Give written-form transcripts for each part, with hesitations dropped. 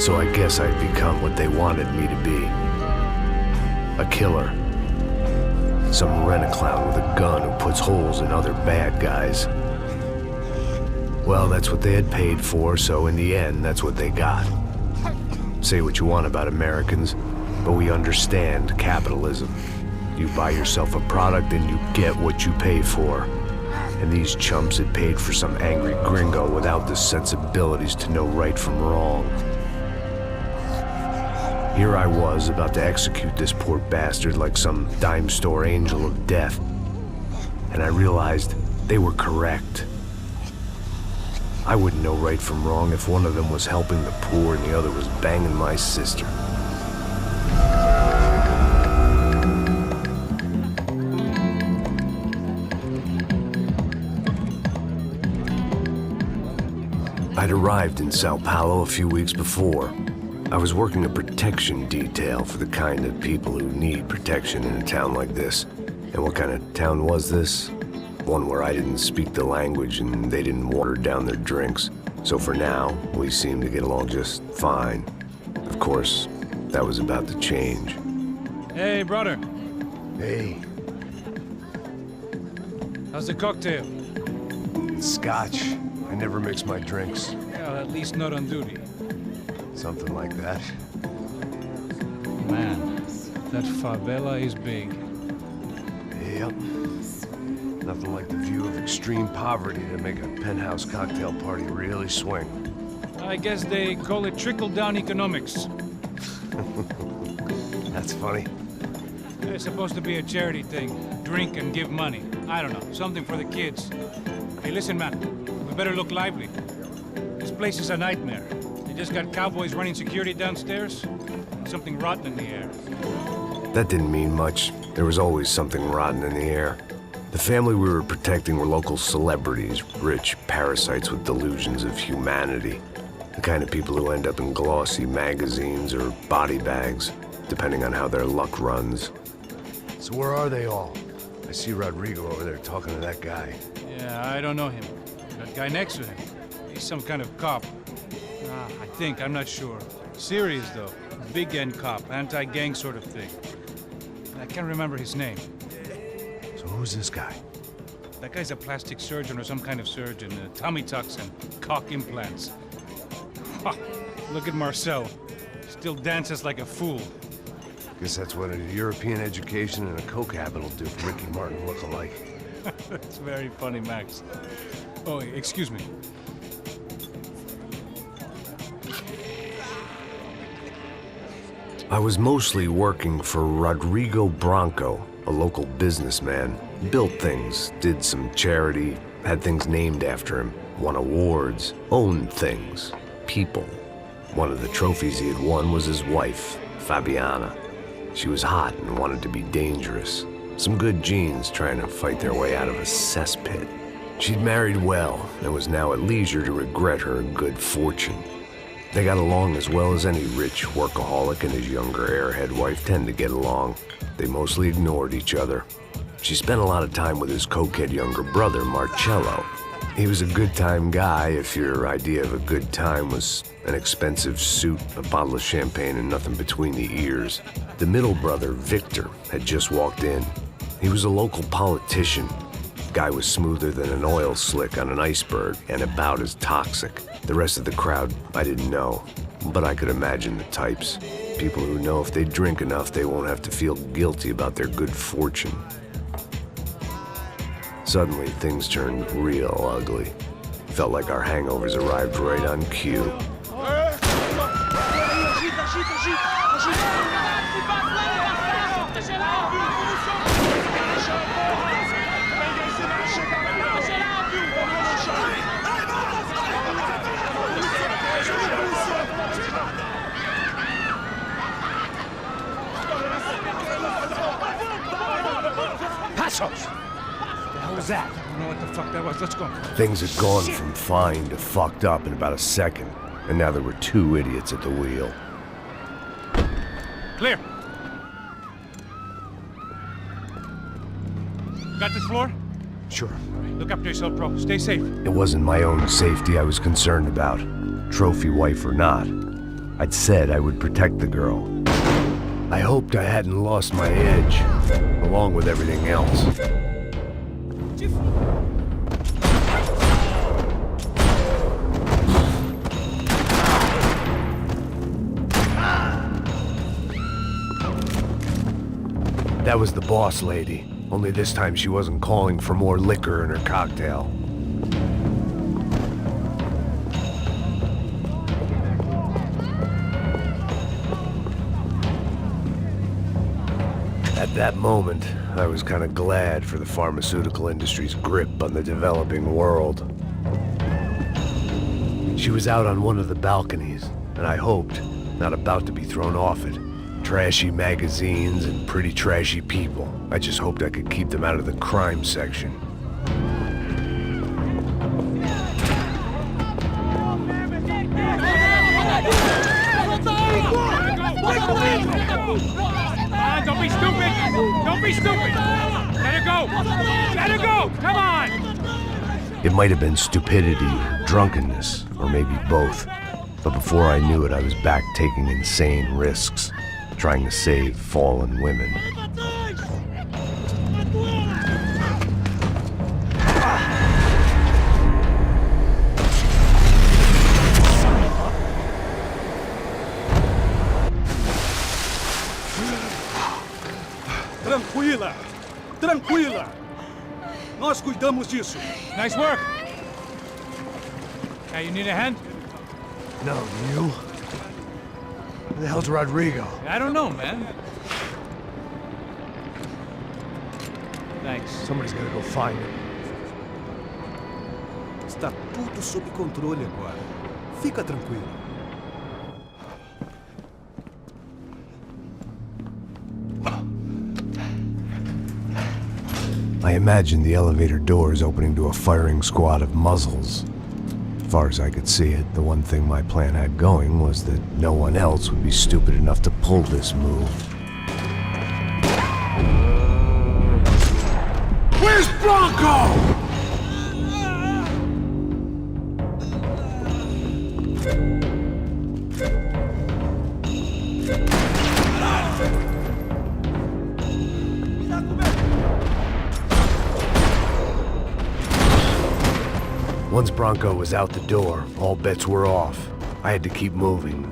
So I guess I'd become what they wanted me to be. A killer. Some rent-a-clown with a gun who puts holes in other bad guys. Well, that's what they had paid for, so in the end, that's what they got. Say what you want about Americans, but we understand capitalism. You buy yourself a product and you get what you pay for. And these chumps had paid for some angry gringo without the sensibilities to know right from wrong. Here I was, about to execute this poor bastard like some dime store angel of death. And I realized they were correct. I wouldn't know right from wrong if one of them was helping the poor and the other was banging my sister. I'd arrived in Sao Paulo a few weeks before. I was working a protection detail for the kind of people who need protection in a town like this. And what kind of town was this? One where I didn't speak the language and they didn't water down their drinks. So for now, we seemed to get along just fine. Of course, that was about to change. Hey, brother. Hey. How's the cocktail? Scotch. I never mix my drinks. Well, at least not on duty. Something like that. Man, that favela is big. Yep. Nothing like the view of extreme poverty to make a penthouse cocktail party really swing. I guess they call it trickle-down economics. That's funny. It's supposed to be a charity thing. Drink and give money. I don't know, something for the kids. Hey, listen, man. We better look lively. This place is a nightmare. They just got cowboys running security downstairs, and something rotten in the air. That didn't mean much. There was always something rotten in the air. The family we were protecting were local celebrities, rich parasites with delusions of humanity. The kind of people who end up in glossy magazines or body bags, depending on how their luck runs. So where are they all? I see Rodrigo over there talking to that guy. Yeah, I don't know him. That guy next to him, he's some kind of cop. I think, I'm not sure. Serious, though. Big end cop, anti-gang sort of thing. I can't remember his name. So who's this guy? That guy's a plastic surgeon or some kind of surgeon. Tummy tucks and cock implants. Ha! Look at Marcel. Still dances like a fool. Guess that's what a European education and a coke habit will do for Ricky Martin look-alike. That's very funny, Max. Oh, excuse me. I was mostly working for Rodrigo Branco, a local businessman. Built things, did some charity, had things named after him, won awards, owned things, people. One of the trophies he had won was his wife, Fabiana. She was hot and wanted to be dangerous. Some good genes trying to fight their way out of a cesspit. She'd married well and was now at leisure to regret her good fortune. They got along as well as any rich workaholic and his younger airhead wife tend to get along. They mostly ignored each other. She spent a lot of time with his cokehead younger brother, Marcello. He was a good-time guy if your idea of a good time was an expensive suit, a bottle of champagne, and nothing between the ears. The middle brother, Victor, had just walked in. He was a local politician. Guy was smoother than an oil slick on an iceberg and about as toxic. The rest of the crowd, I didn't know, but I could imagine the types. People who know if they drink enough, they won't have to feel guilty about their good fortune. Suddenly, things turned real ugly. Felt like our hangovers arrived right on cue. Passos! What was that? I don't know what the fuck that was. Let's go. Things had gone from fine to fucked up in about a second, and now there were two idiots at the wheel. Clear. Got this floor? Sure. All right, look after yourself, bro. Stay safe. It wasn't my own safety I was concerned about, trophy wife or not. I'd said I would protect the girl. I hoped I hadn't lost my edge, along with everything else. That was the boss lady, only this time she wasn't calling for more liquor in her cocktail. At that moment, I was kind of glad for the pharmaceutical industry's grip on the developing world. She was out on one of the balconies, and I hoped not about to be thrown off it. Trashy magazines and pretty trashy people. I just hoped I could keep them out of the crime section. Don't be stupid! Don't be stupid! Let her go! Let her go! Come on! It might have been stupidity or drunkenness, or maybe both. But before I knew it, I was back taking insane risks, trying to save fallen women. Tranquila! Tranquila! Nós cuidamos disso. Nice work! Hey, you need a hand? No, you? Where the hell's Rodrigo? I don't know, man. Thanks. Somebody's gotta go find him. Está tudo sob controle agora. Fica tranquilo. I imagined the elevator doors opening to a firing squad of muzzles. As far as I could see it, the one thing my plan had going was that no one else would be stupid enough to pull this move. Where's Bronco? Once Bronco was out the door, all bets were off. I had to keep moving.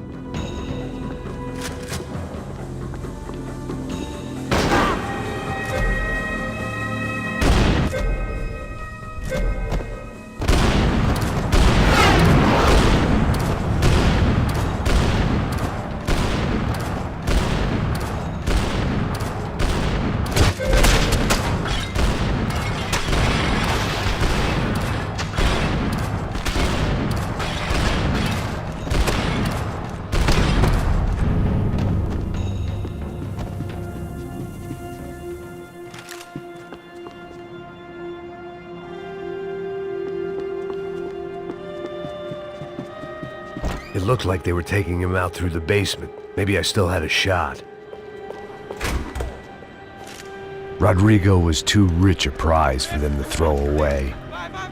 It looked like they were taking him out through the basement. Maybe I still had a shot. Rodrigo was too rich a prize for them to throw away.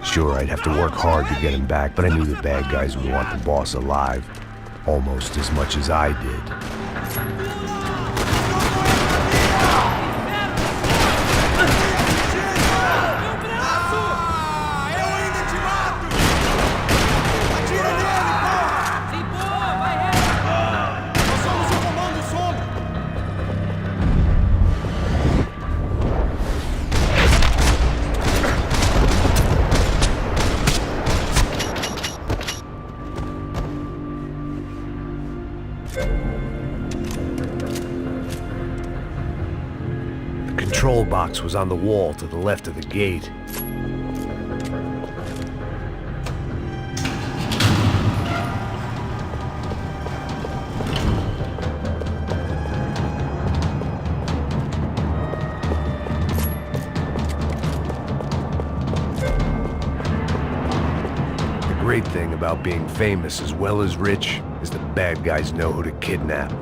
Sure, I'd have to work hard to get him back, but I knew the bad guys would want the boss alive, almost as much as I did. The control box was on the wall to the left of the gate. The great thing about being famous as well as rich is the bad guys know who to kidnap.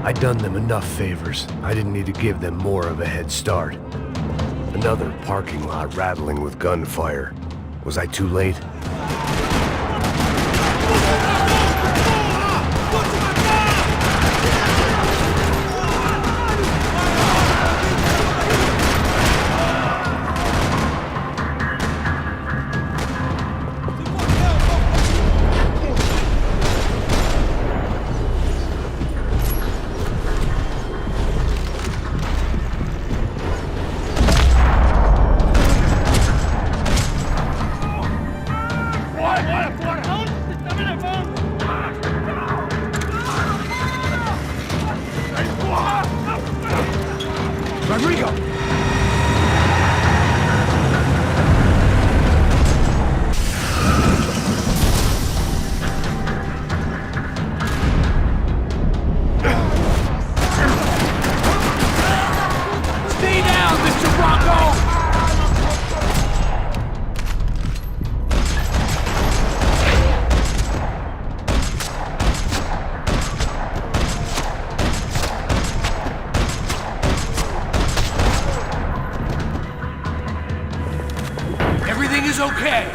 I'd done them enough favors. I didn't need to give them more of a head start. Another parking lot rattling with gunfire. Was I too late? Rodrigo! Stay down, Mr. Bronco! Everything is okay.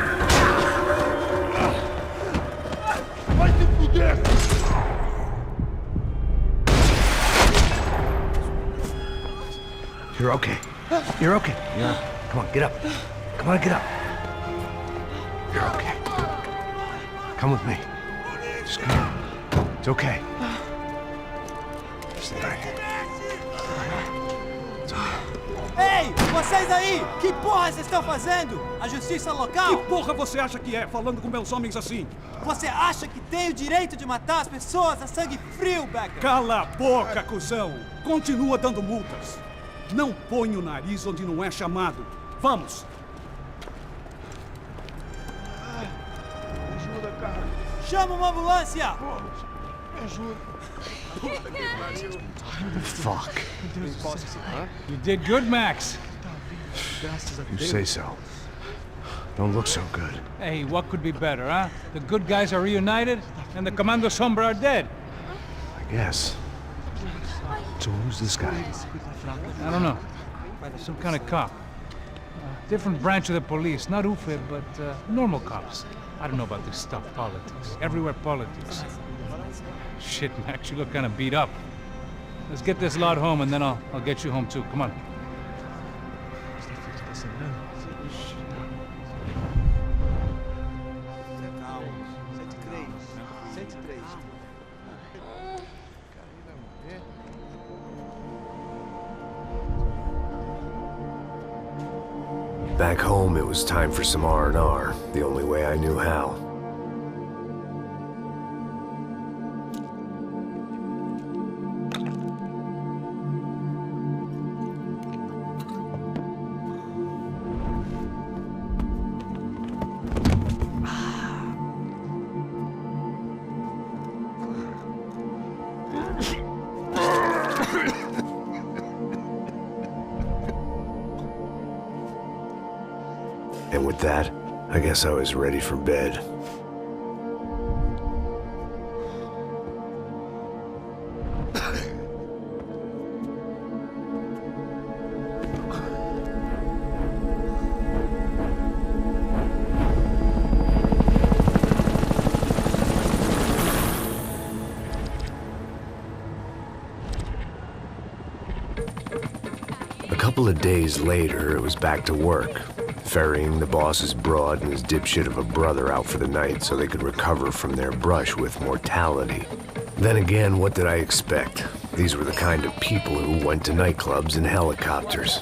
You're okay. You're okay. Yeah. Come on, get up. Come on, get up. You're okay. Come with me. Just come. It's okay. Stay right here. It's okay. Ei, vocês aí! Que porra vocês estão fazendo? A justiça local? Que porra você acha que é, falando com meus homens assim? Você acha que tem o direito de matar as pessoas a sangue frio, Becker? Cala a boca, cuzão! Continua dando multas. Não põe o nariz onde não é chamado. Vamos! Ajuda, cara. Chama uma ambulância! Me ajuda. Fuck. You did good, Max. You say so. Don't look so good. Hey, what could be better, huh? The good guys are reunited, and the Commando Sombra are dead. I guess. So who's this guy? I don't know. Some kind of cop. Different branch of the police. Not UFE, but normal cops. I don't know about this stuff, politics. Everywhere politics. Shit, Max, you look kind of beat up. Let's get this lot home, and then I'll get you home too. Come on. Back home, it was time for some R&R, the only way I knew how. And with that, I guess I was ready for bed. A couple of days later, it was back to work. Ferrying the boss's broad and his dipshit of a brother out for the night so they could recover from their brush with mortality. Then again, what did I expect? These were the kind of people who went to nightclubs in helicopters.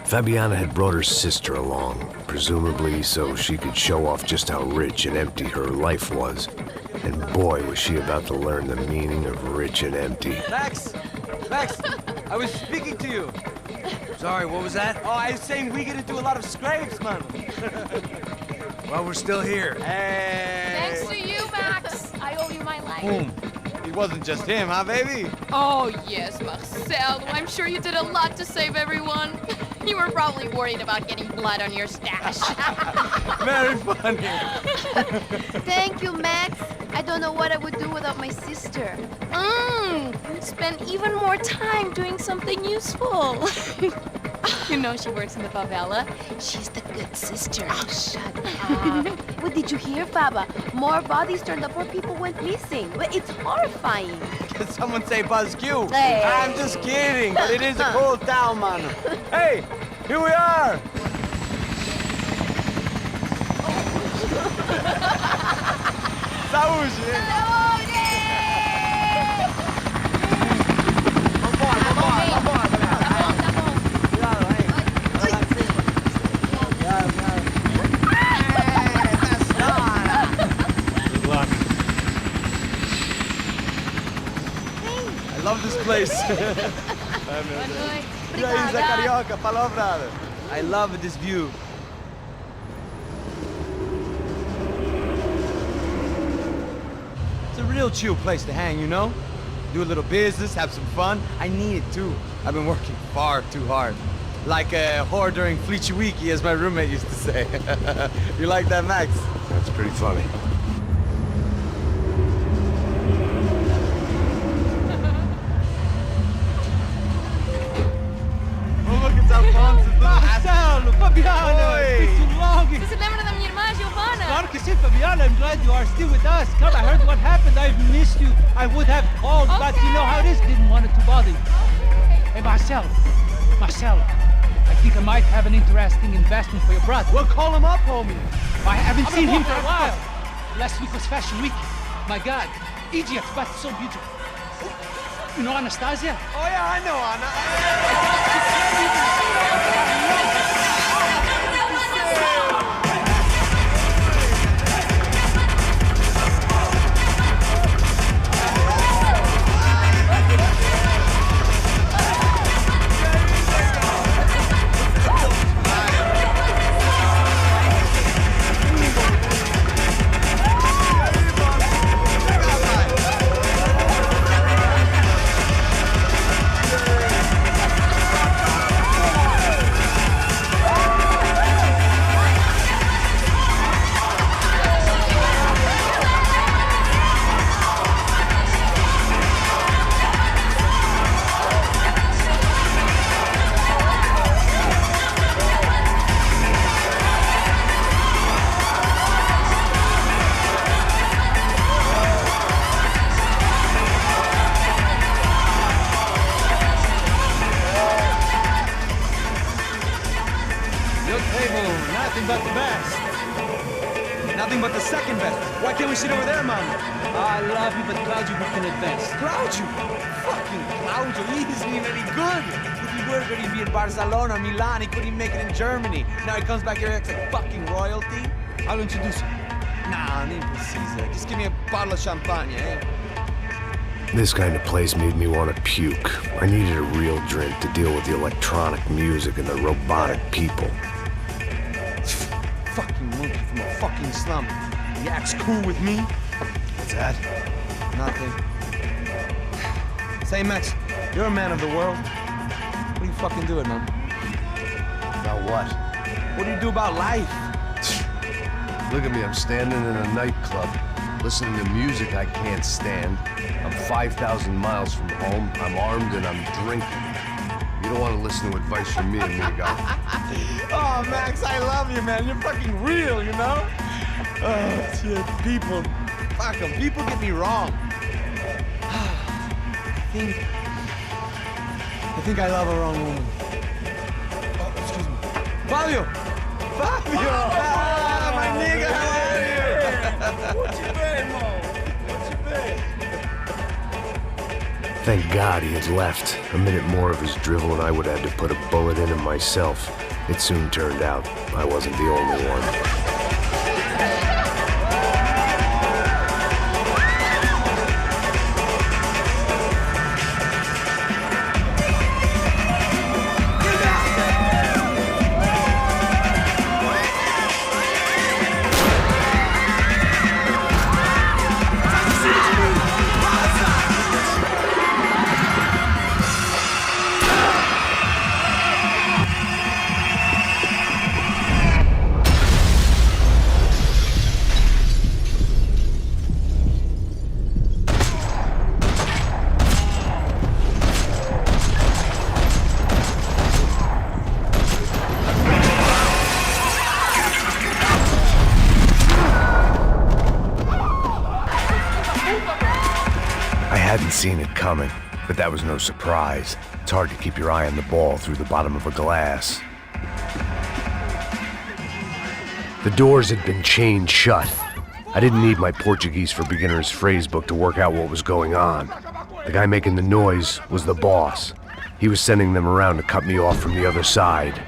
Fabiana had brought her sister along, presumably so she could show off just how rich and empty her life was. And boy, was she about to learn the meaning of rich and empty. Max! Max! I was speaking to you! Sorry, what was that? Oh, I was saying we get into a lot of scrapes, man. Well, we're still here. Hey! Thanks to you, Max. I owe you my life. Boom. It wasn't just him, huh, baby? Oh, yes, Marcel. I'm sure you did a lot to save everyone. You were probably worried about getting blood on your stash. Very funny. Thank you, Max. I don't know what I would do without my sister. You'd spend even more time doing something useful. You know she works in the favela. She's the good sister. Oh, shut up. What did you hear, Baba? More bodies turned up where people went missing. Well, it's horrifying. Did someone say Buzz Q? Hey. I'm just kidding, but it is a cool town, man. Hey, here we are. Saúde! Good luck. I love this place. Good night. E aí, Zé Carioca, falou, brother. I love this view. It's a real chill place to hang, you know? Do a little business, have some fun. I need it too. I've been working far too hard. Like a whore during Fleechy Weeky, as my roommate used to say. You like that, Max? That's pretty funny. Oh, look, it's Alfonso's little Marcelo, Fabiana, Oi. it's been too long. Você se lembra da minha irmã, Giovanna? Claro que sim, Fabiana. I'm glad you are still with us. Come, I heard what happened. I've missed you. I would have called, but you know how it is. Didn't want it to bother you. Hey, Marcelo, I think I might have an interesting investment for your brother. Well, call him up, homie. I haven't seen him for a while. Last week was Fashion Week. My God, Egypt, but so beautiful. You know Anastasia? Oh, yeah, I know, Anna. Nothing but the best. Nothing but the second best. Why can't we sit over there, Mama? I love you, but Claudio booked in advance. Claudio! Fucking Claudio, he isn't even any good. If he were good, he'd be in Barcelona, Milan, he couldn't even make it in Germany. Now he comes back here and acts like fucking royalty. I'll introduce you. Nah, nem precisa. Just give me a bottle of champagne, eh? This kind of place made me want to puke. I needed a real drink to deal with the electronic music and the robotic people. Fucking monkey from a fucking slum. He acts cool with me. What's that? Nothing. Say, Max, you're a man of the world. What are you fucking doing, man? About what? What do you do about life? Look at me, I'm standing in a nightclub, listening to music I can't stand. I'm 5,000 miles from home, I'm armed and I'm drinking. You don't want to listen to advice from me, amigo. Oh, Max, I love you, man. You're fucking real, you know? Oh, shit. People. Fuck them. People get me wrong. I think I love a wrong woman. Oh, excuse me. Fabio! Fabio! Ah, my nigga, how are you? What you been, Mo? What you been? Thank God he had left. A minute more of his drivel and I would have to put a bullet in him myself. It soon turned out I wasn't the only one. I hadn't seen it coming, but that was no surprise. It's hard to keep your eye on the ball through the bottom of a glass. The doors had been chained shut. I didn't need my Portuguese for Beginners phrase book to work out what was going on. The guy making the noise was the boss. He was sending them around to cut me off from the other side.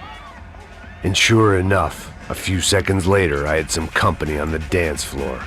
And sure enough, a few seconds later, I had some company on the dance floor.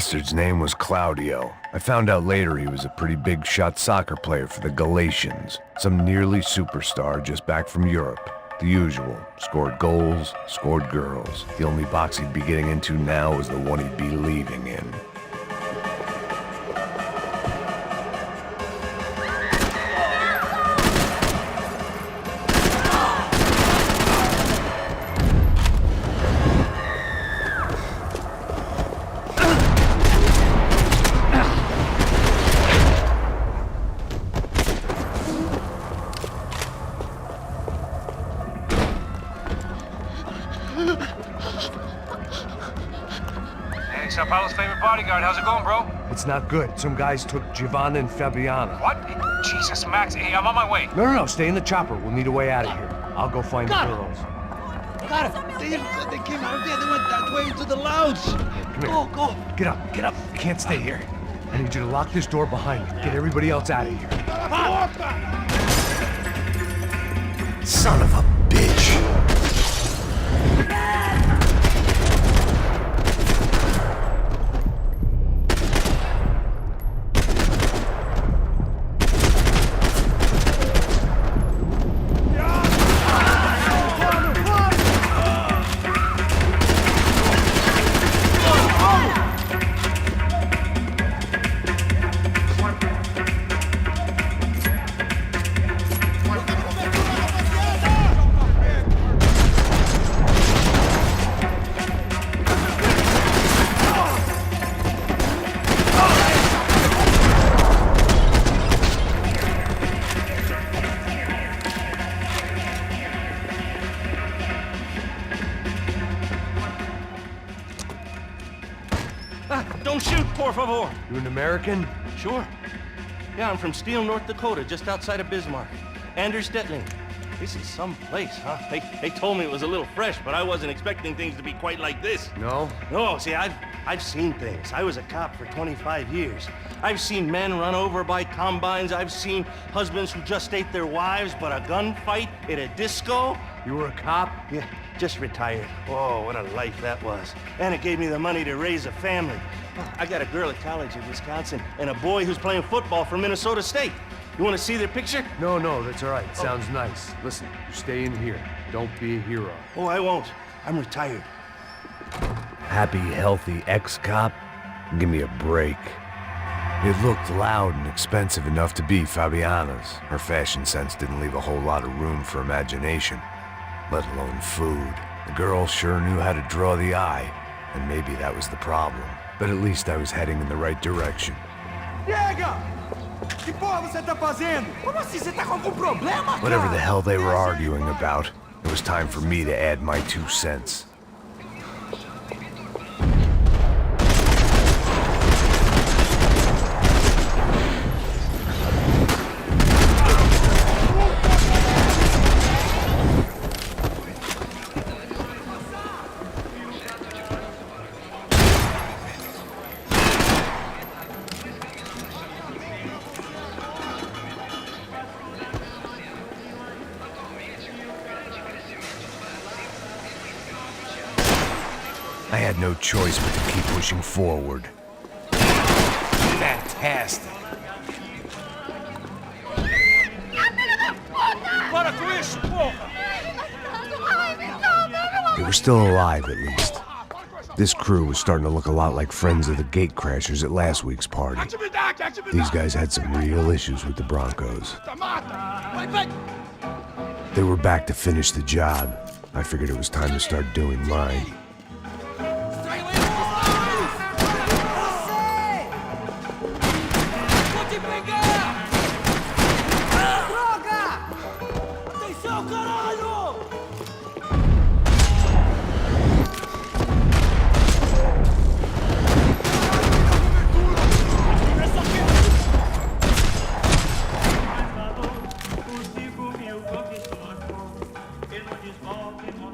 bastard's name was Claudio. I found out later he was a pretty big shot soccer player for the Galatians. Some nearly superstar just back from Europe. The usual. Scored goals, scored girls. The only box he'd be getting into now was the one he'd be leaving in. Sao Paulo's favorite bodyguard. How's it going, bro? It's not good. Some guys took Giovanna and Fabiana. What? Jesus, Max. Hey, I'm on my way. No, stay in the chopper. We'll need a way out of here. I'll go find the girls. Got it. They came out of there. They went that way into the lounge. Come here. Go. Get up. You can't stay here. I need you to lock this door behind me. Get everybody else out of here. Son of a bitch. Don't shoot, por favor. You an American? Sure. Yeah, I'm from Steele, North Dakota, just outside of Bismarck. Anders Detling. This is some place, huh? They told me it was a little fresh, but I wasn't expecting things to be quite like this. No? No, see, I've seen things. I was a cop for 25 years. I've seen men run over by combines. I've seen husbands who just ate their wives, but a gunfight at a disco. You were a cop? Yeah, just retired. Oh, what a life that was. And it gave me the money to raise a family. I got a girl at college in Wisconsin and a boy who's playing football for Minnesota State. You want to see their picture? No, that's all right. Sounds nice. Listen, you stay in here. Don't be a hero. Oh, I won't. I'm retired. Happy, healthy ex-cop? Give me a break. It looked loud and expensive enough to be Fabiana's. Her fashion sense didn't leave a whole lot of room for imagination, let alone food. The girl sure knew how to draw the eye, and maybe that was the problem. But at least I was heading in the right direction. Chega! Que porra você tá fazendo? Como assim? Você tá com algum problema, cara? Whatever the hell they were arguing about, it was time for me to add my 2 cents. I had no choice but to keep pushing forward. Fantastic. They were still alive, at least. This crew was starting to look a lot like friends of the gatecrashers at last week's party. These guys had some real issues with the Broncos. They were back to finish the job. I figured it was time to start doing mine.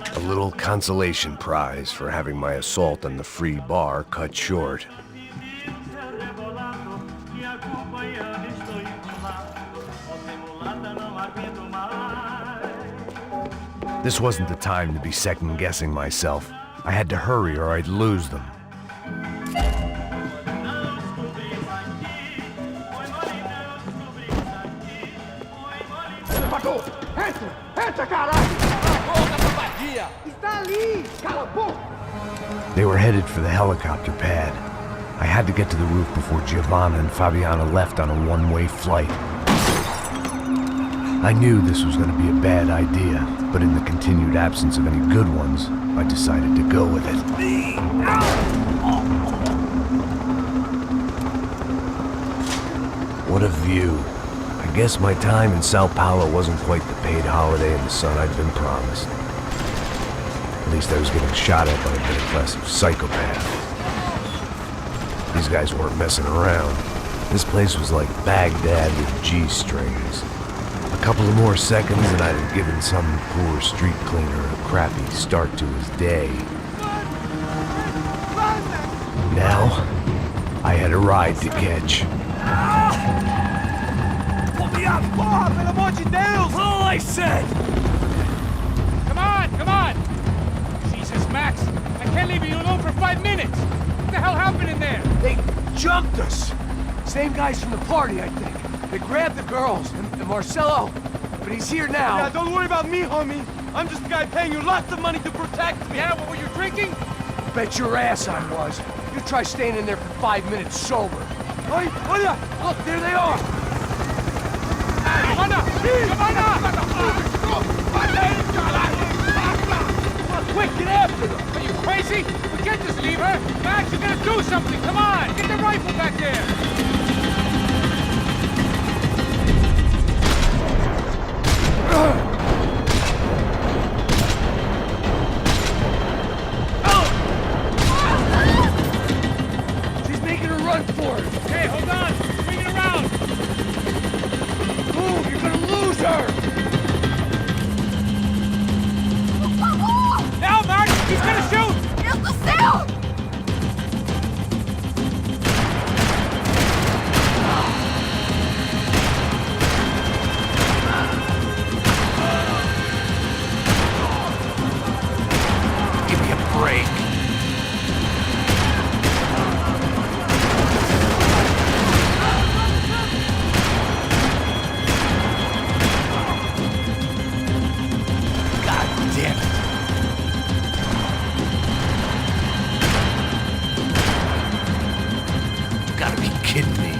A little consolation prize for having my assault on the free bar cut short. This wasn't the time to be second-guessing myself. I had to hurry or I'd lose them. They were headed for the helicopter pad. I had to get to the roof before Giovanna and Fabiana left on a one-way flight. I knew this was going to be a bad idea, but in the continued absence of any good ones, I decided to go with it. What a view. I guess my time in Sao Paulo wasn't quite the paid holiday in the sun I'd been promised. At least I was getting shot at by a middle class of psychopaths. These guys weren't messing around. This place was like Baghdad with G-strings. A couple of more seconds and I'd have given some poor street cleaner a crappy start to his day. Now, I had a ride to catch. Pull me up! Porra, pelo amor de Deus! All I said! Come on, come on! Jesus, Max, I can't leave you alone for 5 minutes! What the hell happened in there? They jumped us! Same guys from the party, I think. They grabbed the girls, and Marcelo, but he's here now. Yeah, don't worry about me, homie. I'm just the guy paying you lots of money to protect me. Yeah, what were you drinking? Bet your ass I was. You try staying in there for 5 minutes sober. Oi, olha! Look, there they are! Come on! Quick, get after them! Are you crazy? We can't just leave her! Max, you gotta do something! Come on! Get the rifle back there! She's making a run for it! Okay, hold on! Bring it around! Move, you're gonna lose her! Now, Max! He's gonna shoot! Deus do céu! Give me a break! God damn it! You gotta be kidding me.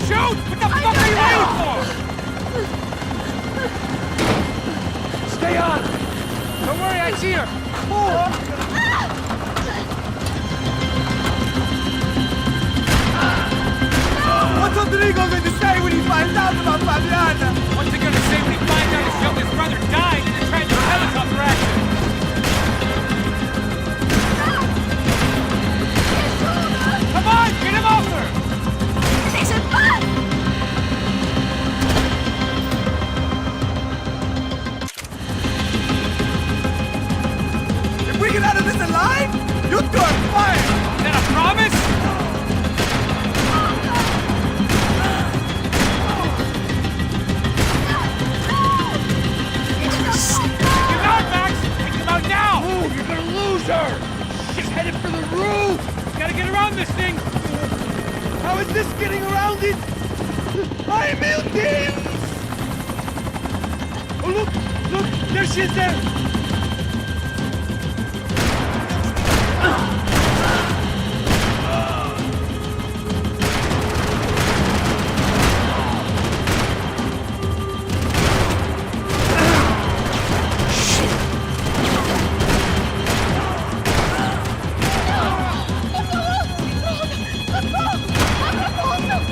Shoot! What the fuck are you waiting for? Stay on! Don't worry, I see her! What's Rodrigo going to say when he finds out about Fabiana? What's he gonna say when he finds out his youngest brother died in a tragic helicopter accident? Come on, get him off her! Deixa paz! If we get out of this alive, you two are fine! Is that a promise? Get out, Max! Take him out now! Move, you're gonna lose her! She's headed for the roof! Gotta get around this thing! How is this getting around it? Ay, meu Deus! Oh, look! Look! There she is there!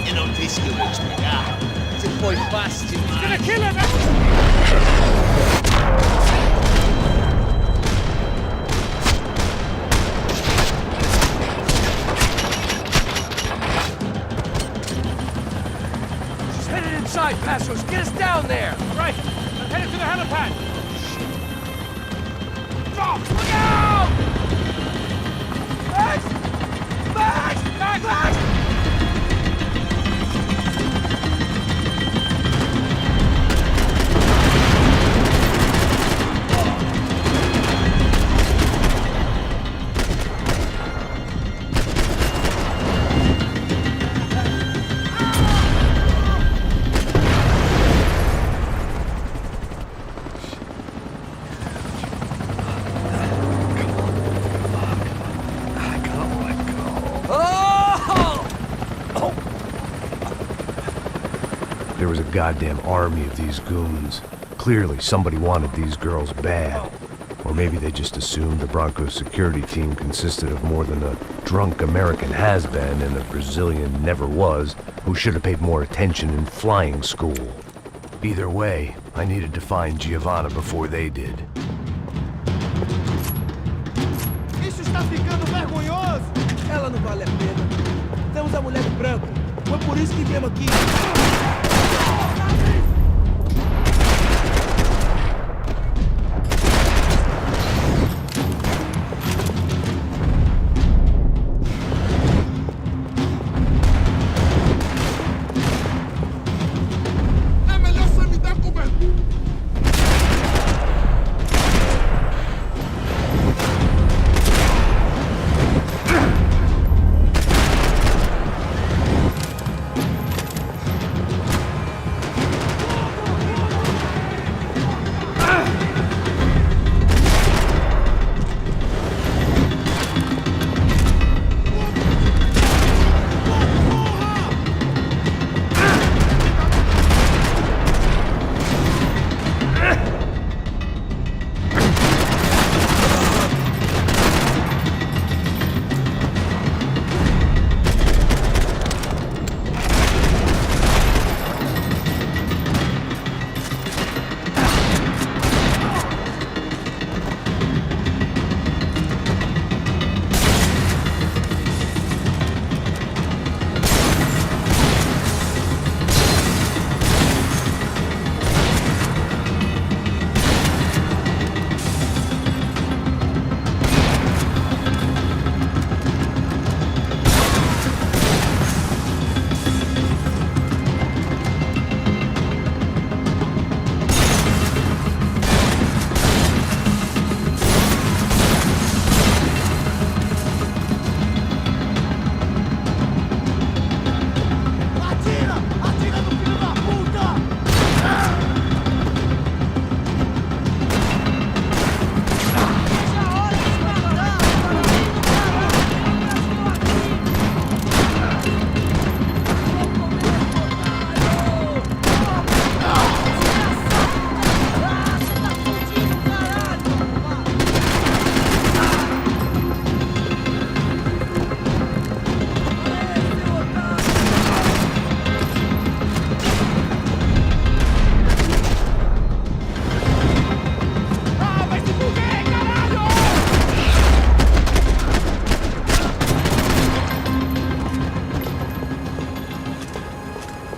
Eu não disse que eu vou explicar. Se foi fácil He's demais. gonna kill her! Max! there was a goddamn army of these goons. Clearly, somebody wanted these girls bad. Or maybe they just assumed the Broncos security team consisted of more than a drunk American has-been and a Brazilian never-was who should have paid more attention in flying school. Either way, I needed to find Giovanna before they did. Isso está ficando vergonhoso! Ela não vale a pena. Temos a mulher do branco. Foi por isso que viemos aqui.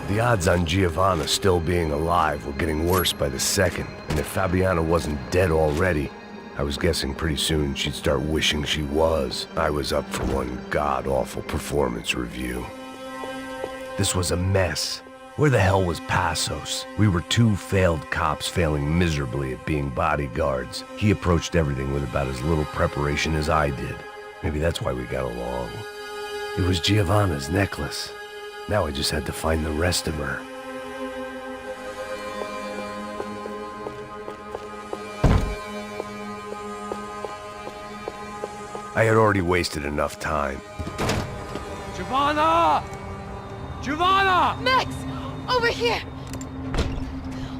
The odds on Giovanna still being alive were getting worse by the second, and if Fabiana wasn't dead already, I was guessing pretty soon she'd start wishing she was. I was up for one god-awful performance review. This was a mess. Where the hell was Passos? We were two failed cops failing miserably at being bodyguards. He approached everything with about as little preparation as I did. Maybe that's why we got along. It was Giovanna's necklace. Now I just had to find the rest of her. I had already wasted enough time. Giovanna! Giovanna! Max! Over here!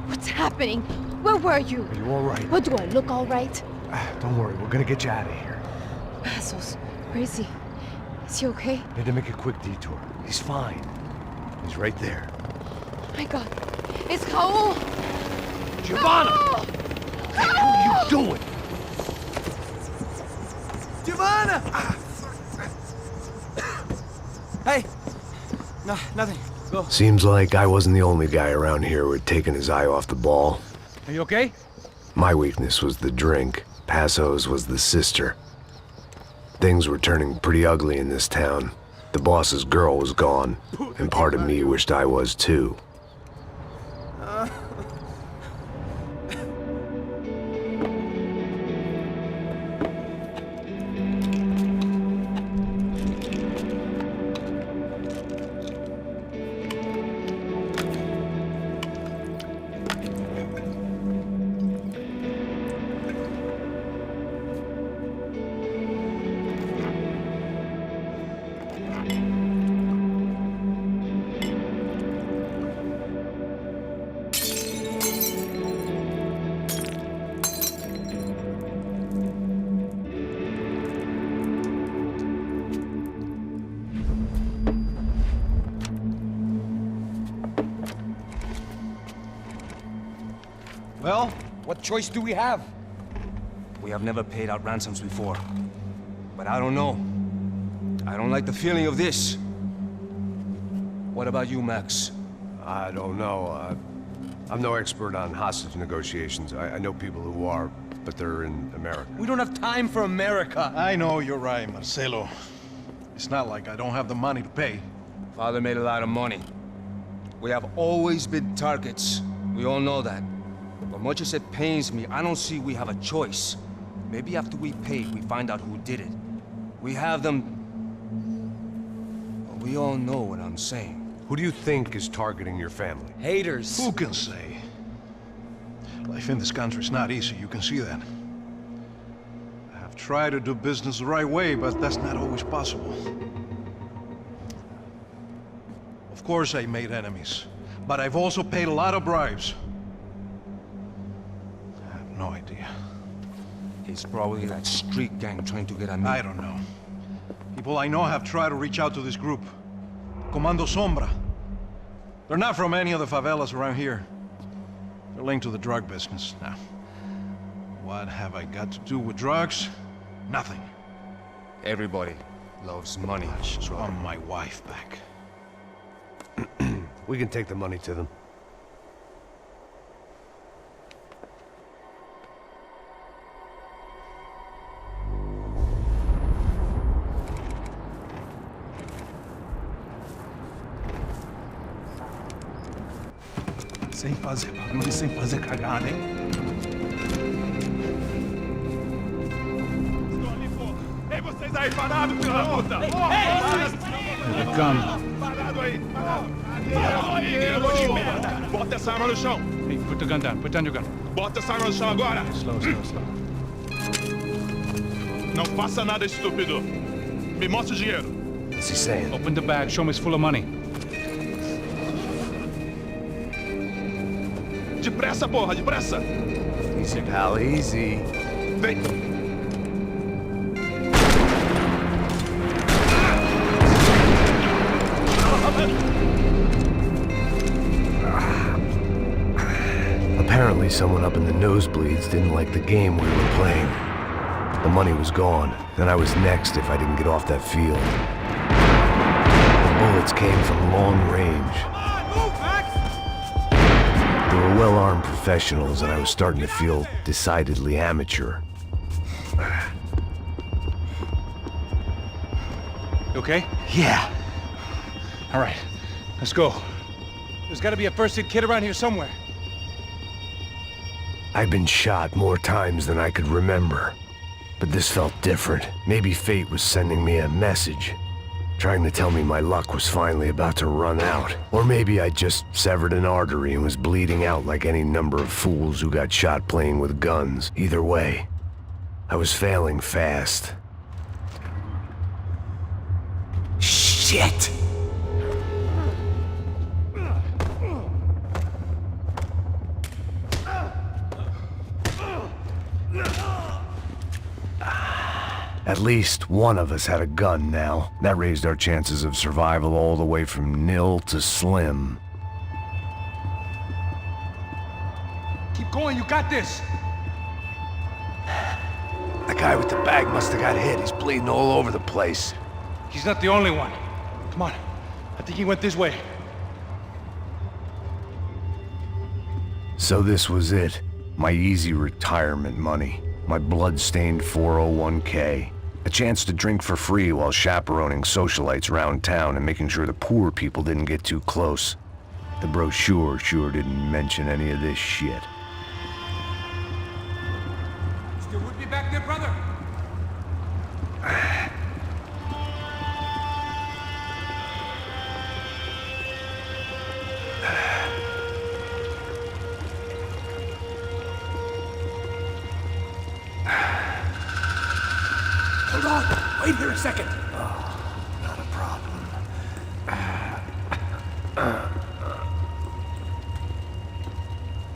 What's happening? Where were you? Are you all right? What, do I look all right? Don't worry, we're gonna get you out of here. Passos, where is he? Is he okay? Had to make a quick detour. He's fine. He's right there. Oh my God. It's Raul! Giovanna! Raul! What are you doing? Giovanna! Hey! No, nothing. Go. Seems like I wasn't the only guy around here who had taken his eye off the ball. Are you okay? My weakness was the drink. Passos was the sister. Things were turning pretty ugly in this town. The boss's girl was gone, and part of me wished I was too. What choice do we have? We have never paid out ransoms before. But I don't know. I don't like the feeling of this. What about you, Max? I don't know. I'm no expert on hostage negotiations. I know people who are, but they're in America. We don't have time for America. I know you're right, Marcelo. It's not like I don't have the money to pay. Father made a lot of money. We have always been targets. We all know that. But much as it pains me, I don't see we have a choice. Maybe after we pay, we find out who did it. We have them... But we all know what I'm saying. Who do you think is targeting your family? Haters. Who can say? Life in this country is not easy, you can see that. I have tried to do business the right way, but that's not always possible. Of course I made enemies, but I've also paid a lot of bribes. I have no idea. It's probably that street gang trying to get at me. I don't know. People I know have tried to reach out to this group. Comando Sombra. They're not from any of the favelas around here. They're linked to the drug business. Now, what have I got to do with drugs? Nothing. Everybody loves money. I just want my wife back. We can take the money to them. Sem fazer barulho e sem fazer cagada, hein? Estou ali, pô! Ei, vocês aí parados, filho da puta! Here they come. Parado aí! Parado de merda! Bota essa arma no chão! Hey, put the gun down. Put down your gun. Bota essa arma no chão agora! Slow, slow, slow. Não faça nada, estúpido! Me mostra o dinheiro! What's he saying? Open the bag. Show me it's full of money. Depressa, porra! Depressa! Easy, pal, easy. Vem! Apparently someone up in the nosebleeds didn't like the game we were playing. The money was gone, and I was next if I didn't get off that field. The bullets came from long range. They were well-armed professionals, and I was starting to feel decidedly amateur. You okay? Yeah. All right. Let's go. There's got to be a first aid kit around here somewhere. I'd been shot more times than I could remember. But this felt different. Maybe fate was sending me a message, trying to tell me my luck was finally about to run out. Or maybe I just severed an artery and was bleeding out like any number of fools who got shot playing with guns. Either way, I was failing fast. Shit! At least one of us had a gun now. That raised our chances of survival all the way from nil to slim. Keep going. You got this. The guy with the bag must have got hit. He's bleeding all over the place. He's not the only one. Come on. I think he went this way. So this was it. My easy retirement money. My blood-stained 401k. A chance to drink for free while chaperoning socialites around town and making sure the poor people didn't get too close. The brochure sure didn't mention any of this shit. Still with me back there, brother? Hold on! Wait here a second! Not a problem.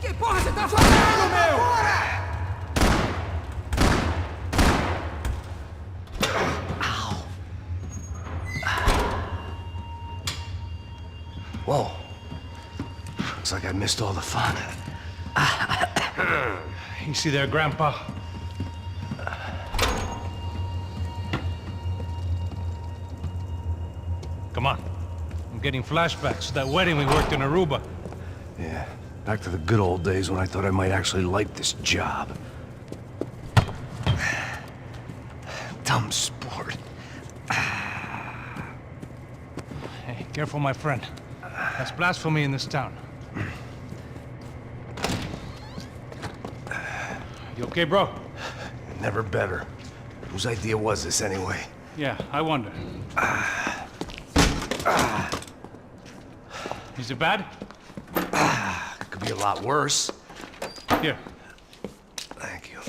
Que porra você tá fazendo, meu? Whoa. Looks like I missed all the fun. Easy there, Grandpa. Come on. I'm getting flashbacks to that wedding we worked in Aruba. Yeah, back to the good old days when I thought I might actually like this job. Dumb sport. Hey, careful, my friend. That's blasphemy in this town. You okay, bro? Never better. Whose idea was this anyway? Yeah, I wonder. Is it bad? Could be a lot worse. Here. Thank you.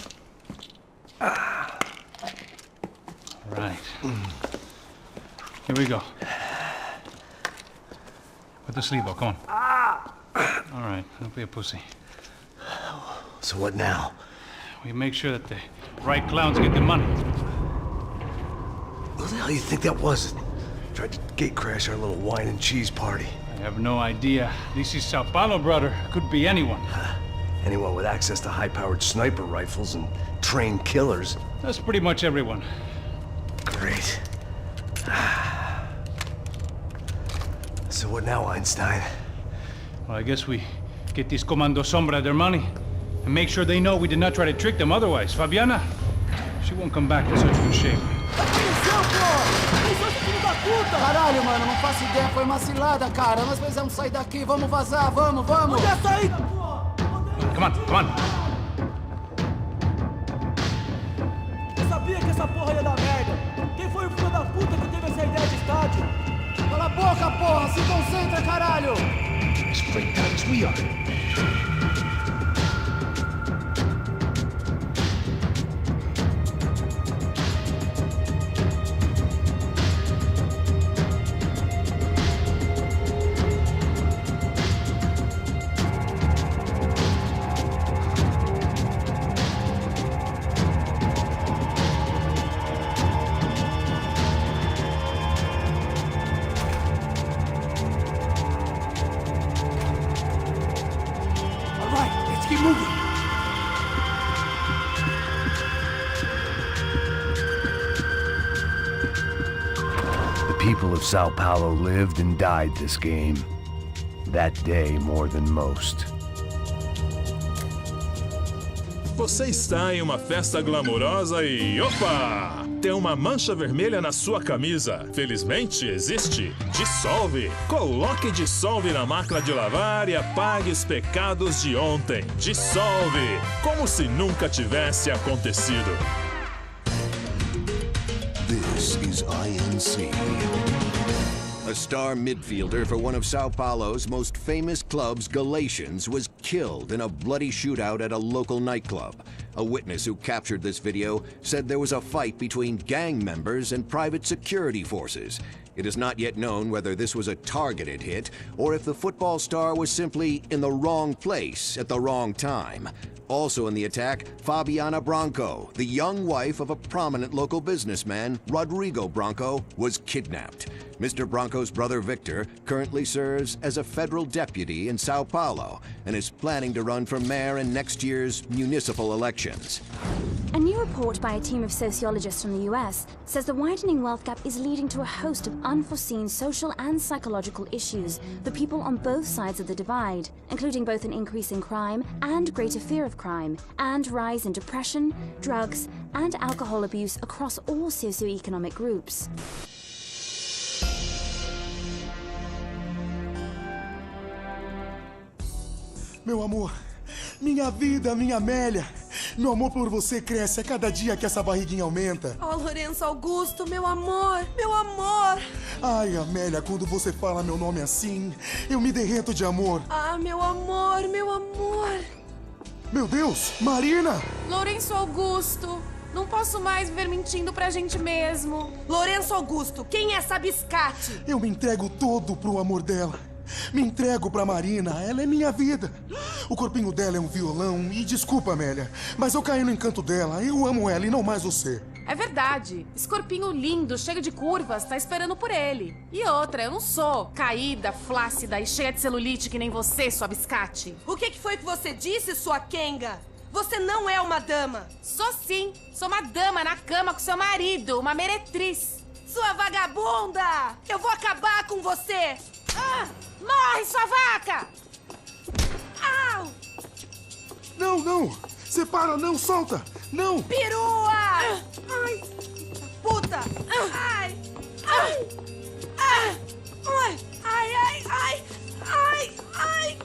Right. Here we go. Put the sleeve on, come on. All right, don't be a pussy. So what now? We make sure that the right clowns get the money. Who the hell do you think that was? Tried to gate crash our little wine and cheese party. I have no idea. This is Sao Paulo, brother. Could be anyone. Anyone with access to high-powered sniper rifles and trained killers. That's pretty much everyone. Great. So what now, Einstein? Well, I guess we get these Comando Sombra their money and make sure they know we did not try to trick them otherwise. Fabiana, she won't come back in such good shape. Caralho, mano, não faço ideia, foi uma cilada, cara. Nós precisamos sair daqui, vamos vazar, vamos! Onde é saída? Come on, come on. Eu sabia que essa porra ia dar merda. Quem foi o filho da puta que teve essa ideia de estádio? Cala a boca, porra! Se concentra, caralho! As freight guys we are. The people of Sao Paulo lived and died this game. That day more than most. Você está em uma festa glamourosa e... Opa! Tem uma mancha vermelha na sua camisa. Felizmente existe. Dissolve. Coloque Dissolve na máquina de lavar e apague os pecados de ontem. Dissolve. Como se nunca tivesse acontecido. This is INC. A star midfielder for one of Sao Paulo's most famous clubs, Galatians, was killed in a bloody shootout at a local nightclub. A witness who captured this video said there was a fight between gang members and private security forces. It is not yet known whether this was a targeted hit or if the football star was simply in the wrong place at the wrong time. Also in the attack, Fabiana Branco, the young wife of a prominent local businessman, Rodrigo Branco, was kidnapped. Mr. Branco's brother Victor currently serves as a federal deputy in Sao Paulo and is planning to run for mayor in next year's municipal elections. A new report by a team of sociologists from the US says the widening wealth gap is leading to a host of unforeseen social and psychological issues for people on both sides of the divide, including both an increase in crime and greater fear of crime, and rise in depression, drugs, and alcohol abuse across all socioeconomic groups. Meu amor, minha vida, minha Amélia. Meu amor por você cresce a cada dia que essa barriguinha aumenta. Oh, Lourenço Augusto, meu amor, meu amor. Ai, Amélia, quando você fala meu nome assim, eu me derreto de amor. Ah, meu amor, meu amor. Meu Deus, Marina! Lourenço Augusto, não posso mais viver mentindo pra gente mesmo. Lourenço Augusto, quem é essa biscate? Eu me entrego todo pro amor dela. Me entrego pra Marina, ela é minha vida. O corpinho dela é um violão e desculpa, Amélia, mas eu caí no encanto dela, eu amo ela e não mais você. É verdade, esse corpinho lindo, cheio de curvas, tá esperando por ele. E outra, eu não sou caída, flácida e cheia de celulite que nem você, sua biscate. O que foi que você disse, sua quenga? Você não é uma dama. Sou sim. Sou uma dama na cama com seu marido, uma meretriz. Sua vagabunda! Eu vou acabar com você! Ah, morre, sua vaca! Au! Não, não! Separa, não, solta! Não! Perua! Ai! Puta! Ai! Ai! Ai! Ai! Ai! Ai! Ai! Ai!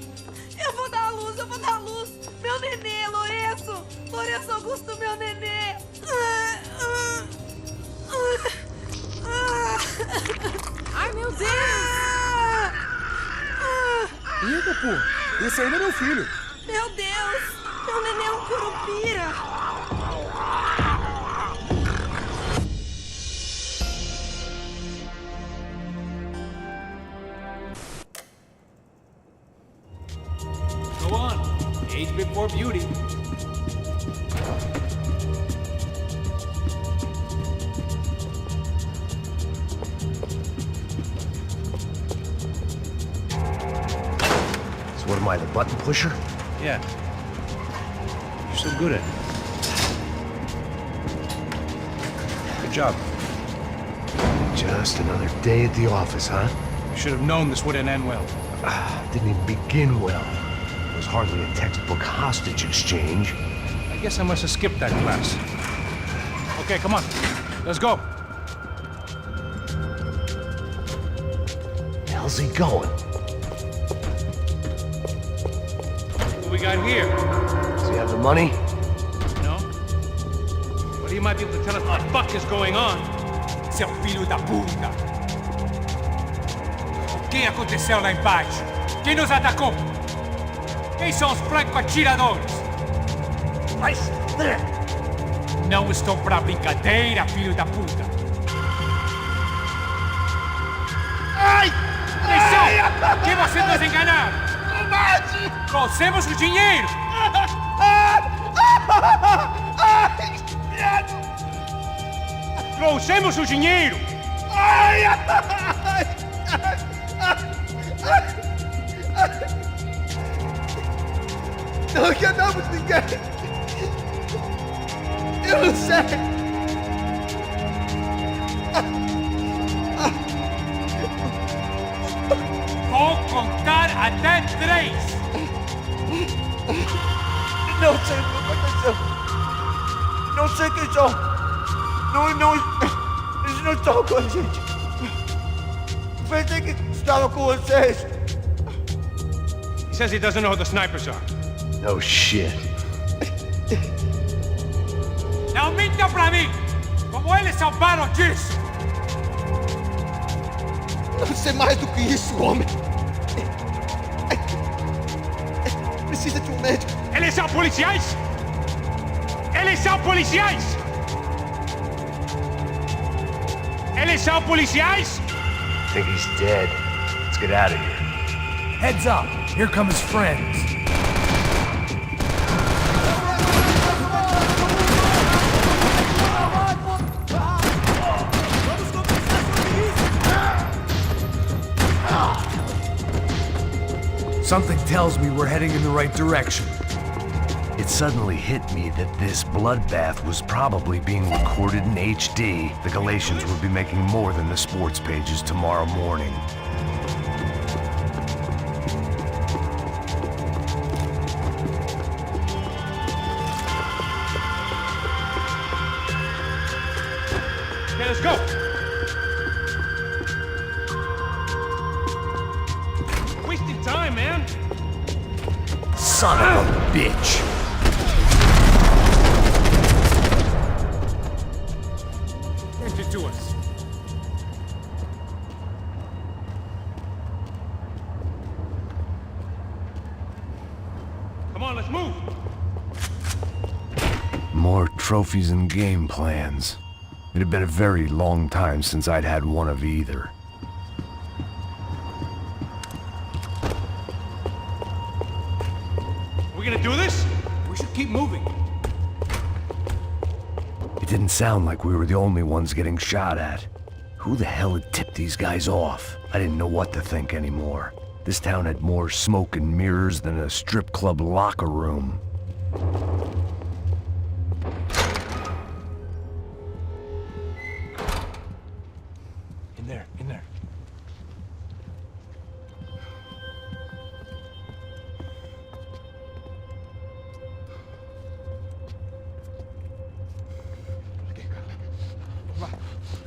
Eu vou dar a luz, eu vou dar a luz! Meu nenê, Lourenço! Lourenço Augusto, meu nenê! Ai, meu Deus! Eita, pô! Esse aí não é meu filho! Meu Deus! Meu nenê é um curupira! Go on. Age before beauty. So what am I, the button pusher? Yeah. You're so good at it. Good job. Just another day at the office, huh? You should have known this wouldn't end well. Didn't even begin well. It was hardly a textbook hostage exchange. I guess I must have skipped that class. Okay, come on. Let's go. The hell's he going? What we got here? Does he have the money? No? But he might be able to tell us what the fuck is going on. Seu filho da puta! O que aconteceu lá embaixo? Quem nos atacou? Quem são os franco-atiradores? Mas... Não estou pra brincadeira, filho da puta! Ai! Atenção! Que você nos enganaram! Combate! Trouxemos o dinheiro! Trouxemos o dinheiro! Ai! Não enganamos ninguém! Eu não sei! Vou contar até 3! Não sei o que aconteceu! Não sei quem são! Eles não estão com a gente! Pensei que estava com vocês! He says he doesn't know who the snipers are. No shit. Não minta pra mim! Como eles salvaram disso! Não sei mais do que isso, homem! Precisa de um médico! Eles são policiais! Eles são policiais! Eles são policiais! I think he's dead. Let's get out of here. Heads up! Here come his friends. Something tells me we're heading in the right direction. It suddenly hit me that this bloodbath was probably being recorded in HD. The Galatians would be making more than the sports pages tomorrow morning. Okay, let's go! Wasting time, man! Son of a bitch! Get it to us. Come on, let's move! More trophies and game plans. It had been a very long time since I'd had one of either. Are we gonna do this? We should keep moving. It didn't sound like we were the only ones getting shot at. Who the hell had tipped these guys off? I didn't know what to think anymore. This town had more smoke and mirrors than a strip club locker room.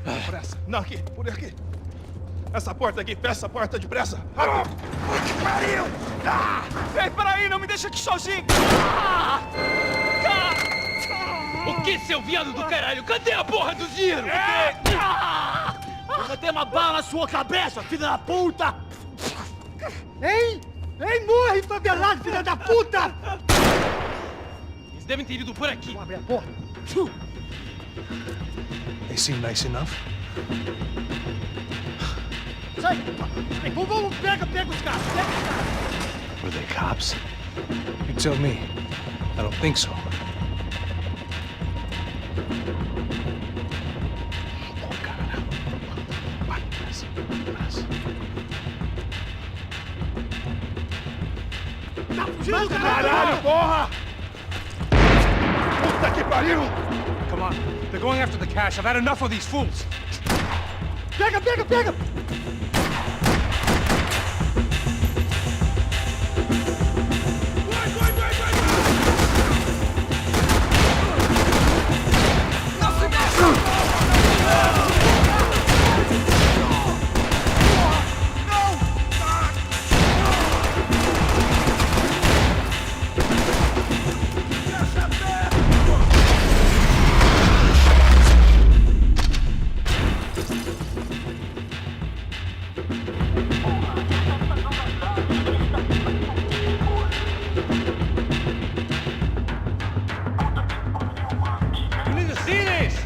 Depressa. Não, aqui, por aqui. Essa porta aqui, fecha essa porta depressa. Rápido. Que pariu! Ei, peraí, não me deixa aqui sozinho. O que, seu viado do caralho? Cadê a porra do dinheiro? Eu vou ter uma bala na sua cabeça, filha da puta! Ei! Ei, morre, favelado, filha da puta! Eles devem ter ido por aqui. Vamos abrir a porta. They seem nice enough. Sai! Vamos, pega os caras, pega os caras! Were they cops? You tell me. I don't think so. Tá fugindo, Caralho, porra! Puta que pariu! Come on. They're going after the cash. I've had enough of these fools. Pega! You need to see this!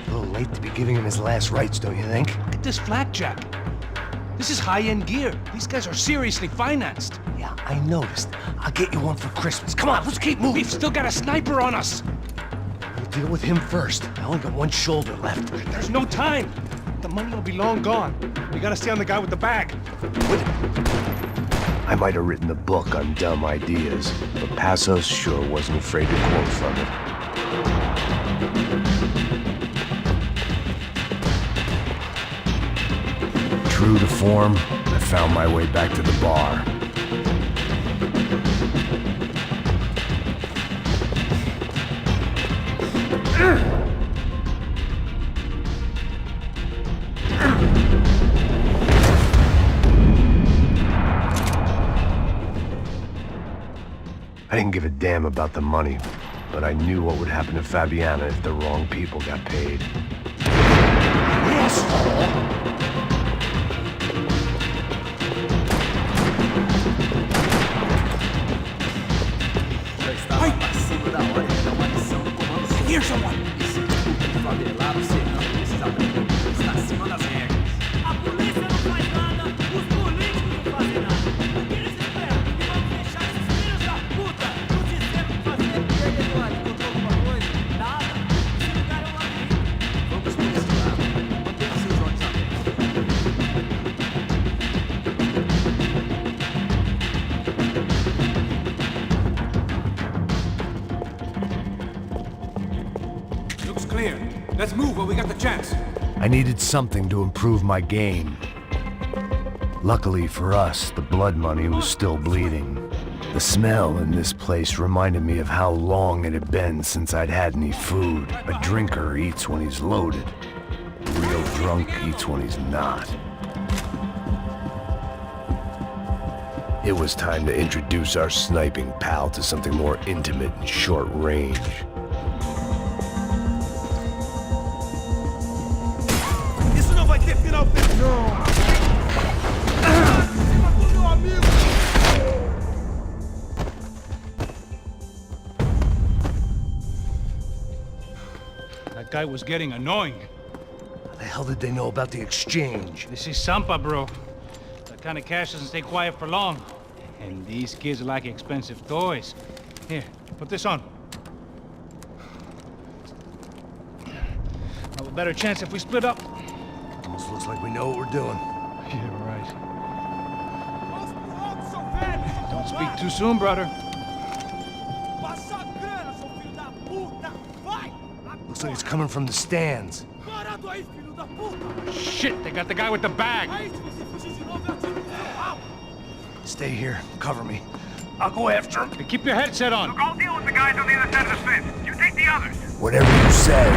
A little late to be giving him his last rites, don't you think? Look at this flakjack. This is high-end gear. These guys are seriously financed. Yeah, I noticed. I'll get you one for Christmas. Come on, let's keep moving. We've still got a sniper on us. We'll deal with him first. I only got one shoulder left. There's no time. The money will be long gone. We gotta stay on the guy with the bag. I might have written a book on dumb ideas, but Passos sure wasn't afraid to quote from it. True to form, I found my way back to the bar. I didn't give a damn about the money, but I knew what would happen to Fabiana if the wrong people got paid. Here's someone! A polícia não faz nada, os políticos não fazem nada. Eles esperam e vão deixar esses filhos da puta no sistema fazer. E aí, Eduardo, encontrou alguma coisa? Nada. Esse lugar é um labirinto. Vamos por esse lado. Mantenha seus olhos Looks clear. Let's move while we got the chance. I needed something to improve my game. Luckily for us, the blood money was still bleeding. The smell in this place reminded me of how long it had been since I'd had any food. A drinker eats when he's loaded. A real drunk eats when he's not. It was time to introduce our sniping pal to something more intimate and short range. Isso não vai ter final feliz. Não. Meu amigo. That guy was getting annoying. How the hell did they know about the exchange? This is Sampa, bro. That kind of cash doesn't stay quiet for long. And these kids like expensive toys. Here, put this on. Have a better chance if we split up. Almost looks like we know what we're doing. Yeah, right. Don't speak too soon, brother. Looks like it's coming from the stands. Parado aí, filho da puta! Shit, they got the guy with the bag. Aí, se você fugir de novo, eu tiro teu rabo! Stay here. Cover me. I'll go after him. Hey, keep your headset on. Look, I'll deal with the guys on the other side of the fence. You take the others. Whatever you say.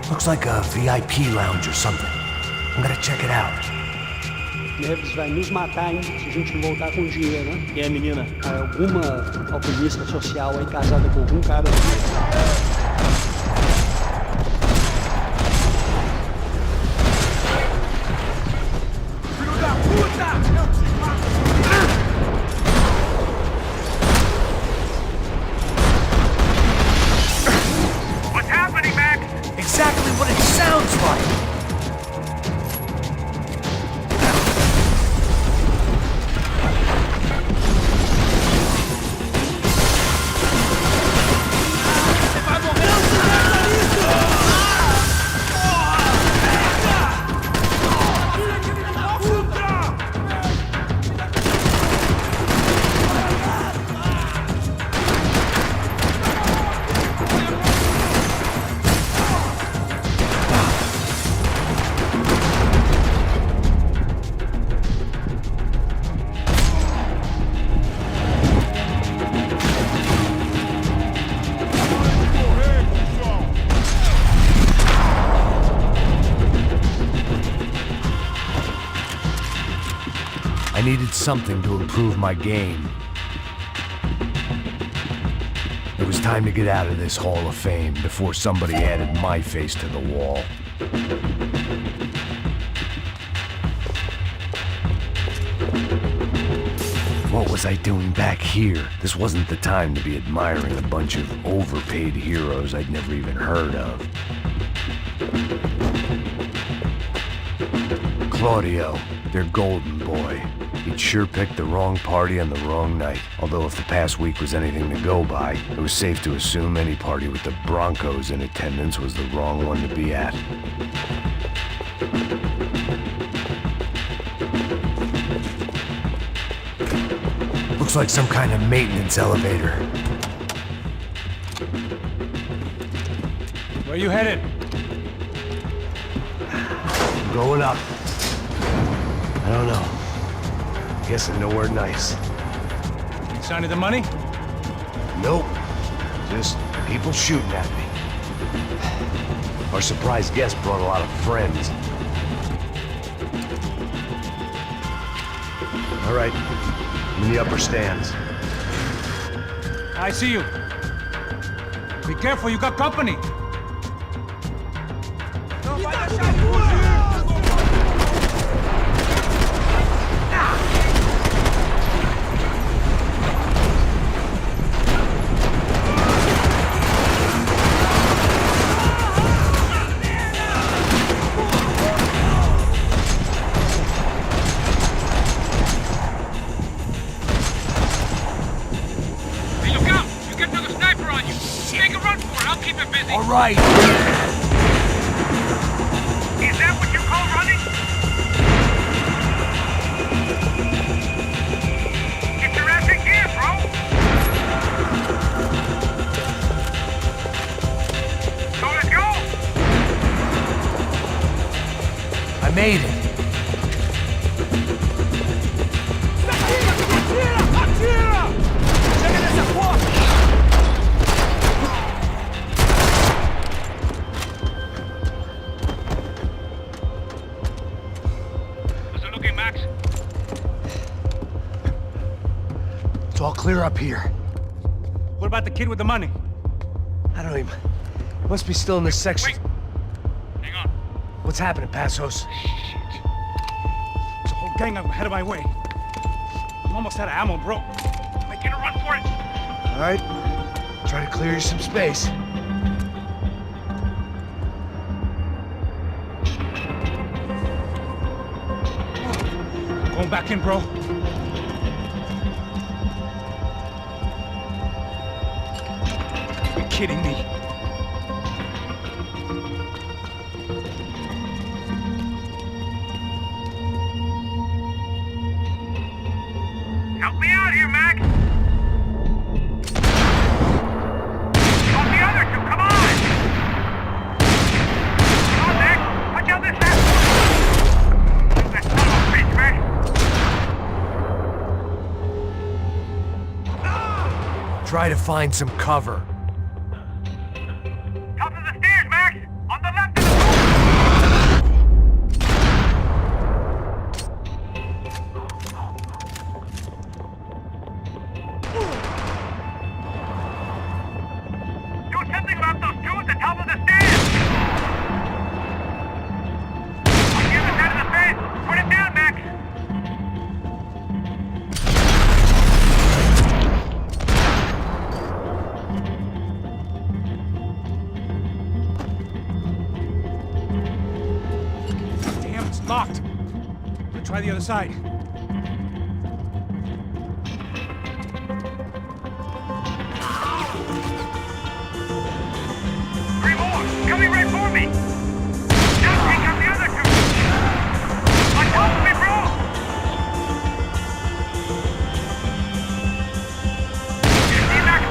Looks like a VIP lounge or something. I'm gonna check it out. Neves vai nos matar, hein, se a gente não voltar com dinheiro, né? E a menina? Alguma alpinista social aí casada com algum cara. Filho da puta! Eu te mato! What's happening, Max? Exactly what it sounds like! I needed something to improve my game. It was time to get out of this Hall of Fame before somebody added my face to the wall. What was I doing back here? This wasn't the time to be admiring a bunch of overpaid heroes I'd never even heard of. Claudio, their golden boy. He'd sure picked the wrong party on the wrong night. Although if the past week was anything to go by, it was safe to assume any party with the Broncos in attendance was the wrong one to be at. Looks like some kind of maintenance elevator. Where you headed? I'm going up. I don't know. Guessing nowhere nice. You sign of the money? Nope. Just people shooting at me. Our surprise guest brought a lot of friends. All right. I'm in the upper stands. I see you. Be careful, you got company. All right. Is that what you call running? all clear up here. What about the kid with the money? I don't even... Must be still in this section. Wait. Hang on. What's happening, Passos? There's a whole gang ahead of my way. I'm almost out of ammo, bro. I'm making a run for it. All right. Try to clear you some space. Going back in, bro. You're kidding me. Help me out here, Max! On the other two, come on! Come on, Max! Watch out this ass! That son of a bitch, Max! Try to find some cover. Top of the stairs, Max! On the left of the Do something about those two at the top of the stairs! On the other side of the bed! Put it down, Max! Damn, it's locked. Let's try the other side. Three more! Coming right for me! Now take out the other two! On top of me, bro! You see that?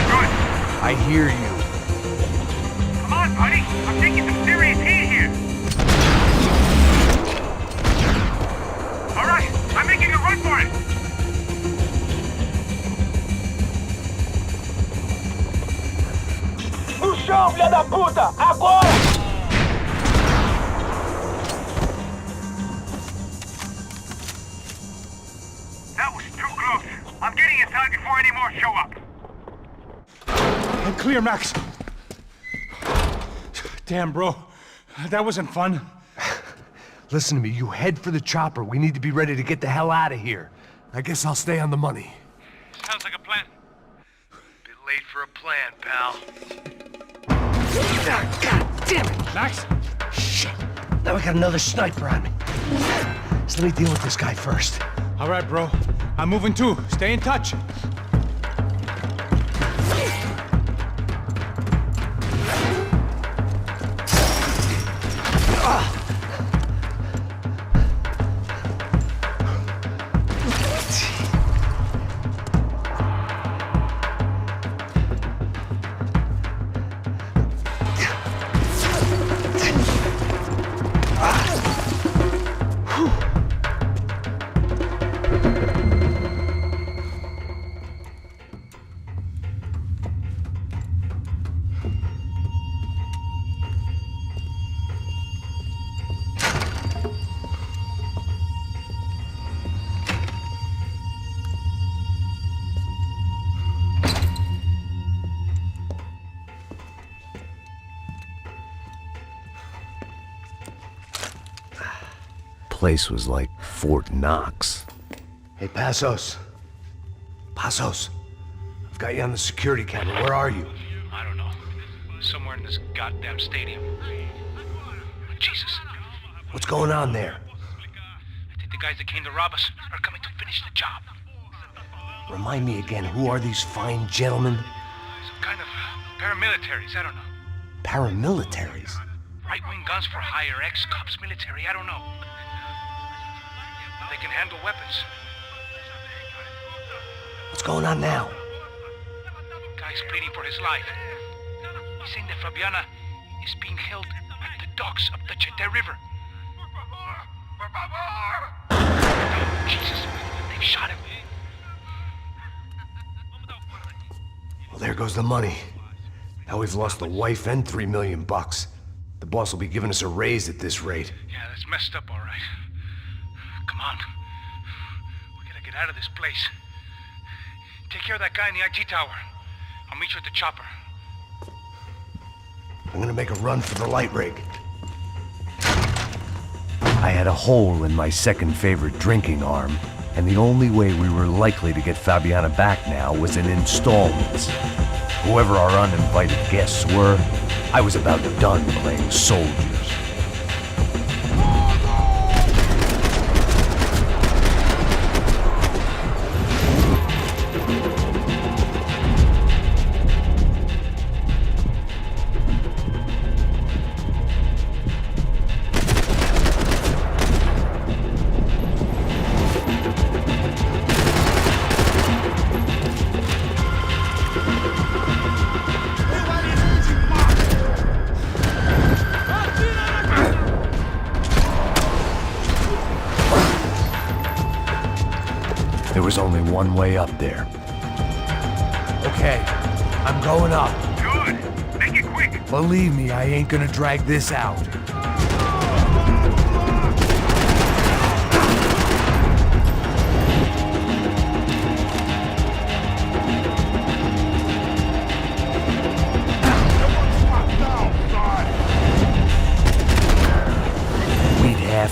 Good. I hear you. Come on, buddy! I'm taking some serious heat here! Alright, I'm making a run for it! No chão, filha da puta! Agora! That was too close. I'm getting inside before any more show up. I'm clear, Max. Damn, bro. That wasn't fun. Listen to me, you head for the chopper. We need to be ready to get the hell out of here. I guess I'll stay on the money. Sounds like a plan. Bit late for a plan, pal. God damn it! Max? Shit. Now we got another sniper on me. So let me deal with this guy first. All right, bro. I'm moving too. Stay in touch. Place was like Fort Knox. Hey, Passos. Passos. I've got you on the security camera. Where are you? I don't know. Somewhere in this goddamn stadium. Jesus. What's going on there? I think the guys that came to rob us are coming to finish the job. Remind me again, who are these fine gentlemen? Some kind of paramilitaries, I don't know. Paramilitaries? Right-wing guns for hire, ex-cops, military, I don't know. They can handle weapons. What's going on now? Guy's pleading for his life. He's saying that Fabiana is being held at the docks of the Chete River. Jesus, they've shot him. Well, there goes the money. Now we've lost the wife and $3 million. The boss will be giving us a raise at this rate. Yeah, that's messed up, all right. Come Come on. We gotta get out of this place. Take care of that guy in the IT tower. I'll meet you at the chopper. I'm gonna make a run for the light rig. I had a hole in my second favorite drinking arm, and the only way we were likely to get Fabiana back now was in installments. Whoever our uninvited guests were, I was about done playing soldiers. There was only one way up there. Okay, I'm going up. Good. Make it quick. Believe me, I ain't gonna drag this out.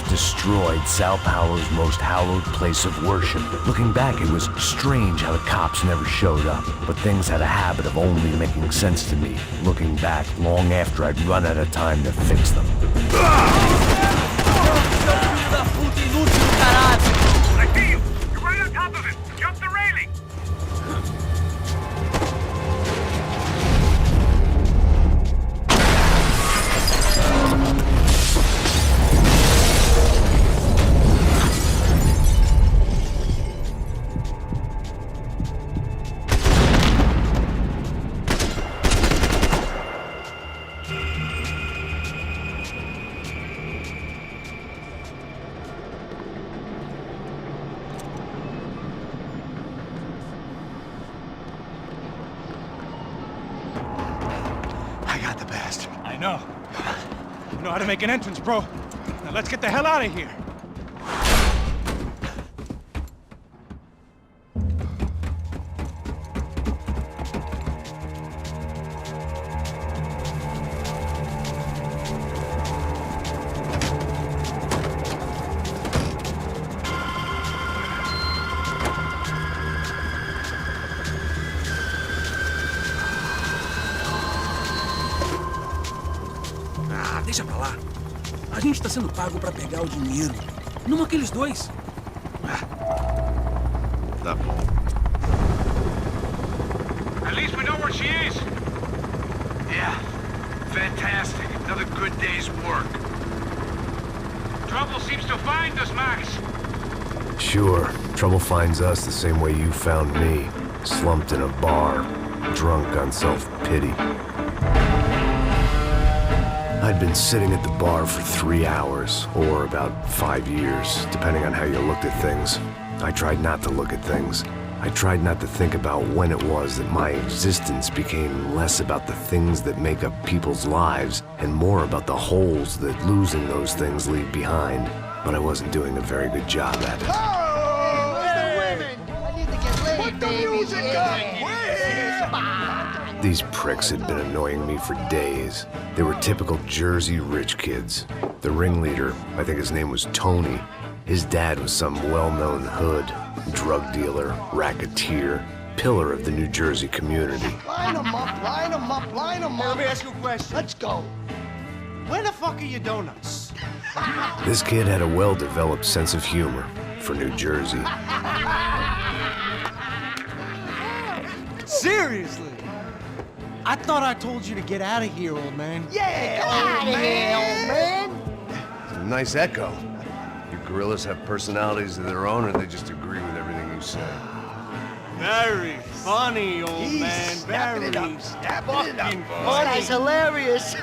Destroyed Sao Paulo's most hallowed place of worship. Looking back, it was strange how the cops never showed up, but things had a habit of only making sense to me, looking back long after I'd run out of time to fix them. I see you! You're right on top of him! Jump the railing! I know. You know how to make an entrance, bro. Now let's get the hell out of here. Deixa pra lá. A gente tá sendo pago pra pegar o dinheiro. Não aqueles dois. Tá bom. At least we know where she is. Yeah. Fantastic. Another good day's work. Trouble seems to find us, Max. Sure, trouble finds us the same way you found me. Slumped in a bar, drunk on self-pity. I'd been sitting at the bar for 3 hours, or about 5 years, depending on how you looked at things. I tried not to look at things. I tried not to think about when it was that my existence became less about the things that make up people's lives, and more about the holes that losing those things leave behind. But I wasn't doing a very good job at it. Oh, where's the women? I need to get laid, Put the music up! These pricks had been annoying me for days. They were typical Jersey rich kids. The ringleader, I think his name was Tony. His dad was some well-known hood, drug dealer, racketeer, pillar of the New Jersey community. Line them up, line them up, line them up. Let me ask you a question. Let's go. Where the fuck are your donuts? This kid had a well-developed sense of humor for New Jersey. Seriously? I thought I told you to get out of here, old man. Yeah, old man. It's a nice echo. You gorillas have personalities of their own, or they just agree with everything you say? Very funny, old man. Very fucking funny. That's hilarious.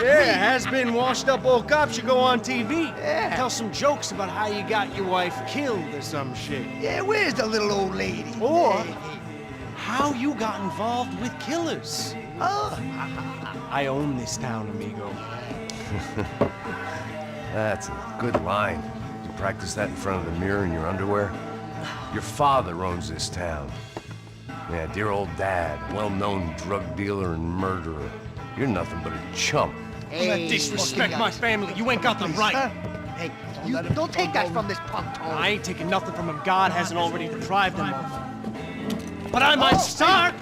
Yeah, has-been washed-up old cop should go on TV. Yeah. Tell some jokes about how you got your wife killed or some shit. Yeah, where's the little old lady? Or how you got involved with killers. Oh. I own this town, amigo. That's a good line. You Practice that in front of the mirror in your underwear? Your father owns this town. Yeah, dear old dad, well-known drug dealer and murderer. You're nothing but a chump. Hey, disrespect my family. You ain't got the right. Hey, you don't take that from this punk, Tony. I ain't taking nothing from him. God hasn't already deprived him of. But I might start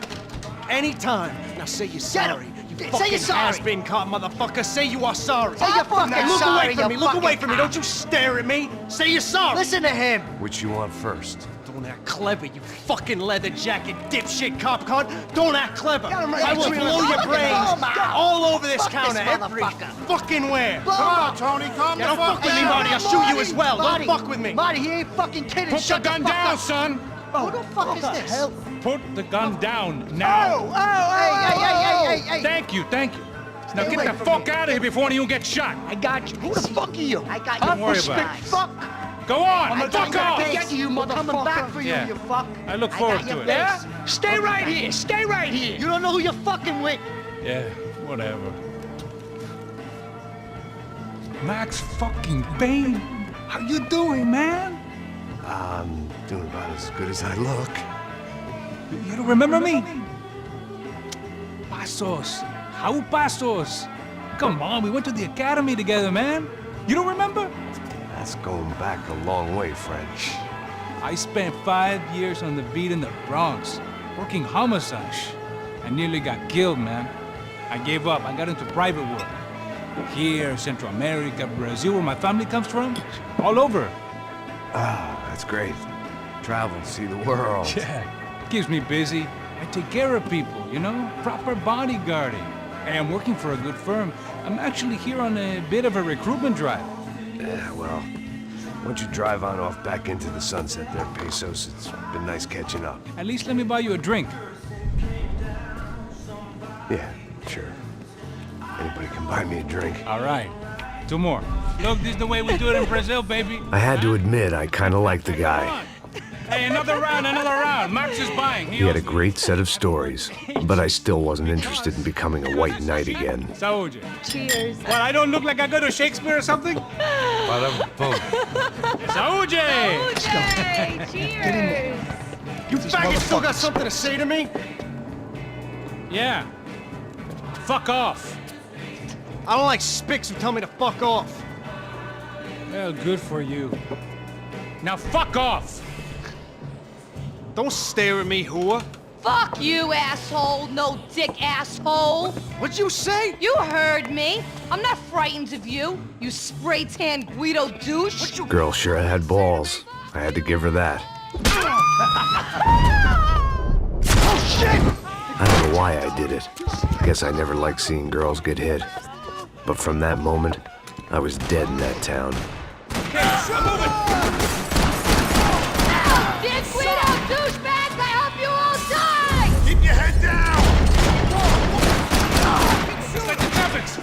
anytime. Now say you're sorry. You fucking has-been caught, motherfucker. Say you are sorry. Say you're fucking Look sorry, away from me. you Look away fucking from me. Don't you stare at me. Say you're sorry. Listen to him. Which you want first? Don't act clever, you fucking leather jacket dipshit cop cunt. Don't act clever. right. I will blow your brains all over this Fuck counter this every motherfucker. fucking where. Blow Come him on, up. Tony. Calm Yeah, the fuck with me, Marty. I'll shoot you as well. Marty, Don't fuck with me. Marty, he ain't fucking kidding. Put the Shut gun fuck down, up. son! Who the fuck is this? Hell? Put the gun down now! Hey. Thank you. Now Stay get away the from fuck me. out of here before one of you get shot! I got you. Who the fuck are you? I got Don't you. worry Fuck. about it. Fuck. Go on! I'm Fuck off! get you, motherfucker. Coming back for you, Yeah. you fuck. I look forward got to your it. face. Yeah? Stay right here. Stay right here. You don't know who you're fucking with. Yeah, whatever. Max fucking Payne! How you doing, man? I'm doing about as good as I look. You don't remember me? Pasos. How Pasos? Come on, we went to the academy together, man. You don't remember? That's going back a long way, French. I spent 5 years on the beat in the Bronx, working homicide. I nearly got killed, man. I gave up. I got into private work. Here, Central America, Brazil, where my family comes from, all over. Ah, that's great. Travel, see the world. Yeah, keeps me busy. I take care of people, you know? Proper bodyguarding. Hey, I'm working for a good firm. I'm actually here on a bit of a recruitment drive. Yeah, well, why don't you drive on off back into the sunset there, Pesos? It's been nice catching up. At least let me buy you a drink. Yeah, sure. Anybody can buy me a drink. All right. 2 more. Look, this is the way we do it in Brazil, baby. I had to admit, I kind of liked the guy. Hey, another round. Max is buying. He had a great set of stories, but I still wasn't interested in becoming a white knight again. Saúde. Cheers. What, I don't look like I go to Shakespeare or something? Saúde! Saúde! Cheers! You faggot still got something to say to me? Yeah. Fuck off. I don't like spics who tell me to fuck off. Well, good for you. Now fuck off! Don't stare at me, whore. Fuck you, asshole. No dick asshole. What'd you say? You heard me. I'm not frightened of you, you spray-tan Guido douche. Girl sure had balls. I had to give her that. Oh, shit! I don't know why I did it. Guess I never liked seeing girls get hit. But from that moment, I was dead in that town. Dick Guido douchebags, I hope you all die! Keep your head down! It's like the traffics!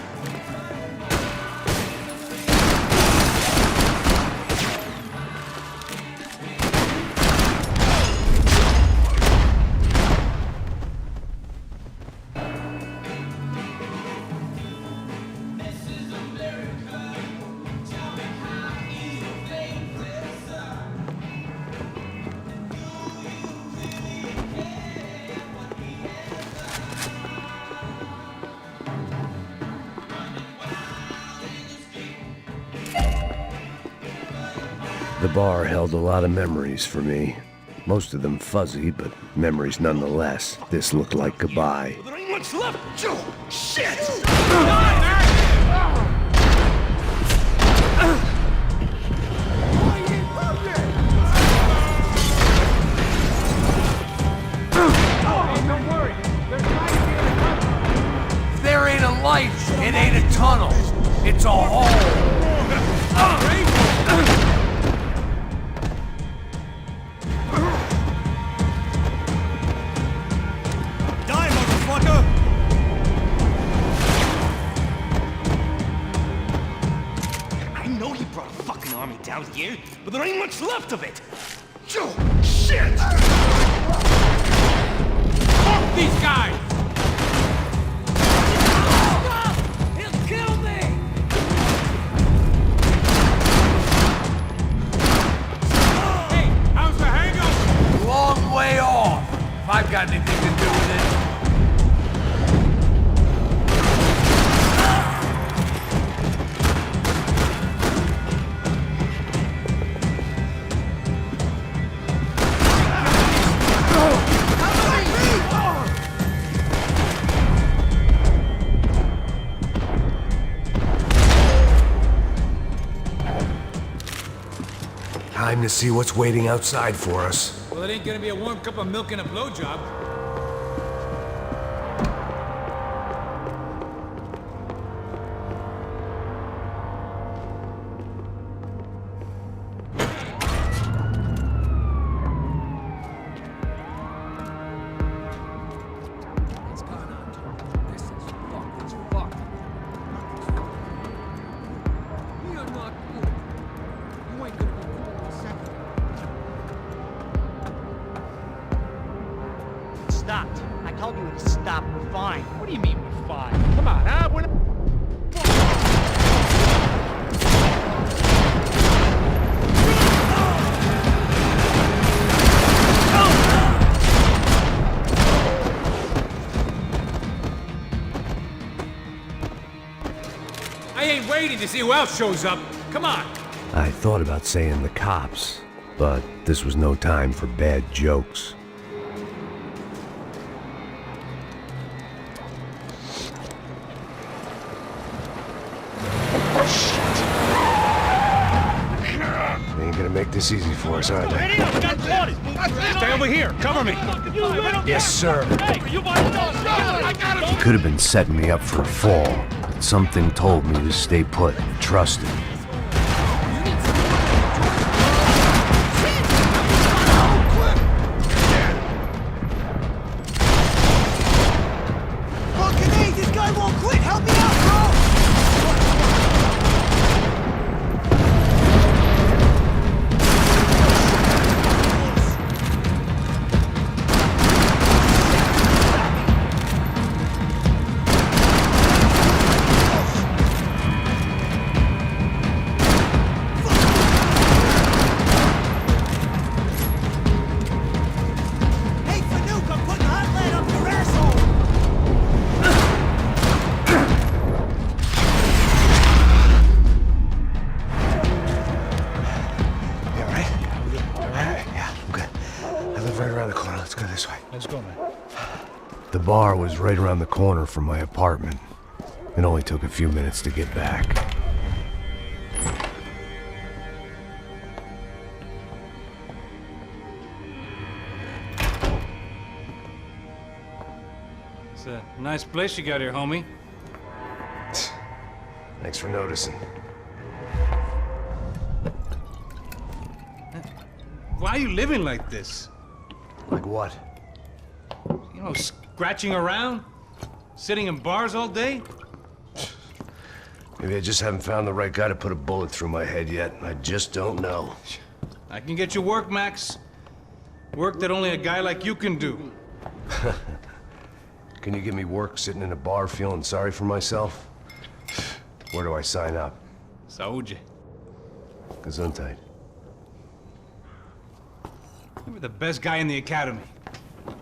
The bar held a lot of memories for me. Most of them fuzzy, but memories nonetheless. This looked like goodbye. There ain't much left! Shit! There ain't a light, it ain't a tunnel. It's a hole. Die, motherfucker! I know he brought a fucking army down here, but there ain't much left of it! Shit! Fuck these guys! He'll kill me! I've got anything to do with it. Time to see what's waiting outside for us. Well, it ain't gonna be a warm cup of milk and a blowjob. Stopped. I told you to stop. We're fine. What do you mean we're fine? Come on, huh? We're not... I ain't waiting to see who else shows up. Come on. I thought about saying the cops, but this was no time for bad jokes. They ain't gonna make this easy for us, are they? Stay over here. Cover me. Yes, sir. He could have been setting me up for a fall, but something told me to stay put and trust him. Fucking A, this guy won't quit. Help me out, bro. Let's go, man. The bar was right around the corner from my apartment. It only took a few minutes to get back. It's a nice place you got here, homie. Thanks for noticing. Why are you living like this? Like what? You know, scratching around? Sitting in bars all day? Maybe I just haven't found the right guy to put a bullet through my head yet. I just don't know. I can get you work, Max. Work that only a guy like you can do. Can you give me work sitting in a bar feeling sorry for myself? Where do I sign up? Saúde. Gesundheit. You were the best guy in the academy.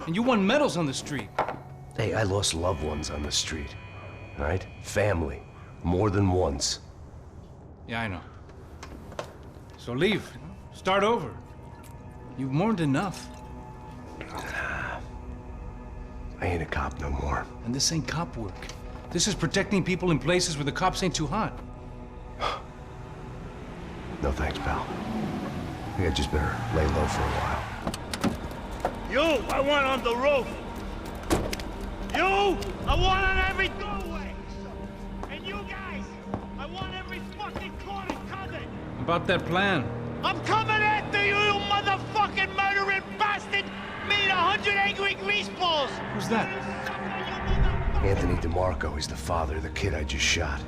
And you won medals on the street. Hey, I lost loved ones on the street. All right? Family. More than once. Yeah, I know. So leave. Start over. You've mourned enough. I ain't a cop no more. And this ain't cop work. This is protecting people in places where the cops ain't too hot. No thanks, pal. I think I just better lay low for a while. You, I want on the roof. You, I want on every doorway. And you guys, I want every fucking corner covered. About that plan. I'm coming after you, you motherfucking murdering bastard! Me and 100 angry greaseballs! Who's that? Anthony DeMarco. He's the father of the kid I just shot.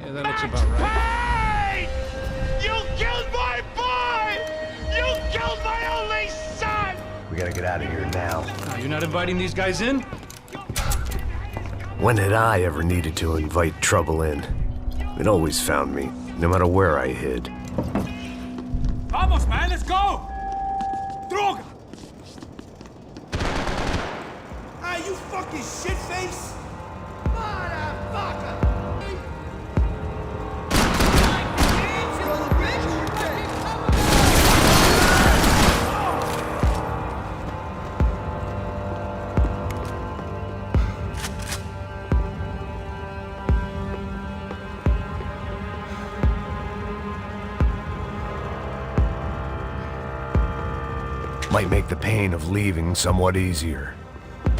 Yeah, that looks about right. Payne! You killed my boy! You killed my only son! We gotta get out of here now. You're not inviting these guys in? When had I ever needed to invite trouble in? It always found me, no matter where I hid. Vamos, man, let's go! Droga! man, you fucking shitface! Motherfucker! Might make the pain of leaving somewhat easier.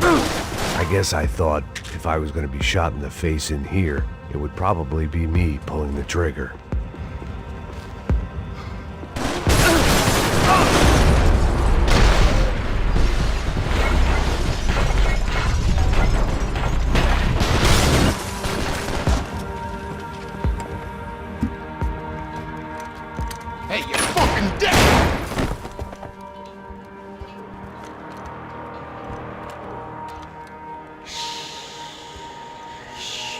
I guess I thought if I was going to be shot in the face in here, it would probably be me pulling the trigger. Hey, you're fucking dead!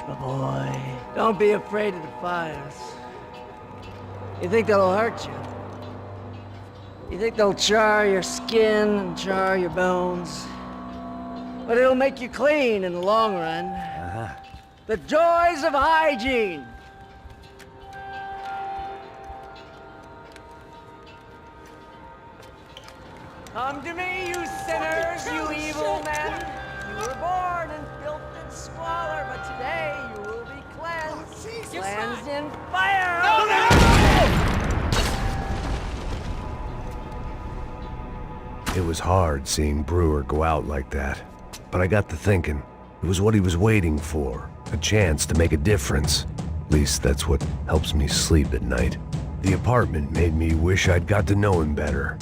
My boy, don't be afraid of the fires. You think they'll hurt you? You think they'll char your skin and char your bones? But it'll make you clean in the long run. The joys of hygiene! Come to me, you sinners, you evil men! You were born in filth and squalor, but today you will be cleansed. Cleansed in fire! It was hard seeing Brewer go out like that, but I got to thinking, it was what he was waiting for, a chance to make a difference. At least that's what helps me sleep at night. The apartment made me wish I'd got to know him better.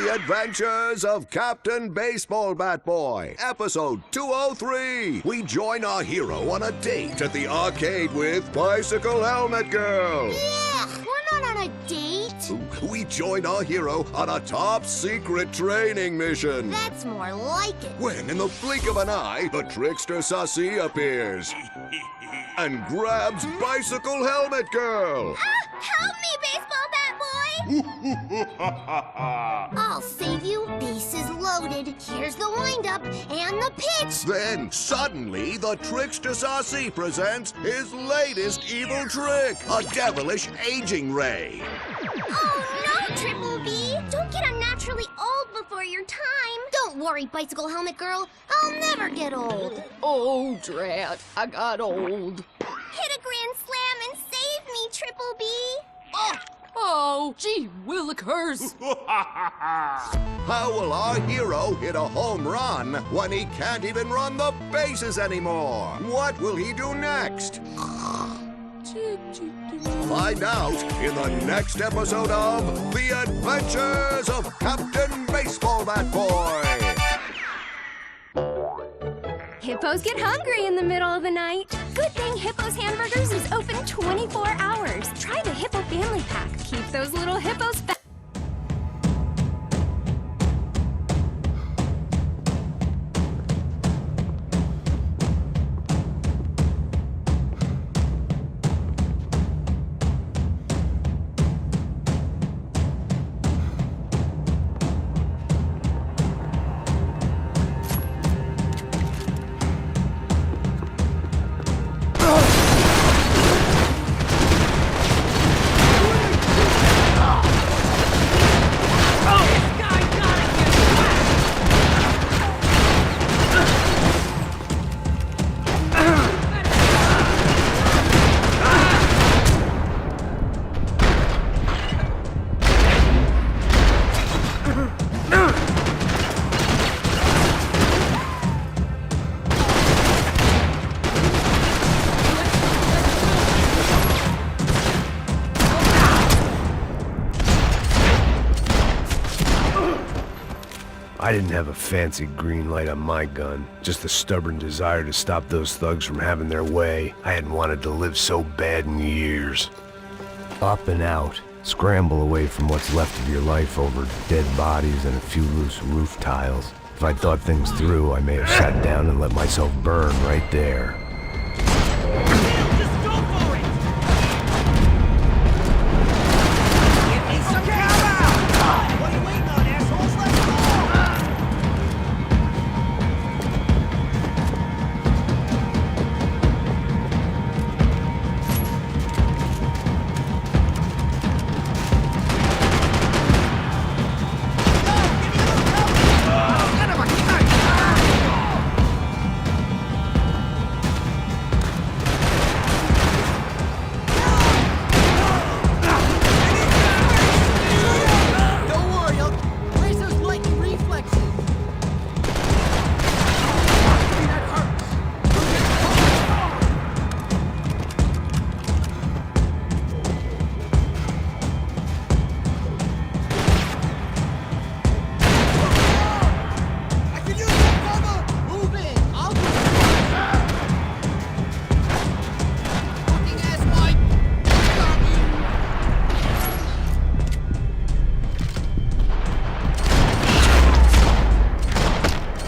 Adventures of Captain Baseball Bat Boy, episode 203. We join our hero on a date at the arcade with Bicycle Helmet Girl. Yeah, we're not on a date. We join our hero on a top secret training mission. That's more like it. When, in the blink of an eye, the trickster Sassy appears and grabs Bicycle Helmet Girl. Help me, Baseball Bat Boy! I'll save you. Bases loaded. Here's the windup and the pitch. Then, suddenly, the trickster Sassy presents his latest evil trick, a devilish aging ray. Oh, no, Triple B. Don't get unnaturally old before your time. Don't worry, Bicycle Helmet Girl. I'll never get old. Oh, drat. I got old. Hit a grand slam and save me, Triple B. Oh, gee willikers. How will our hero hit a home run when he can't even run the bases anymore? What will he do next? Find out in the next episode of The Adventures of Captain Baseball Bat Boy. Hippos get hungry in the middle of the night. Good thing Hippo's Hamburgers is open 24 hours. Try the Hippo Family Pack. Keep those little hippos fat. I didn't have a fancy green light on my gun, just the stubborn desire to stop those thugs from having their way. I hadn't wanted to live so bad in years. Up and out, Scramble away from what's left of your life over dead bodies and a few loose roof tiles. If I'd thought things through, I may have sat down and let myself burn right there.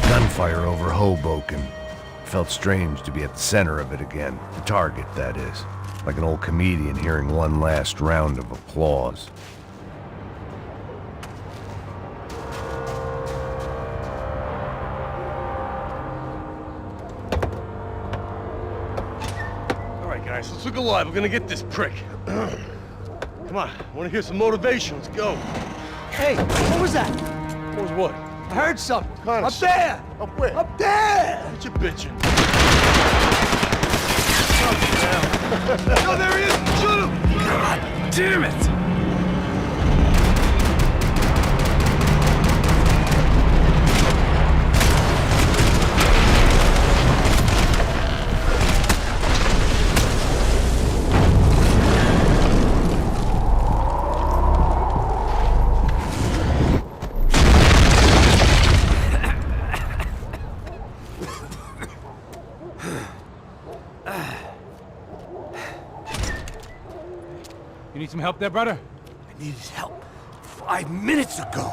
Gunfire over Hoboken. Felt strange to be at the center of it again. The target, that is. Like an old comedian hearing one last round of applause. Alright guys, let's look alive. We're gonna get this prick. Come on, I wanna hear some motivation. Let's go. Hey, what was that? What was what? I heard something. Kind of Up there! Up where? Up there! What you bitching? No, there he is! Shoot him! God damn it! You need some help there, brother? I needed help 5 minutes ago.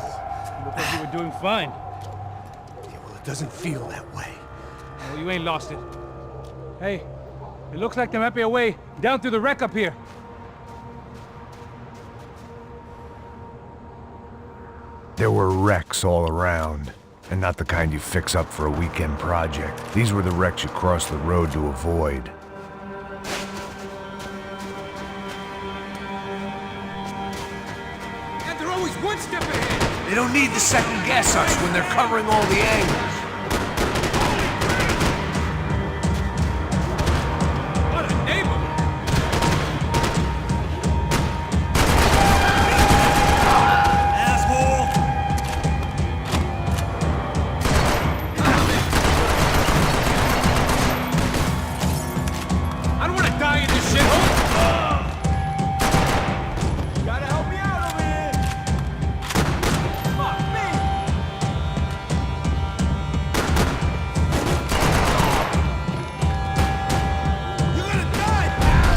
You look like you were doing fine. Yeah, well, it doesn't feel that way. Well, you ain't lost it. Hey, it looks like there might be a way down through the wreck up here. There were wrecks all around, and not the kind you fix up for a weekend project. These were the wrecks you cross the road to avoid. And they're always one step ahead. They don't need to second guess us when they're covering all the angles. What a neighborhood! I don't want to die in this shithole! Gotta help me out over here! Fuck me! You're gonna die, pal!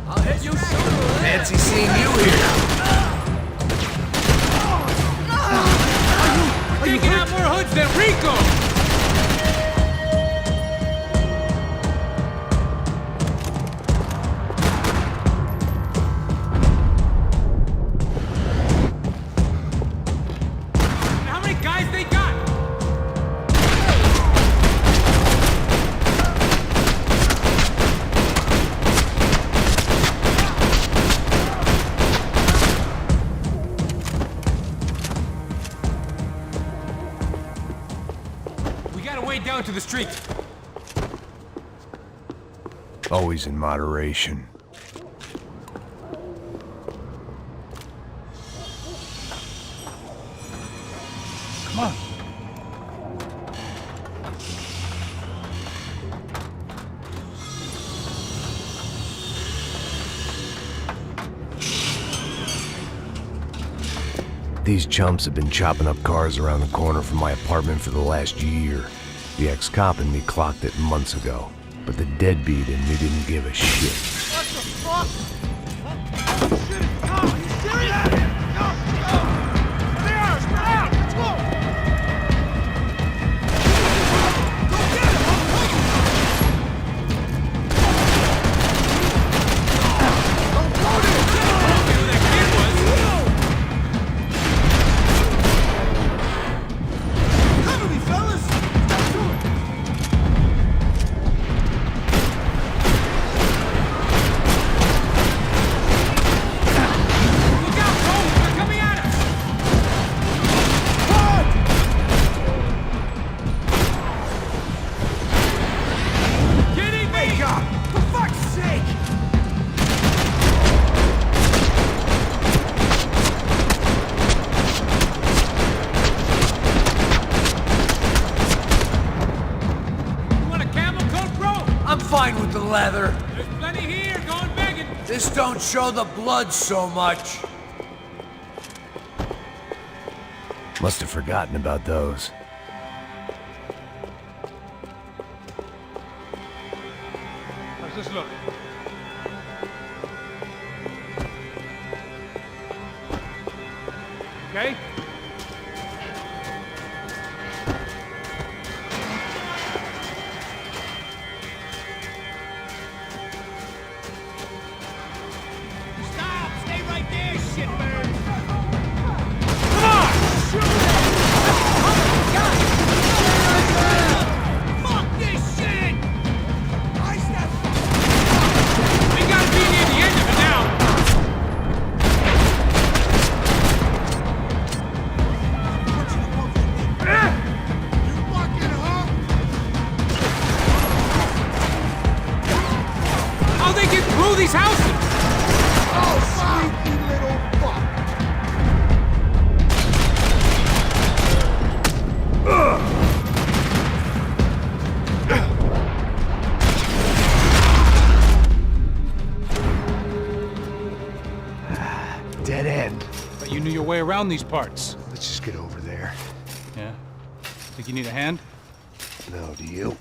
I'll hit you sooner. Fancy seeing you here. Are you taking out more hoods than Rico? How many guys they got? We got a way down to the street. Always in moderation. Come on. These chumps have been chopping up cars around the corner from my apartment for the last year. The ex-cop in me clocked it months ago, but the deadbeat in me didn't give a shit. What the fuck? Oh, shit, it's gone. Are you serious? Go, go! There, spread out! Let's go! Go get him! Don't go there! I don't care who that kid was. Cover me, fellas! Step to it! Fine with the leather. There's plenty here, going begging. This don't show the blood so much. Must have forgotten about those. How's this look? Okay? These houses! Oh, sneaky little fuck! Dead end. But you knew your way around these parts. Let's just get over there. Yeah? Think you need a hand? No, do you?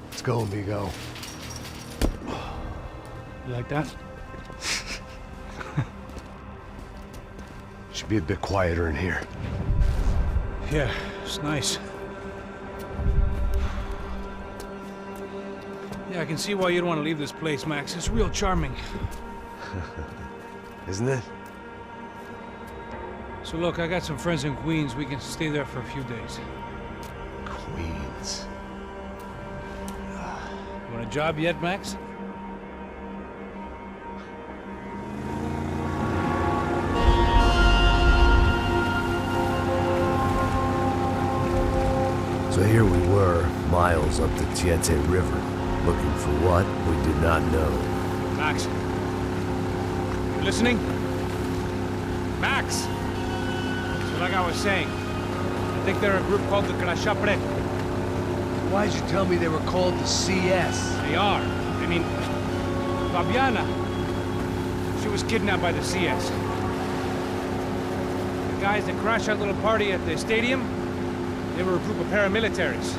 Let's go, amigo. You like that? Should be a bit quieter in here. Yeah, it's nice. Yeah, I can see why you'd want to leave this place, Max. It's real charming. Isn't it? So look, I got some friends in Queens. We can stay there for a few days. Queens. Want a job yet, Max? So here we were, miles up the Tietze River, looking for what we did not know. Max. You listening? Max! So like I was saying, I think they're a group called the Crashapret. Why'd you tell me they were called the CS? They are. I mean, Fabiana, she was kidnapped by the CS. The guys that crashed that little party at the stadium, they were a group of paramilitaries.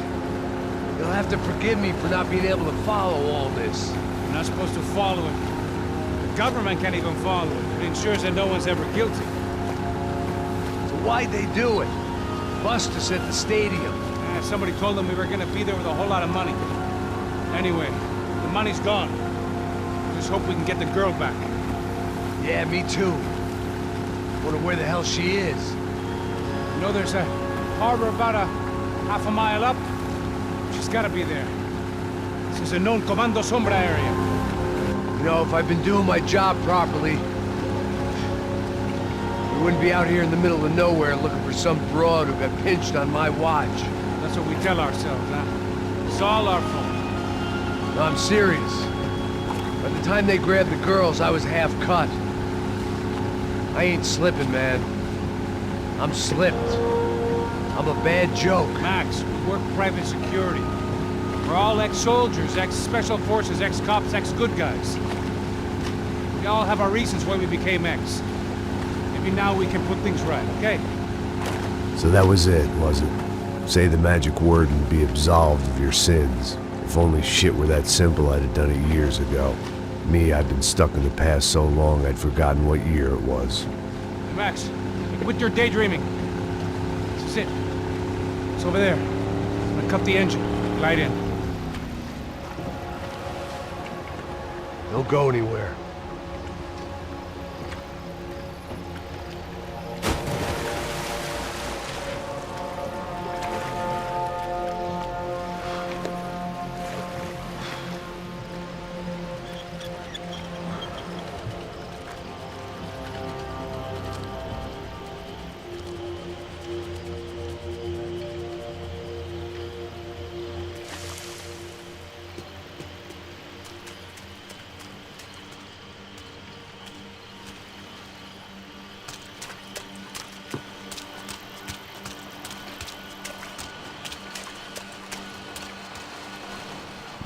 You'll have to forgive me for not being able to follow all this. You're not supposed to follow it. The government can't even follow it. It ensures that no one's ever guilty. So why'd they do it? Bust us at the stadium. Somebody told them we were gonna be there with a whole lot of money. Anyway, the money's gone. Just hope we can get the girl back. Yeah, me too. Wonder where the hell she is. You know there's a harbor about a half a mile up? She's gotta be there. This is a known Comando Sombra area. You know, if I've been doing my job properly, we wouldn't be out here in the middle of nowhere looking for some broad who got pinched on my watch. That's what we tell ourselves, huh? It's all our fault. No, I'm serious. By the time they grabbed the girls, I was half cut. I ain't slipping, man. I'm slipped. I'm a bad joke. Max, we work private security. We're all ex-soldiers, ex-special forces, ex-cops, ex-good guys. We all have our reasons why we became ex. Maybe now we can put things right, okay? So that was it, was it? Say the magic word and be absolved of your sins. If only shit were that simple, I'd have done it years ago. Me, I've been stuck in the past so long, I'd forgotten what year it was. Hey, Max, quit your daydreaming. This is it. It's over there. I'm gonna cut the engine. Glide in. Don't go anywhere.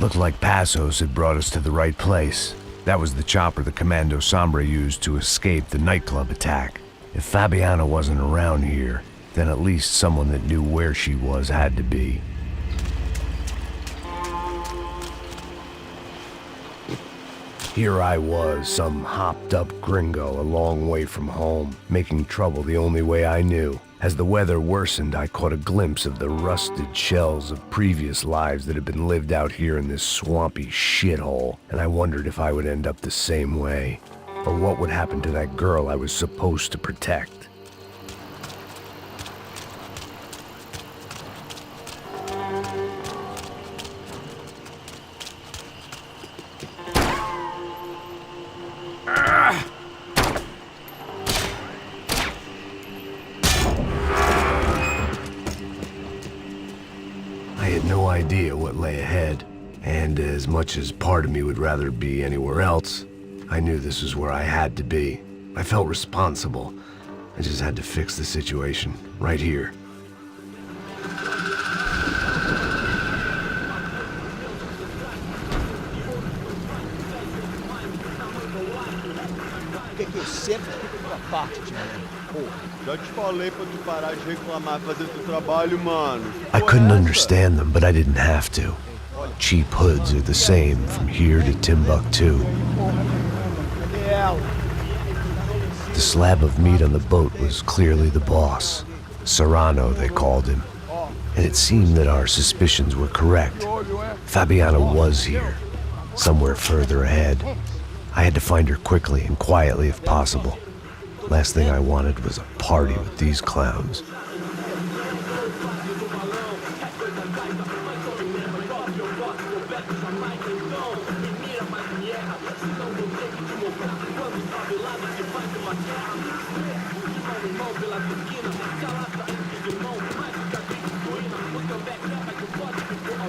Looked like Passos had brought us to the right place. That was the chopper the Commando Sombra used to escape the nightclub attack. If Fabiana wasn't around here, then at least someone that knew where she was had to be. Here I was, some hopped-up gringo a long way from home, making trouble the only way I knew. As the weather worsened, I caught a glimpse of the rusted shells of previous lives that had been lived out here in this swampy shithole, and I wondered if I would end up the same way, or what would happen to that girl I was supposed to protect. I had no idea what lay ahead, and as much as part of me would rather be anywhere else, I knew this was where I had to be. I felt responsible. I just had to fix the situation, right here. O que eu sempre fico da parte de mim? Já te falei pra tu parar de reclamar e fazer teu trabalho, mano. I couldn't understand them, but I didn't have to. Cheap hoods are the same from here to Timbuktu. The slab of meat on the boat was clearly the boss. Serrano, they called him. And it seemed that our suspicions were correct. Fabiana was here, somewhere further ahead. I had to find her quickly and quietly if possible. Last thing I wanted was a party with these clowns.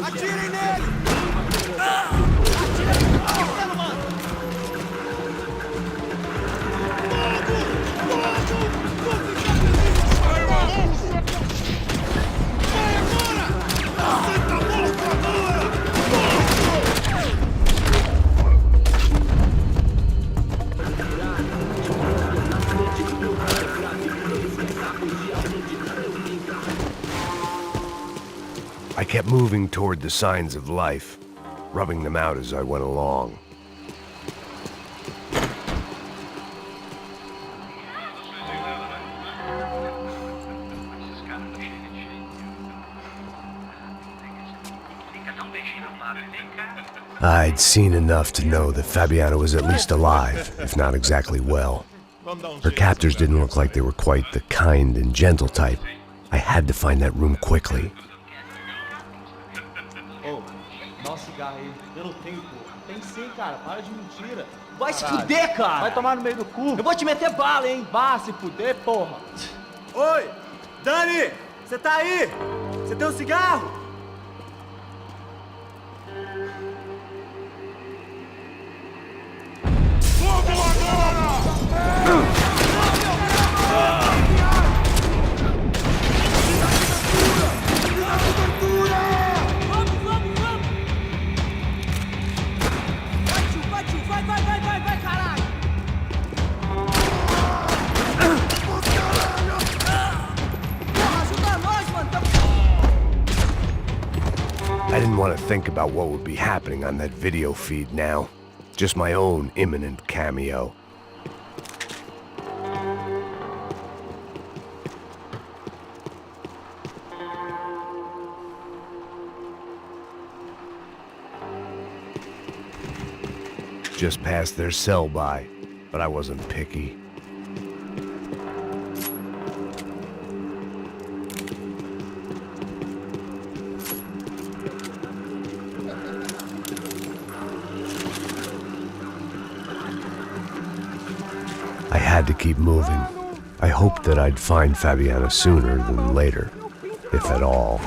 Atirem nele! I kept moving toward the signs of life, rubbing them out as I went along. I'd seen enough to know that Fabiana was at least alive, if not exactly well. Her captors didn't look like they were quite the kind and gentle type. I had to find that room quickly. Ô, dá um cigarro aí. Eu não tenho, porra. Tem sim, cara. Para de mentira. Vai se fuder, cara. Vai tomar no meio do cu. Eu vou te meter bala, hein. Vá se fuder, porra. Oi, Dani, você tá aí? Você tem um cigarro? I didn't want to think about what would be happening on that video feed now. Just my own imminent cameo. Just passed their sell-by, but I wasn't picky. I had to keep moving. I hoped that I'd find Fabiana sooner than later, if at all.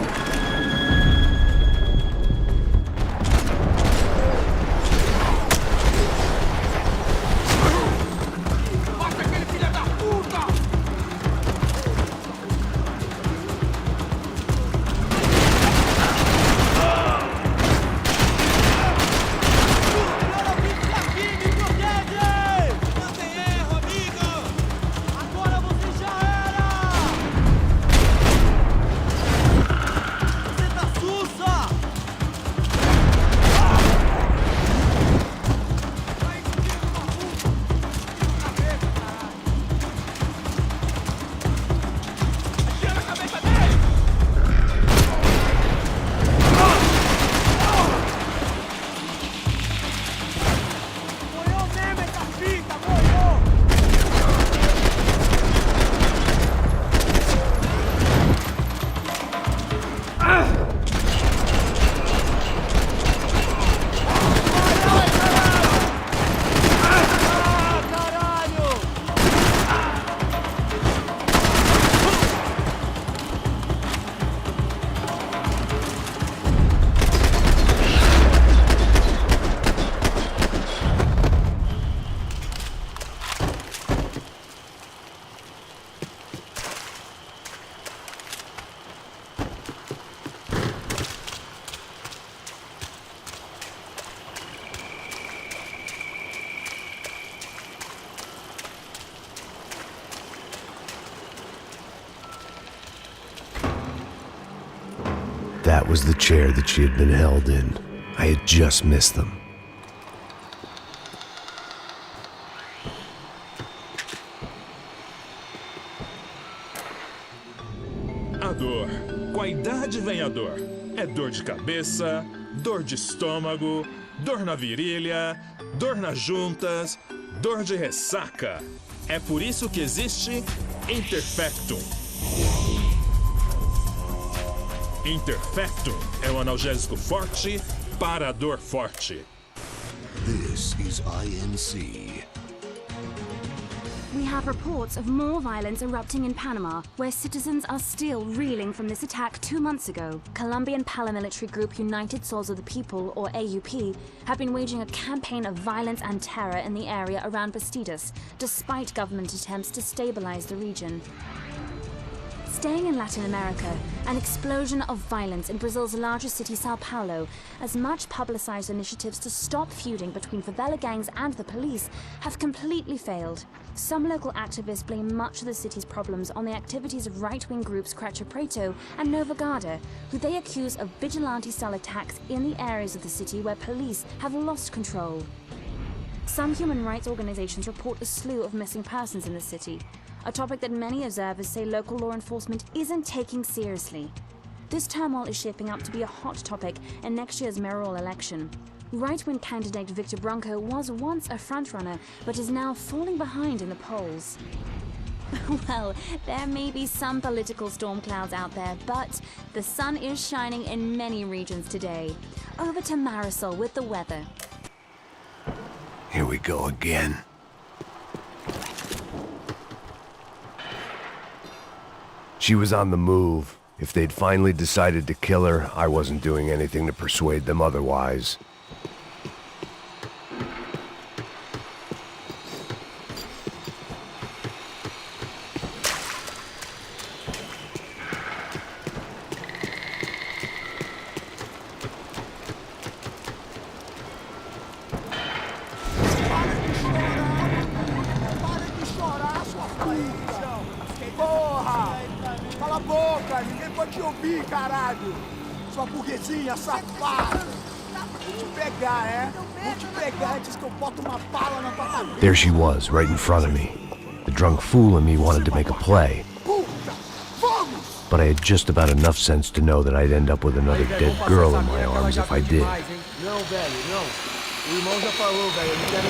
That was the chair that she had been held in. I had just missed them. A dor. Com a idade vem a dor. É dor de cabeça, dor de estômago, dor na virilha, dor nas juntas, dor de ressaca. É por isso que existe Interfectum. Interfectum é um analgésico forte para a dor forte. This is INC. We have reports of more violence erupting in Panama, where citizens are still reeling from this attack 2 months ago. Colombian paramilitary group United Souls of the People, or AUP, have been waging a campaign of violence and terror in the area around Bastidas, despite government attempts to stabilize the region. Staying in Latin America, an explosion of violence in Brazil's largest city, Sao Paulo, as much publicized initiatives to stop feuding between favela gangs and the police have completely failed. Some local activists blame much of the city's problems on the activities of right-wing groups Creche Preto and Nova Garda, who they accuse of vigilante-style attacks in the areas of the city where police have lost control. Some human rights organizations report a slew of missing persons in the city, a topic that many observers say local law enforcement isn't taking seriously. This turmoil is shaping up to be a hot topic in next year's mayoral election. Right-wing candidate Victor Branco was once a frontrunner, but is now falling behind in the polls. Well, there may be some political storm clouds out there, but the sun is shining in many regions today. Over to Marisol with the weather. Here we go again. She was on the move. If they'd finally decided to kill her, I wasn't doing anything to persuade them otherwise. sua burguesinha, safado! Vou te pegar, é? Vou te pegar antes que eu boto uma bala na tua cabeça! There she was, right in front of me. The drunk fool in me wanted to make a play. But I had just about enough sense to know that I'd end up with another dead girl in my arms if I did. Não, velho, não. O irmão já falou, velho. Eu não quero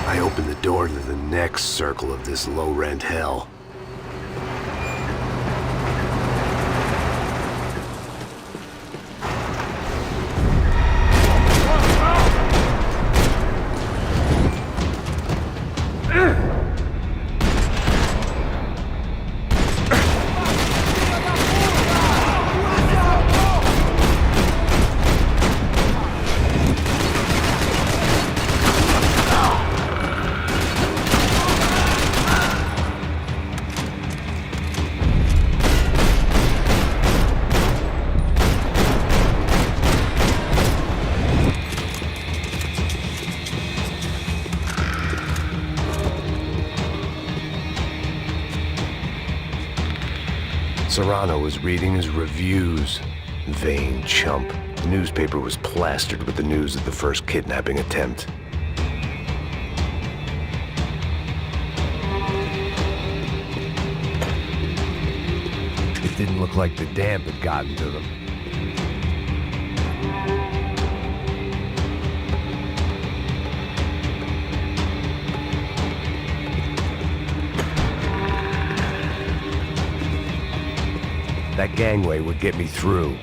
I opened the door to the next circle of this low-rent hell. Serrano was reading his reviews. Vain chump. The newspaper was plastered with the news of the first kidnapping attempt. It didn't look like the damp had gotten to them. That gangway would get me through.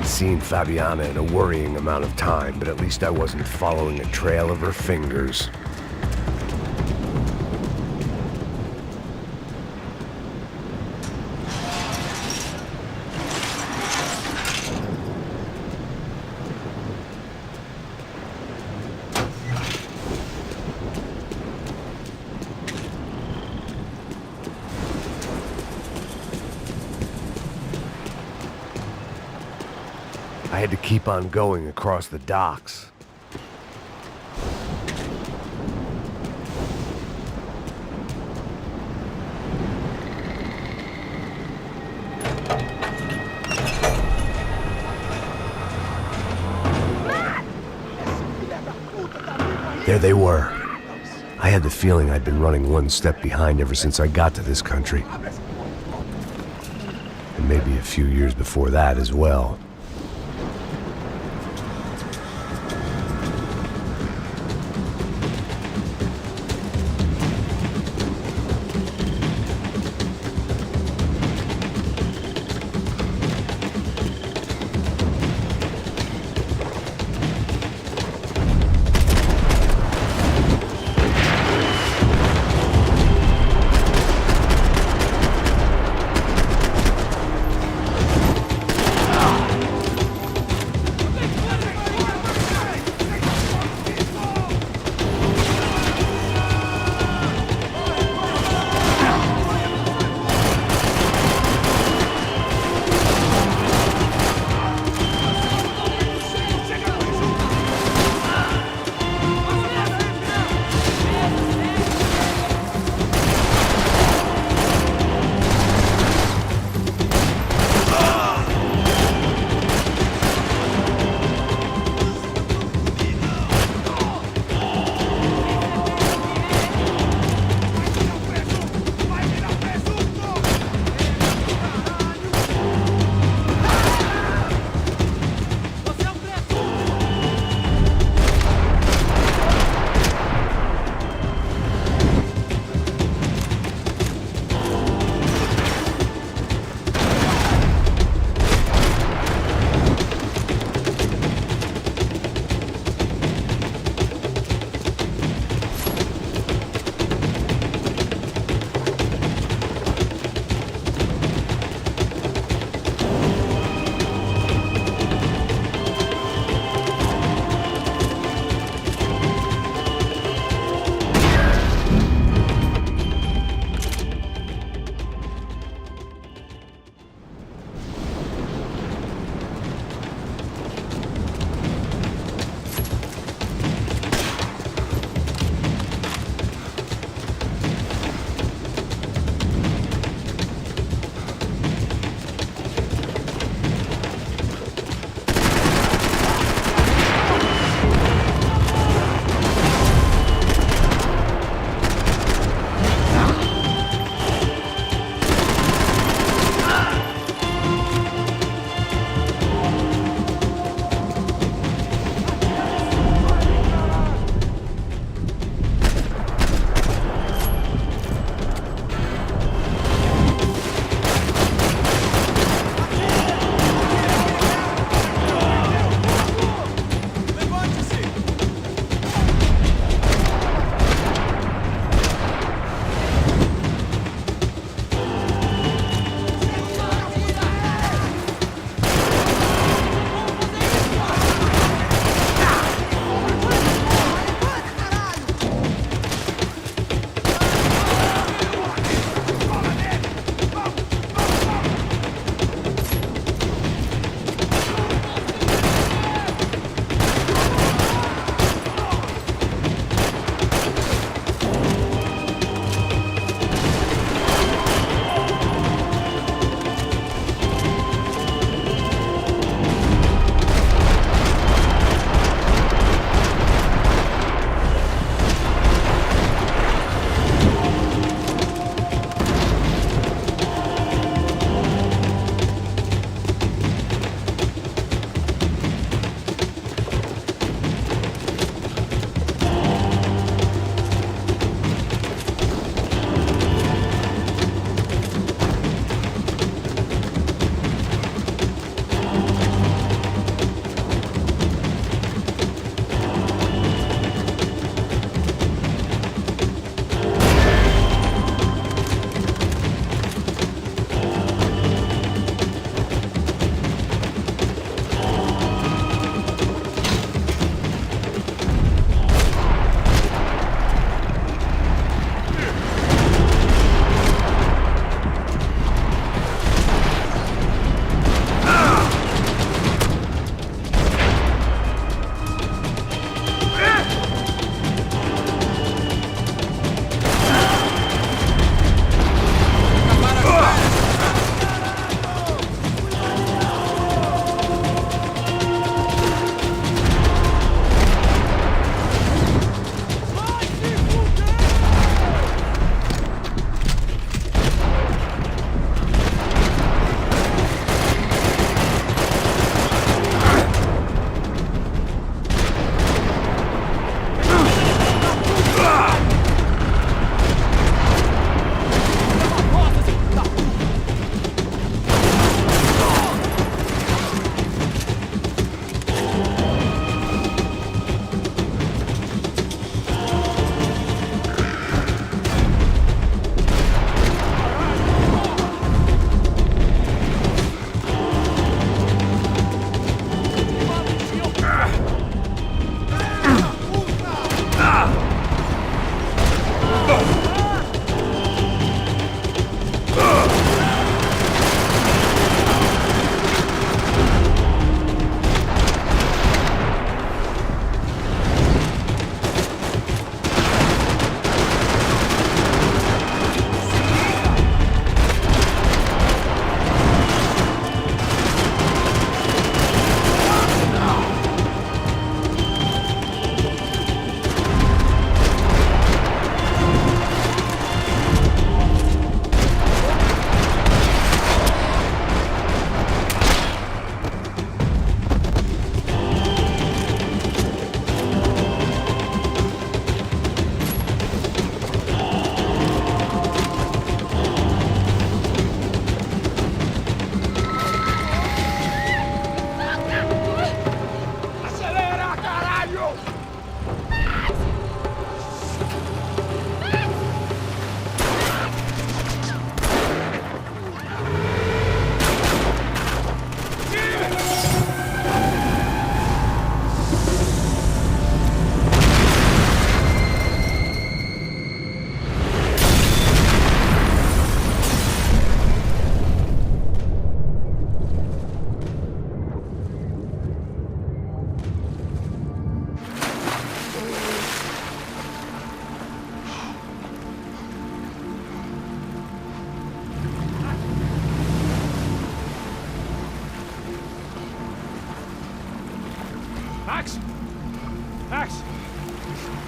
Seen Fabiana in a worrying amount of time, but at least I wasn't following a trail of her fingers. keep on going across the docks. There they were. I had the feeling I'd been running one step behind ever since I got to this country. And maybe a few years before that as well.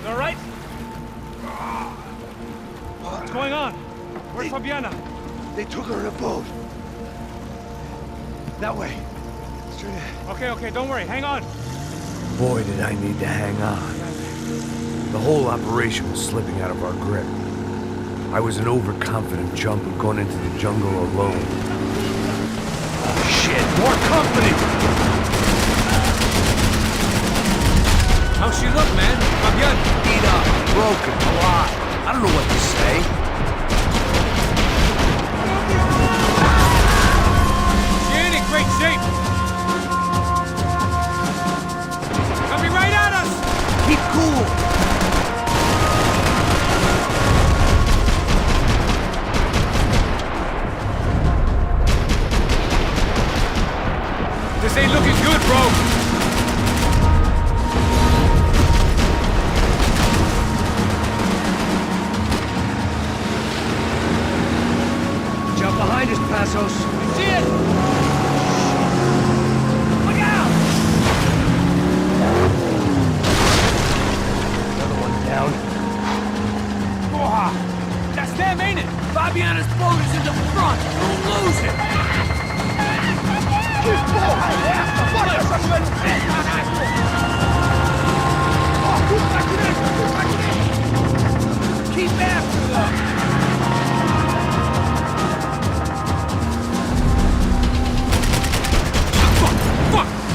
You all right? What's going on? Where's Fabiana? They took her in a boat. That way. Straight ahead. Okay, don't worry. Hang on. Boy, did I need to hang on. The whole operation was slipping out of our grip. I was an overconfident chump who'd gone into the jungle alone. Shit, more company! How's she look, man? Fabian? Beat up, broken, alive. I don't know what to say. She ain't in great shape. Coming right at us! Keep cool! This ain't looking good, bro. Jump behind us, Passos. See it? Look out! Another one down. Oh, that's them, ain't it? Fabiana's boat is in the front. Don't lose it. Keep after them!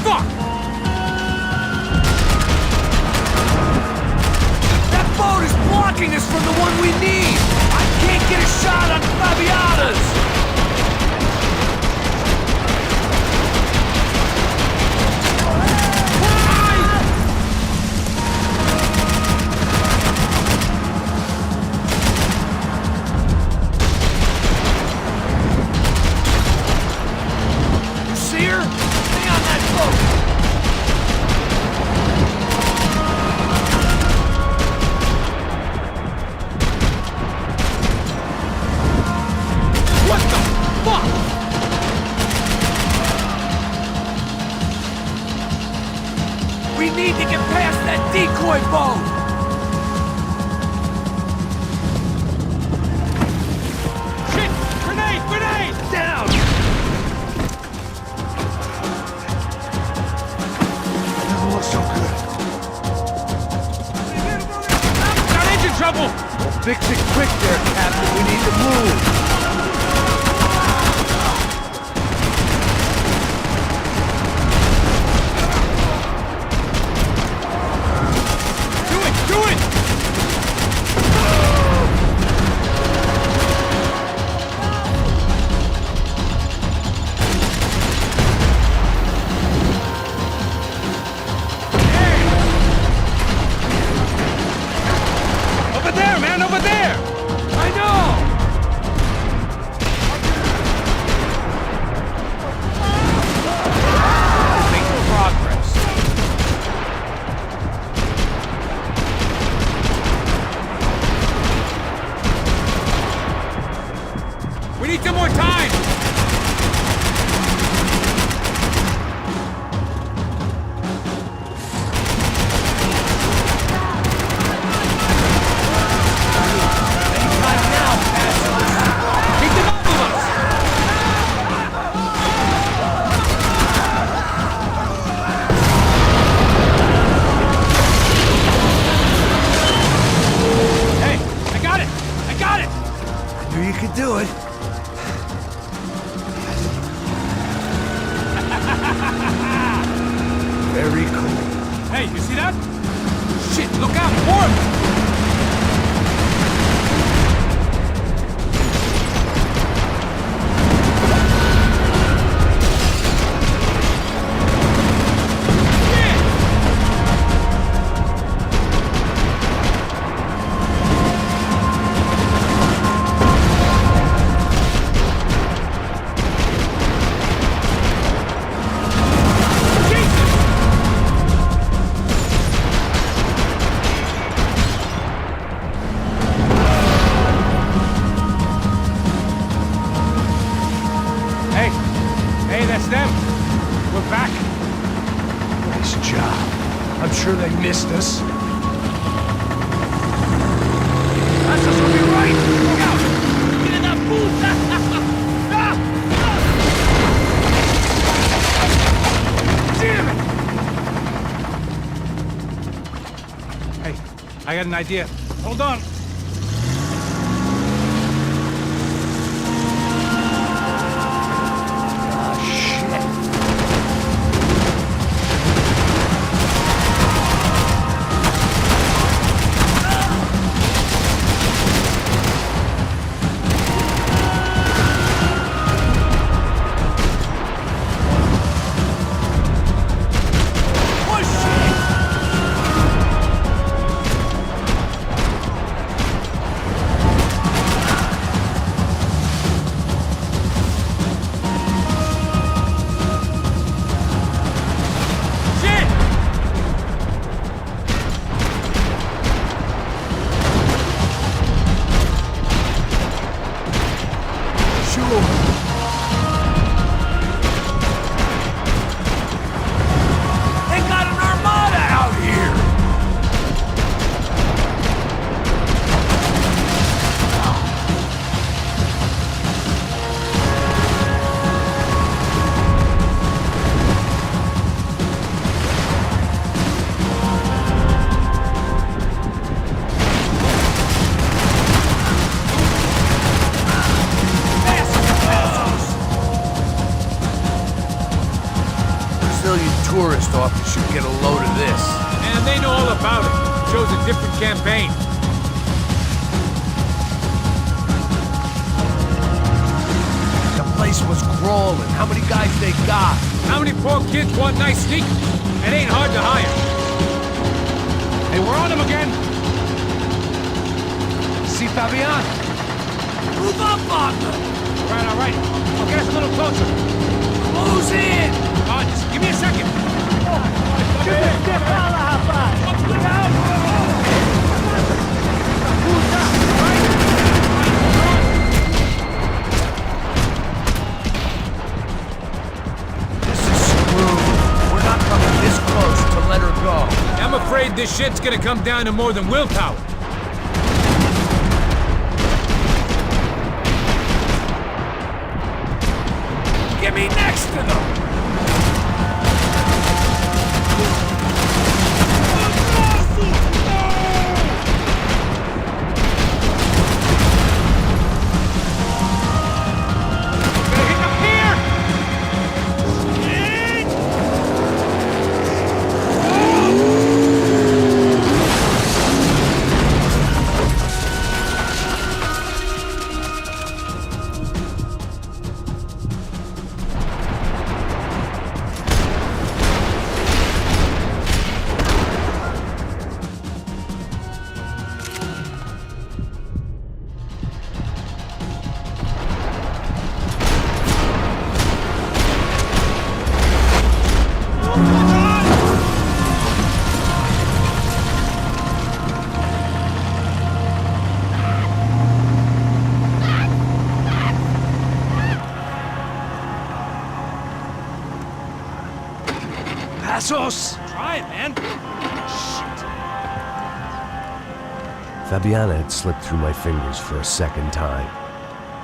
Fuck! That boat is blocking us from the one we need! I can't get a shot on Fabiana's! We need to get past that decoy boat! Shit! Grenade! Down! Doesn't look so good. Got engine trouble! Well, fix it quick there, Captain. We need to move. Do it! Over there, man! Over there! I know! Making progress. We need some more time! Keep them off of us! Hey, I got it! I knew you could do it. Very cool. Hey, you see that? Shit, look out! Port! Hey, that's them. We're back. Nice job. I'm sure they missed us. I got an idea. Hold on. Tourist office should get a load of this. And they know all about it. Shows a different campaign. The place was crawling. How many guys they got? How many poor kids want nice sneakers? It ain't hard to hire. Hey, we're on them again. See, Fabian? Move up, partner. All right. I'll get us a little closer. Close in. Just give me a second. This is screwed. We're not coming this close to let her go. I'm afraid this shit's gonna come down to more than willpower. Get me next to them. Passos! Try it, man. Shit. Fabiana had slipped through my fingers for a second time.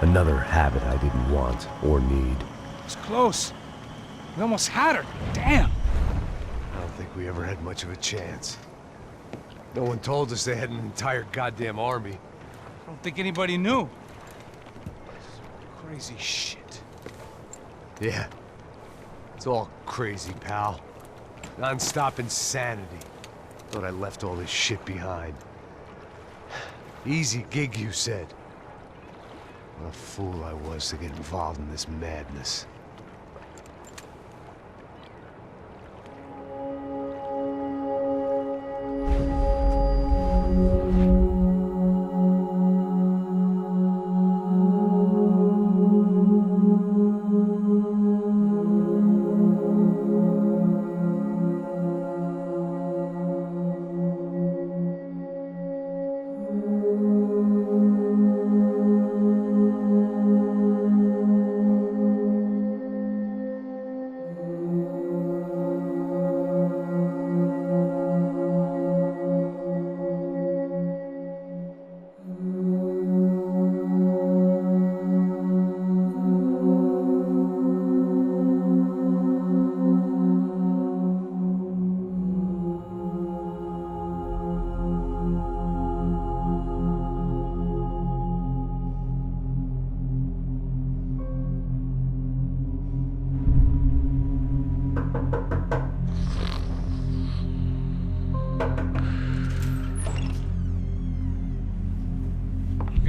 Another habit I didn't want or need. It's close. We almost had her. Damn. I don't think we ever had much of a chance. No one told us they had an entire goddamn army. I don't think anybody knew. Crazy shit. Yeah. It's all crazy, pal. Non-stop insanity. Thought I left all this shit behind. Easy gig, you said. What a fool I was to get involved in this madness.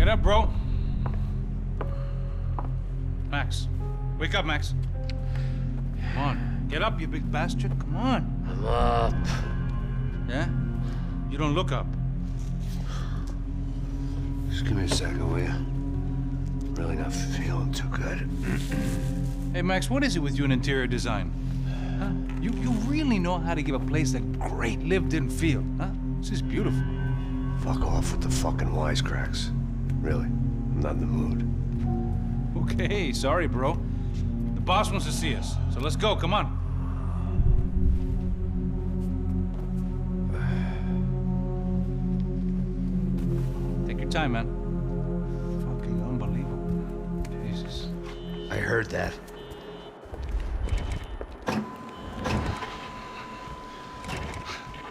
Get up, bro. Max. Wake up, Max. Come on. Get up, you big bastard. Come on. I'm up. Yeah? You don't look up. Just give me a second, will you? Really not feeling too good. Hey, Max, what is it with you in interior design? Huh? You really know how to give a place a great lived-in feel, huh? This is beautiful. Fuck off with the fucking wisecracks. Really, I'm not in the mood. Okay, sorry, bro. The boss wants to see us, so let's go, come on. Take your time, man. Fucking unbelievable. Jesus. I heard that.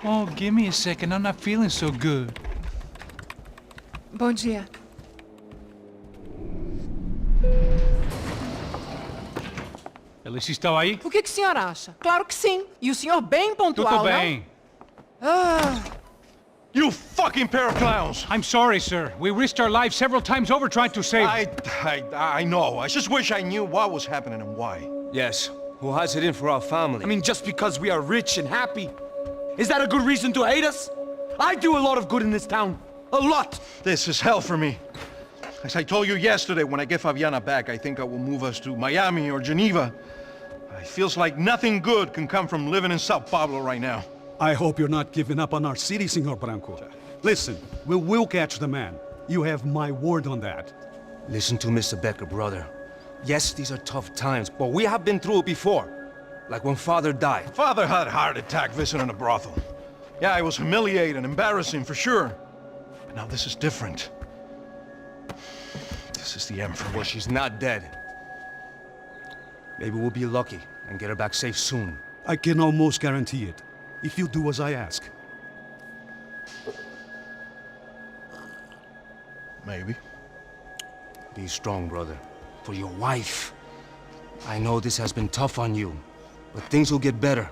Oh, give me a second. I'm not feeling so good. Bom dia. Alice estava aí? O que o senhor acha? Claro que sim. E o senhor bem pontual, Tudo bem. não? Ah. You fucking pair of clowns! I'm sorry, sir. We risked our lives several times over trying to save... I know. I just wish I knew what was happening and why. Yes. Who has it in for our family? I mean, just because we are rich and happy, is that a good reason to hate us? I do a lot of good in this town. A lot! This is hell for me. As I told you yesterday, when I get Fabiana back, I think I will move us to Miami or Geneva. It feels like nothing good can come from living in Sao Paulo right now. I hope you're not giving up on our city, Senor Branco. Listen, we will catch the man. You have my word on that. Listen to Mr. Becker, brother. Yes, these are tough times, but we have been through it before. Like when Father died. Father had a heart attack visiting a brothel. Yeah, it was humiliating, embarrassing, for sure. But now this is different. This is the end for me. Well, she's not dead. Maybe we'll be lucky and get her back safe soon. I can almost guarantee it, if you do as I ask. Maybe. Be strong, brother. For your wife. I know this has been tough on you, but things will get better.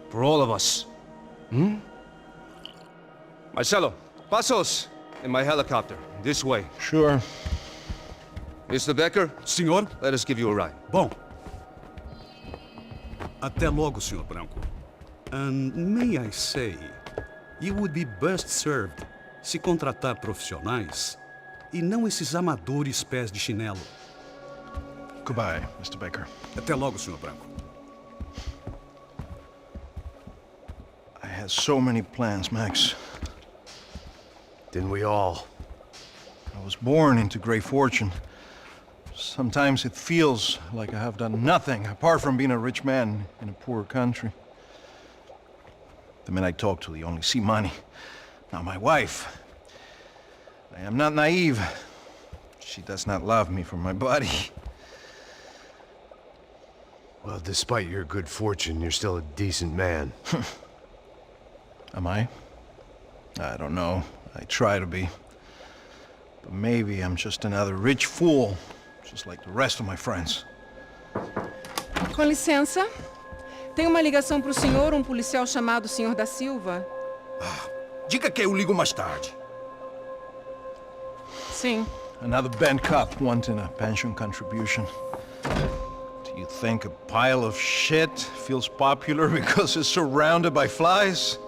For all of us. Hmm? Marcelo, pasos in my helicopter. This way. Sure. Mr. Becker? Senhor? Let us give you a ride. Bom. Até logo, Senhor Branco. And may I say, you would be best served se contratar profissionais e não esses amadores pés de chinelo. Goodbye, Mr. Baker. Até logo, Senhor Branco. I had so many plans, Max. Didn't we all? I was born into great fortune. Sometimes it feels like I have done nothing apart from being a rich man in a poor country. The men I talk to, they only see money. Now my wife, I am not naive. She does not love me for my body. Well, despite your good fortune, you're still a decent man. Am I? I don't know. I try to be. But maybe I'm just another rich fool, just like the rest of my friends. Com licença. Tem uma ligação pro senhor, policial chamado Senhor da Silva. Diga que eu ligo mais tarde. Sim. Another band cop wanting a pension contribution. Do you think a pile of shit feels popular because it's surrounded by flies?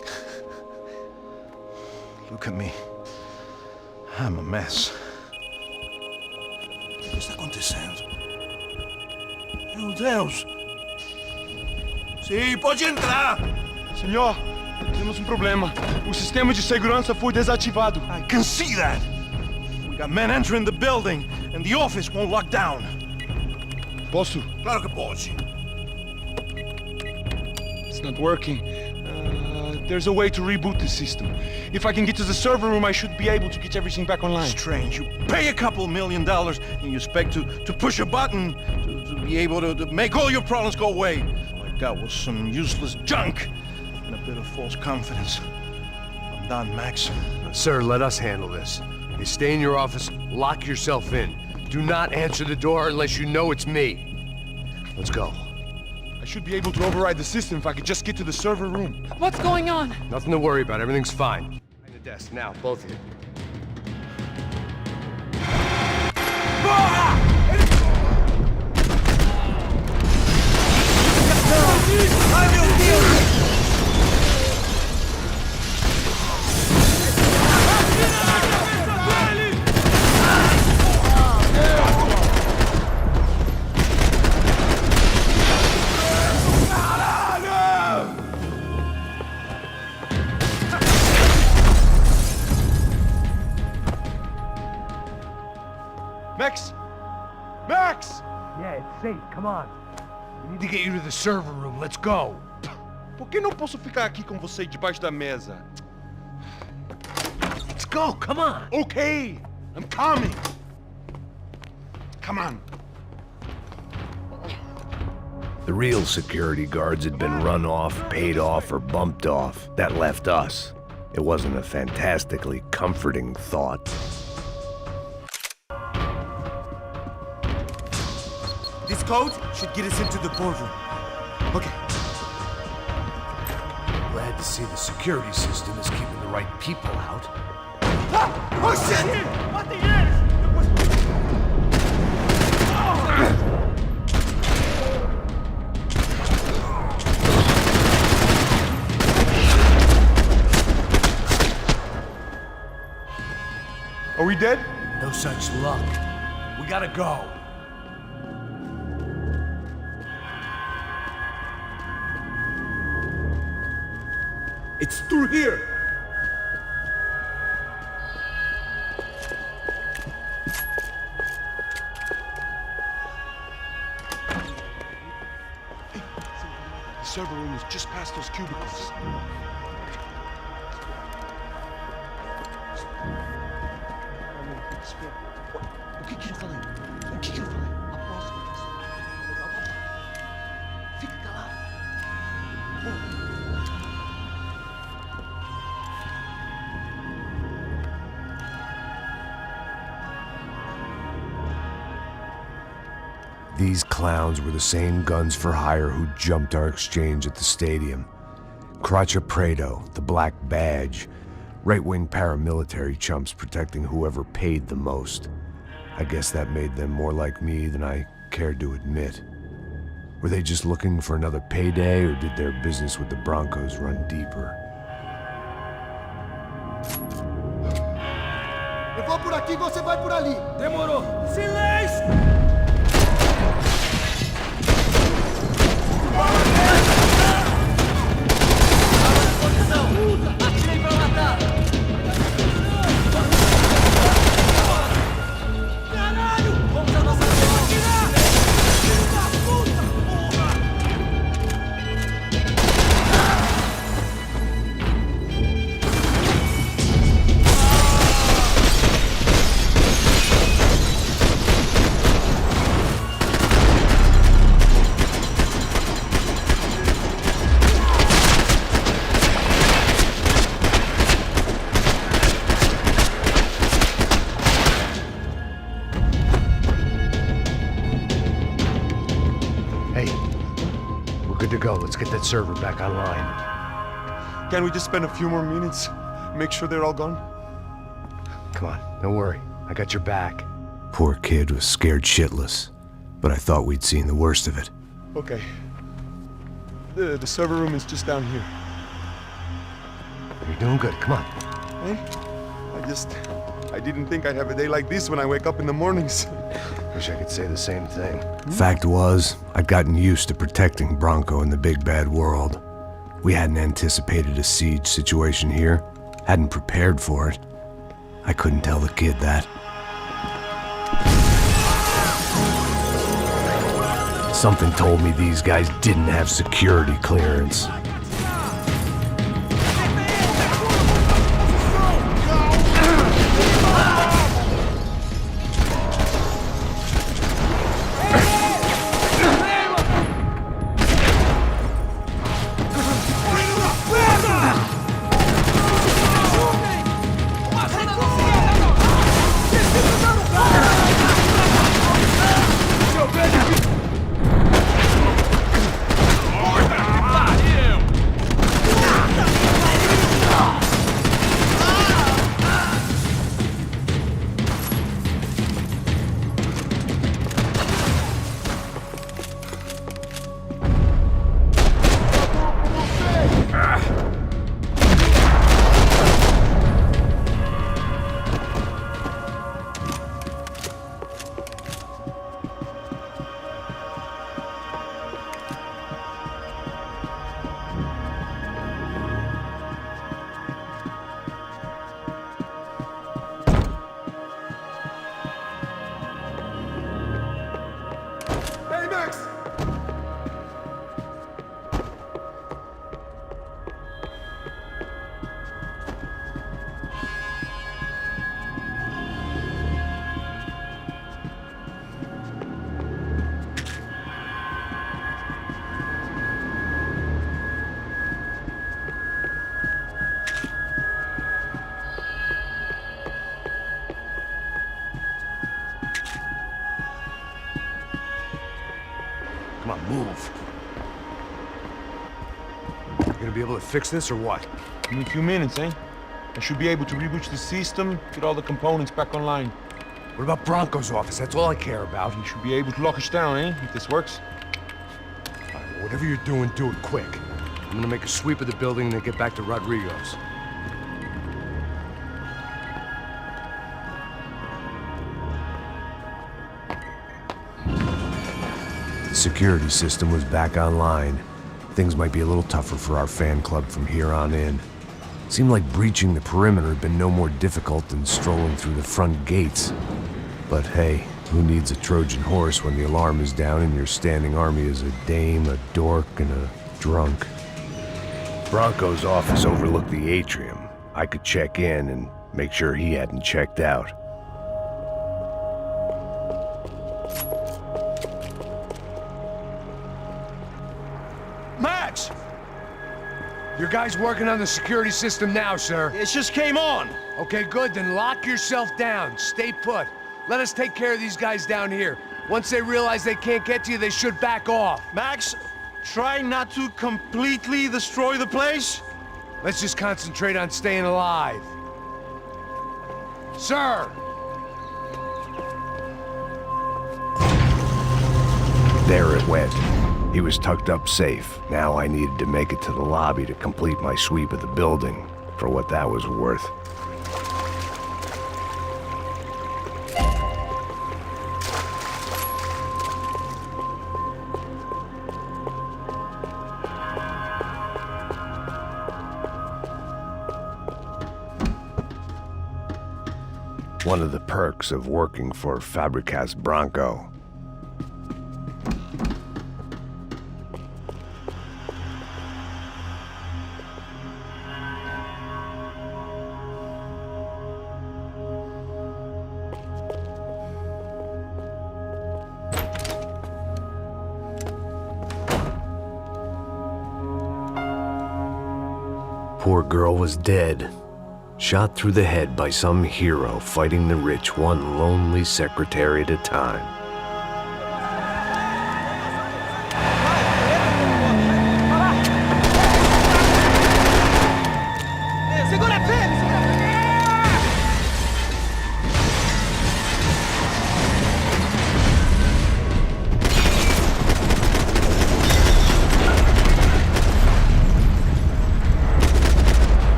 Look at me. I'm a mess. O que está acontecendo? Meu Deus! Sim, pode entrar! Senhor, temos problema. O sistema de segurança foi desativado. I can see that! We got men entering the building, and the office won't lock down. Posso? Claro que pode. It's not working. There's a way to reboot the system. If I can get to the server room, I should be able to get everything back online. Strange. You pay a couple $1 million, and you expect to push a button to be able to make all your problems go away. All I got was some useless junk and a bit of false confidence. I'm done, Max. Sir, let us handle this. You stay in your office, lock yourself in. Do not answer the door unless you know it's me. Let's go. I should be able to override the system if I could just get to the server room. What's going on? Nothing to worry about. Everything's fine. Behind the desk now, both of you. Ai, meu Deus! Max! Max! Yeah, it's safe. Come on. We need to get you to the server room. Let's go. Por que não posso ficar aqui com você debaixo da mesa? Let's go. Come on. Okay, I'm coming. Come on. The real security guards had been run off, paid off, or bumped off. That left us. It wasn't a fantastically comforting thought. This code should get us into the boardroom. Okay. Glad to see the security system is keeping the right people out. Ah! Oh shit! What the hell? Are we dead? No such luck. We gotta go. It's through here. The server room is just past those cubicles. O que eu falei? O que eu falei? A próxima vez. Fica calado. These clowns were the same guns for hire who jumped our exchange at the stadium. Crotcha Prado, the Black Badge, right-wing paramilitary chumps protecting whoever paid the most. I guess that made them more like me than I cared to admit. Were they just looking for another payday, or did their business with the Broncos run deeper? Eu vou por aqui, você vai por ali. Demorou. Silêncio! Atirei pra matar! Caralho! Vamos a nossa atirar! Filho da puta, porra! Good to go. Let's get that server back online. Can we just spend a few more minutes? Make sure they're all gone? Come on, don't worry. I got your back. Poor kid was scared shitless, but I thought we'd seen the worst of it. Okay. The server room is just down here. You're doing good. Come on. Hey? I didn't think I'd have a day like this when I wake up in the mornings. Wish I could say the same thing. Fact was, I'd gotten used to protecting Bronco in the big bad world. We hadn't anticipated a siege situation here, hadn't prepared for it. I couldn't tell the kid that. Something told me these guys didn't have security clearance. Move. You gonna be able to fix this or what? In a few minutes, eh? I should be able to reboot the system, get all the components back online. What about Bronco's office? That's all I care about. You should be able to lock us down, eh? If this works. All right, well, whatever you're doing, do it quick. I'm gonna make a sweep of the building and then get back to Rodrigo's. The security system was back online. Things might be a little tougher for our fan club from here on in. Seemed like breaching the perimeter had been no more difficult than strolling through the front gates. But hey, who needs a Trojan horse when the alarm is down and your standing army is a dame, a dork, and a drunk? Bronco's office overlooked the atrium. I could check in and make sure he hadn't checked out. Max! Your guy's working on the security system now, sir. It just came on. Okay, good. Then lock yourself down. Stay put. Let us take care of these guys down here. Once they realize they can't get to you, they should back off. Max, try not to completely destroy the place. Let's just concentrate on staying alive. Sir! There it went. He was tucked up safe. Now I needed to make it to the lobby to complete my sweep of the building, for what that was worth. One of the perks of working for Fabricas Bronco. Poor girl was dead. Shot through the head by some hero fighting the rich one lonely secretary at a time.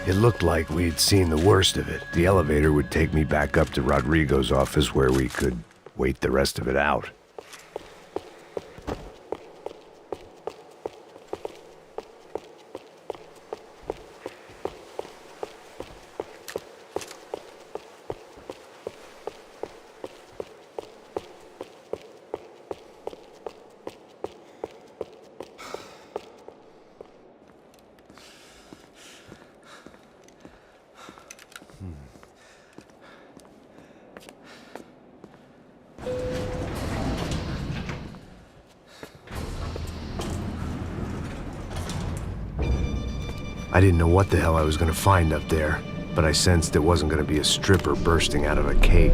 It looked like we'd seen the worst of it. The elevator would take me back up to Rodrigo's office where we could wait the rest of it out. I didn't know what the hell I was gonna find up there, but I sensed it wasn't gonna be a stripper bursting out of a cake.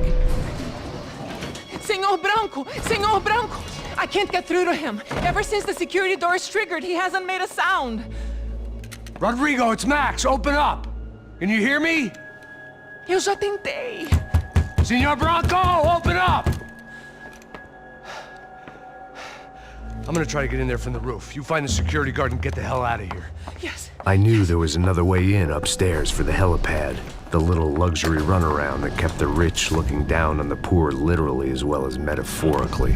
Senor Branco! Senor Branco! I can't get through to him. Ever since the security door is triggered, he hasn't made a sound. Rodrigo, it's Max. Open up. Can you hear me? Eu já tentei. Senor Branco, open up! I'm gonna try to get in there from the roof. You find the security guard and get the hell out of here. Yes. I knew there was another way in upstairs for the helipad, the little luxury runaround that kept the rich looking down on the poor literally as well as metaphorically.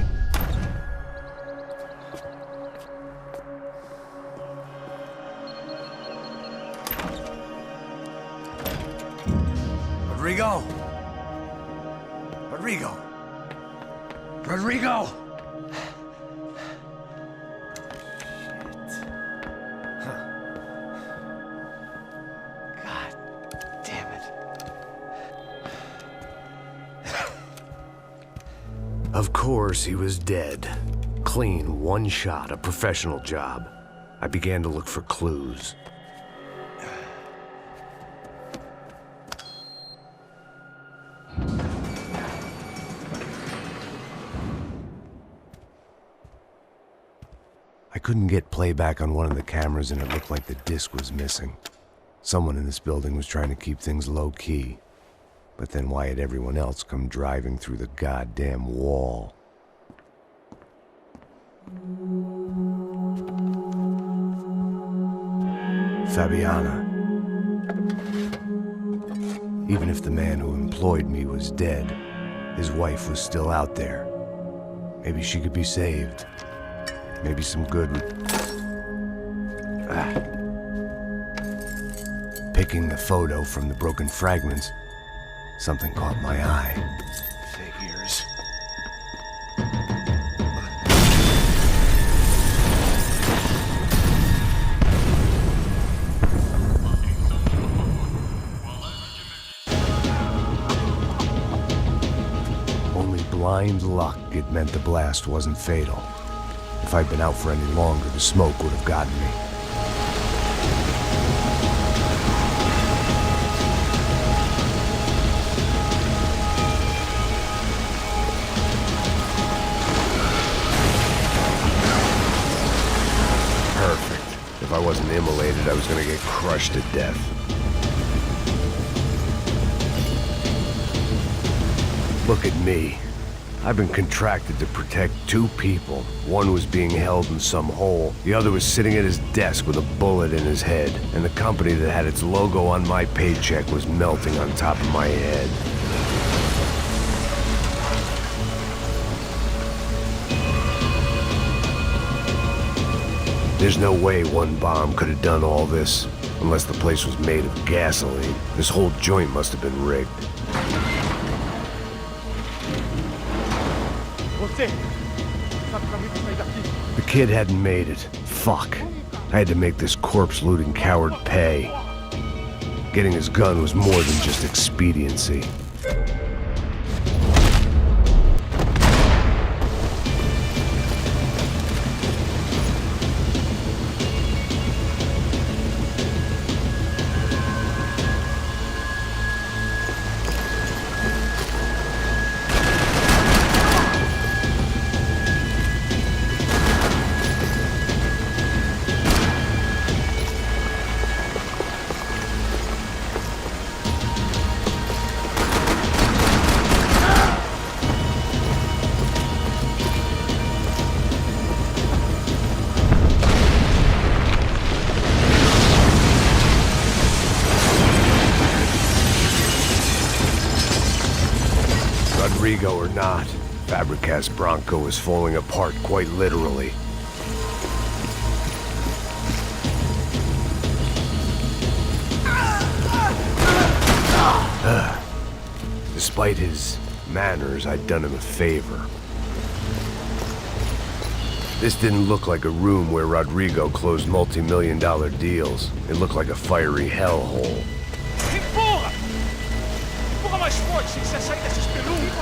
Rodrigo! Rodrigo! Rodrigo! Of course, he was dead. Clean, one shot, a professional job. I began to look for clues. I couldn't get playback on one of the cameras and it looked like the disc was missing. Someone in this building was trying to keep things low-key. But then why had everyone else come driving through the goddamn wall? Fabiana. Even if the man who employed me was dead, his wife was still out there. Maybe she could be saved. Maybe some good would... Picking the photo from the broken fragments, something caught my eye. Figures. Only blind luck it meant the blast wasn't fatal. If I'd been out for any longer, the smoke would have gotten me. Perfect. If I wasn't immolated, I was gonna get crushed to death. Look at me. I've been contracted to protect two people. One was being held in some hole. The other was sitting at his desk with a bullet in his head. And the company that had its logo on my paycheck was melting on top of my head. There's no way one bomb could have done all this. Unless the place was made of gasoline. This whole joint must have been rigged. The kid hadn't made it. Fuck. I had to make this corpse-looting coward pay. Getting his gun was more than just expediency. Rodrigo or not, Fabricas Bronco is falling apart quite literally. Despite his manners, I'd done him a favor. This didn't look like a room where Rodrigo closed multi-million-dollar deals. It looked like a fiery hellhole. Empurra! Empurra mais forte, sem você sair dessa espelunca!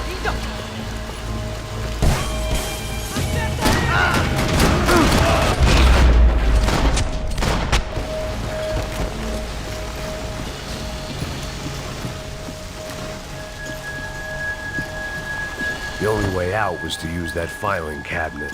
The only way out was to use that filing cabinet.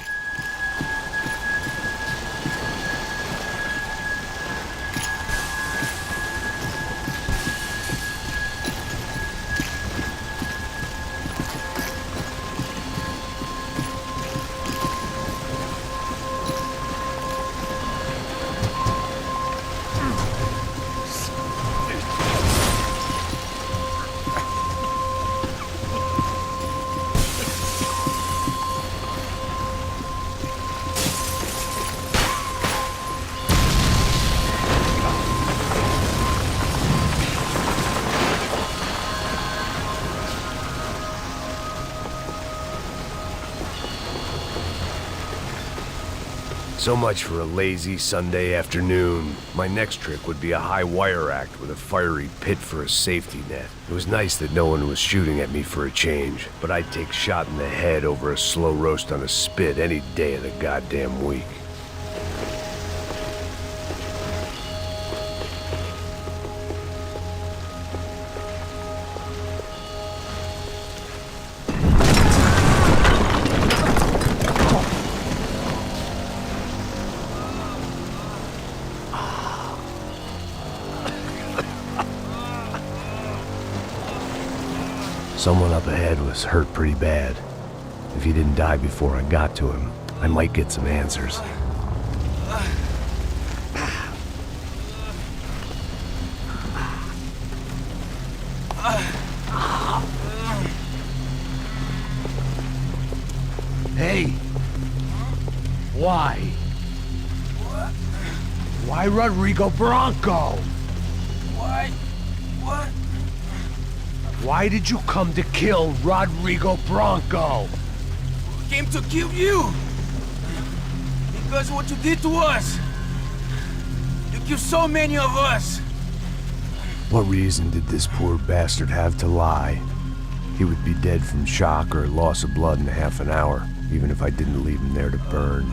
So much for a lazy Sunday afternoon. My next trick would be a high wire act with a fiery pit for a safety net. It was nice that no one was shooting at me for a change, but I'd take shot in the head over a slow roast on a spit any day of the goddamn week. Someone up ahead was hurt pretty bad. If he didn't die before I got to him, I might get some answers. Hey! Why? Why Rodrigo Bronco? Why? What? Why did you come to kill Rodrigo Bronco? We came to kill you! Because of what you did to us! You killed so many of us! What reason did this poor bastard have to lie? He would be dead from shock or loss of blood in half an hour, even if I didn't leave him there to burn.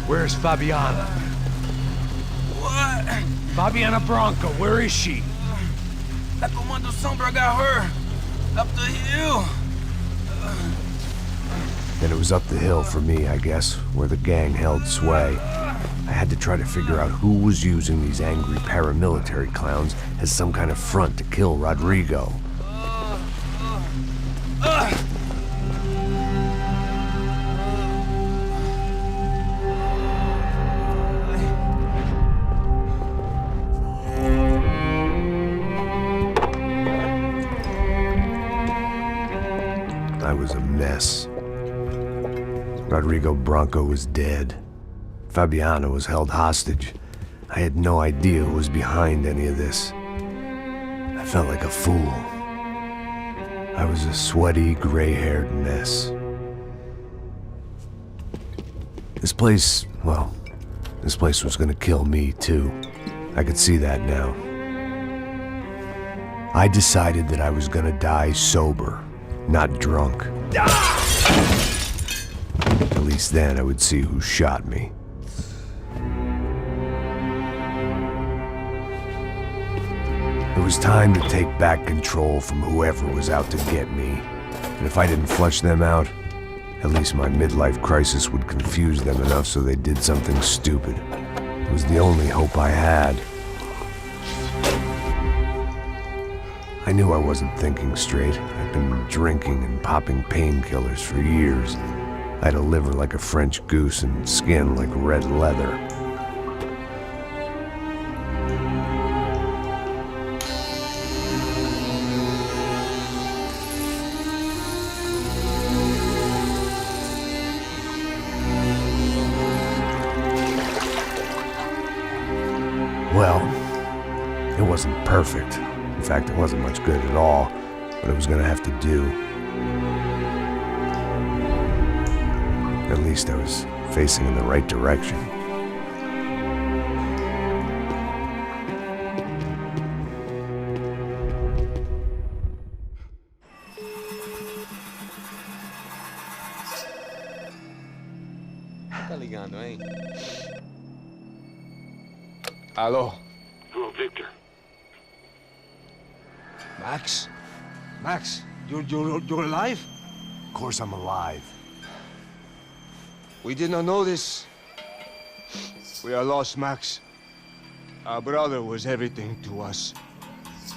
Where's Fabiana? What? Fabiana Bronco, where is she? That Comando Sombra got her! Up the hill! Then it was up the hill for me, I guess, where the gang held sway. I had to try to figure out who was using these angry paramilitary clowns as some kind of front to kill Rodrigo. I was a mess. Rodrigo Bronco was dead. Fabiana was held hostage. I had no idea who was behind any of this. I felt like a fool. I was a sweaty, gray-haired mess. This place was gonna kill me too. I could see that now. I decided that I was gonna die sober, not drunk. At least then I would see who shot me. It was time to take back control from whoever was out to get me. And if I didn't flush them out, at least my midlife crisis would confuse them enough so they did something stupid. It was the only hope I had. I knew I wasn't thinking straight. I'd been drinking and popping painkillers for years. I had a liver like a French goose and skin like red leather. Well, it wasn't perfect. In fact, it wasn't much good at all, but it was gonna have to do. At least I was facing in the right direction. Tá ligando, hein? Alô? Hello, Victor. Max? Max, you're alive? Of course I'm alive. We did not know this. We are lost, Max. Our brother was everything to us.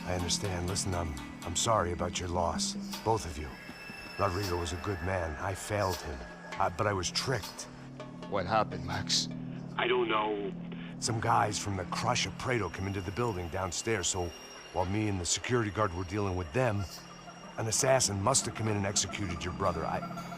I understand. Listen, I'm sorry about your loss. Both of you. Rodrigo was a good man. I failed him. But I was tricked. What happened, Max? I don't know. Some guys from the Crush of Prado came into the building downstairs, so while me and the security guard were dealing with them, an assassin must have come in and executed your brother.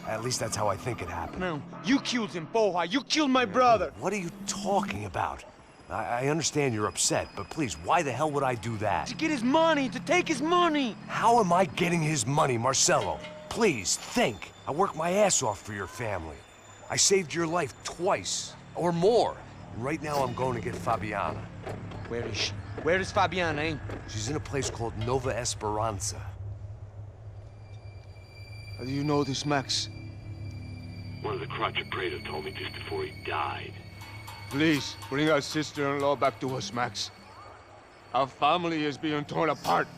At least that's how I think it happened. No, you killed him, porra. You killed my brother. What are you talking about? I understand you're upset, but please, why the hell would I do that? To get his money, to take his money. How am I getting his money, Marcelo? Please, think. I worked my ass off for your family. I saved your life twice, or more. Right now I'm going to get Fabiana. Where is she? Where is Fabiana, eh? She's in a place called Nova Esperanza. How do you know this, Max? One of the Crotcher Prater told me just before he died. Please, bring our sister-in-law back to us, Max. Our family is being torn apart.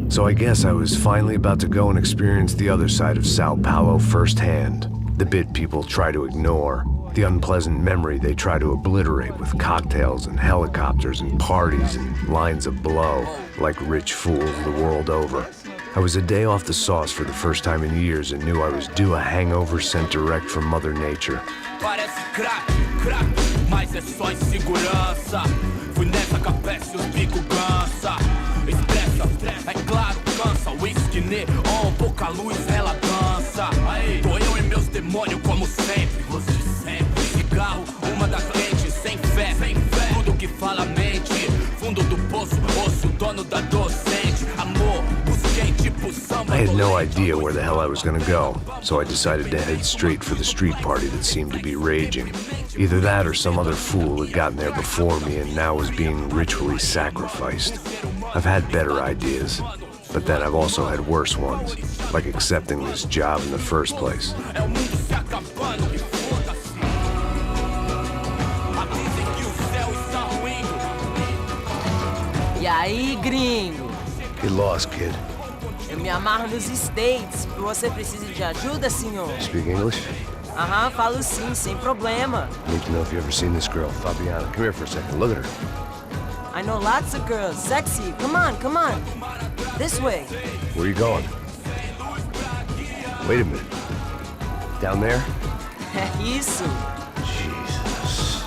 So I guess I was finally about to go and experience the other side of Sao Paulo firsthand. The bit people try to ignore. The unpleasant memory they try to obliterate with cocktails and helicopters and parties and lines of blow, like rich fools the world over. I was a day off the sauce for the first time in years and knew I was due a hangover sent direct from Mother Nature. Parece crack, mas é só insegurança. Fui nessa capeste, os bico cansa. Expressa, é claro, cansa. Whisky neon, pouca luz, ela dança. Tô eu e meus demônios como sempre. Você sempre. Cigarro, uma das lentes, sem fé. Tudo que fala mente. Fundo do poço, osso, dono da docente. Amor, busquei tipo samba. I had no idea where the hell I was gonna go, so I decided to head straight for the street party that seemed to be raging. Either that or some other fool had gotten there before me and now was being ritually sacrificed. I've had better ideas, but then I've also had worse ones, like accepting this job in the first place. E aí, gringo? Get lost, kid. Eu me amarro nos States. Você precisa de ajuda, senhor? Speak English? Aham, falo sim, sem problema. Need to know if you ever seen this girl, Fabiana. Come here for a second. Look at her. I know lots of girls. Sexy. Come on, come on. This way. Where are you going? Wait a minute. Down there? É isso. Jesus.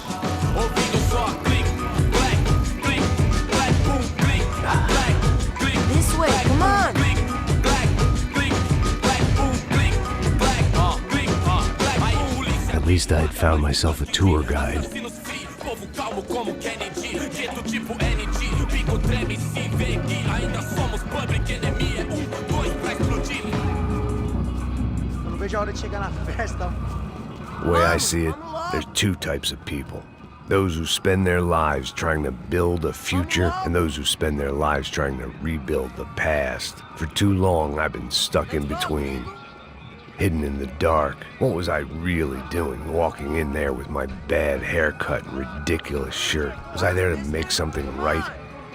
This way, come on. At least I had found myself a tour guide. Não vejo a hora de chegar na festa. The way I see it, there's two types of people. Those who spend their lives trying to build a future, and those who spend their lives trying to rebuild the past. For too long, I've been stuck in between. Hidden in the dark. What was I really doing, walking in there with my bad haircut and ridiculous shirt? Was I there to make something right?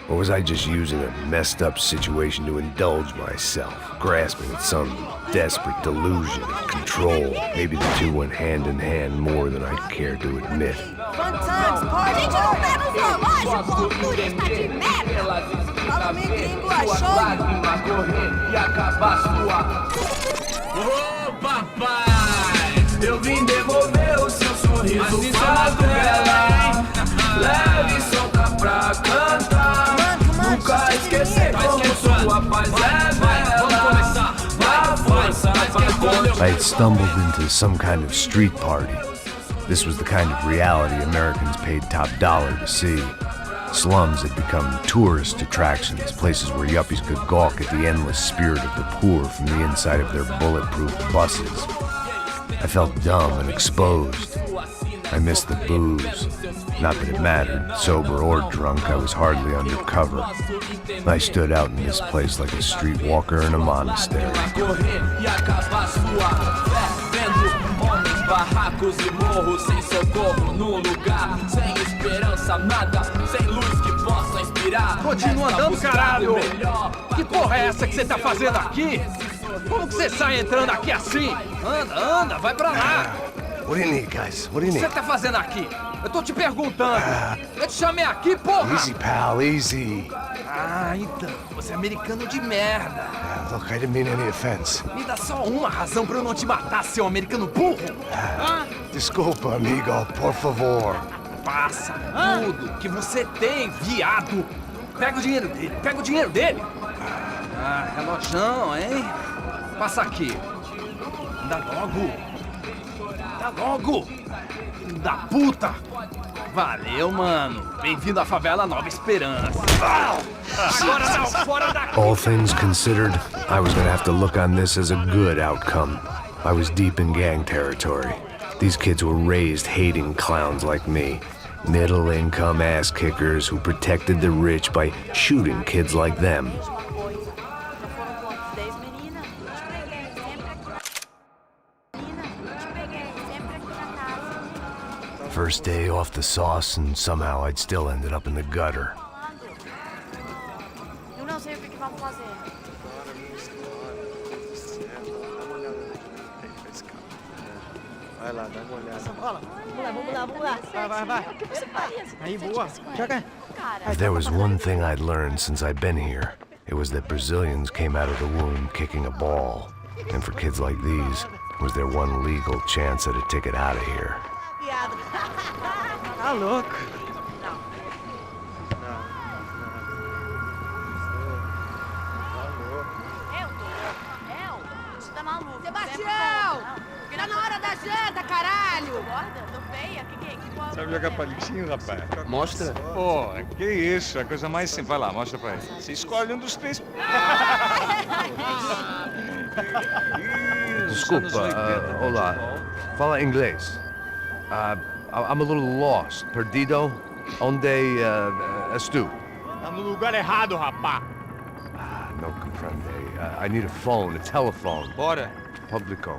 Or was I just using a messed up situation to indulge myself, grasping at some desperate delusion of control? Maybe the two went hand in hand more than I care to admit. Fun times, party. Gente, não pega o zoológico. Turista de merda. Fala, meu gringo, Ô, papai, eu vim devolver o seu sorriso favela. Leve e solta pra cantar. Nunca esquecer como sua paz é bela. Vai força, I had stumbled into some kind of street party. This was the kind of reality Americans paid top dollar to see. Slums had become tourist attractions, places where yuppies could gawk at the endless spirit of the poor from the inside of their bulletproof buses. I felt dumb and exposed. I missed the booze. Not that it mattered, sober or drunk, I was hardly undercover. I stood out in this place like a streetwalker in a monastery. Barracos e morros sem socorro num lugar sem esperança, nada, sem luz que possa inspirar. Continua andando, caralho! Que porra é essa que você tá fazendo aqui? Como que você sai entrando aqui assim? Anda, vai pra lá! What do you need, guys? What do you O que need? você tá fazendo aqui? Eu tô te perguntando. Eu te chamei aqui, porra! Easy, pal, easy. Ah, então, você é americano de merda. Look, I didn't mean any offense. Me dá só uma razão pra eu não te matar, seu americano burro. Desculpa, amigo, por favor. Passa tudo que você tem, viado. Pega o dinheiro dele, pega o dinheiro dele. Ah, relojão, hein? Passa aqui. Anda logo! Anda logo! Filho da puta! Valeu, mano. Bem-vindo à favela Nova Esperança. Agora não, fora daqui! All things considered, I was gonna have to look on this as a good outcome. I was deep in gang territory. These kids were raised hating clowns like me. Middle-income ass-kickers who protected the rich by shooting kids like them. First day off the sauce, and somehow I'd still ended up in the gutter. Eu não sei o que vamos fazer. Vai lá, dá uma olhada. Vamos lá. Vai. O que você faria? Aí, boa. Joga. If there was one thing I'd learned since I'd been here, it was that Brazilians came out of the womb kicking a ball. And for kids like these, it was their one legal chance at a ticket out of here. Tá louco. Sebastião! Tá na hora da janta, caralho! Tô feia? Que Sabe jogar palitinho, rapaz? Mostra. Pô, que isso, é a coisa mais simples. Vai lá, mostra pra ele. Você escolhe um dos três. Desculpa, olá. Fala inglês. I'm a little lost. Perdido? Onde és tu? Tá no lugar errado, rapá. Não compreende. I need a phone, a telephone. Bora. Publico.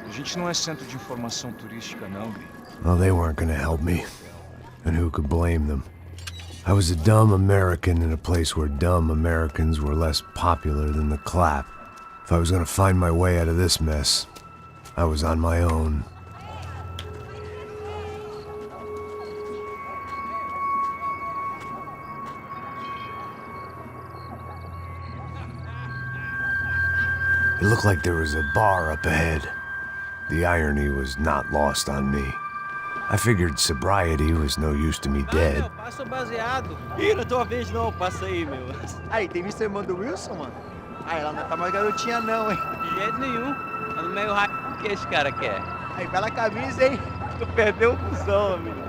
A gente não é centro de informação turística, não, Gui. Well, they weren't gonna help me. And who could blame them? I was a dumb American in a place where dumb Americans were less popular than the clap. If I was gonna find my way out of this mess, I was on my own. It looked like there was a bar up ahead. The irony was not lost on me. I figured sobriety was no use to me dead. Meu, passa o baseado. Ih, não é tua vez não, passa aí, meu. Aí, tem visto a irmã do Wilson, mano? Ah, ela não tá mais garotinha não, hein? De jeito nenhum. Tá no meio raio. O que esse cara quer? Aí, bela camisa, hein? Tu perdeu o cuzão, amigo.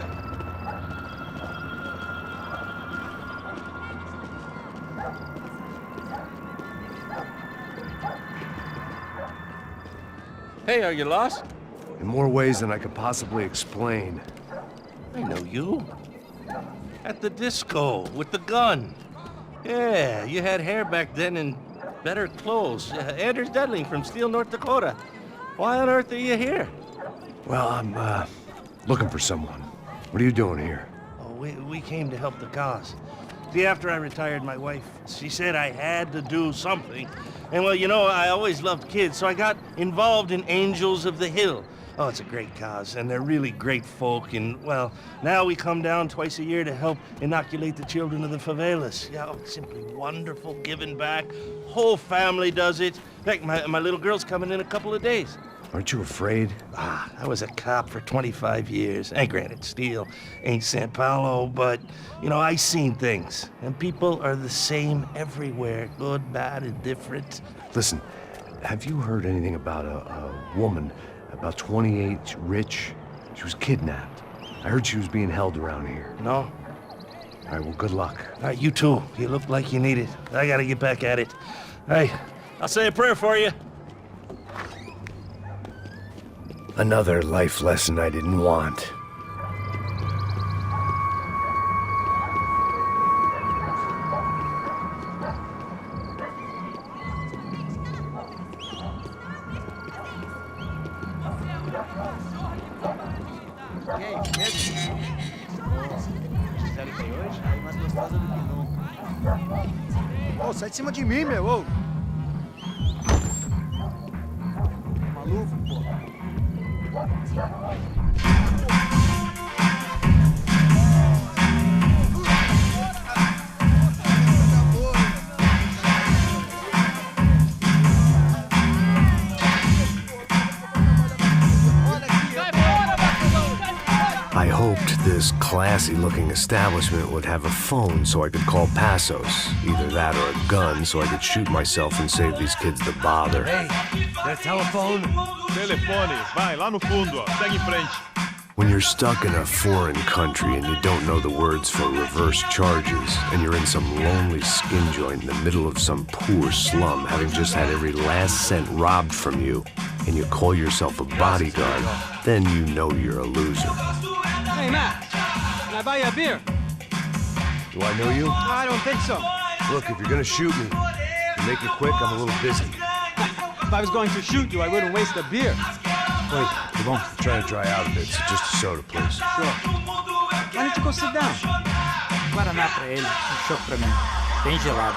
Hey, are you lost? In more ways than I could possibly explain. I know you. At the disco, with the gun. Yeah, you had hair back then and better clothes. Anders Dudling from Steele, North Dakota. Why on earth are you here? Well, I'm, looking for someone. What are you doing here? Oh, we came to help the cause. See, after I retired, my wife, she said I had to do something. And well, you know, I always loved kids, so I got involved in Angels of the Hill. Oh, it's a great cause, and they're really great folk, and, well, now we come down twice a year to help inoculate the children of the favelas. Yeah, oh, simply wonderful, giving back. Whole family does it. In fact, my little girl's coming in a couple of days. Aren't you afraid? I was a cop for 25 years. And granted, Steele ain't San Paulo, but, you know, I seen things. And people are the same everywhere, good, bad, and different. Listen, have you heard anything about a woman, about 28, rich? She was kidnapped. I heard she was being held around here. No? All right, well, good luck. All right, you too. You look like you need it. I gotta get back at it. Hey, I'll say a prayer for you. Another life lesson I didn't want. Ô, sai de cima de mim, meu, ô! Maluco, pô. I hoped this this classy-looking establishment would have a phone so I could call Passos. Either that or a gun so I could shoot myself and save these kids the bother. Hey, got a telephone? Telefone, vai, lá no fundo, ó. Segue em frente. When you're stuck in a foreign country and you don't know the words for reverse charges, and you're in some lonely skin joint in the middle of some poor slum, having just had every last cent robbed from you, and you call yourself a bodyguard, then you know you're a loser. Hey, Matt, can I buy you a beer? Do I know you? I don't think so. Look, if you're gonna shoot me, to make it quick, I'm a little busy. If I was going to shoot you, I wouldn't waste a beer. Wait, come on. I'm trying to dry out a bit, so just a soda, please. Sure. Why don't you go sit down? Guaraná pra ele, chopp pra mim. Bem gelado.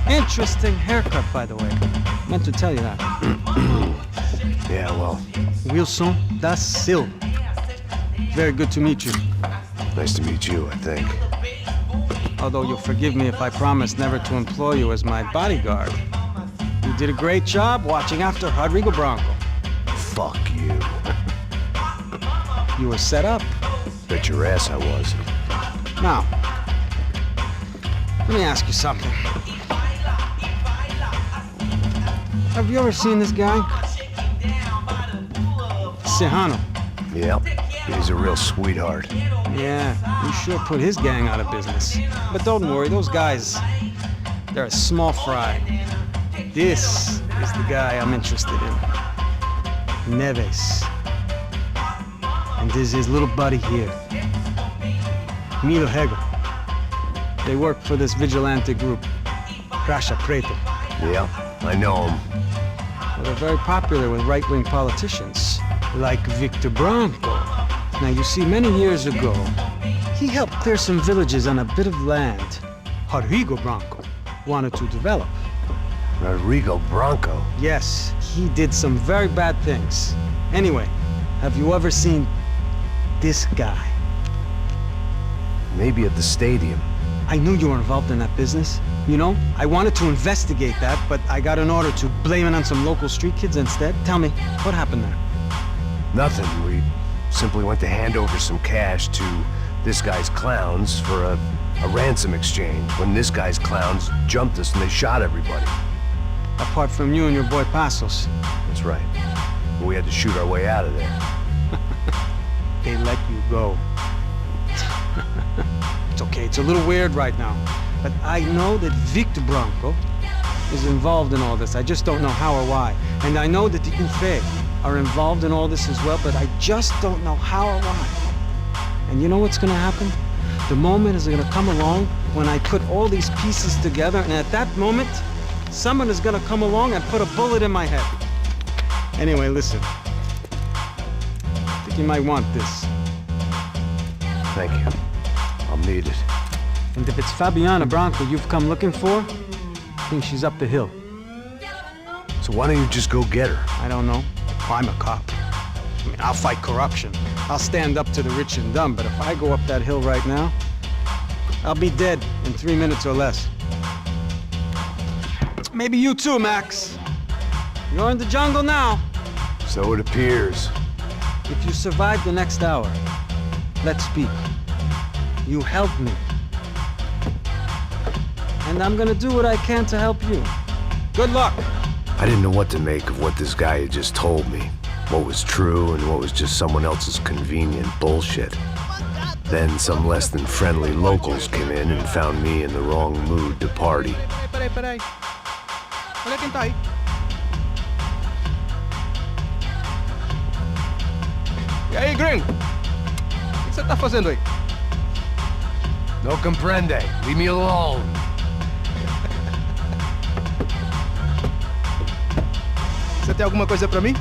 Interesting haircut, by the way. Meant to tell you that. Yeah, well, Wilson da Silva. Very good to meet you. nice to meet you, I think. Although you'll forgive me if I promise never to employ you as my bodyguard. You did a great job watching after Rodrigo Branco. Fuck you. You were set up. Bet your ass I was. Now, let me ask you something. Have you ever seen this guy? Serrano. Yep, he's a real sweetheart. Yeah, you sure put his gang out of business. But don't worry, those guys, they're a small fry. This is the guy I'm interested in. Neves. And this is his little buddy here. Milo Hegel. They work for this vigilante group, Caixa Preta. Yeah, I know him. Well, they're very popular with right-wing politicians, like Victor Branco. Now, you see, many years ago, he helped clear some villages on a bit of land Rodrigo Branco wanted to develop. Rodrigo Branco? Yes, he did some very bad things. Anyway, have you ever seen this guy? Maybe at the stadium. I knew you were involved in that business. You know, I wanted to investigate that, but I got an order to blame it on some local street kids instead. Tell me, what happened there? Nothing. We simply went to hand over some cash to this guy's clowns for a ransom exchange when this guy's clowns jumped us and they shot everybody. Apart from you and your boy Passos. That's right. But we had to shoot our way out of there. They let you go. It's okay, it's a little weird right now. But I know that Victor Branco is involved in all this. I just don't know how or why. And I know that the UFE are involved in all this as well, but I just don't know how or why. And you know what's gonna happen? The moment is gonna come along when I put all these pieces together, and at that moment, someone is gonna come along and put a bullet in my head. Anyway, listen. I think you might want this. Thank you. I'll need it. And if it's Fabiana Branco you've come looking for, I think she's up the hill. So why don't you just go get her? I don't know. I'm a cop. I mean, I'll fight corruption. I'll stand up to the rich and dumb, but if I go up that hill right now, I'll be dead in 3 minutes or less. Maybe you too, Max. You're in the jungle now. So it appears. If you survive the next hour, let's speak. You helped me. And I'm gonna do what I can to help you. Good luck! I didn't know what to make of what this guy had just told me. What was true and what was just someone else's convenient bullshit. Then some less than friendly locals came in and found me in the wrong mood to party. Peraí. Olha quem tá aí. E aí, gringo? O que você tá fazendo aí? No comprende. Leave me alone. Você tem alguma coisa pra mim?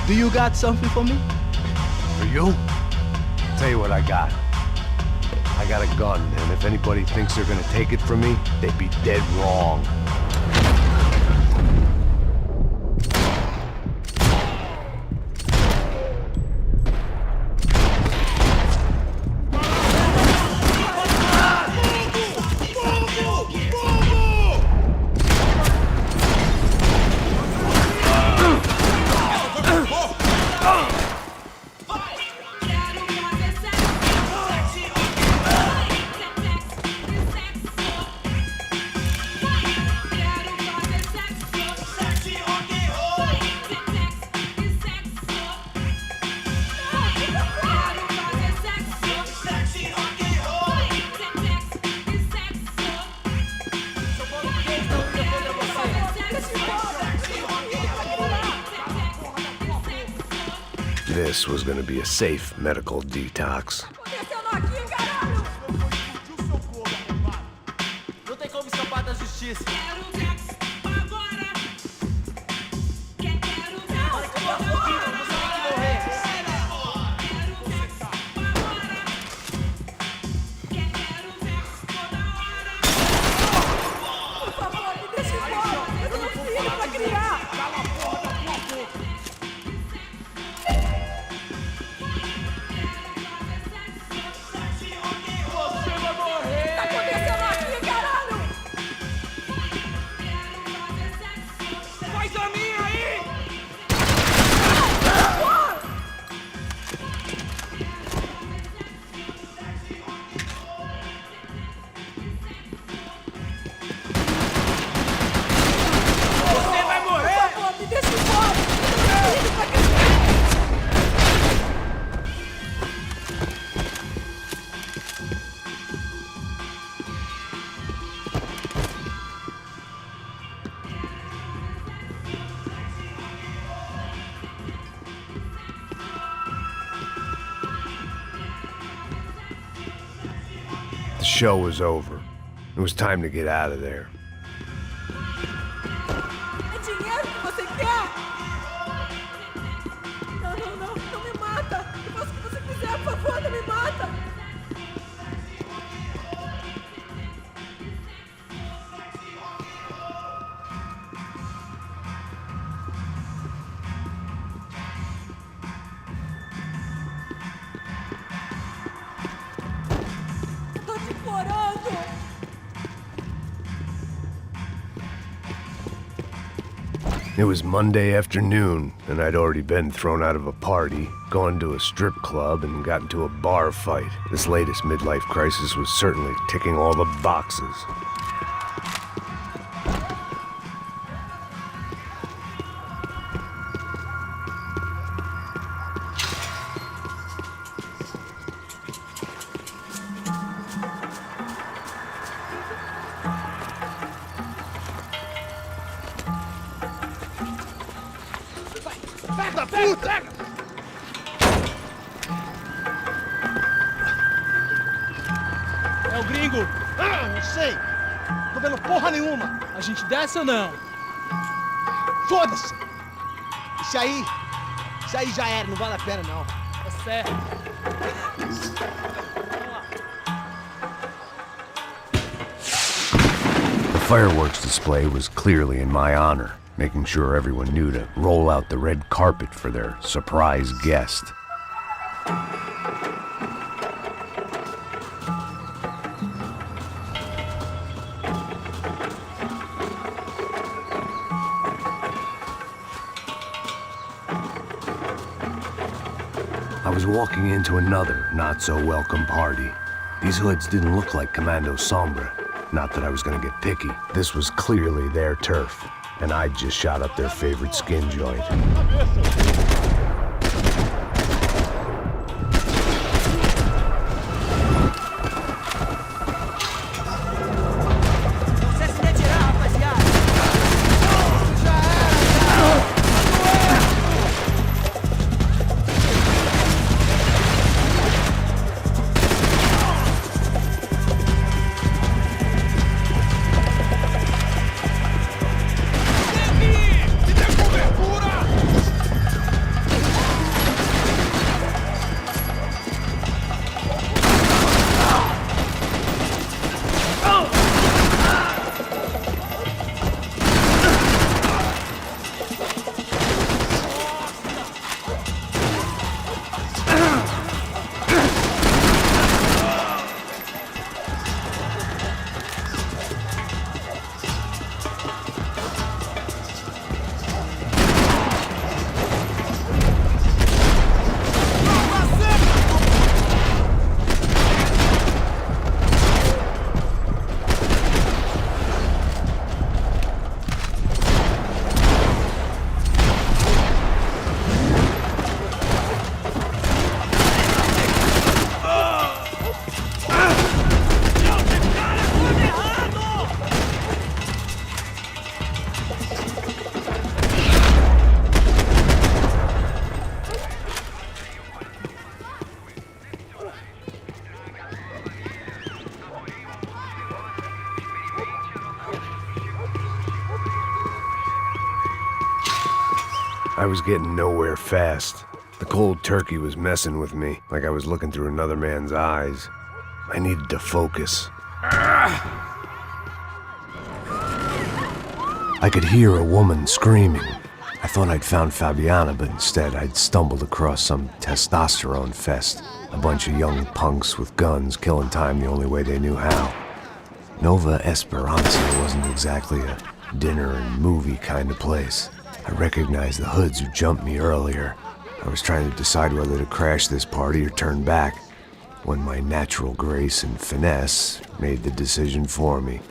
Do you got something for me? For you? Tell you what I got. I got a gun, and if anybody thinks they're gonna take it from me, they'd be dead wrong. this was going to be a safe medical detox. Não tem como escapar da justiça. The show was over. It was time to get out of there. É dinheiro que você quer? Não, não, não. Não me mata. Eu faço o que você quiser, por favor, não me mata. Tô te implorando. It was Monday afternoon, and I'd already been thrown out of a party, gone to a strip club, and got into a bar fight. This latest midlife crisis was certainly ticking all the boxes. Pega, puta! É o gringo. Ah, não sei. Tô vendo porra nenhuma. A gente desce ou não? Foda-se! Isso aí já era, não vale a pena não. Tá certo. The fireworks display was clearly in my honor, making sure everyone knew to roll out the red carpet for their surprise guest. I was walking into another not-so-welcome party. These hoods didn't look like Commando Sombra. Not that I was gonna get picky. This was clearly their turf, and I'd just shot up their favorite skin joint. I was getting nowhere fast. The cold turkey was messing with me, like I was looking through another man's eyes. I needed to focus. I could hear a woman screaming. I thought I'd found Fabiana, but instead I'd stumbled across some testosterone fest. A bunch of young punks with guns killing time the only way they knew how. Nova Esperanza wasn't exactly a dinner and movie kind of place. I recognized the hoods who jumped me earlier. I was trying to decide whether to crash this party or turn back, when my natural grace and finesse made the decision for me.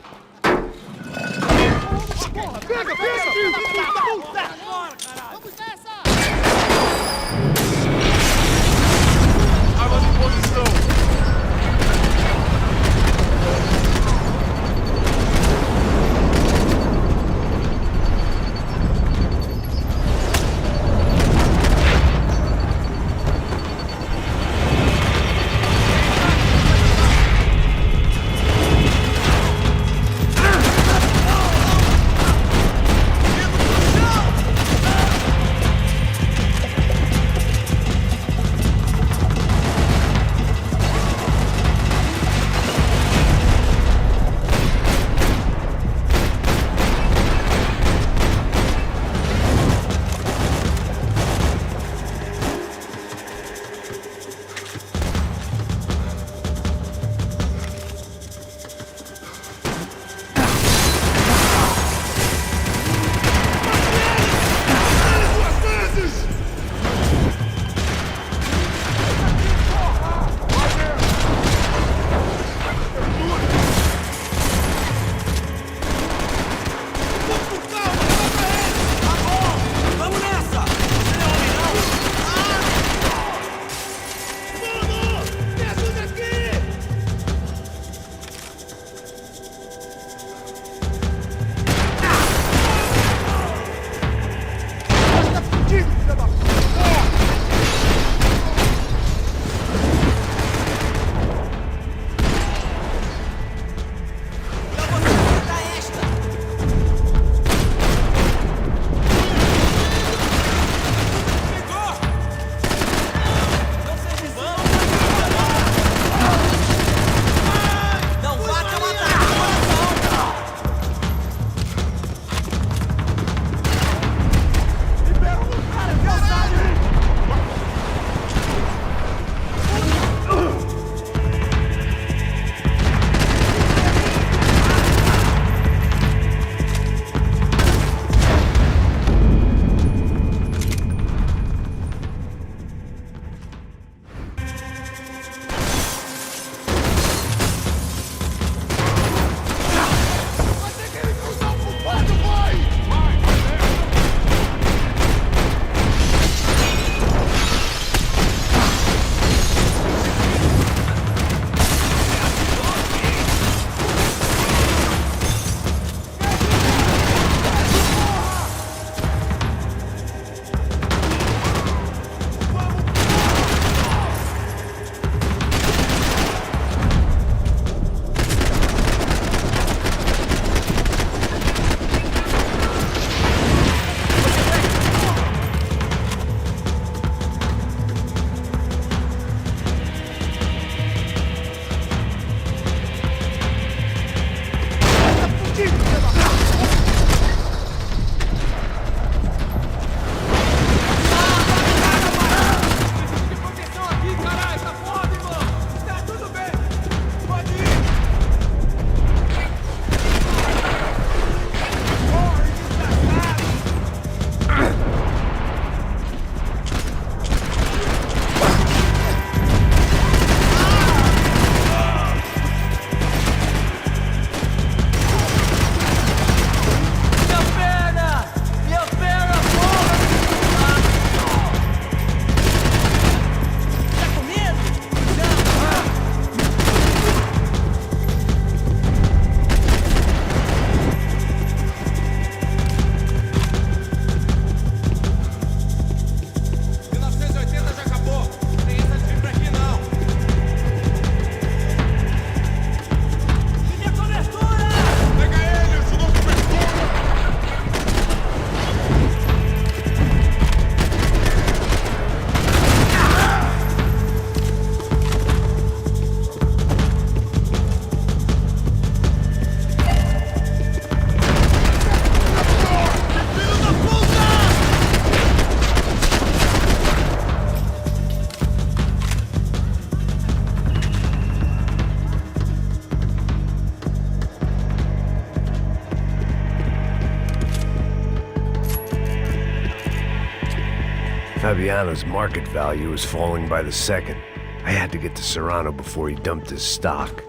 Fabiano's market value was falling by the second. I had to get to Serrano before he dumped his stock.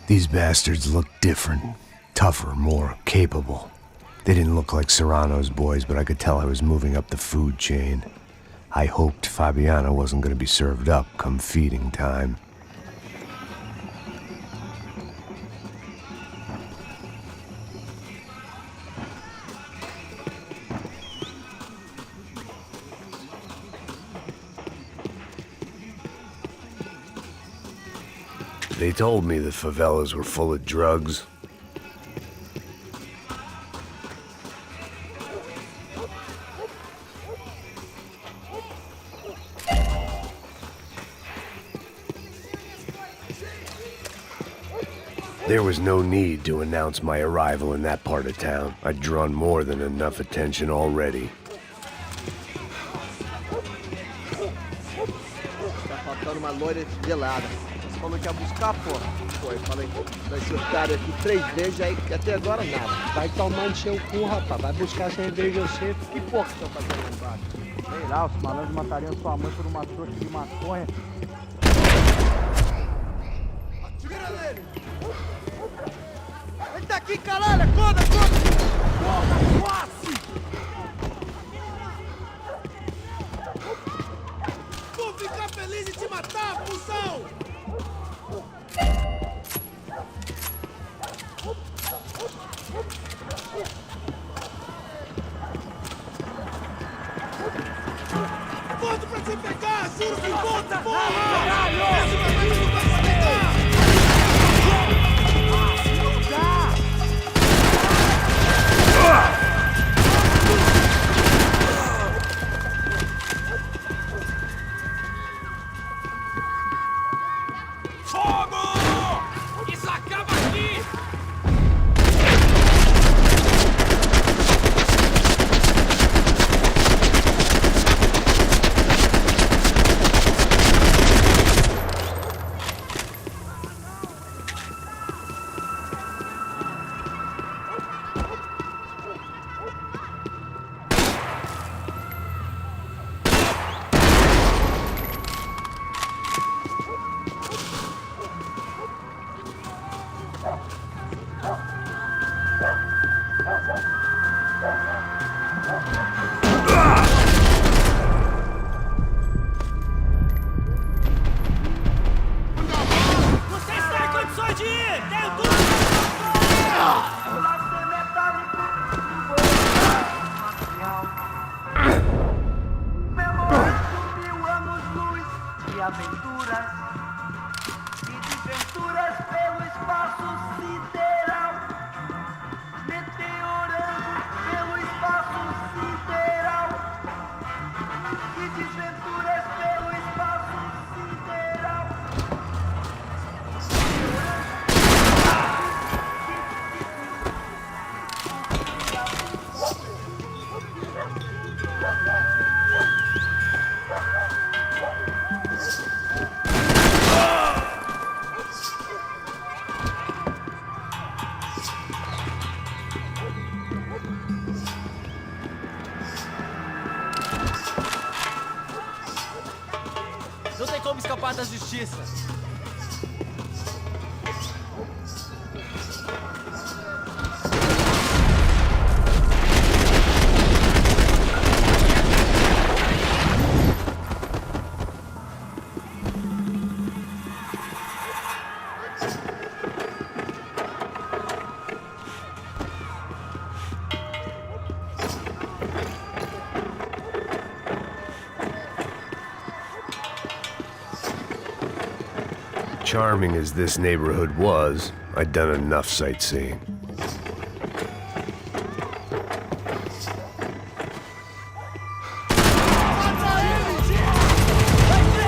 These bastards looked different, tougher, more capable. They didn't look like Serrano's boys, but I could tell I was moving up the food chain. I hoped Fabiano wasn't going to be served up come feeding time. They told me the favelas were full of drugs. There was no need to announce my arrival in that part of town. I'd drawn more than enough attention already. Tá faltando uma loira gelada. Você falou que ia buscar, porra? Foi, falei, vai ser otário aqui 3 vezes, aí até agora nada. Vai tomar no seu cu, rapaz. Vai buscar cerveja você. Que porra que estão fazendo lá embaixo? Sei lá, os malandros matariam sua mãe por uma trouxa de maconha. Atira nele! Ele tá aqui, caralho! Acorda, acorda! Porra, quase! Vou ficar feliz em te matar, cuzão! Volta pra te pegar! Juro que volta, porra! Esse momento não vai se pegar! Não dá! Fogo! Isso acaba aqui! Não tem como escapar da justiça. Charming as this neighborhood was, I'd done enough sightseeing. Vai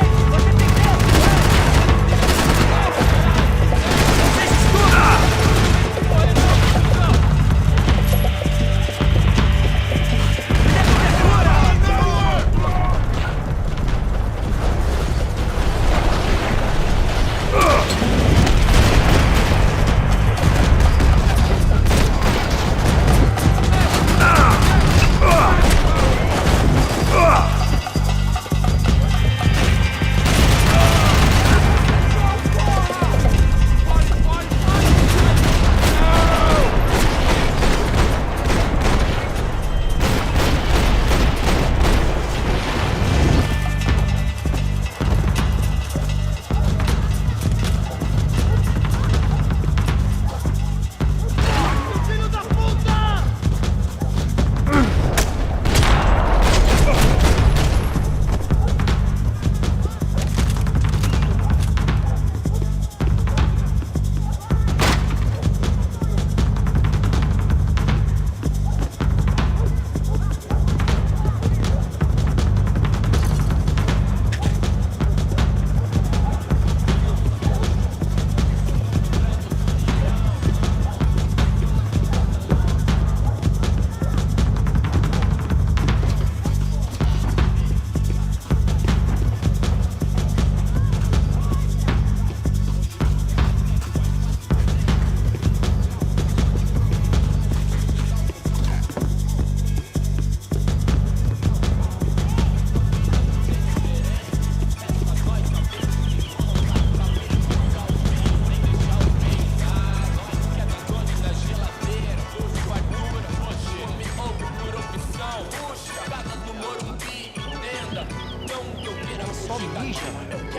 só mija.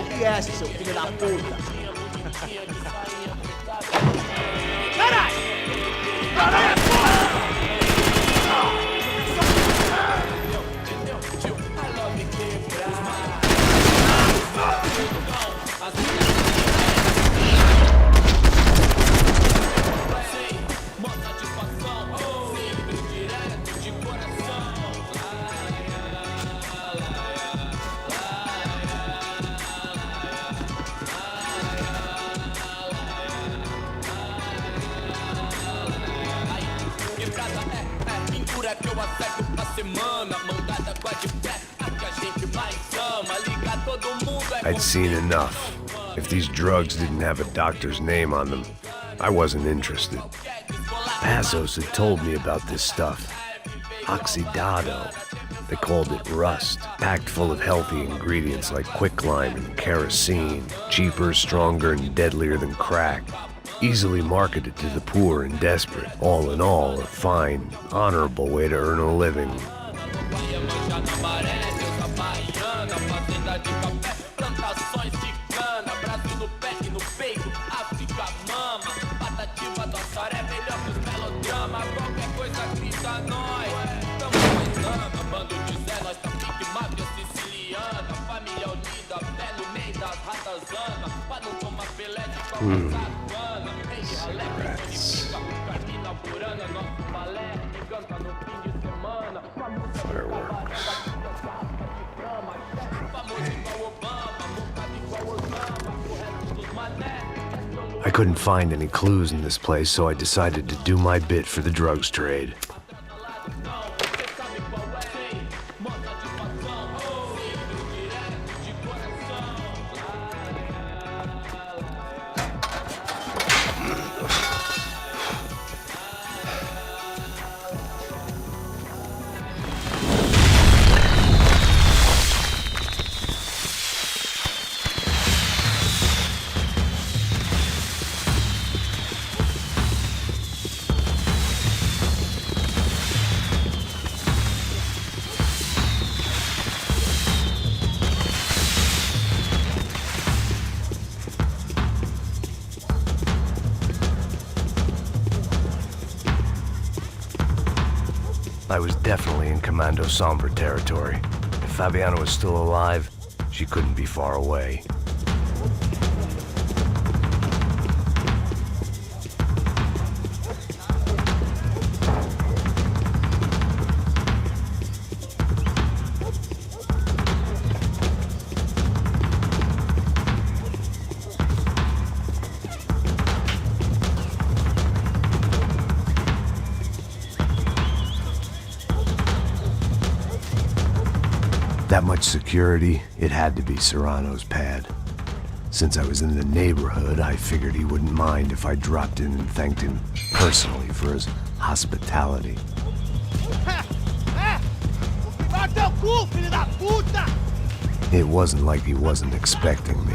O que é esse, seu filho da puta? Caralho! Caralho, porra! I'd seen enough. If these drugs didn't have a doctor's name on them, I wasn't interested. Passos had told me about this stuff. Oxidado. They called it rust, packed full of healthy ingredients like quicklime and kerosene, cheaper, stronger, and deadlier than crack. Easily marketed to the poor and desperate. All in all, a fine, honorable way to earn a living. Cigarettes. Fireworks. I couldn't find any clues in this place, so I decided to do my bit for the drugs trade. I was definitely in Commando Sombra territory. If Fabiana was still alive, she couldn't be far away. That much security, it had to be Serrano's pad. Since I was in the neighborhood, I figured he wouldn't mind if I dropped in and thanked him personally for his hospitality. It wasn't like he wasn't expecting me.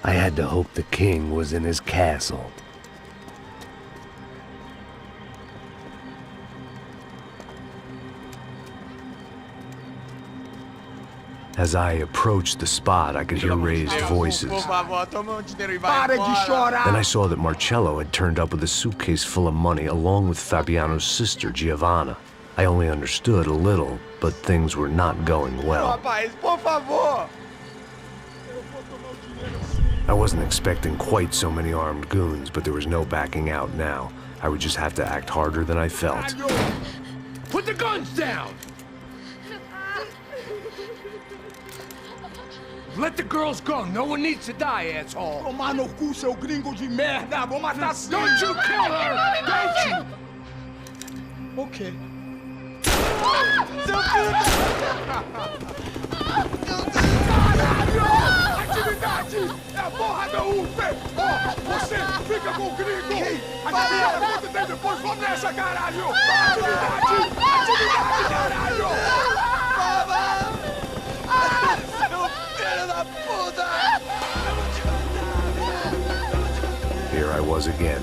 I had to hope the king was in his castle. As I approached the spot, I could hear raised voices. Then I saw that Marcello had turned up with a suitcase full of money along with Fabiano's sister, Giovanna. I only understood a little, but things were not going well. I wasn't expecting quite so many armed goons, but there was no backing out now. I would just have to act harder than I felt. Put the guns down! Let the girls go. No one needs to die, asshole. Tomar no cu, seu gringo de merda. Vou matar sim. Don't you kill her! Don't you? Ok. Caralho! Atividade! É a porra da UP! Ó, você fica com o gringo! Adivinha quanto tem depois? Vamos nessa, caralho! Atividade! Atividade, caralho! Here I was again,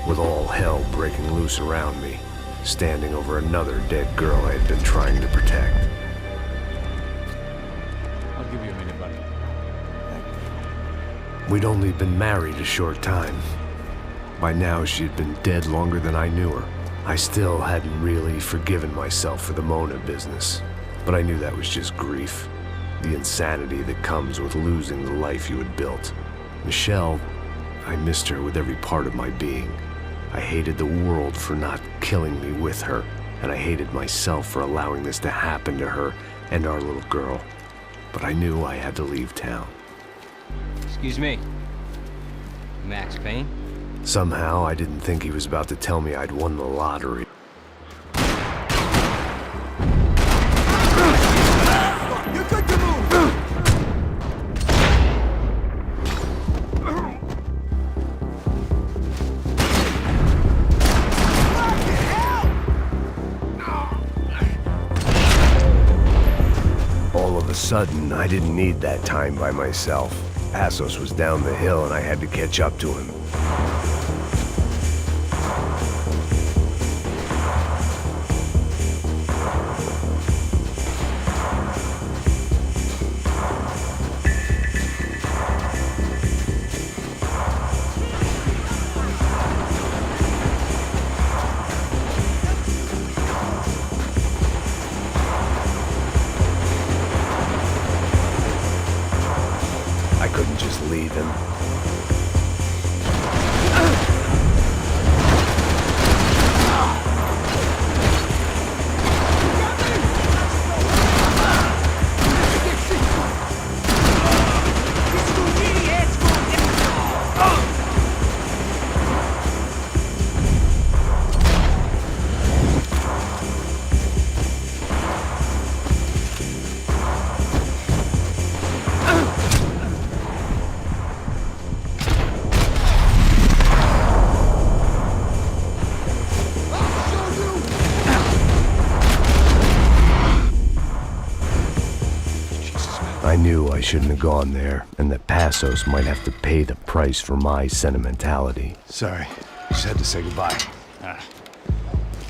with all hell breaking loose around me, standing over another dead girl I had been trying to protect. I'll give you a minute, buddy. We'd only been married a short time. By now, she'd been dead longer than I knew her. I still hadn't really forgiven myself for the Mona business, but I knew that was just grief. The insanity that comes with losing the life you had built. Michelle, I missed her with every part of my being. I hated the world for not killing me with her, and I hated myself for allowing this to happen to her and our little girl. But I knew I had to leave town. Excuse me. Max Payne? Somehow, I didn't think he was about to tell me I'd won the lottery. All of a sudden, I didn't need that time by myself. Passos was down the hill and I had to catch up to him. I couldn't just leave him. I knew I shouldn't have gone there, and that Passos might have to pay the price for my sentimentality. Sorry, just had to say goodbye.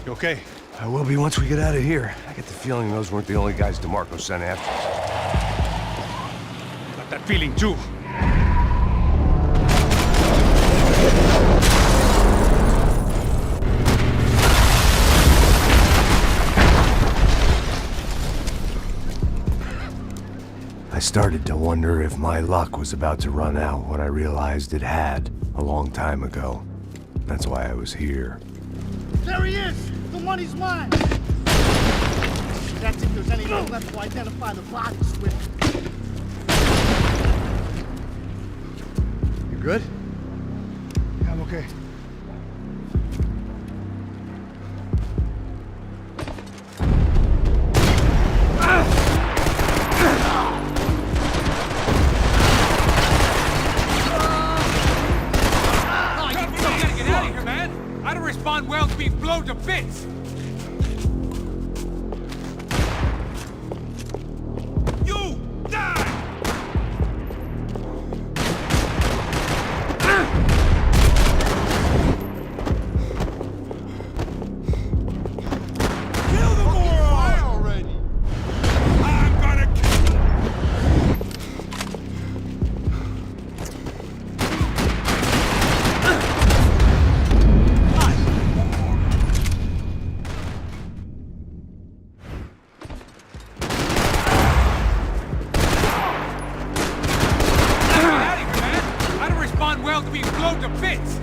You okay? I will be once we get out of here. I get the feeling those weren't the only guys DeMarco sent after us. Got that feeling too. I started to wonder if my luck was about to run out when I realized it had a long time ago. That's why I was here. There he is! The money's mine! That's if there's anything left to identify the bodies with. You good? Yeah, I'm okay. I don't respond well to being blown to bits! You die! to be blown to bits!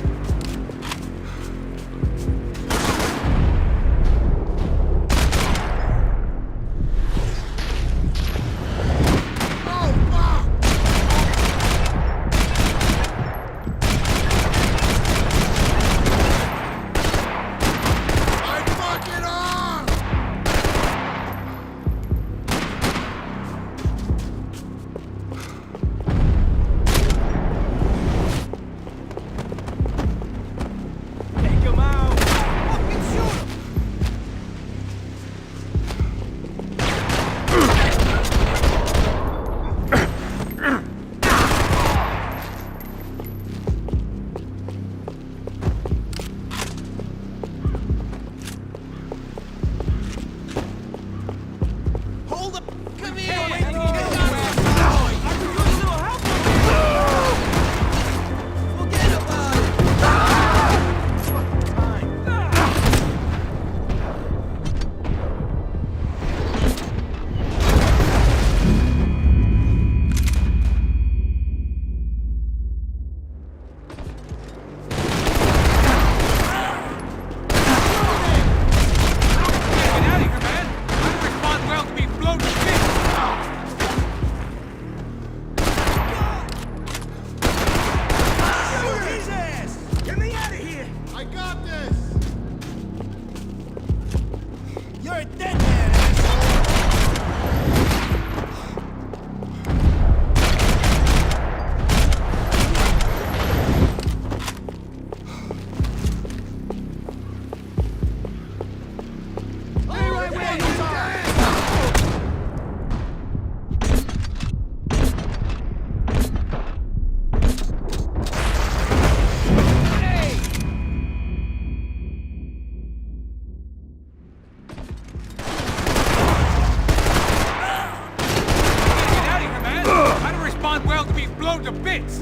To bits!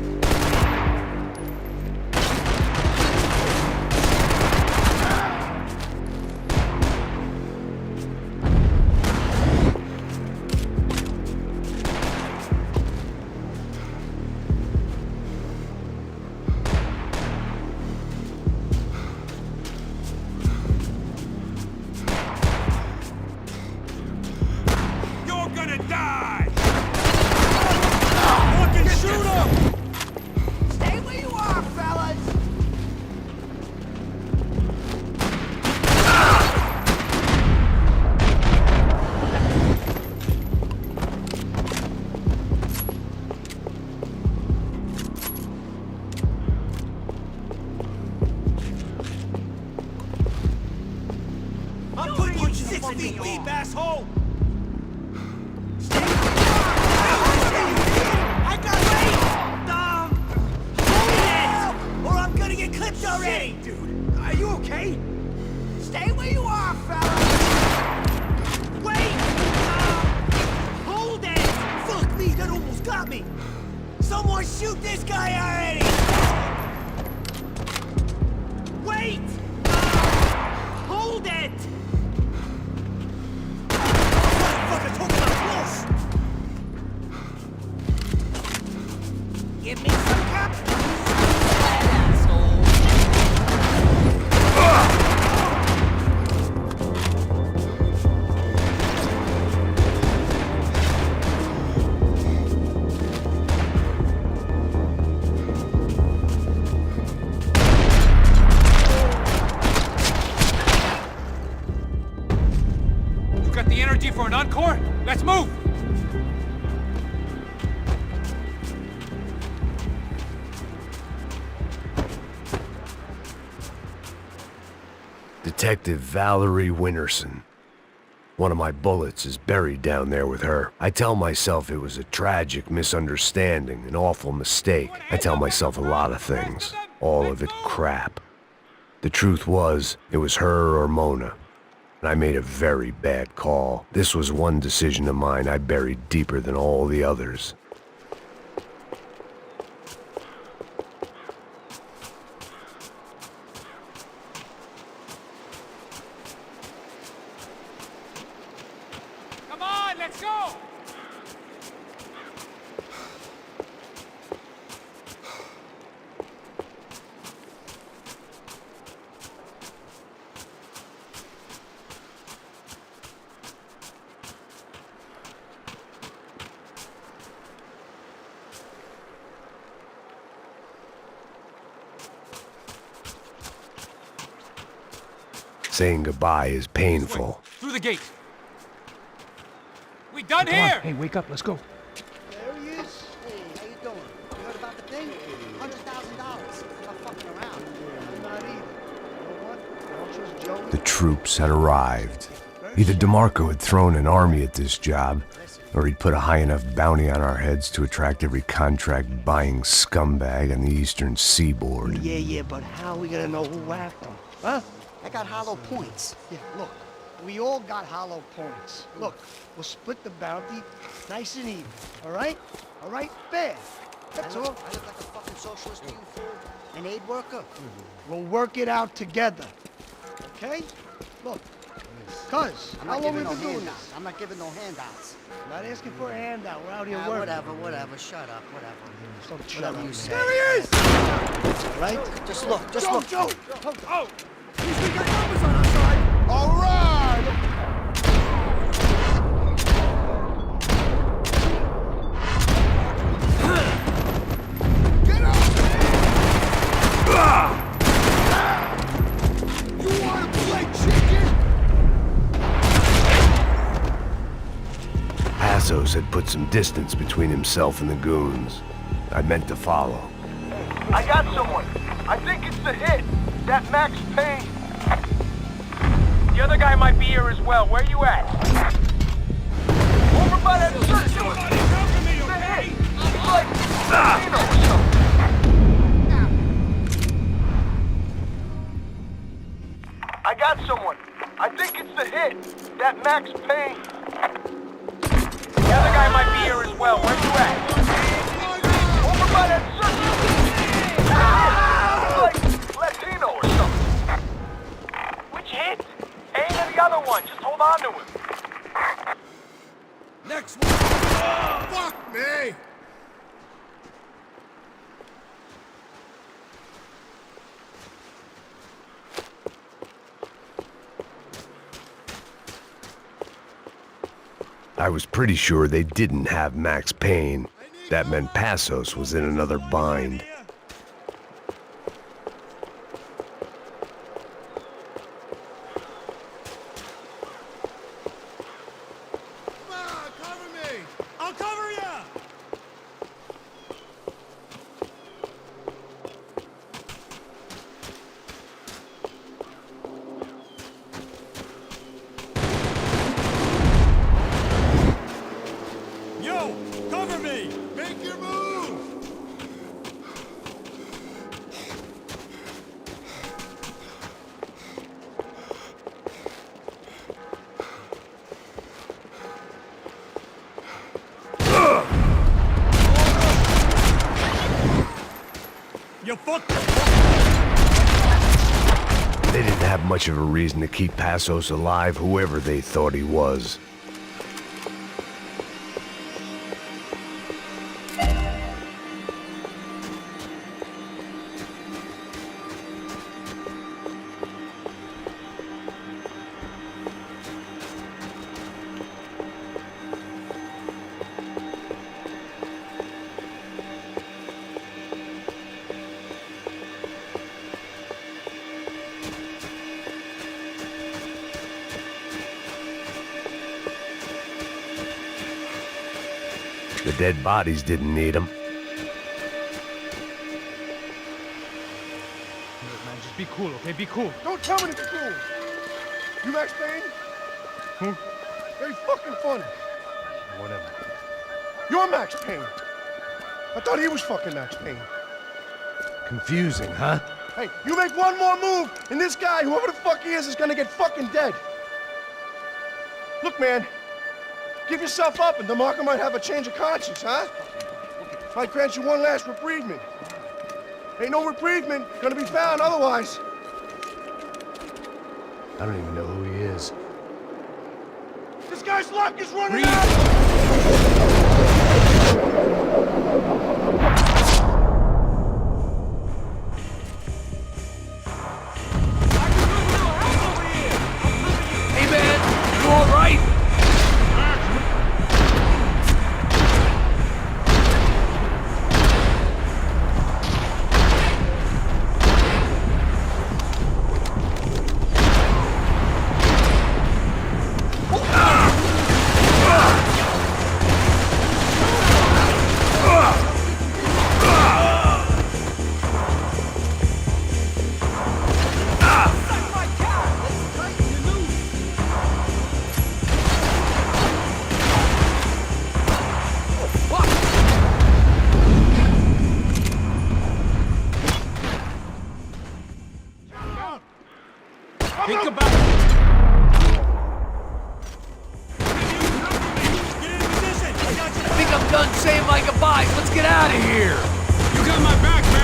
You're gonna die! Fucking shoot him! Stay where you are, fellas! I'm putting you 6 feet deep, asshole! I got range! Hold it! Or I'm gonna get clipped already! Shit, dude! Are you okay? Stay where you are, fellas! Wait! Hold it! Fuck me, that almost got me! Someone shoot this guy already! Wait! Hold it! Motherfucker, talking about close! Give me some cover! You got the energy for an encore? Let's move! Detective Valerie Winterson. One of my bullets is buried down there with her. I tell myself it was a tragic misunderstanding, an awful mistake. I tell myself a lot of things. All of it crap. The truth was, it was her or Mona. And I made a very bad call. This was one decision of mine I buried deeper than all the others. Come on, let's go! Saying goodbye is painful. Through the gate. We done Come on. here! Hey, wake up. Let's go. There he is. Hey, how you doing? You heard about the thing? $100,000. Not fucking around. Not either. You know what? Don't trust Joey. The troops had arrived. Either DeMarco had thrown an army at this job, or he'd put a high enough bounty on our heads to attract every contract-buying scumbag on the eastern seaboard. Yeah, but how are we gonna know who whacked him? Huh? I got hollow points. Yeah, look. We all got hollow points. Look, we'll split the bounty nice and even. All right? All right? Fair. That's all. I look like a fucking socialist to you, fool. An aid worker. We'll work it out together. Okay? Look. Cuz, how long we been doing this? I'm not giving no handouts. I'm not asking for a handout. We're out here working. Whatever. Shut up. Whatever. Shut up. You say. There he is! All right? Just look. Joe! Oh! We got numbers on our side. All right! Get up! You want to play chicken? Passos had put some distance between himself and the goons. I meant to follow. I got someone. I think it's the hit. That Max Payne. The other guy might be here as well. Where you at? Over by that circle. The hit. He's like, you know, or something. I got someone. I think it's the hit. That Max Payne. The other guy might be here as well. Where you at? Over by that circle. Like Latino or something. Which hit? Ain't any other one. Just hold on to him. Next one. Oh, fuck me. I was pretty sure they didn't have Max Payne. That meant Passos was in another bind. Cover me. I'll cover you. Yo, cover me. Make your move. You fucked. They didn't have much of a reason to keep Passos alive, whoever they thought he was. The dead bodies didn't need him. Man, just be cool, okay? Be cool. Don't tell me to be cool. You Max Payne? Who? Very fucking funny. Whatever. You're Max Payne. I thought he was fucking Max Payne. Confusing, huh? Hey, you make one more move, and this guy, whoever the fuck he is gonna get fucking dead. Look, man. Give yourself up, and DeMarco might have a change of conscience, huh? Might grant you one last reprievement. Ain't no reprievement gonna be found otherwise. I don't even know who he is. This guy's luck is running out! Hey, man! You all right? Think about it. I think I'm done saying my goodbyes. Let's get out of here. You got my back, man.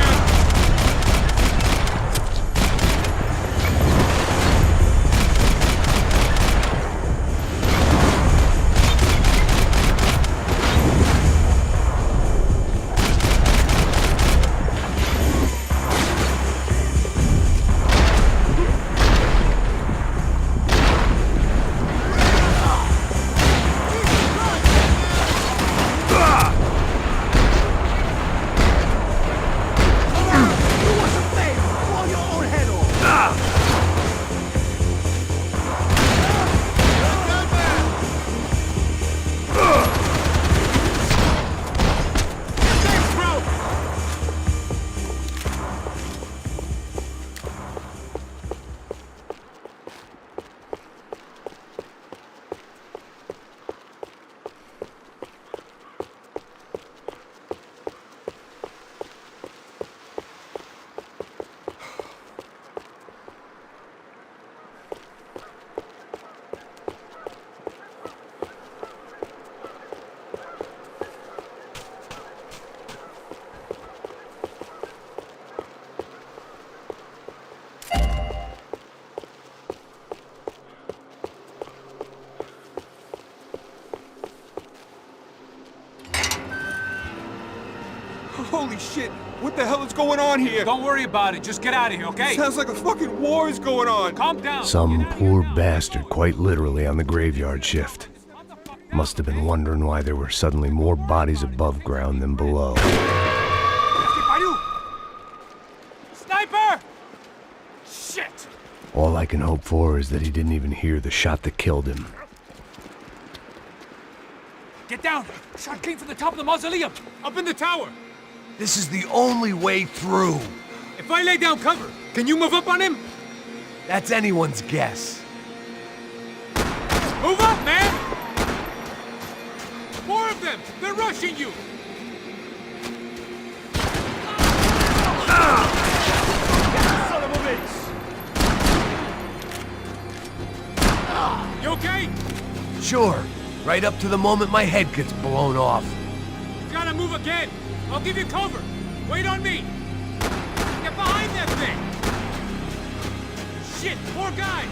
Holy shit! What the hell is going on here? Don't worry about it. Just get out of here, okay? Sounds like a fucking war is going on. Calm down. Some poor bastard, quite literally, on the graveyard shift. Must have been wondering why there were suddenly more bodies above ground than below. Sniper! Shit! All I can hope for is that he didn't even hear the shot that killed him. Get down! Shot came from the top of the mausoleum! Up in the tower! This is the only way through. If I lay down cover, can you move up on him? That's anyone's guess. Move up, man! More of them! They're rushing you! Son of a bitch! You okay? Sure. Right up to the moment my head gets blown off. You gotta move again! I'll give you cover! Wait on me! Get behind that thing! Shit! More guys!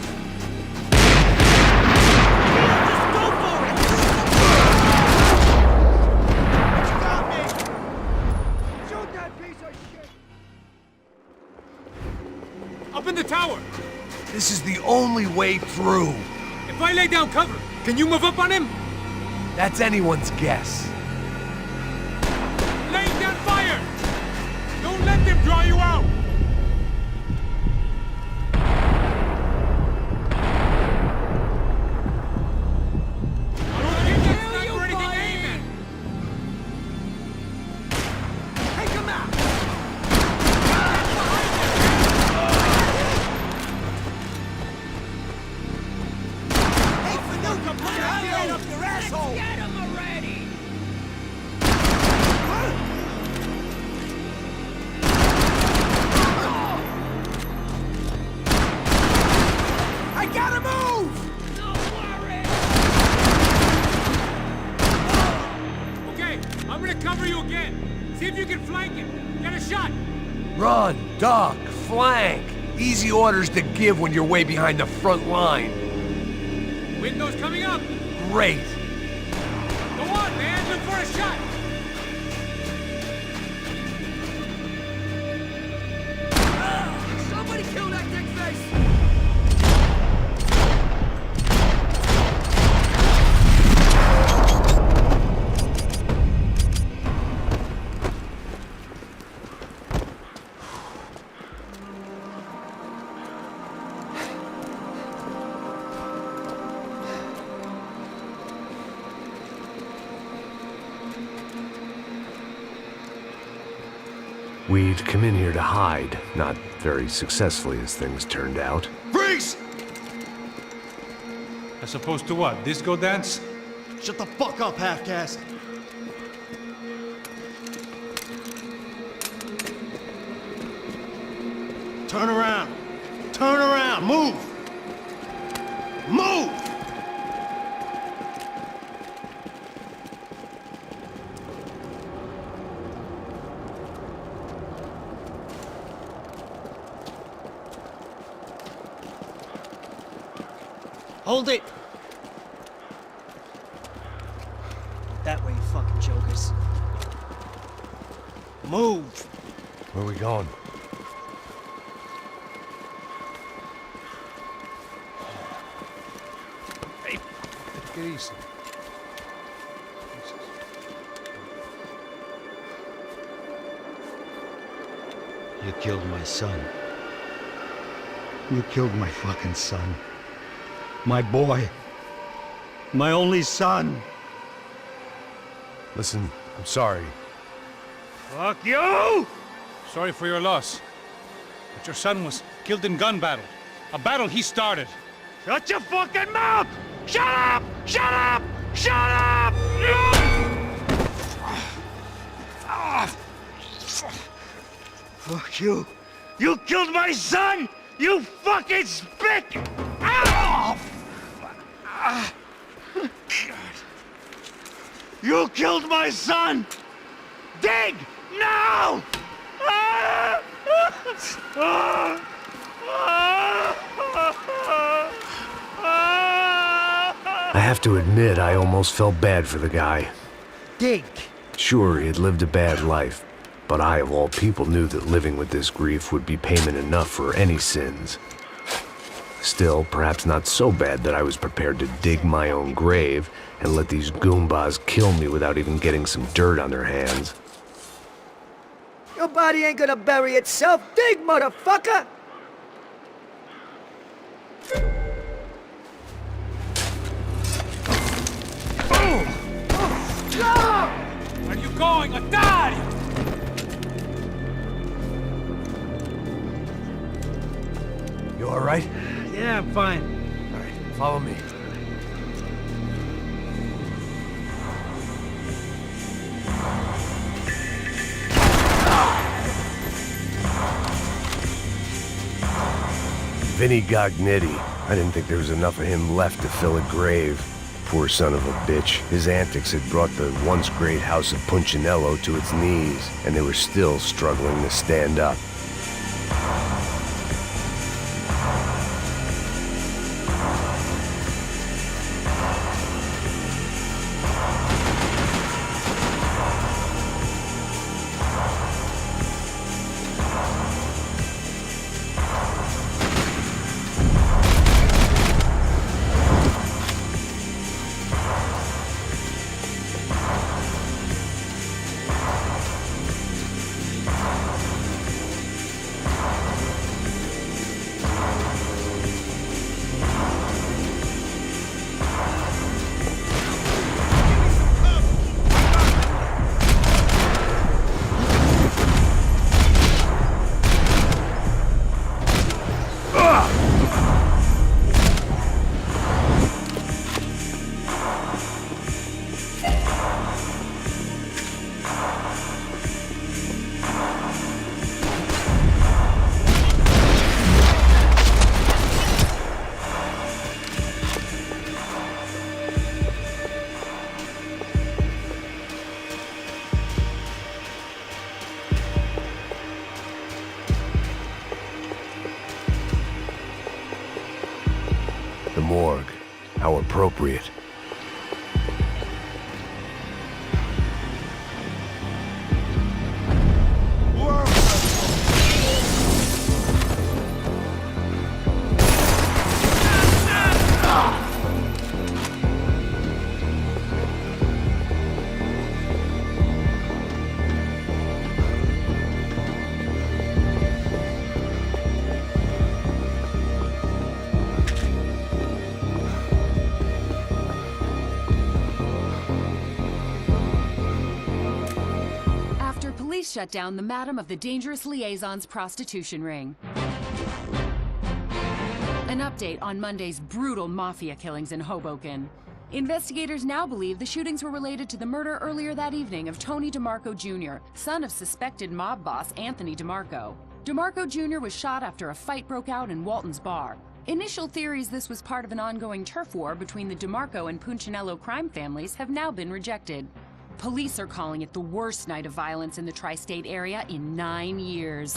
Just go for it! Stop me! Shoot that piece of shit! Up in the tower! This is the only way through. If I lay down cover, can you move up on him? That's anyone's guess. Laying down fire! Don't let them draw you out! I don't think that sniper anything aiming! Take him out! Hey, Fanuka, put your hand up your asshole! Get him already! I gotta move! Don't worry! Okay, I'm gonna cover you again. See if you can flank him. Get a shot. Run, duck, flank. Easy orders to give when you're way behind the front line. Window's coming up. Great. Go on, man. Look for a shot. Somebody kill that dick face! We'd come in here to hide, not very successfully as things turned out. Freeze! As opposed to what? Disco dance? Shut the fuck up, half-caste! Turn around. Turn around. Move. Move! Hold it! That way, you fucking jokers. Move! Where are we going? Hey, take it easy. You killed my son. You killed my fucking son. My boy. My only son. Listen, I'm sorry. Fuck you! Sorry for your loss. But your son was killed in gun battle. A battle he started. Shut your fucking mouth! Shut up! Shut up! Shut up! Fuck you! You killed my son! You fucking spick! You killed my son! Dig! Now! I have to admit, I almost felt bad for the guy. Dig! Sure, he had lived a bad life, but I, of all people, knew that living with this grief would be payment enough for any sins. Still, perhaps not so bad that I was prepared to dig my own grave and let these goombas kill me without even getting some dirt on their hands. Your body ain't gonna bury itself. Dig, motherfucker! Where are you going? A die! You all right? Yeah, I'm fine. All right, follow me. Vinny Gognitti. I didn't think there was enough of him left to fill a grave. Poor son of a bitch. His antics had brought the once great house of Punchinello to its knees, and they were still struggling to stand up. The morgue. How appropriate. Shut down the Madam of the Dangerous Liaison's prostitution ring. An update on Monday's brutal mafia killings in Hoboken. Investigators now believe the shootings were related to the murder earlier that evening of Tony DeMarco Jr., son of suspected mob boss Anthony DeMarco. DeMarco Jr. was shot after a fight broke out in Walton's bar. Initial theories this was part of an ongoing turf war between the DeMarco and Punchinello crime families have now been rejected. Police are calling it the worst night of violence in the tri-state area in 9 years.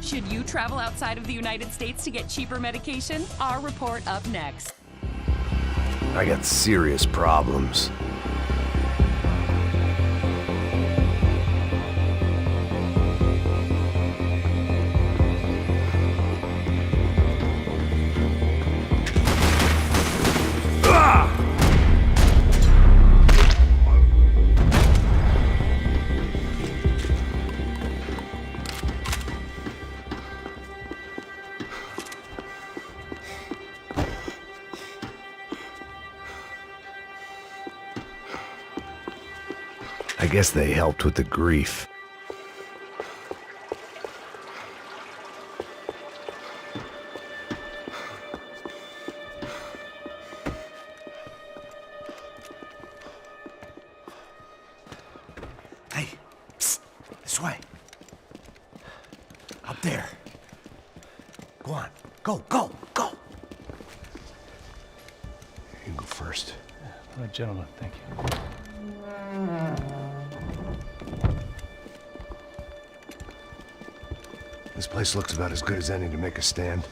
Should you travel outside of the United States to get cheaper medication? Our report up next. I got serious problems. I guess they helped with the grief. Hey, psst, this way. Up there. Go on, go, go, go. You can go first. All right, gentlemen, thank you. This place looks about as good as any to make a stand.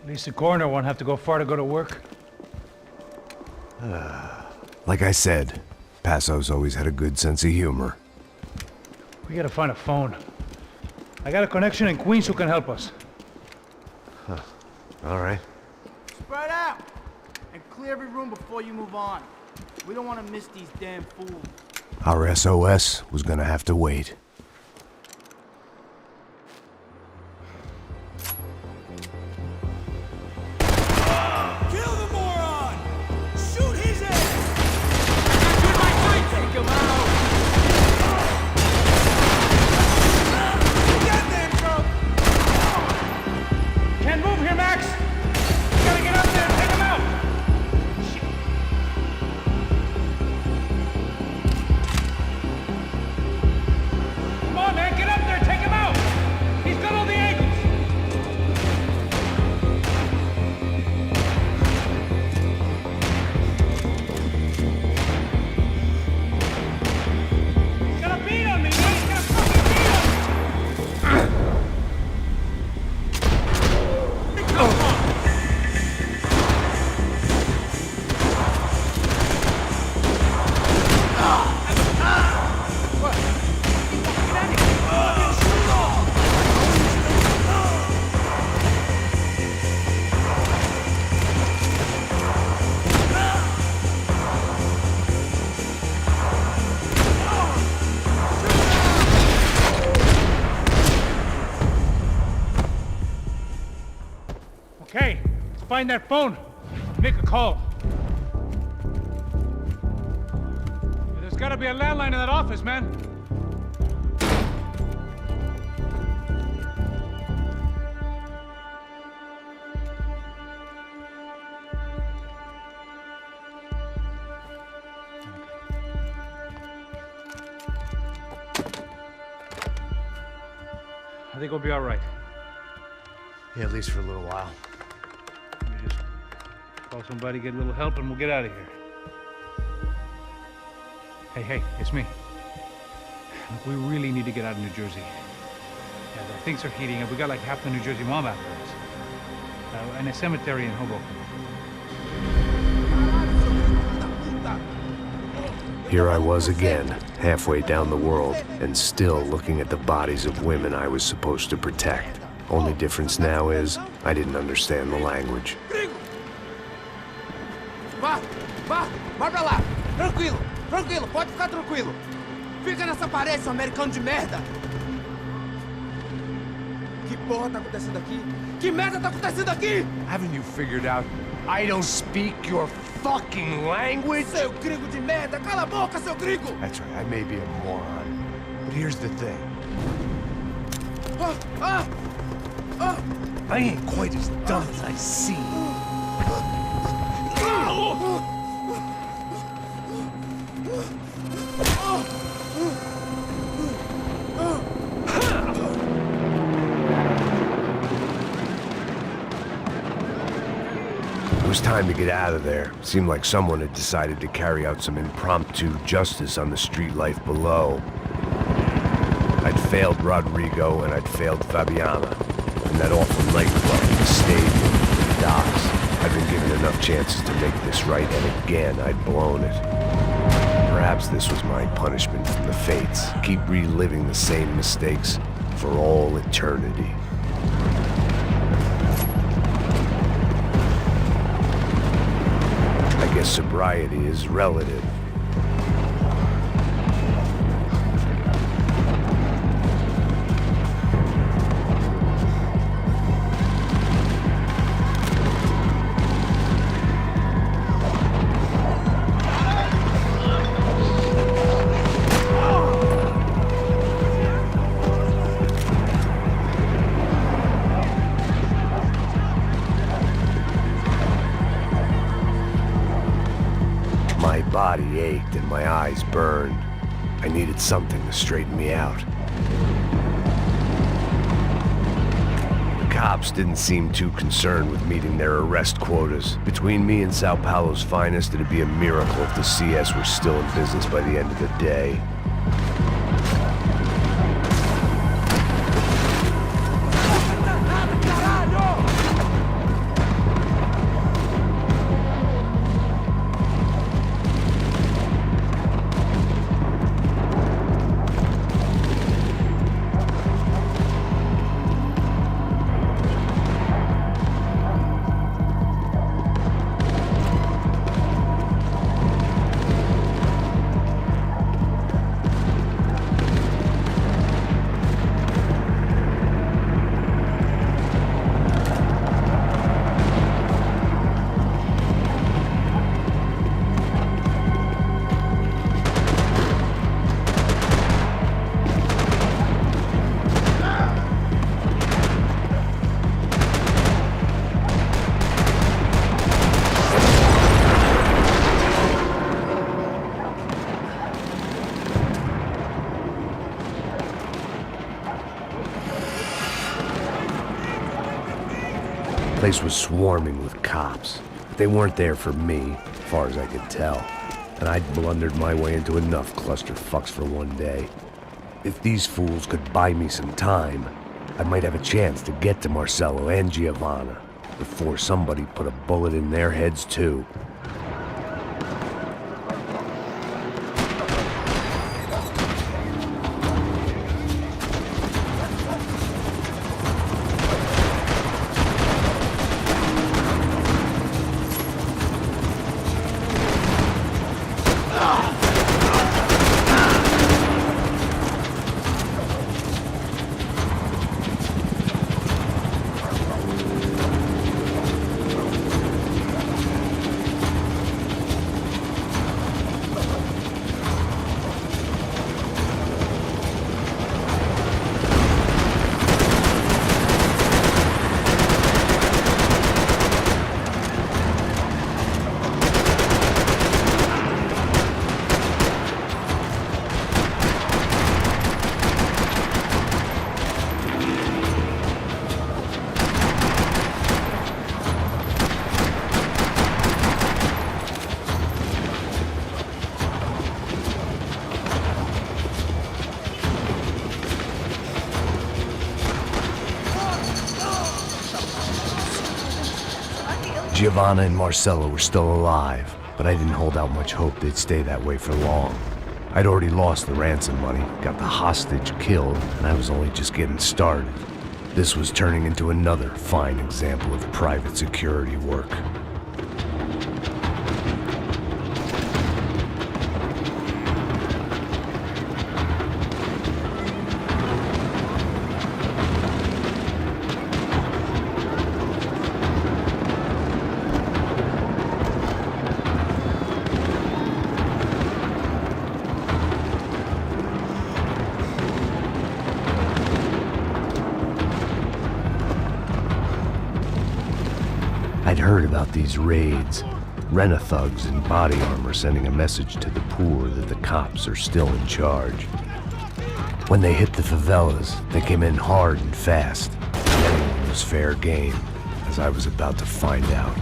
At least the coroner won't have to go far to go to work. Like I said, Passo's always had a good sense of humor. We gotta find a phone. I got a connection in Queens who can help us. All right. Spread out! And clear every room before you move on. We don't want to miss these damn fools. Our SOS was gonna have to wait. Kill the moron! Shoot his ass! I got you in my sights! Take him out! Get them, bro! Can't move here, Max! You gotta get up there and take him out! Come on, man, get up there, take him out! He's got all the angles! He's got a beat on me, man! He's got a fucking beat on me! Okay, let's find that phone. Make a call. There's gotta be a landline in that office, man. I think we'll be all right. Yeah, at least for a little while. We just call somebody, get a little help, and we'll get out of here. Hey, it's me. Look, we really need to get out of New Jersey. Yeah, things are heating up. We got like half the New Jersey mob after us. And a cemetery in Hoboken. Here I was again, halfway down the world, and still looking at the bodies of women I was supposed to protect. Only difference now is, I didn't understand the language. Vai pra lá! Tranquilo, pode ficar tranquilo! Fica nessa parede, seu americano de merda! Que porra tá acontecendo aqui? Que merda tá acontecendo aqui? Haven't you figured out I don't speak your fucking language? Seu gringo de merda! Cala a boca, seu gringo! That's right, I may be a moron, but here's the thing. I ain't quite as dumb as I seem. was time to get out of there. Seemed like someone had decided to carry out some impromptu justice on the street life below. I'd failed Rodrigo and I'd failed Fabiana. And that awful nightclub, the stadium, the docks. I'd been given enough chances to make this right, and again, I'd blown it. Perhaps this was my punishment from the fates. Keep reliving the same mistakes for all eternity. I guess sobriety is relative. My body ached and my eyes burned. I needed something to straighten me out. The cops didn't seem too concerned with meeting their arrest quotas. Between me and Sao Paulo's finest, it'd be a miracle if the CS were still in business by the end of the day. The place was swarming with cops. But they weren't there for me, as far as I could tell. And I'd blundered my way into enough clusterfucks for one day. If these fools could buy me some time, I might have a chance to get to Marcelo and Giovanna before somebody put a bullet in their heads too. Giovanna and Marcelo were still alive, but I didn't hold out much hope they'd stay that way for long. I'd already lost the ransom money, got the hostage killed, and I was only just getting started. This was turning into another fine example of private security work. I'd heard about these raids. Rent-a-thugs in body armor sending a message to the poor that the cops are still in charge. When they hit the favelas, they came in hard and fast. Anyone was fair game, as I was about to find out.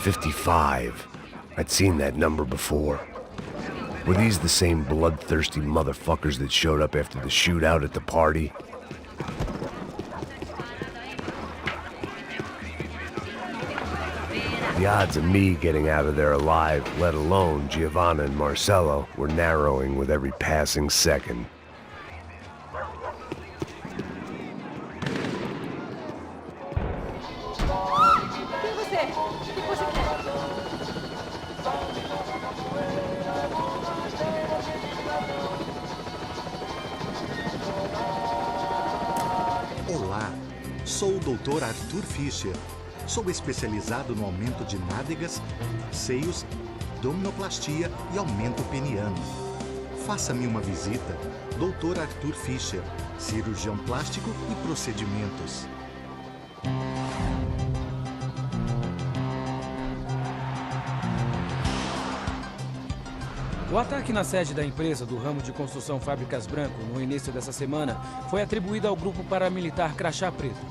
55. I'd seen that number before. Were these the same bloodthirsty motherfuckers that showed up after the shootout at the party? The odds of me getting out of there alive, let alone Giovanna and Marcello, were narrowing with every passing second. Olá, sou o Dr. Arthur Fischer. Sou especializado no aumento de nádegas, seios, abdominoplastia e aumento peniano. Faça-me uma visita. Dr. Arthur Fischer, cirurgião plástico e procedimentos. O ataque na sede da empresa do ramo de construção Fábricas Branco no início dessa semana foi atribuído ao grupo paramilitar Crachá Preto.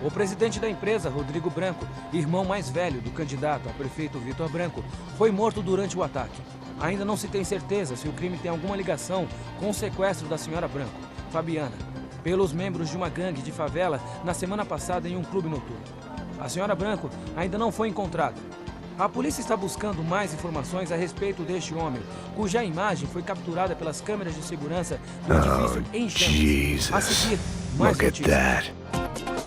O presidente da empresa, Rodrigo Branco, irmão mais velho do candidato a prefeito Vitor Branco, foi morto durante o ataque. Ainda não se tem certeza se o crime tem alguma ligação com o sequestro da senhora Branco, Fabiana, pelos membros de uma gangue de favela na semana passada em um clube noturno. A senhora Branco ainda não foi encontrada. A polícia está buscando mais informações a respeito deste homem, cuja imagem foi capturada pelas câmeras de segurança do edifício em chamas. A seguir, mais notícias.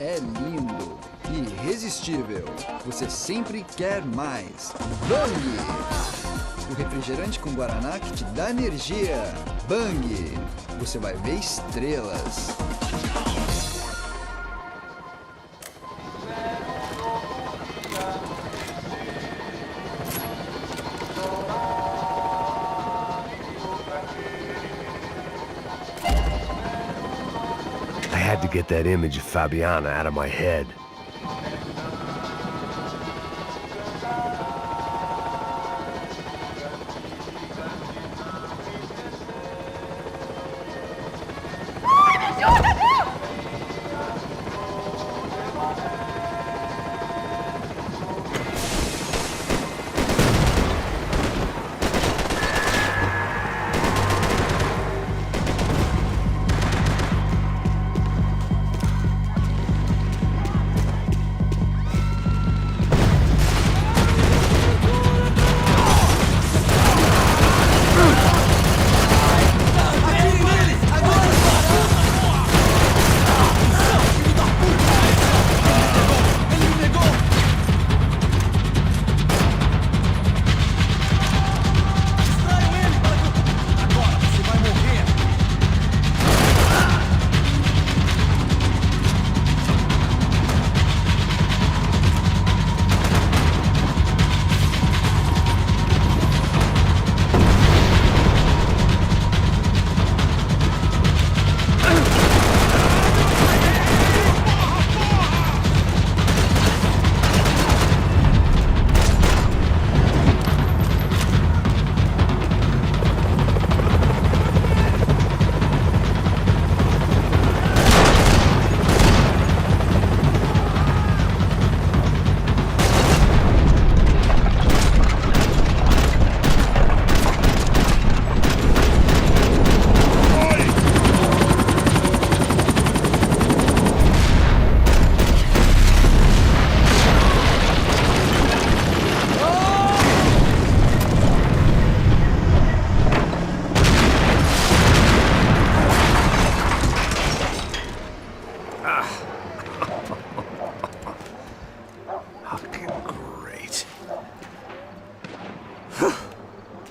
É lindo, irresistível. Você sempre quer mais. Bang! O refrigerante com guaraná que te dá energia. Bang! Você vai ver estrelas. I had to get that image of Fabiana out of my head.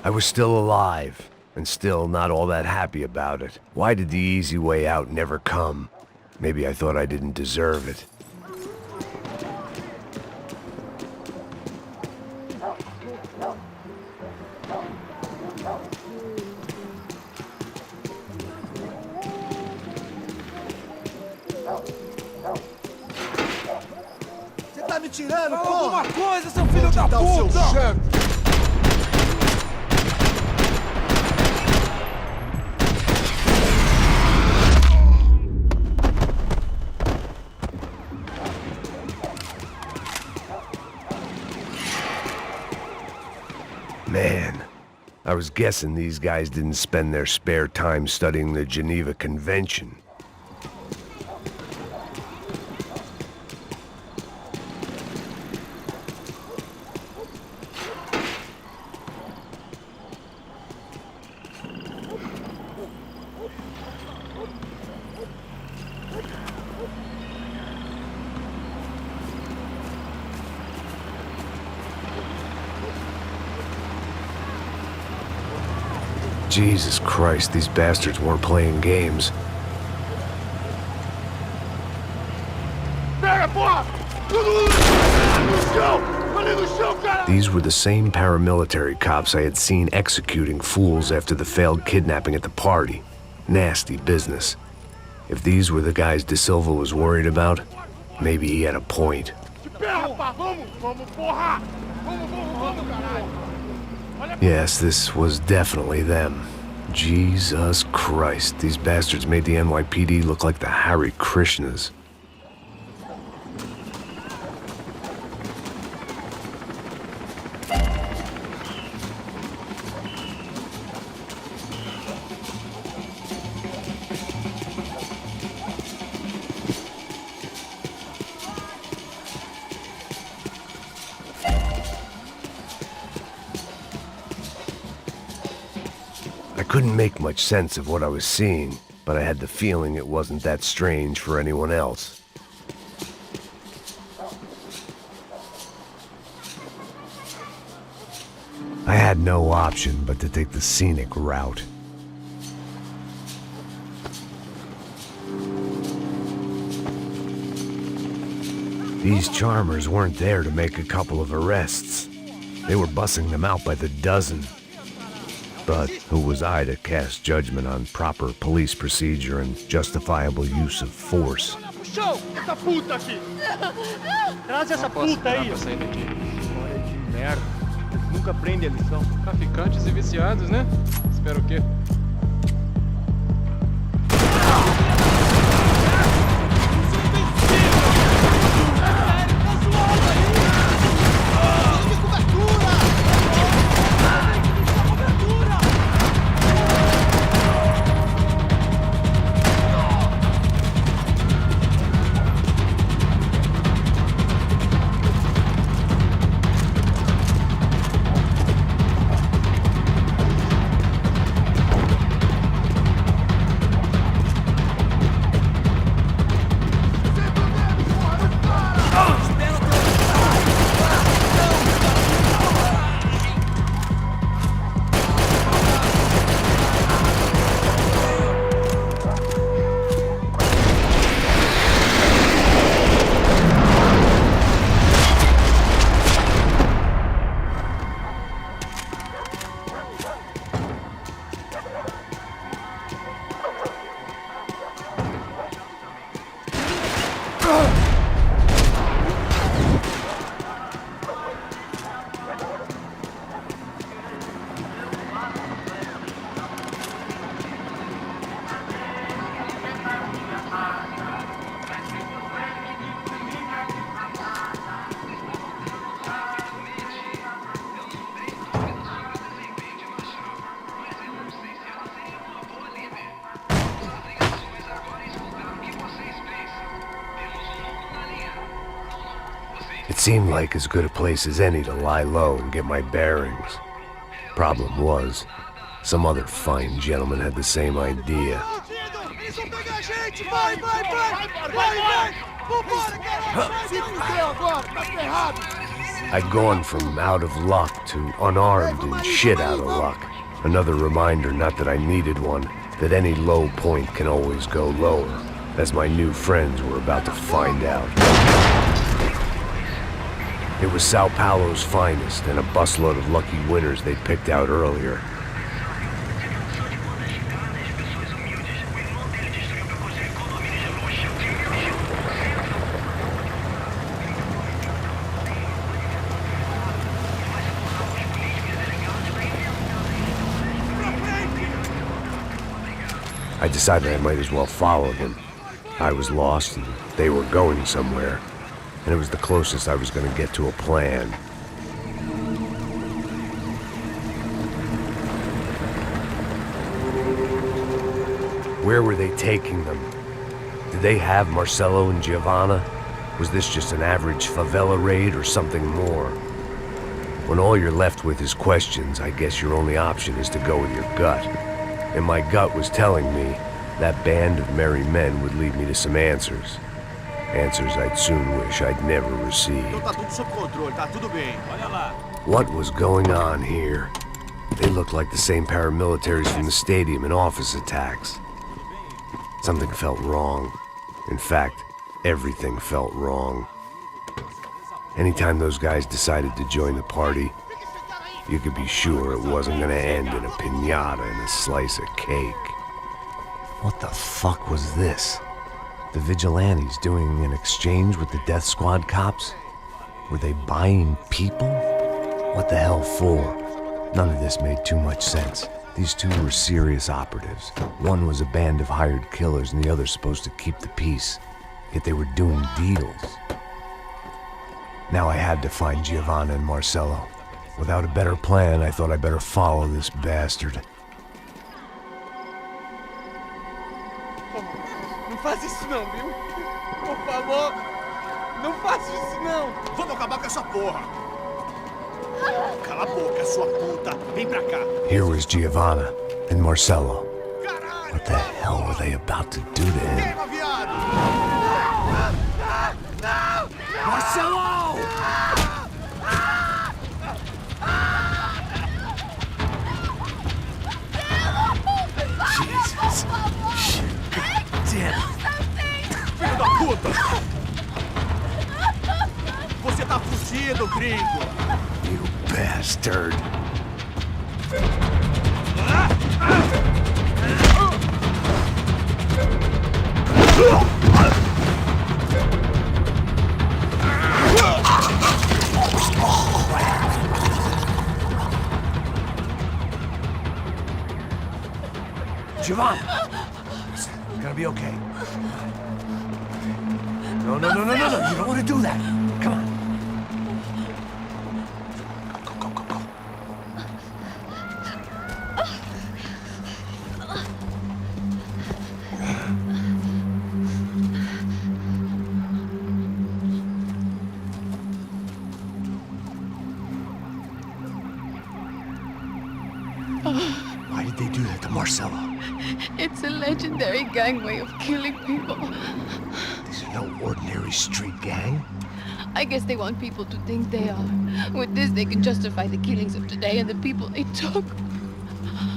I was still alive, and still not all that happy about it. Why did the easy way out never come? Maybe I thought I didn't deserve it. Você tá me tirando, Fala porra? alguma coisa, seu filho da puta! Vou te dar o seu chefe. Man, I was guessing these guys didn't spend their spare time studying the Geneva Convention. Jesus Christ, these bastards weren't playing games. These were the same paramilitary cops I had seen executing fools after the failed kidnapping at the party. Nasty business. If these were the guys De Silva was worried about, maybe he had a point. Yes, this was definitely them. Jesus Christ, these bastards made the NYPD look like the Hare Krishnas. I couldn't make much sense of what I was seeing, but I had the feeling it wasn't that strange for anyone else. I had no option but to take the scenic route. These charmers weren't there to make a couple of arrests. They were bussing them out by the dozen. But who was I to cast judgment on proper police procedure and justifiable use of force? Traz essa puta aí. História de merda. Nunca aprende a lição. Traficantes e viciados, né? Espero o quê? It seemed like as good a place as any to lie low and get my bearings. Problem was, some other fine gentleman had the same idea. I'd gone from out of luck to unarmed and shit out of luck. Another reminder, not that I needed one, that any low point can always go lower, as my new friends were about to find out. It was Sao Paulo's finest, and a busload of lucky winners they'd picked out earlier. I decided I might as well follow them. I was lost, and they were going somewhere. And it was the closest I was going to get to a plan. Where were they taking them? Did they have Marcelo and Giovanna? Was this just an average favela raid or something more? When all you're left with is questions, I guess your only option is to go with your gut. And my gut was telling me that band of merry men would lead me to some answers. Answers I'd soon wish I'd never received. What was going on here? They looked like the same paramilitaries from the stadium in office attacks. Something felt wrong. In fact, everything felt wrong. Anytime those guys decided to join the party, you could be sure it wasn't gonna end in a piñata and a slice of cake. What the fuck was this? The vigilantes doing an exchange with the death squad cops? Were they buying people? What the hell for? None of this made too much sense. These two were serious operatives. One was a band of hired killers and the other supposed to keep the peace. Yet they were doing deals. Now I had to find Giovanna and Marcelo. Without a better plan, I thought I'd better follow this bastard. Não faz isso não, viu? Por favor, não faça isso não. Vamos acabar com essa porra. Cala a boca, sua puta. Vem pra cá. Here was Giovanna and Marcelo. What the hell were they about to do to him? Marcelo! Jesus. Shit. God damn. Filho da puta! Você tá fugido, gringo! You bastard. Giovanna! Listen, you're gonna be okay. No. You don't want to do that. Come on. Go. Why did they do that to Marcelo? It's a legendary gang way of killing people. These are no ordinary street gang. I guess they want people to think they are. With this, they can justify the killings of today and the people they took.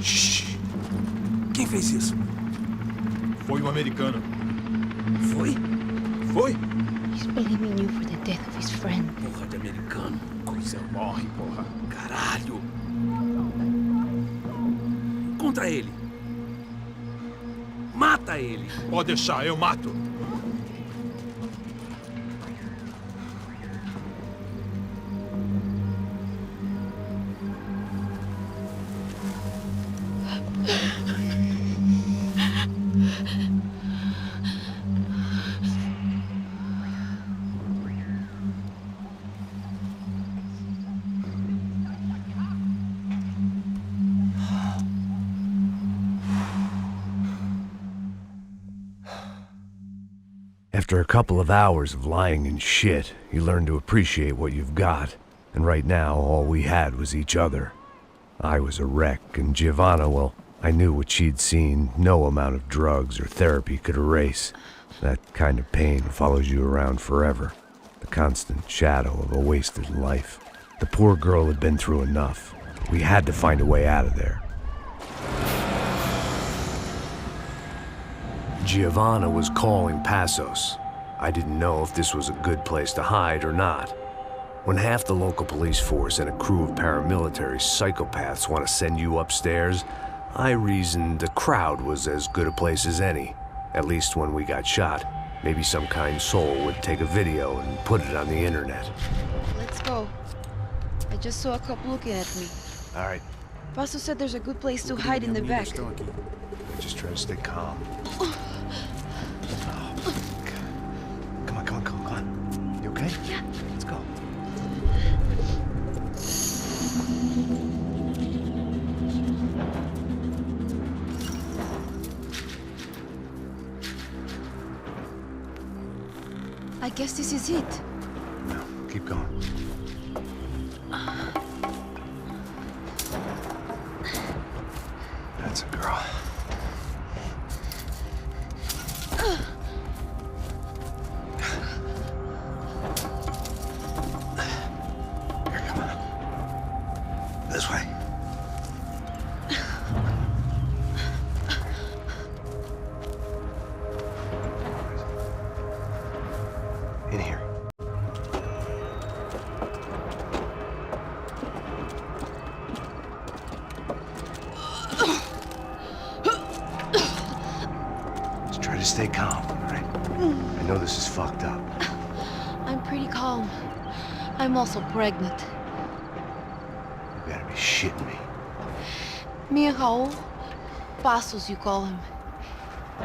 Shh! Quem fez isso? Foi americano. Foi? He's blaming you for the death of his friend. Porra de americano. Coisa morre, porra. Caralho. Contra ele. Mata ele. Pode deixar, eu mato. After a couple of hours of lying in shit, you learn to appreciate what you've got. And right now, all we had was each other. I was a wreck, and Giovanna, well, I knew what she'd seen no amount of drugs or therapy could erase. That kind of pain follows you around forever. The constant shadow of a wasted life. The poor girl had been through enough. We had to find a way out of there. Giovanna was calling Passos. I didn't know if this was a good place to hide or not. When half the local police force and a crew of paramilitary psychopaths want to send you upstairs, I reasoned the crowd was as good a place as any. At least when we got shot, maybe some kind soul would take a video and put it on the internet. Let's go. I just saw a cop looking at me. All right. Pasto said there's a good place to hide in the back. Just try to stay calm. Come on. You okay? Yeah. Let's go. guess this is it. No, keep going. That's a girl. Here, come on. This way. In here. Just try to stay calm, all right? I know this is fucked up. I'm pretty calm. I'm also pregnant. You gotta be shitting me. Me and Raul, Passos you call him.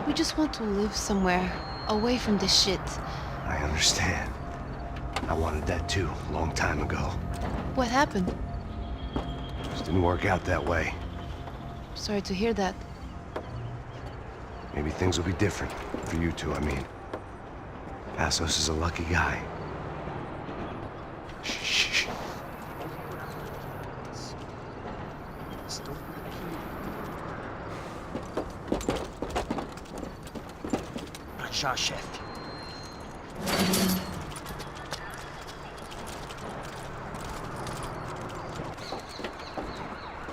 We just want to live somewhere, away from this shit. I understand. I wanted that too, a long time ago. What happened? Just didn't work out that way. Sorry to hear that. Maybe things will be different. For you two, I mean. Passos is a lucky guy. Shh. Crachá, chefe.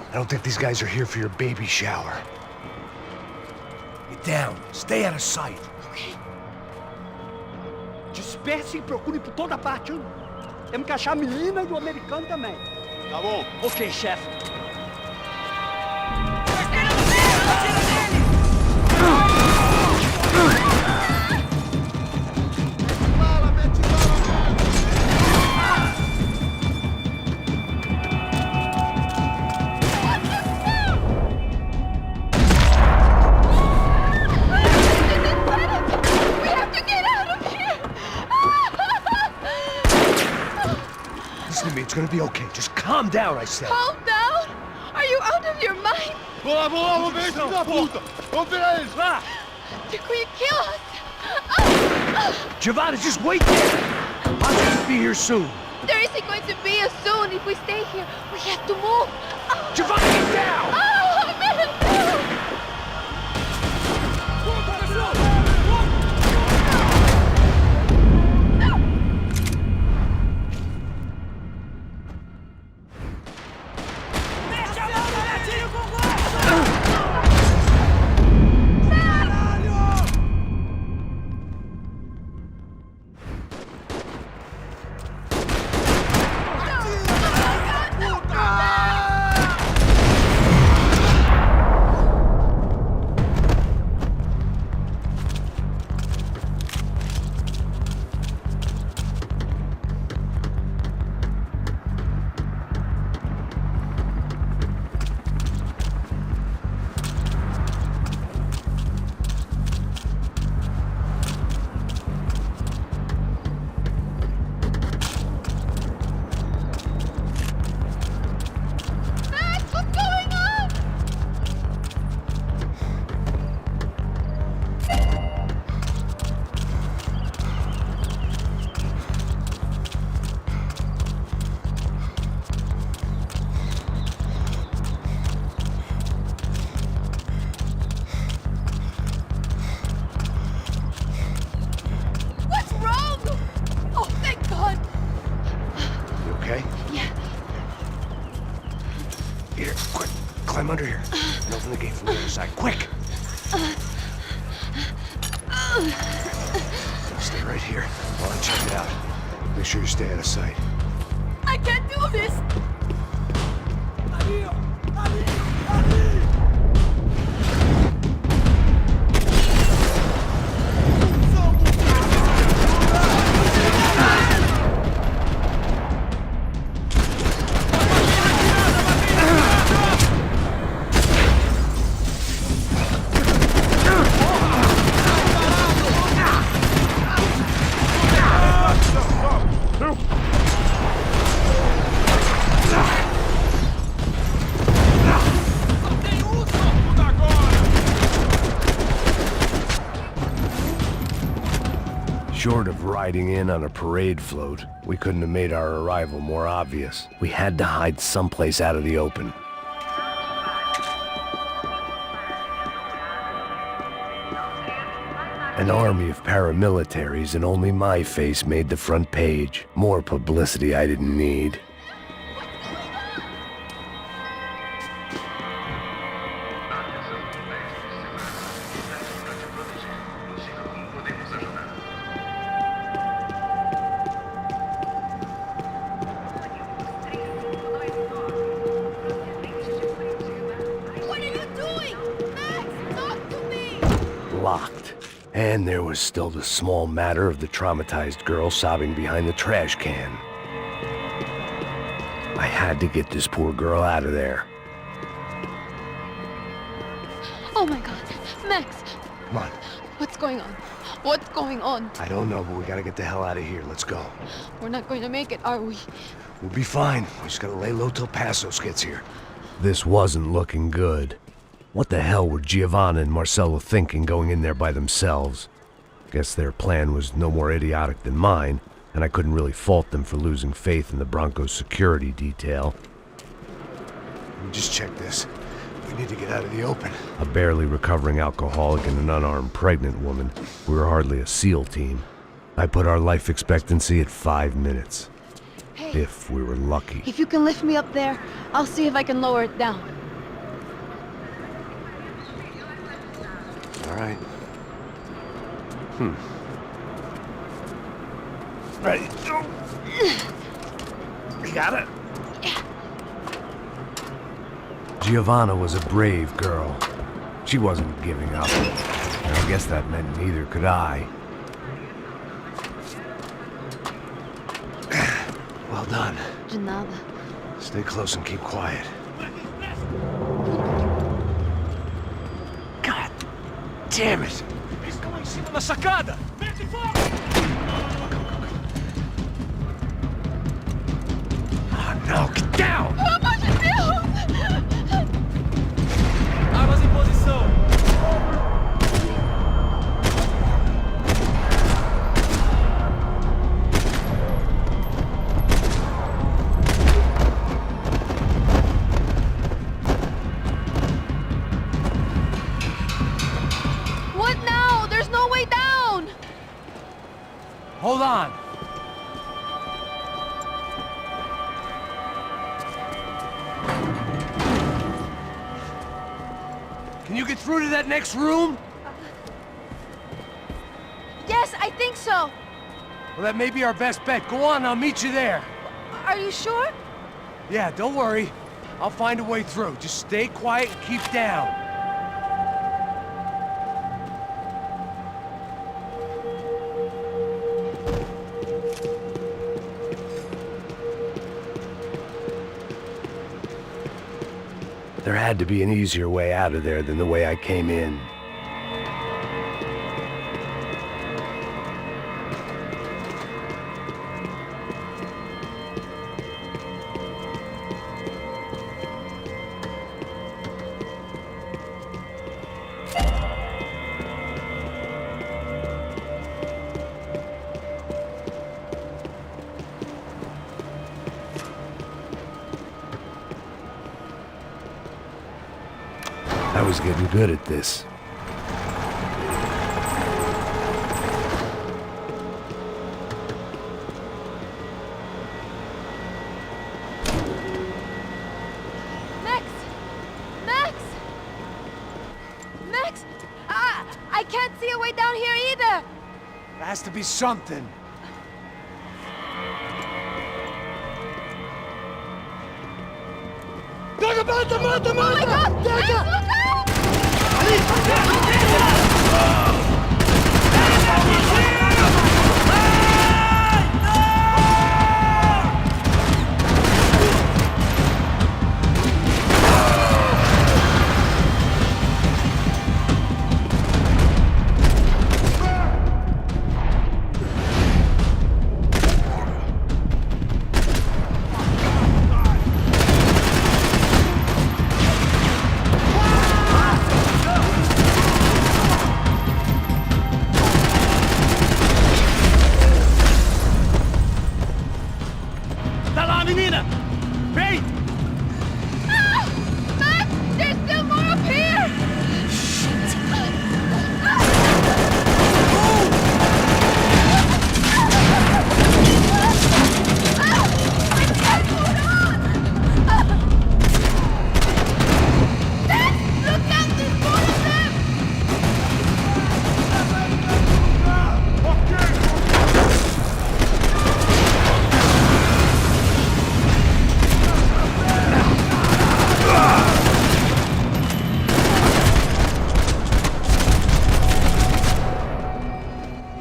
I don't think these guys are here for your baby shower. Get down. Stay out of sight. Disperse e procure por toda parte. Hein? Temos que achar a menina e o americano também. Tá bom. Ok, chefe. Listen to me, it's gonna be okay. Just calm down, I said. Calm down? Are you out of your mind? Vamos lá, vamos ver esse filho da puta! Vamos virar eles, lá! They're going to kill us! Giovanna, just wait there! Passos will be here soon. There isn't going to be a soon if we stay here. We have to move. Giovanna, get down! Oh, man! Here, quick. Climb under here. And open the gate from the other side. Quick! Now stay right here while I check it out. Make sure you stay out of sight. I can't do this! riding in on a parade float. We couldn't have made our arrival more obvious. We had to hide someplace out of the open. An army of paramilitaries, and only my face made the front page. More publicity I didn't need. What are you doing? Max, talk to me! Locked. And there was still the small matter of the traumatized girl sobbing behind the trash can. I had to get this poor girl out of there. Oh my god. Max, Come on. what's going on? What's going on? I don't know, but we gotta get the hell out of here. Let's go. We're not going to make it, are we? We'll be fine. We just gotta lay low till Passos gets here. This wasn't looking good. What the hell were Giovanna and Marcello thinking going in there by themselves? Guess their plan was no more idiotic than mine, and I couldn't really fault them for losing faith in the Broncos security detail. Let me just check this. We need to get out of the open. A barely recovering alcoholic and an unarmed pregnant woman. We were hardly a SEAL team. I put our life expectancy at 5 minutes. Hey. If we were lucky. If you can lift me up there, I'll see if I can lower it down. All right. Ready? You got it? Giovanna was a brave girl. She wasn't giving up. And I guess that meant neither could I. Well done. De nada. Stay close and keep quiet. God damn it! Eles estão lá em cima na sacada! Mete fogo! Oh no, get down! Pelo amor de Deus! Armas em posição! What now? There's no way down! Hold on. Can you get through to that next room? Yes, I think so. Well, that may be our best bet. Go on, I'll meet you there. Are you sure? Yeah, don't worry. I'll find a way through. Just stay quiet and keep down. There had to be an easier way out of there than the way I came in. I was getting good at this. Max! Max! Max! I can't see a way down here either! There has to be something. Mata, mata, mata! Oh my God! Max, look out! Payne! Ah! Max! There's still more up here!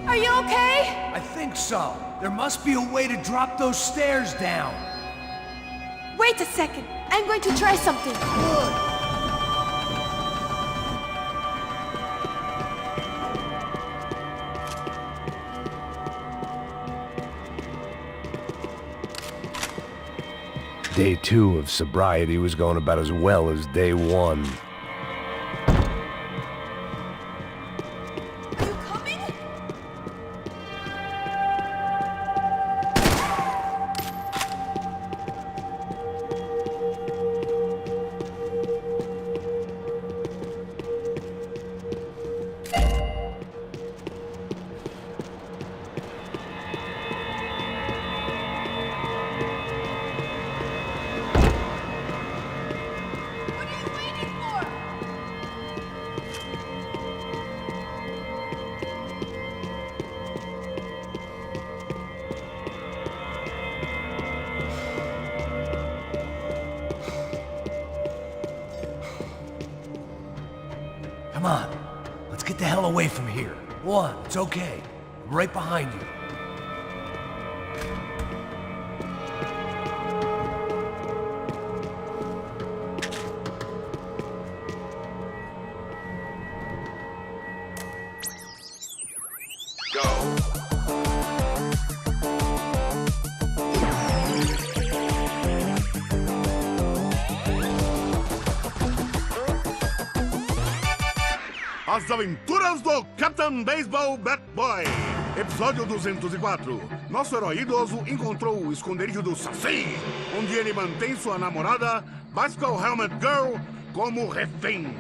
Are you okay? I think so. There must be a way to drop those stairs down. Wait a second. I'm going to try something. Day 2 of sobriety was going about as well as day 1. Come on. Let's get the hell away from here. One, it's okay. I'm right behind you. As Aventuras do Captain Baseball Bat Boy. Episódio 204. Nosso herói idoso encontrou o esconderijo do Saci, onde ele mantém sua namorada, Bicycle Helmet Girl, como refém.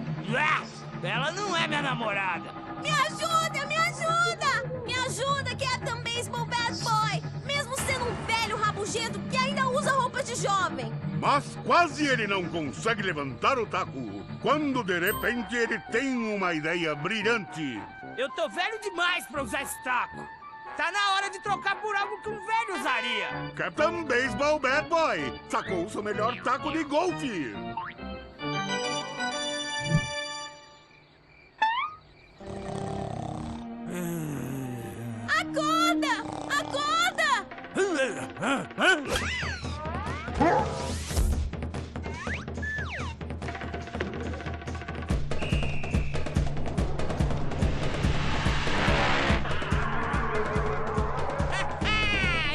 Ela não é minha namorada. Me ajuda, me ajuda! Me ajuda, Captain Baseball Bad Boy! Mesmo sendo um velho rabugento que ainda usa roupas de jovem. Mas quase ele não consegue levantar o taco, quando de repente ele tem uma ideia brilhante. Eu tô velho demais pra usar esse taco. Tá na hora de trocar por algo que um velho usaria. Captain Baseball Bad Boy sacou seu melhor taco de golfe. Acorda! Acorda!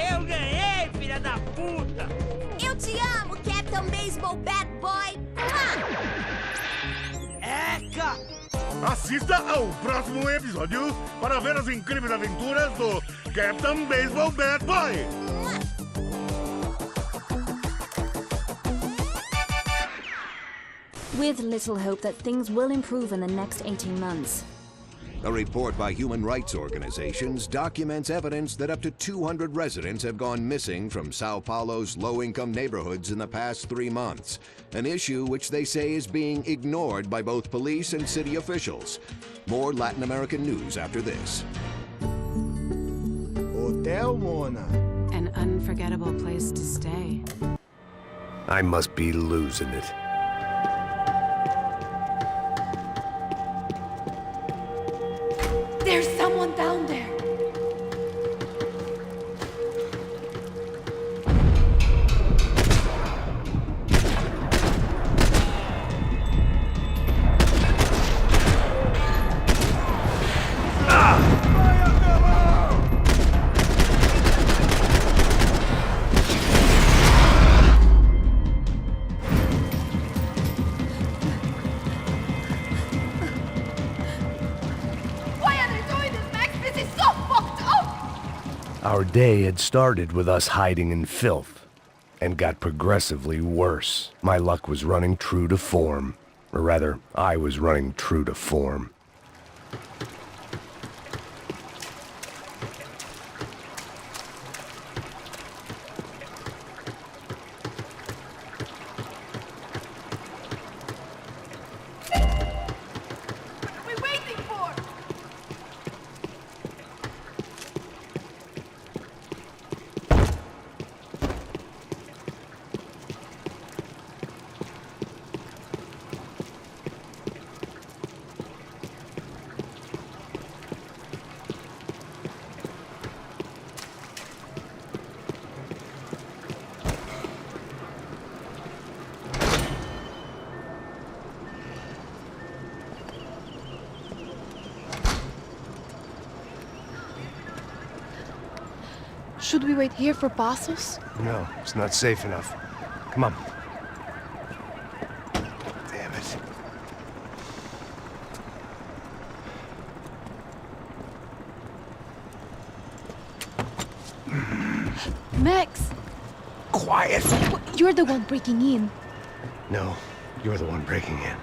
Eu ganhei, filha da puta! Eu te amo, Captain Baseball Bad Boy! Eca! Assista ao próximo episódio para ver as incríveis aventuras do Captain Baseball Bad Boy! With little hope that things will improve in the next 18 months. A report by human rights organizations documents evidence that up to 200 residents have gone missing from Sao Paulo's low-income neighborhoods in the past 3 months, an issue which they say is being ignored by both police and city officials. More Latin American news after this. Hotel Mona. An unforgettable place to stay. I must be losing it. There's someone down there. Our day had started with us hiding in filth. and got progressively worse. My luck was running true to form. Or rather, I was running true to form. Should we wait here for Passos? No, it's not safe enough. Come on. Damn it. Max! Quiet! You're the one breaking in. No, you're the one breaking in.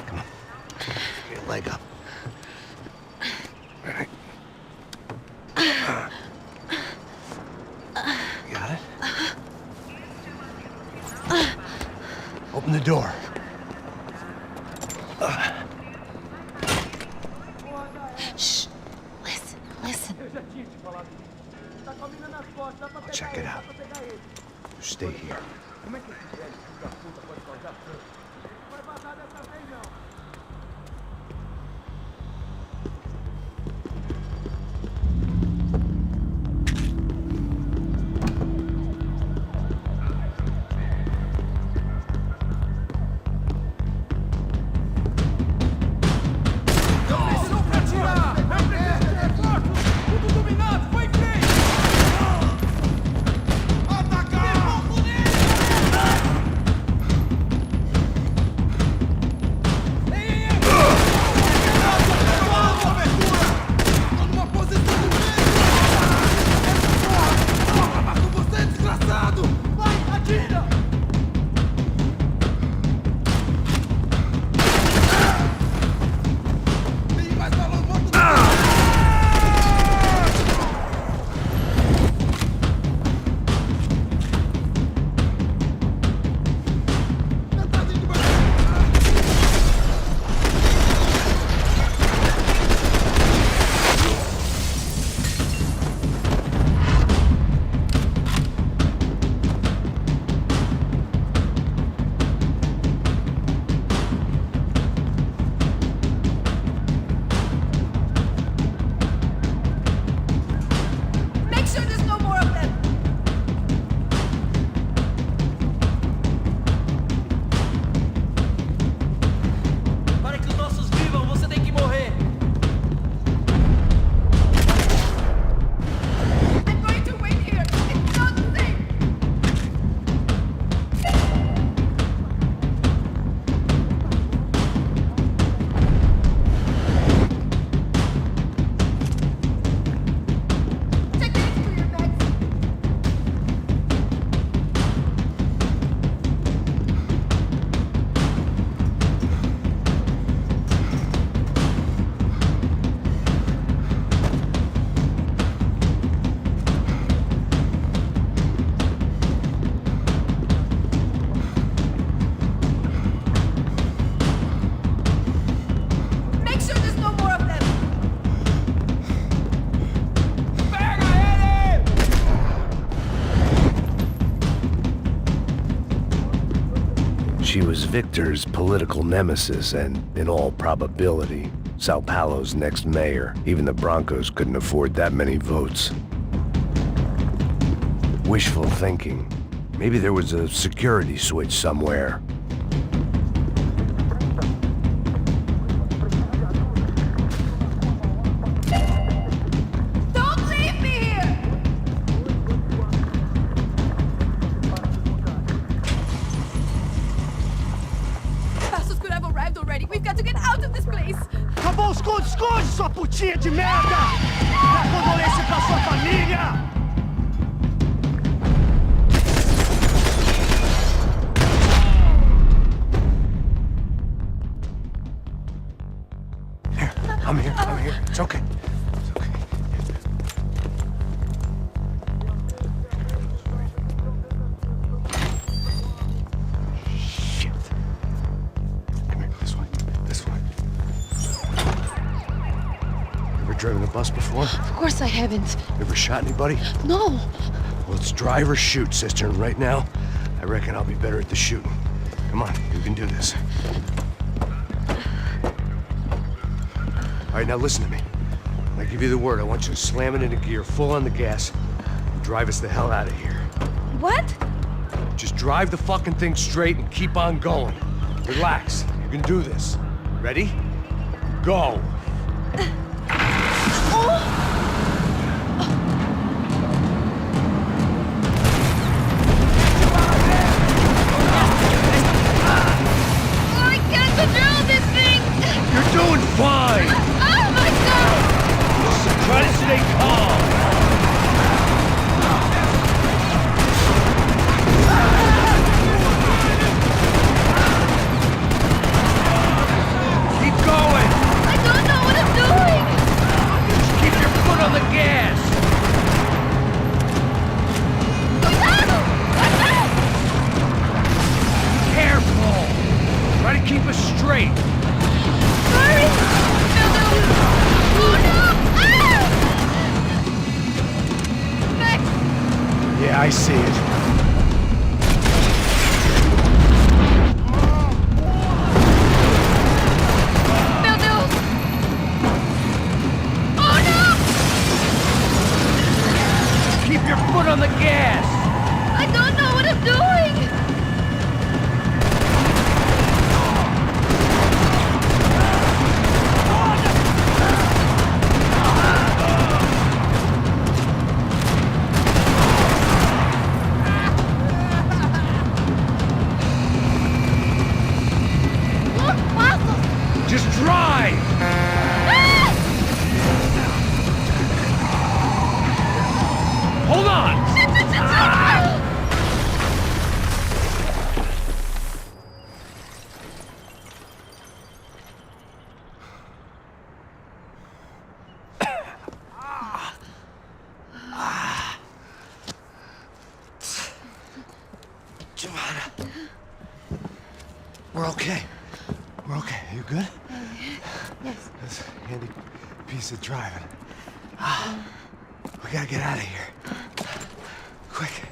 Come on. Get your leg up. All right. Got it? Open the door. Shh. Listen, listen. I'll check it out. You stay here. She was Victor's political nemesis and, in all probability, Sao Paulo's next mayor. Even the Broncos couldn't afford that many votes. Wishful thinking. Maybe there was a security switch somewhere. Don't leave me here! Passos could have arrived already. We've got to get out of this place. Acabou, esconde, esconde, sua putinha de merda! Dá condolência pra sua família! driven a bus before? Of course I haven't. Ever shot anybody? No. Well, it's drive or shoot, sister. And right now, I reckon I'll be better at the shooting. Come on, you can do this. All right, now listen to me. When I give you the word, I want you to slam it into gear, full on the gas, and drive us the hell out of here. What? Just drive the fucking thing straight and keep on going. Relax. You can do this. Ready? Go. I can't control this thing! You're doing fine! Oh my god! Just try to stay calm. Keep going! I don't know what I'm doing! Just keep your foot on the gas! Careful! Try to keep us straight! Hurry! Oh no! Ah! Max! Yeah, I see it. Oh no! Keep your foot on the gas! I don't know what I'm doing! Look, Pasos! Just drive! Hold on! Giovanna. We're okay. We're okay. You good? Yes. That's a handy piece of driving. We gotta get out of here. Quick.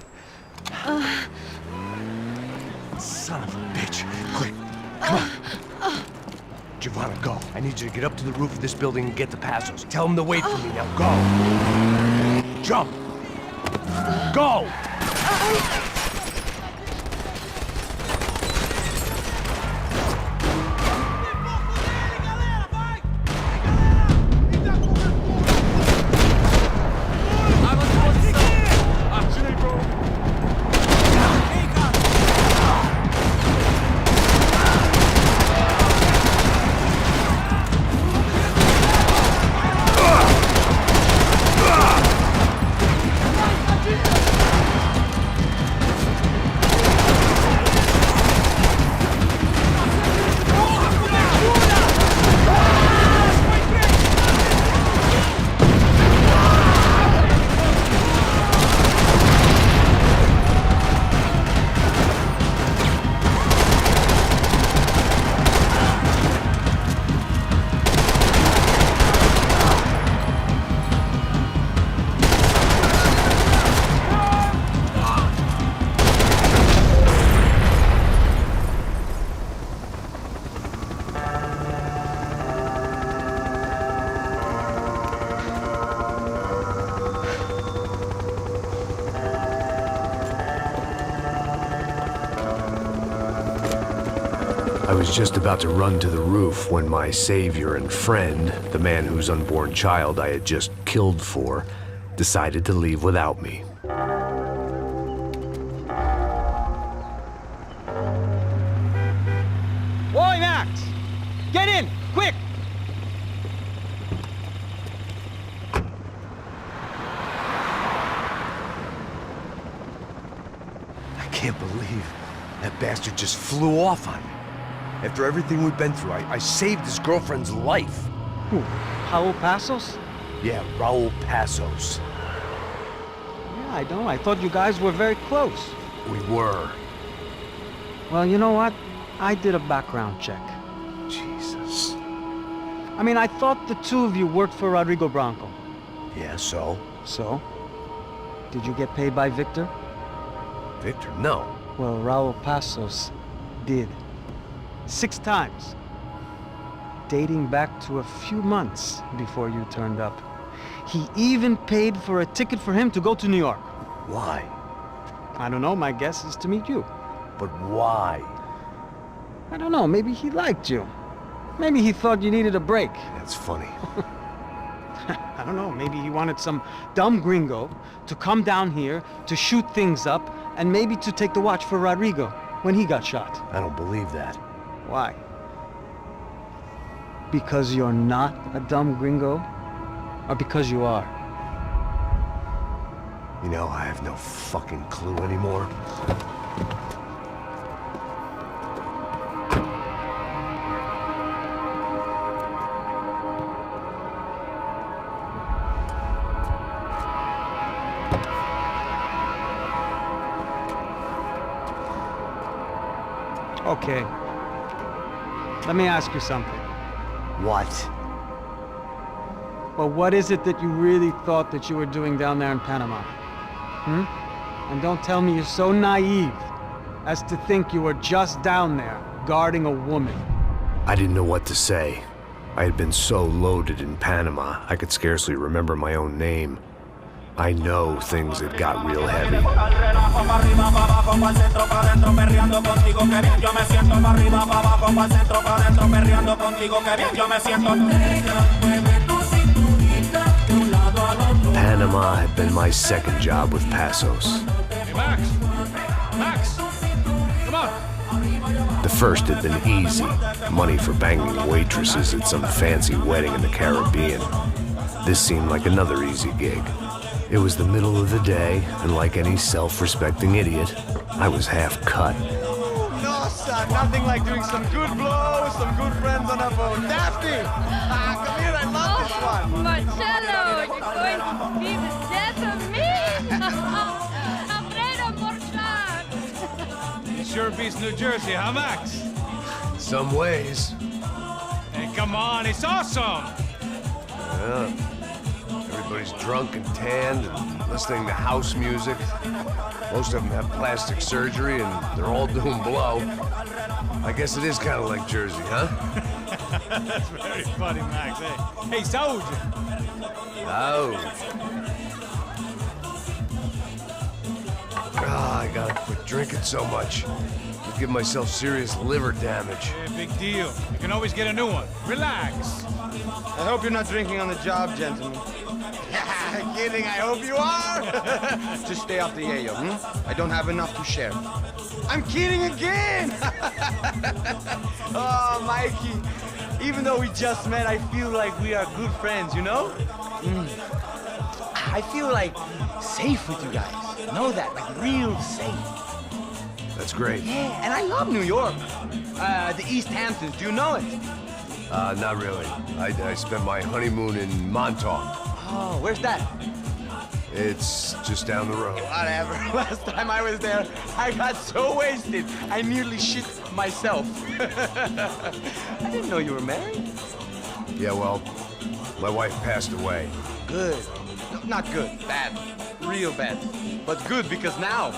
Son of a bitch. Quick. Come on. Giovanna, go. I need you to get up to the roof of this building and get the Pasos. Tell them to wait for me. Now go. Jump. Go. I was just about to run to the roof when my savior and friend, the man whose unborn child I had just killed for, decided to leave without me. Boy, Max! Get in! Quick! I can't believe that bastard just flew off on me. After everything we've been through, I saved his girlfriend's life. Who? Raul Pasos? Yeah, Raul Pasos. Yeah, I know. I thought you guys were very close. We were. Well, you know what? I did a background check. Jesus. I mean, I thought the two of you worked for Rodrigo Branco. Yeah, so? So? Did you get paid by Victor? Victor? No. Well, Raul Passos did. 6 times. Dating back to a few months before you turned up. He even paid for a ticket for him to go to New York. Why? I don't know, my guess is to meet you. But why? I don't know, maybe he liked you. Maybe he thought you needed a break. That's funny. I don't know, maybe he wanted some dumb gringo to come down here to shoot things up and maybe to take the watch for Rodrigo when he got shot. I don't believe that. Why? Because you're not a dumb gringo? Or because you are? You know, I have no fucking clue anymore. Okay. Let me ask you something. What? Well, what is it that you really thought that you were doing down there in Panama? And don't tell me you're so naive as to think you were just down there guarding a woman. I didn't know what to say. I had been so loaded in Panama, I could scarcely remember my own name. I know things had got real heavy. Panama had been my second job with Passos. Hey, Max! Max! Come on! The first had been easy. Money for banging waitresses at some fancy wedding in the Caribbean. This seemed like another easy gig. It was the middle of the day, and like any self-respecting idiot, I was half cut. No, son, nothing like doing some good blows, some good friends on a boat. Daphne! Come here, I love this one. Marcello, you're going to be the death of me? Alfredo Borchardt. It sure beats New Jersey, huh, Max? Some ways. Hey, come on, it's awesome! Yeah. Everybody's drunk and tanned and listening to house music. Most of them have plastic surgery and they're all doing blow. I guess it is kind of like Jersey, huh? That's very funny, Max. Hey, Saúde! Oh. I gotta quit drinking so much. I'll give myself serious liver damage. Yeah, big deal. You can always get a new one. Relax. I hope you're not drinking on the job, gentlemen. Kidding, I hope you are. Just stay off the yayo, I don't have enough to share. I'm kidding again! Oh, Mikey, even though we just met, I feel like we are good friends, you know? I feel like safe with you guys. Know that, like real safe. That's great. Yeah, and I love New York. The East Hamptons, do you know it? Not really. I spent my honeymoon in Montauk. Oh, where's that? It's just down the road. Whatever. Last time I was there, I got so wasted, I nearly shit myself. I didn't know you were married. Yeah, well, my wife passed away. Good. No, not good. Bad. Real bad. But good because now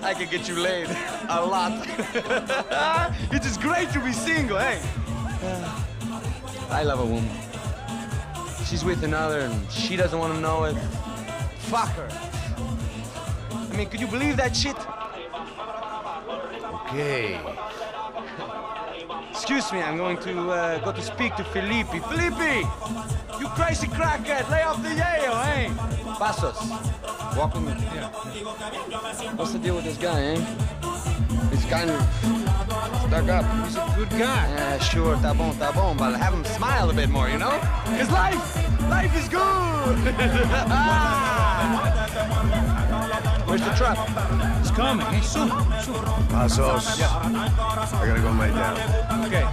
I can get you laid a lot. It is great to be single, hey? I love a woman. She's with another and she doesn't want to know it. Fuck her. I mean, could you believe that shit? Okay. Excuse me, I'm going to go to speak to Felipe. Felipe! You crazy crackhead, lay off the yayo, eh? Passos, walk with me. Yeah. What's the deal with this guy, eh? He's kind of stuck up. He's a good guy. Yeah, sure, tá bom, but have him smile a bit more, you know? Because life is good! Where's the truck? It's coming. Hey, soon. Passos. Yeah. I gotta go lay down. Okay.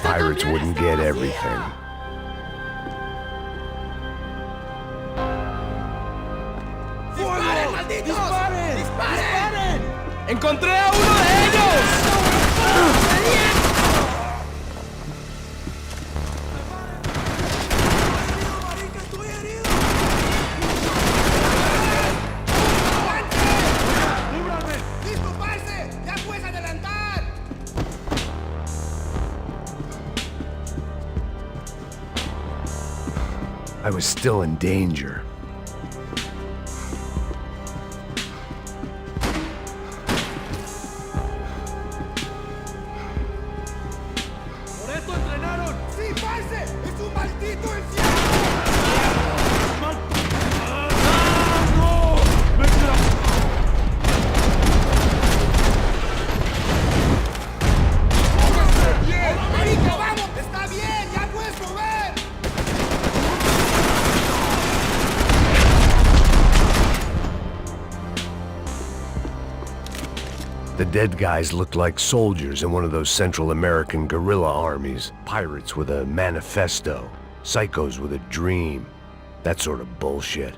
Pirates wouldn't get everything. ¡Disparen, malditos! ¡Disparen! ¡Disparen! ¡Encontré a uno de ellos! I was still in danger. ¡Por esto entrenaron! ¡Sí, parce! ¡Es un maldito encierro! ¡Bien! ¡Marica, vamos! ¡Está bien! ¡Ya puedes mover! The dead guys looked like soldiers in one of those Central American guerrilla armies. Pirates with a manifesto. Psychos with a dream. That sort of bullshit.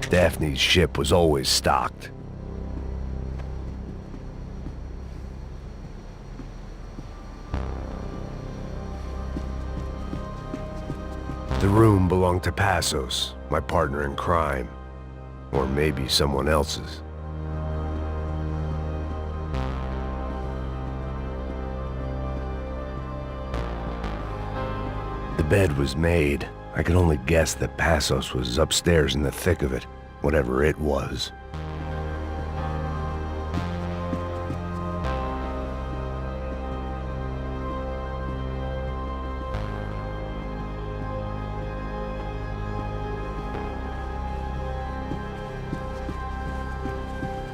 Daphne's ship was always stocked. The room belonged to Passos, my partner in crime. Or maybe someone else's. The bed was made. I could only guess that Passos was upstairs in the thick of it, whatever it was.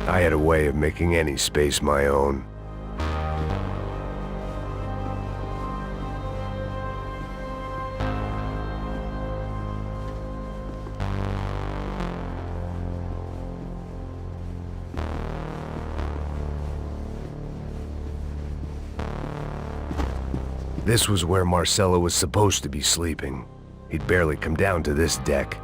I had a way of making any space my own. This was where Marcelo was supposed to be sleeping. He'd barely come down to this deck.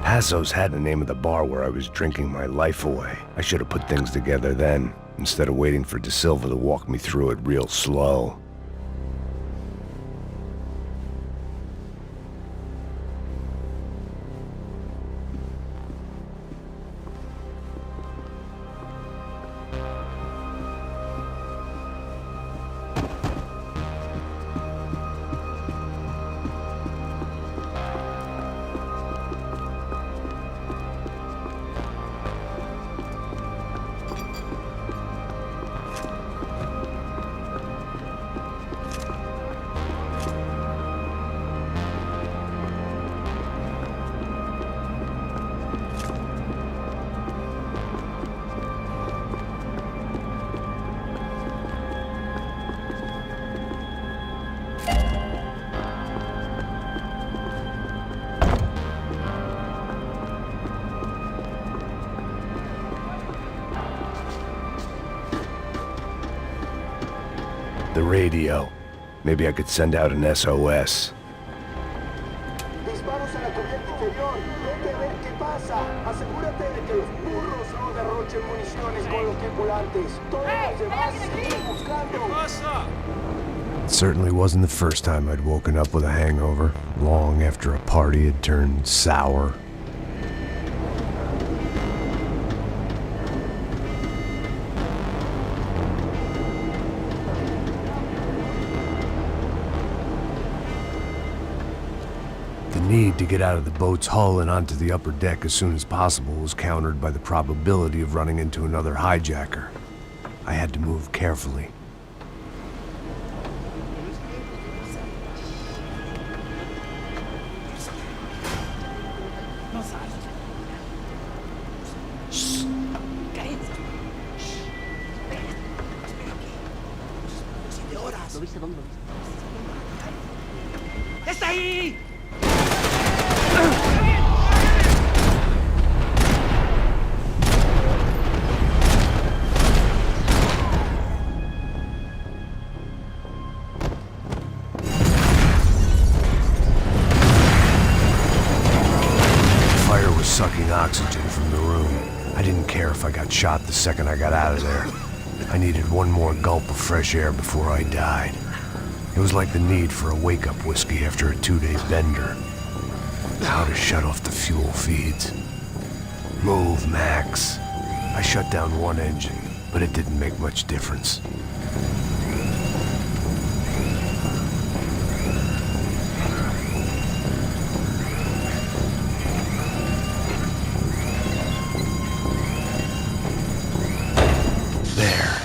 Passos had the name of the bar where I was drinking my life away. I should have put things together then, instead of waiting for De Silva to walk me through it real slow. The radio. Maybe I could send out an SOS. Disparos en la cubierta inferior. Vete a ver qué pasa. Asegúrate de que los burros no derrochen municiones con los tripulantes. Todos los demás siguen buscando. ¿Qué pasa? It certainly wasn't the first time I'd woken up with a hangover, long after a party had turned sour. need to get out of the boat's hull and onto the upper deck as soon as possible was countered by the probability of running into another hijacker. I had to move carefully. ¡Está ahí! Fire was sucking oxygen from the room. I didn't care if I got shot the second I got out of there. I needed one more gulp of fresh air before I died. It was like the need for a wake-up whiskey after a 2-day bender. How to shut off the fuel feeds. Move, Max. I shut down one engine, but it didn't make much difference. There.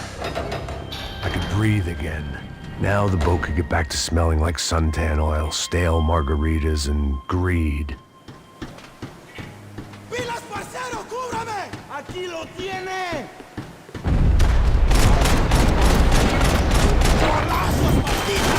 I could breathe again. Now the boat could get back to smelling like suntan oil, stale margaritas, and greed. ¡Pilas, parcero! ¡Cúbrame! ¡Aquí lo tiene! ¡Balazos, maldita!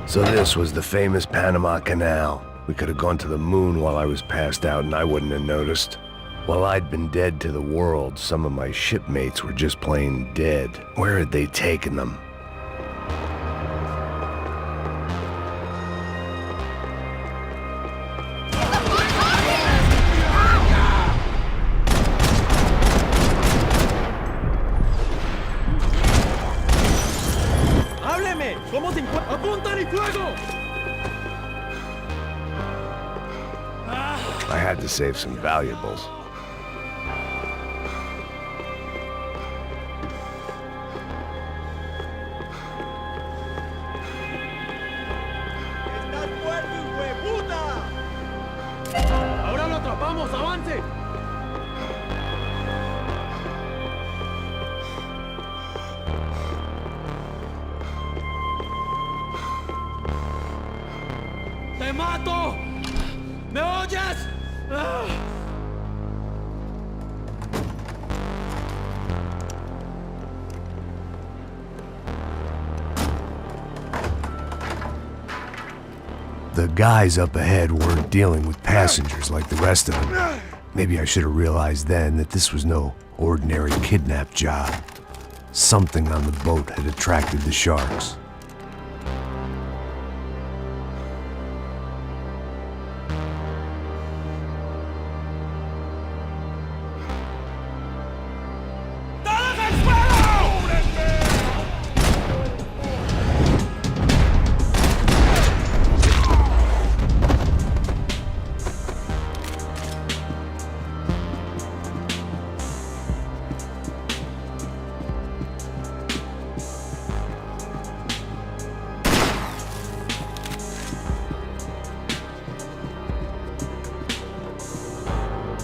So this was the famous Panama Canal. We could have gone to the moon while I was passed out and I wouldn't have noticed. While I'd been dead to the world, some of my shipmates were just plain dead. Where had they taken them? ¡Hábleme! ¿Cómo se encuentra? ¡Apuntan y fuego! I had to save some valuables. ¡Estás muerto, hueputa! ¡Ahora lo atrapamos! ¡Avance! ¡Te mato! ¿Me oyes? The guys up ahead weren't dealing with passengers like the rest of them. Maybe I should have realized then that this was no ordinary kidnap job. Something on the boat had attracted the sharks.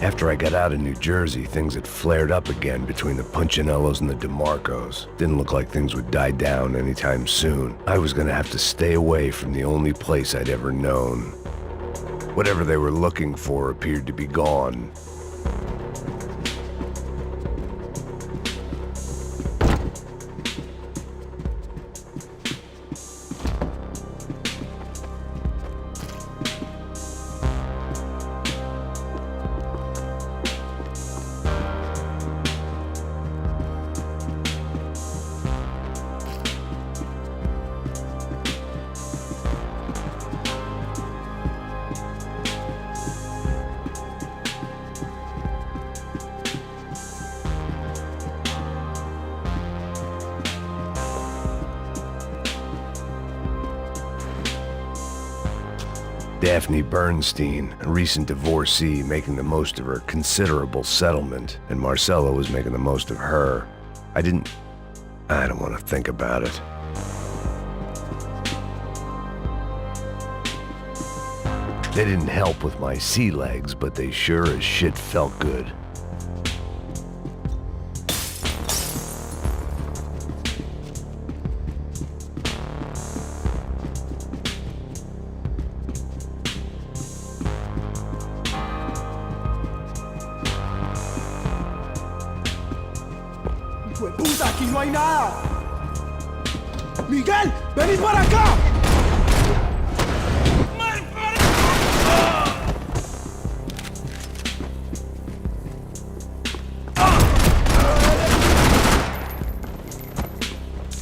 After I got out of New Jersey, things had flared up again between the Punchinellos and the DeMarcos. Didn't look like things would die down anytime soon. I was gonna have to stay away from the only place I'd ever known. Whatever they were looking for appeared to be gone. Daphne Bernstein, a recent divorcee, making the most of her considerable settlement, and Marcella was making the most of her. I don't want to think about it. They didn't help with my sea legs, but they sure as shit felt good. ¡Puta, aquí no hay nada! ¡Miguel, vení para acá!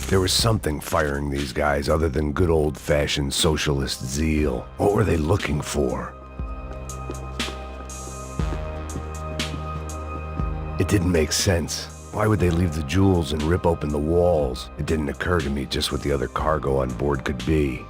There was something firing these guys other than good old-fashioned socialist zeal. What were they looking for? It didn't make sense. Why would they leave the jewels and rip open the walls? It didn't occur to me just what the other cargo on board could be.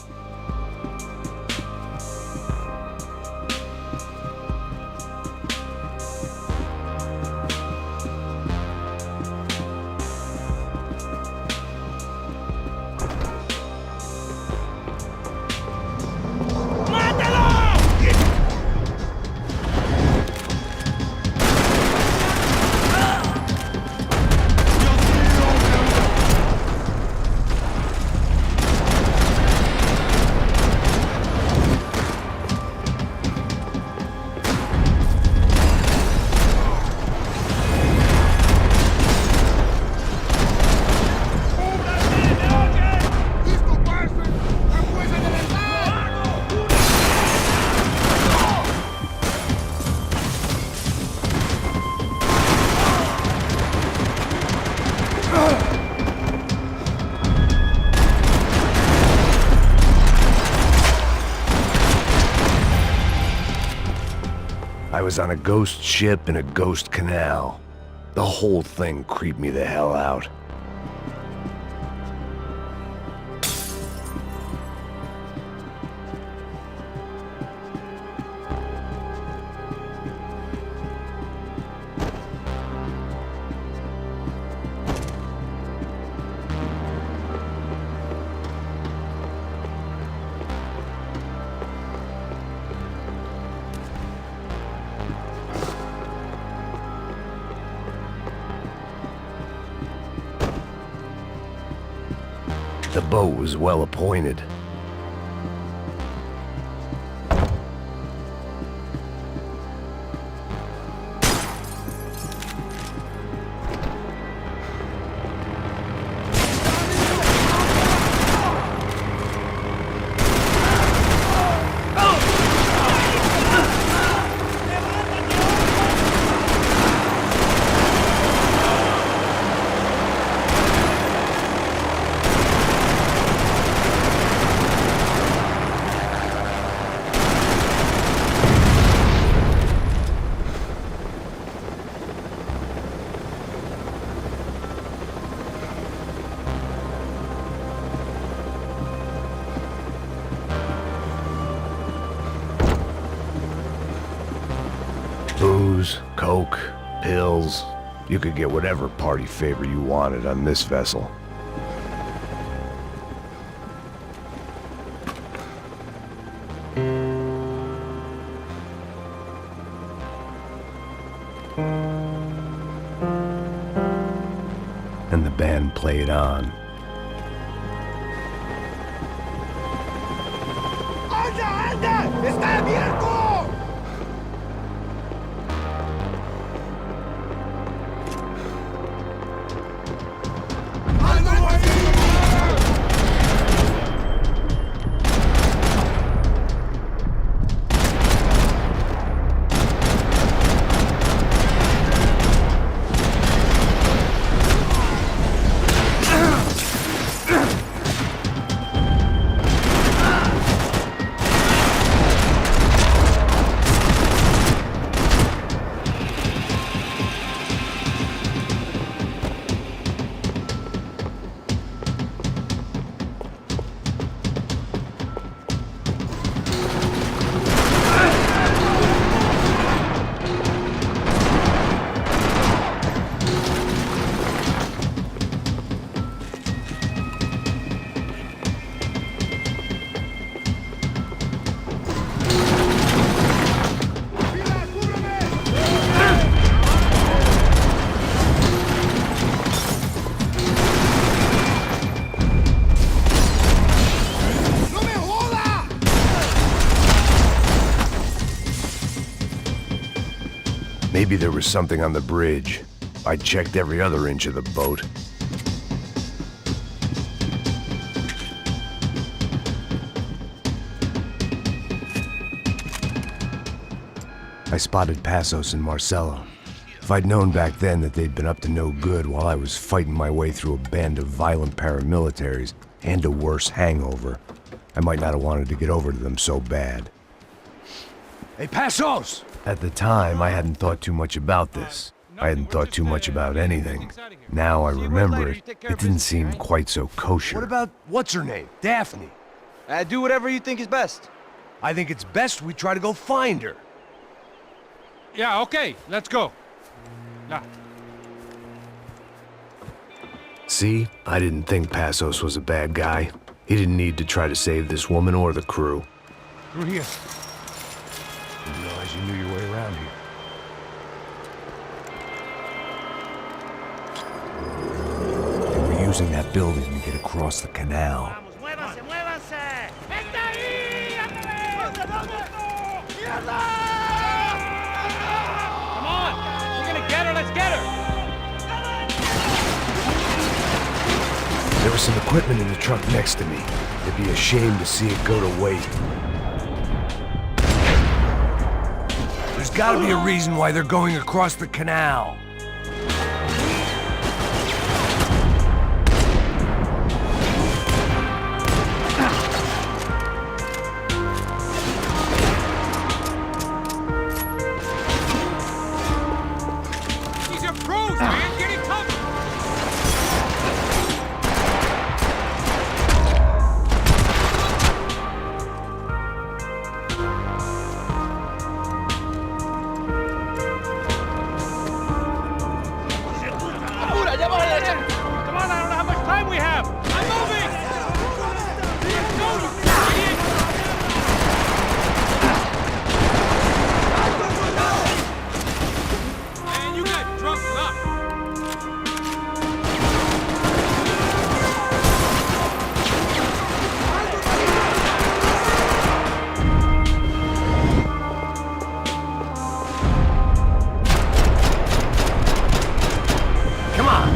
I was on a ghost ship in a ghost canal. The whole thing creeped me the hell out. The boat was well appointed. Booze, coke, pills. You could get whatever party favor you wanted on this vessel. And the band played on. ¡Anda, anda! ¡Está abierto! Maybe there was something on the bridge. I checked every other inch of the boat. I spotted Passos and Marcelo. If I'd known back then that they'd been up to no good while I was fighting my way through a band of violent paramilitaries and a worse hangover, I might not have wanted to get over to them so bad. Hey, Passos! At the time, I hadn't thought too much about this. I hadn't thought too much about anything. Now I remember it, it didn't seem quite so kosher. What about what's-her-name? Daphne? Do whatever you think is best. I think it's best we try to go find her. Yeah, okay, let's go. Now. See? I didn't think Passos was a bad guy. He didn't need to try to save this woman or the crew. Through here. Didn't realize you knew your way around here. They were using that building to get across the canal. Come on! We're gonna get her, let's get her! There was some equipment in the truck next to me. It'd be a shame to see it go to waste. There's gotta be a reason why they're going across the canal. These are pros, man! Get it covered! Come on, I don't know how much time we have! I'm moving! Let's go, you idiot! Man, you got drunk luck! Come on!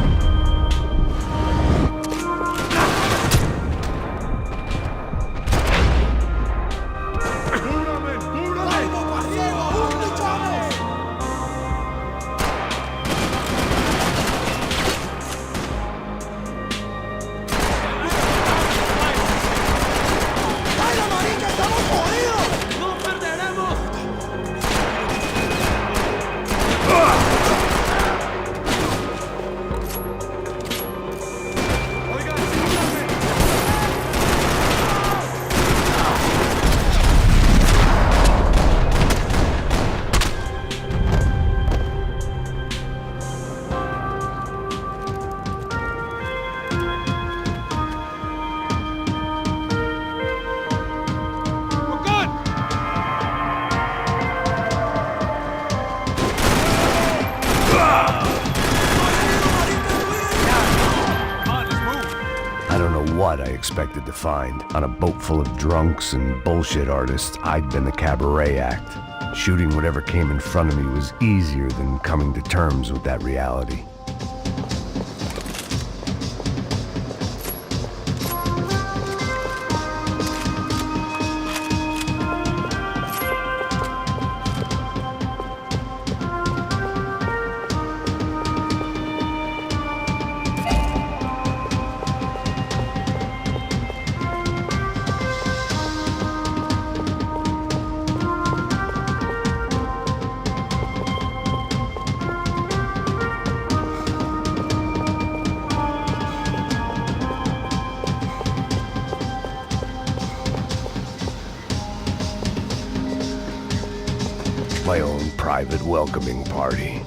I don't know what I expected to find. On a boat full of drunks and bullshit artists, I'd been the cabaret act. Shooting whatever came in front of me was easier than coming to terms with that reality. My own private welcoming party.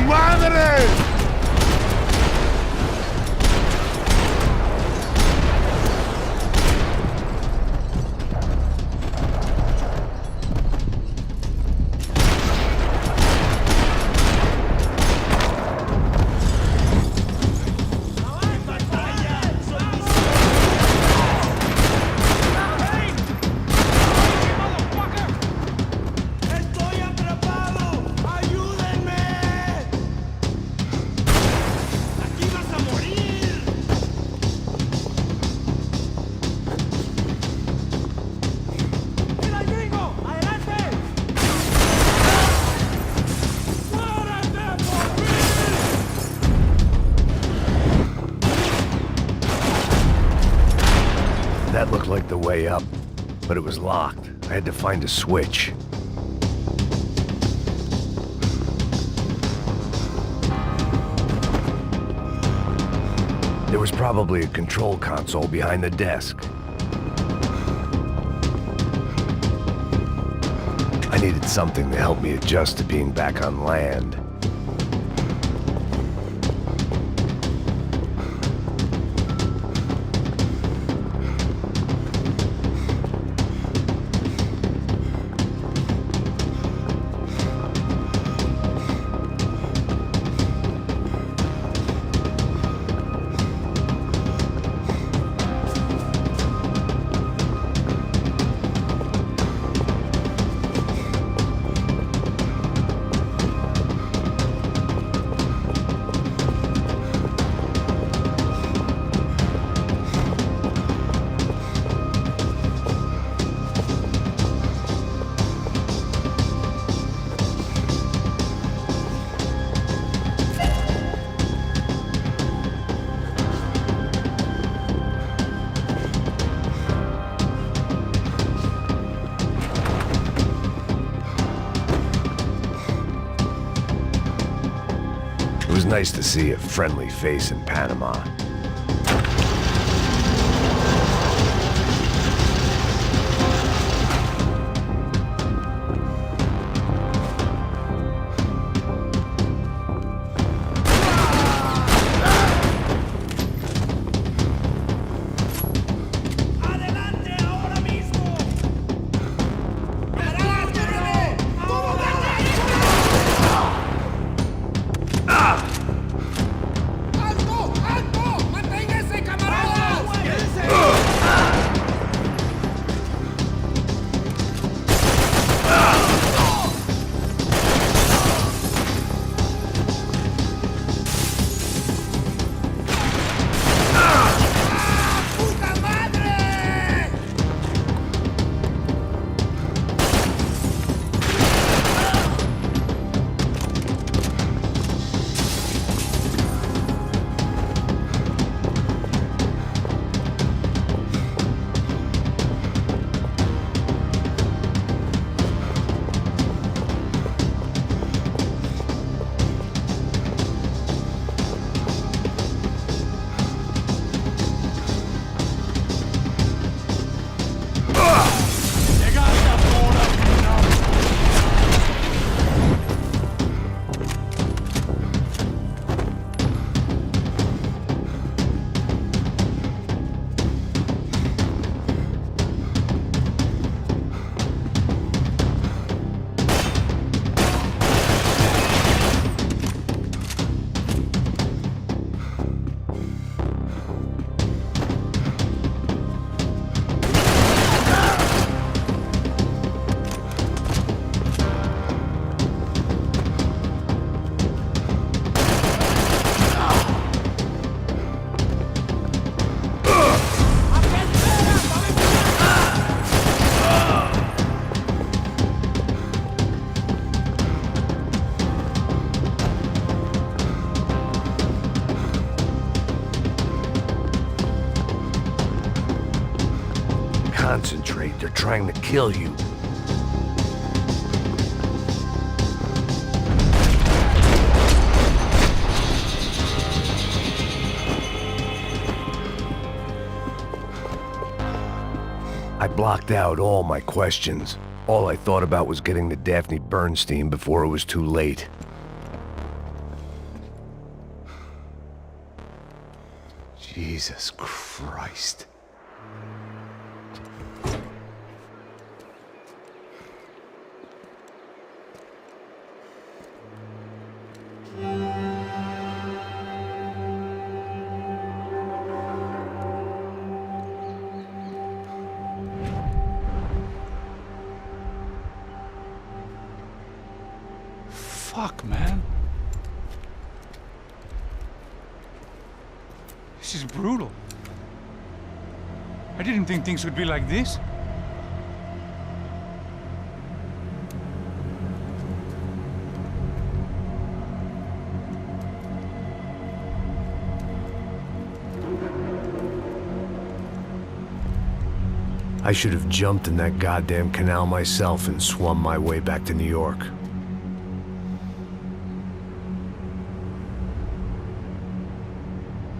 madre! That looked like the way up, but it was locked. I had to find a switch. There was probably a control console behind the desk. I needed something to help me adjust to being back on land. It was nice to see a friendly face in Panama. Concentrate, they're trying to kill you. I blocked out all my questions. All I thought about was getting to Daphne Bernstein before it was too late. Jesus Christ. Fuck, man. This is brutal. I didn't think things would be like this. I should have jumped in that goddamn canal myself and swum my way back to New York.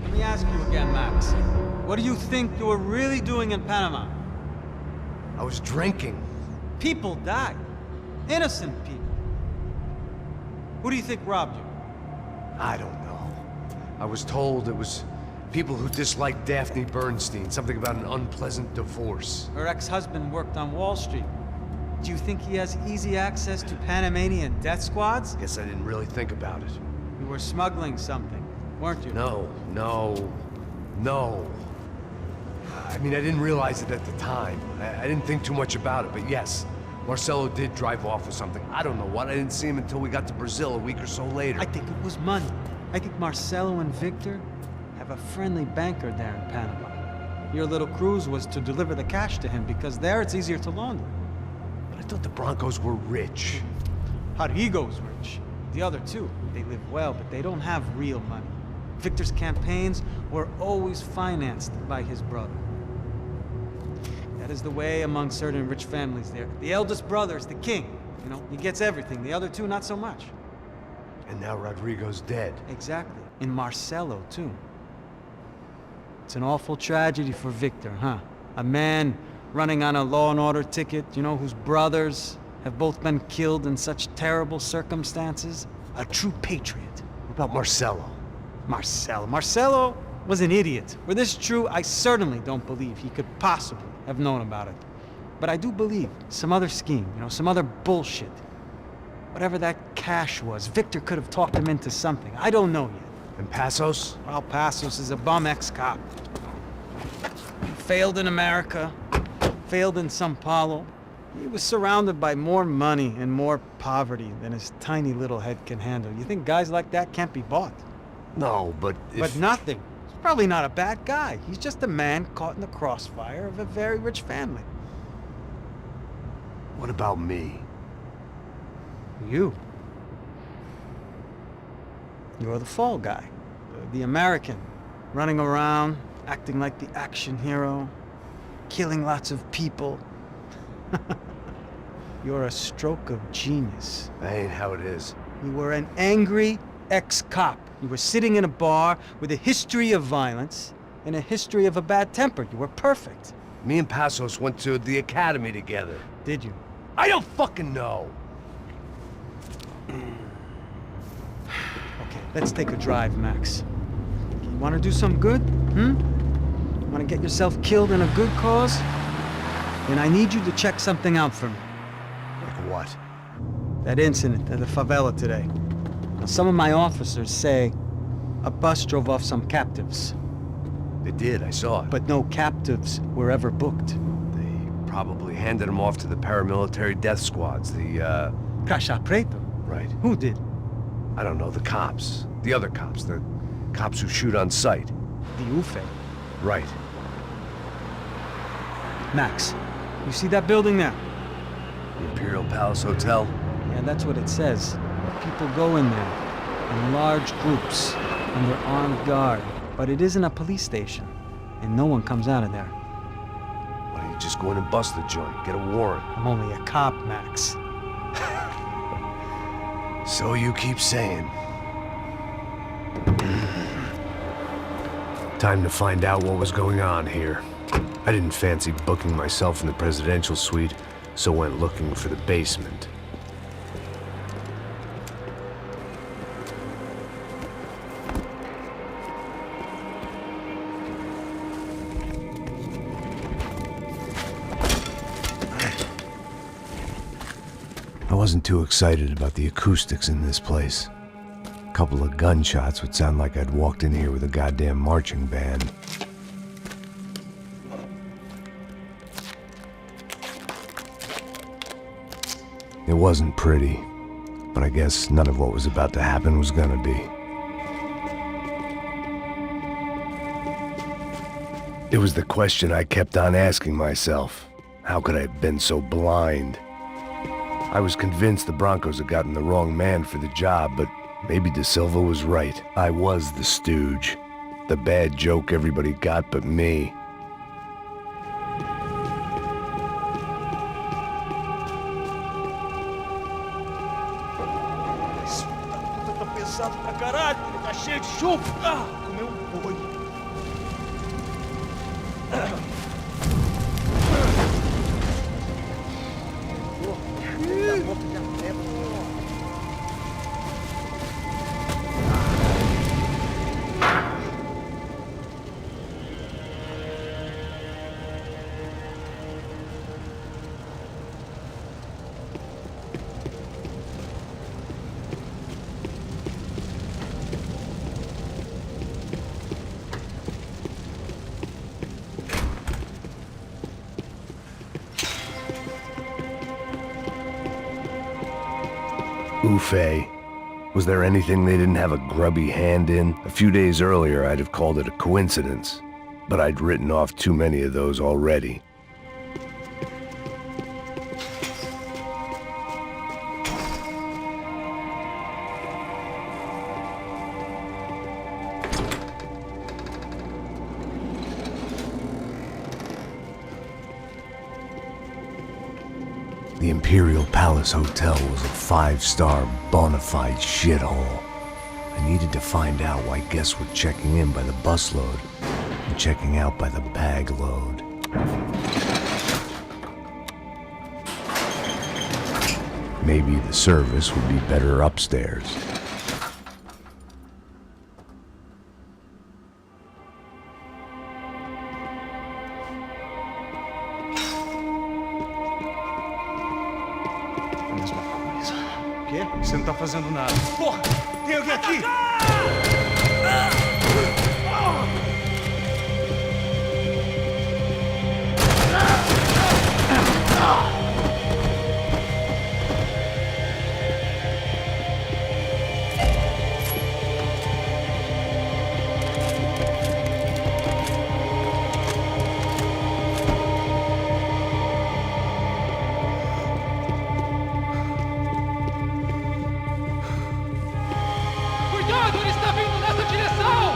Let me ask you again, Max. What do you think you were really doing in Panama? I was drinking. People died. Innocent people. Who do you think robbed you? I don't know. I was told it was people who disliked Daphne Bernstein, something about an unpleasant divorce. Her ex-husband worked on Wall Street. Do you think he has easy access to Panamanian death squads? Guess I didn't really think about it. You were smuggling something, weren't you? No. I mean, I didn't realize it at the time. I didn't think too much about it, but yes, Marcelo did drive off with something. I don't know what. I didn't see him until we got to Brazil a week or so later. I think it was money. I think Marcelo and Victor have a friendly banker there in Panama. Your little cruise was to deliver the cash to him because there it's easier to launder. But I thought the Broncos were rich. Rodrigo's rich. The other two, they live well, but they don't have real money. Victor's campaigns were always financed by his brother. That is the way among certain rich families there. The eldest brother is the king. You know, he gets everything. The other two, not so much. And now Rodrigo's dead. Exactly. And Marcelo, too. It's an awful tragedy for Victor, huh? A man running on a law and order ticket, you know, whose brothers have both been killed in such terrible circumstances. A true patriot. What about Marcelo? Marcelo was an idiot. Were this true, I certainly don't believe he could possibly have known about it. But I do believe some other scheme, you know, some other bullshit. Whatever that cash was, Victor could have talked him into something. I don't know yet. And Passos? Well, Passos is a bum ex-cop. Failed in America, failed in São Paulo. He was surrounded by more money and more poverty than his tiny little head can handle. You think guys like that can't be bought? No, but But nothing. He's probably not a bad guy. He's just a man caught in the crossfire of a very rich family. What about me? You. You're the fall guy. The American. Running around, acting like the action hero. Killing lots of people. You're a stroke of genius. That ain't how it is. You were an angry ex-cop. You were sitting in a bar with a history of violence and a history of a bad temper. You were perfect. Me and Passos went to the academy together. Did you? I don't fucking know. Okay, let's take a drive, Max. You want to do some good? Want to get yourself killed in a good cause? Then I need you to check something out for me. Like what? That incident at the favela today. Now, some of my officers say a bus drove off some captives. They did, I saw it. But no captives were ever booked. They probably handed them off to the paramilitary death squads, the, Crasha Preto? Right. Who did? I don't know, the cops. The other cops, the cops who shoot on sight. The UFE. Right. Max, you see that building there? The Imperial Palace Hotel? Yeah, that's what it says. People go in there in large groups under armed guard. But it isn't a police station, and no one comes out of there. Why don't you just go in and bust the joint, get a warrant? I'm only a cop, Max. So you keep saying. Time to find out what was going on here. I didn't fancy booking myself in the presidential suite, so went looking for the basement. I wasn't too excited about the acoustics in this place. A couple of gunshots would sound like I'd walked in here with a goddamn marching band. It wasn't pretty, but I guess none of what was about to happen was gonna be. It was the question I kept on asking myself. How could I have been so blind? I was convinced the Broncos had gotten the wrong man for the job, but maybe De Silva was right. I was the stooge. The bad joke everybody got but me. Tá pesado pra caralho, tá cheio de chumbo. Comeu boi. Ufe. Was there anything they didn't have a grubby hand in? A few days earlier, I'd have called it a coincidence, but I'd written off too many of those already. The Imperial Palace Hotel was a 5-star bona fide shithole. I needed to find out why guests were checking in by the busload and checking out by the bag load. Maybe the service would be better upstairs. Quê? Você não tá fazendo nada. Porra! Tem alguém aqui? Cuidado, ele está vindo nessa direção!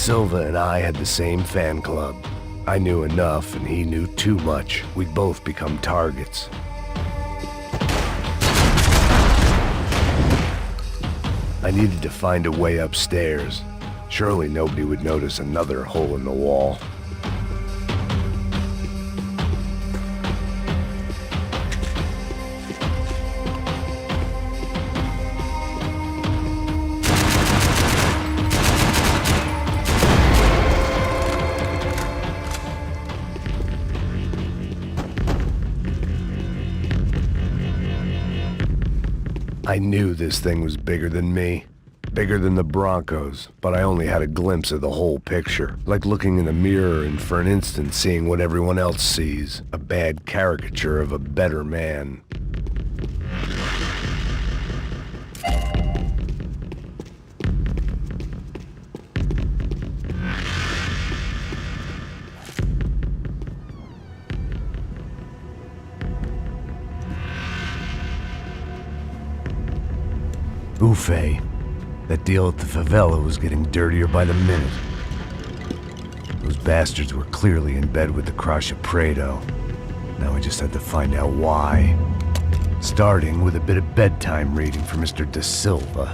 Silva and I had the same fan club. I knew enough and he knew too much. We'd both become targets. I needed to find a way upstairs. Surely nobody would notice another hole in the wall. I knew this thing was bigger than me, bigger than the Broncos, but I only had a glimpse of the whole picture, like looking in the mirror and for an instant seeing what everyone else sees, a bad caricature of a better man. Buffet. That deal at the favela was getting dirtier by the minute. Those bastards were clearly in bed with the Crusher Prado. Now I just had to find out why. Starting with a bit of bedtime reading for Mr. Da Silva.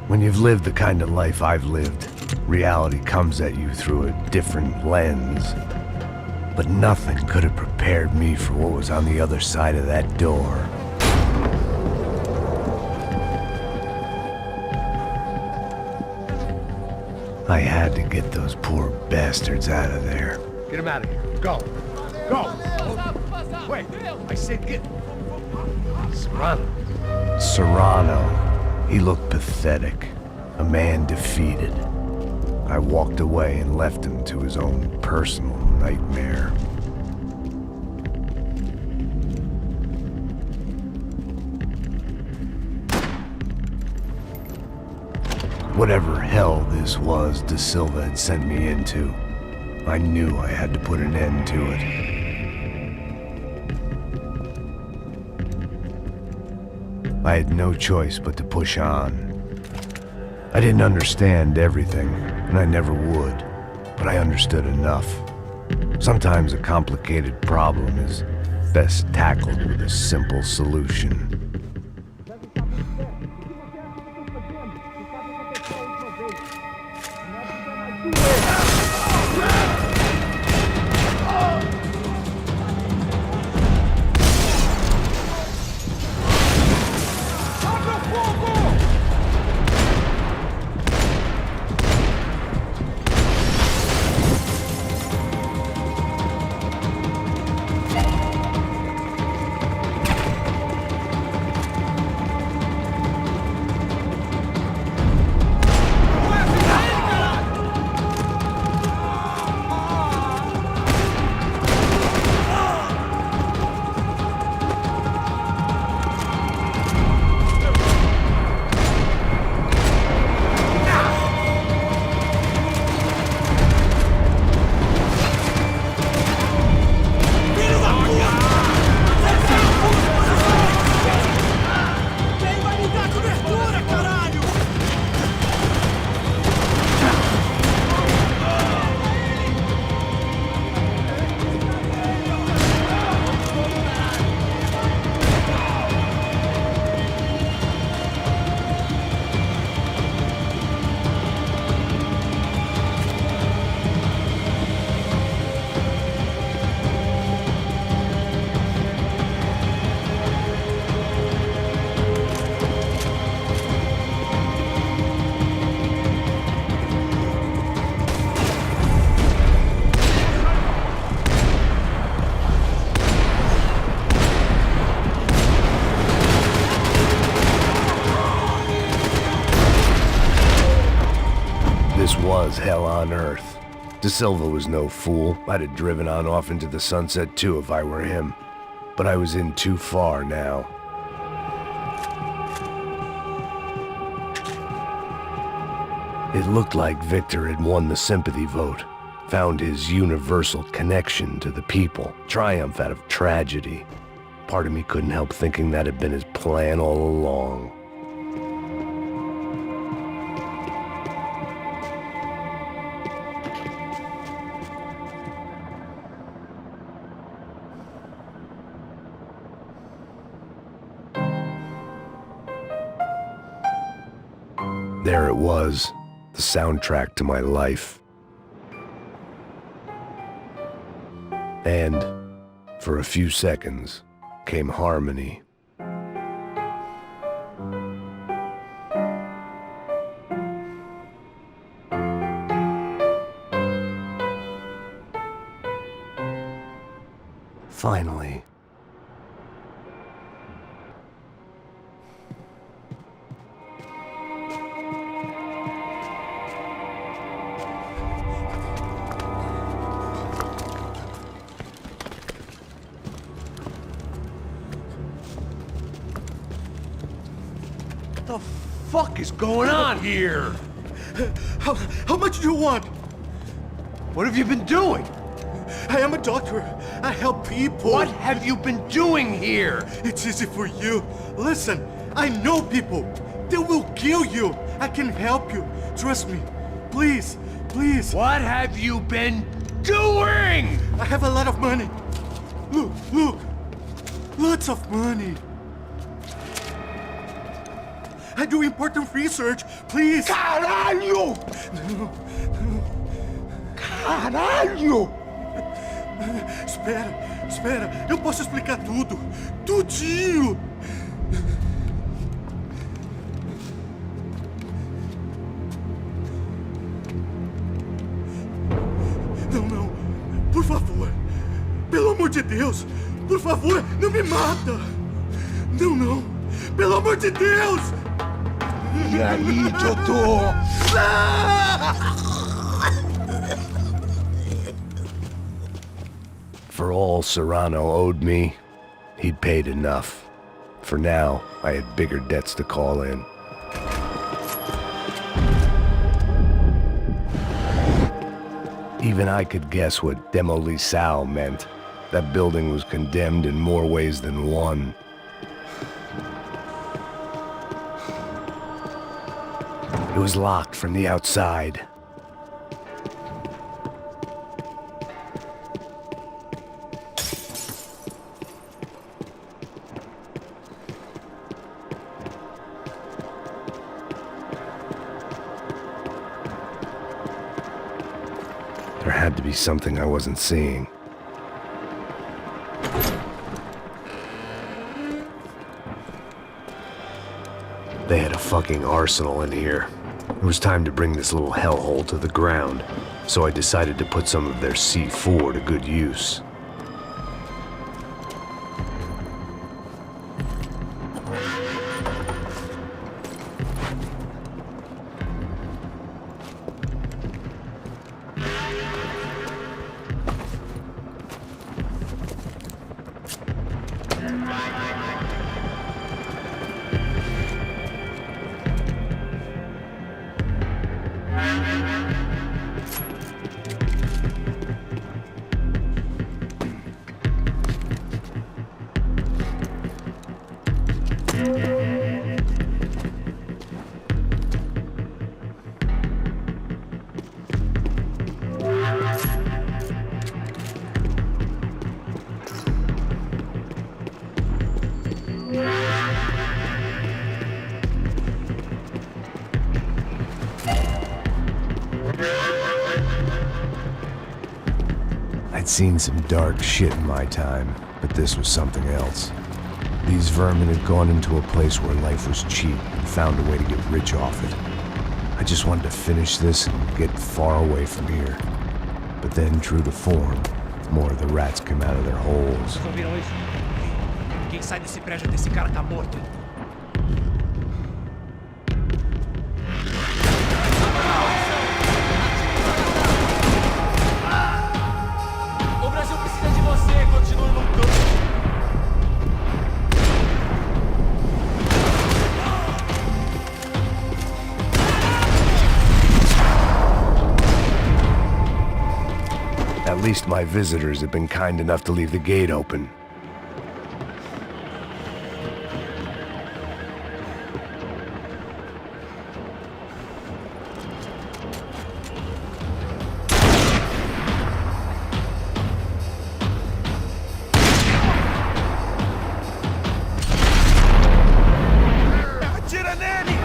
When you've lived the kind of life I've lived, reality comes at you through a different lens. But nothing could have prepared me for what was on the other side of that door. I had to get those poor bastards out of there. Get him out of here. Go. Go. Wait. I said get... Serrano. Serrano. He looked pathetic. A man defeated. I walked away and left him to his own personal nightmare. Whatever hell this was Da Silva had sent me into, I knew I had to put an end to it. I had no choice but to push on. I didn't understand everything, and I never would, but I understood enough. Sometimes a complicated problem is best tackled with a simple solution. Was hell on earth. Da Silva was no fool. I'd have driven on off into the sunset too if I were him. But I was in too far now. It looked like Victor had won the sympathy vote, found his universal connection to the people, triumph out of tragedy. Part of me couldn't help thinking that had been his plan all along. There it was, the soundtrack to my life. And, for a few seconds, came harmony. Finally. What the fuck is going on here? How much do you want? What have you been doing? I am a doctor. I help people. What have you been doing here? It's easy for you. Listen, I know people. They will kill you. I can help you. Trust me. Please, please. What have you been doing? I have a lot of money. Look, look. Lots of money. I do important research. Please. Caralho! No. Caralho! Espera. Eu posso explicar tudo. Tudinho. Não. Por favor. Pelo amor de Deus. Por favor, não me mata. Não. Pelo amor de Deus. E aí, doutor? For all Serrano owed me, he'd paid enough. For now, I had bigger debts to call in. Even I could guess what demolissao meant. That building was condemned in more ways than one. It was locked from the outside. There had to be something I wasn't seeing. They had a fucking arsenal in here. It was time to bring this little hellhole to the ground, so I decided to put some of their C4 to good use. I'd seen some dark shit in my time, but this was something else. These vermin had gone into a place where life was cheap and found a way to get rich off it. I just wanted to finish this and get far away from here. But then, true to form, more of the rats came out of their holes. Vocês ouviram isso? Quem sai desse prédio desse cara tá morto. O Brasil precisa de você, continue lutando. At least my visitors had been kind enough to leave the gate open. Atira nele!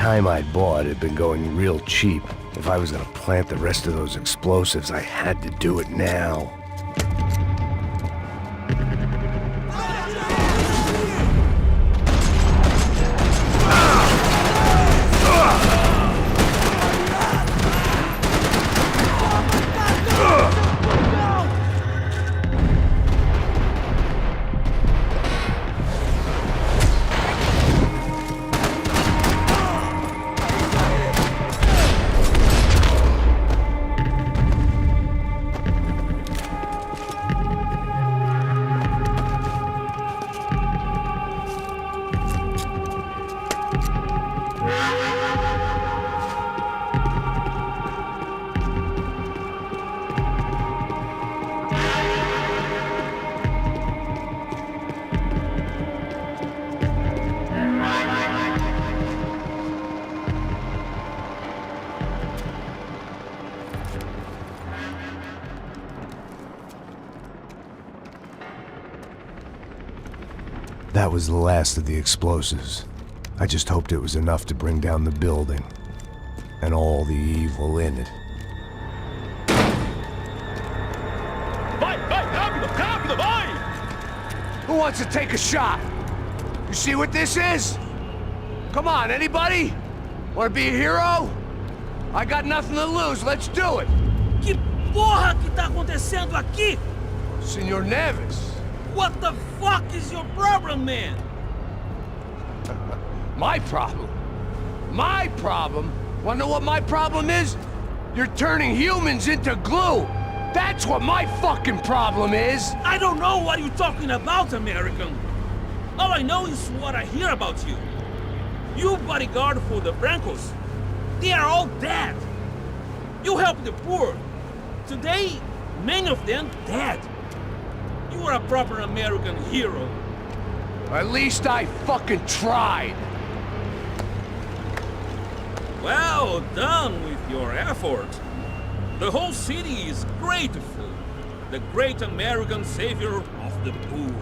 time I'd bought had been going real cheap. If I was gonna plant the rest of those explosives, I had to do it now. That was the last of the explosives. I just hoped it was enough to bring down the building and all the evil in it. Vai, rápido, rápido, vai! Who wants to take a shot? You see what this is? Come on, anybody? Want to be a hero? I got nothing to lose, let's do it! Que porra que tá acontecendo aqui? Senor Neves. What the fuck is your problem, man? My problem? My problem? Wanna know what my problem is? You're turning humans into glue! That's what my fucking problem is! I don't know what you're talking about, American. All I know is what I hear about you. You bodyguard for the Brancos. They are all dead. You help the poor. Today, many of them dead. You are a proper American hero. At least I fucking tried. Well done with your effort. The whole city is grateful. The great American savior of the poor.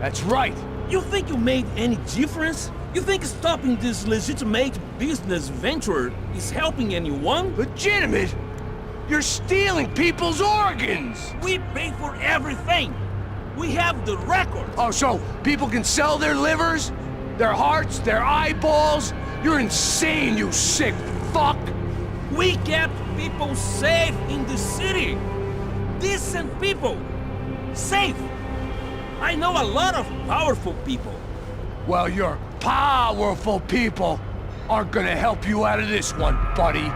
That's right. You think you made any difference? You think stopping this legitimate business venture is helping anyone? Legitimate? You're stealing people's organs! We pay for everything! We have the record! Oh, so people can sell their livers? Their hearts? Their eyeballs? You're insane, you sick fuck! We kept people safe in the city! Decent people! Safe! I know a lot of powerful people. Well, your powerful people aren't gonna help you out of this one, buddy.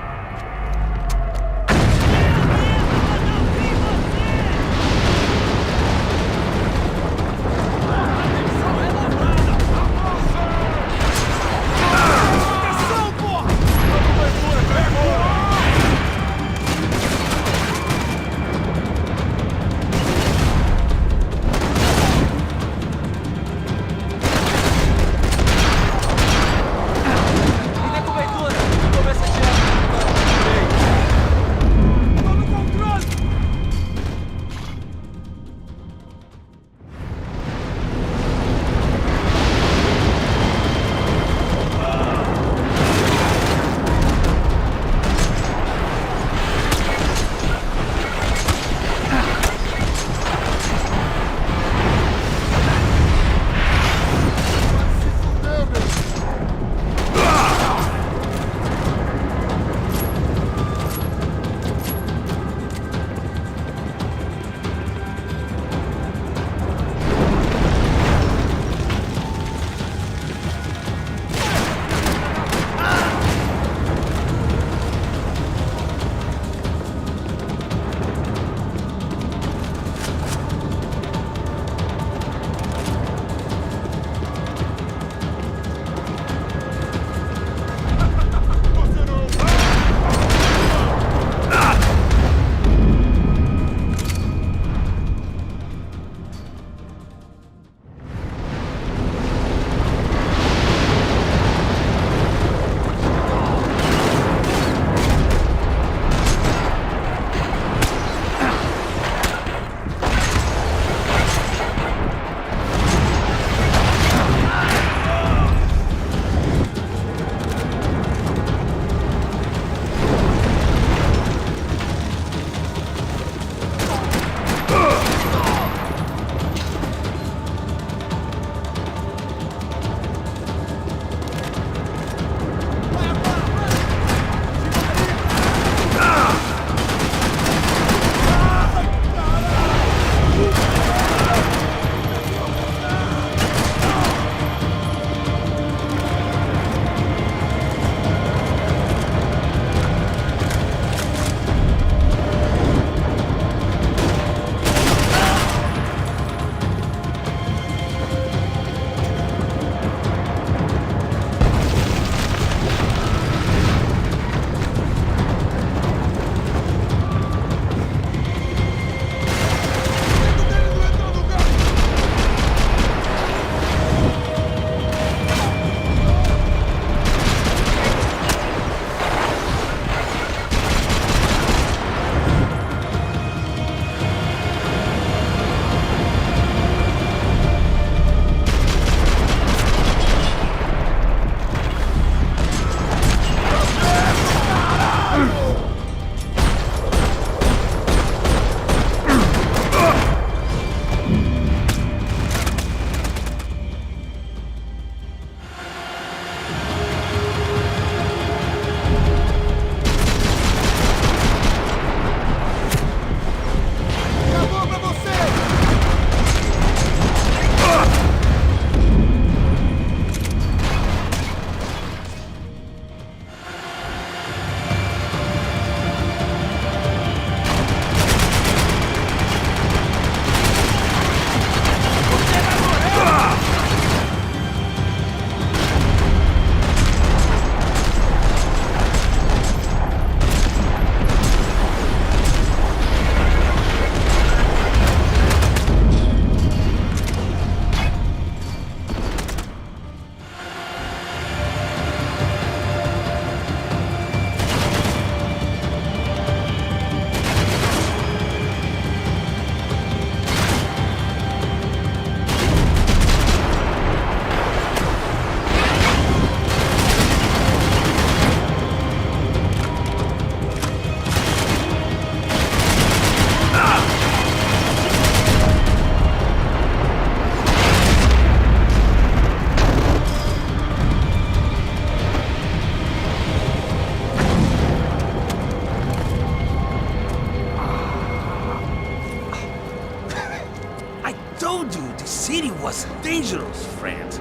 city was dangerous, friend.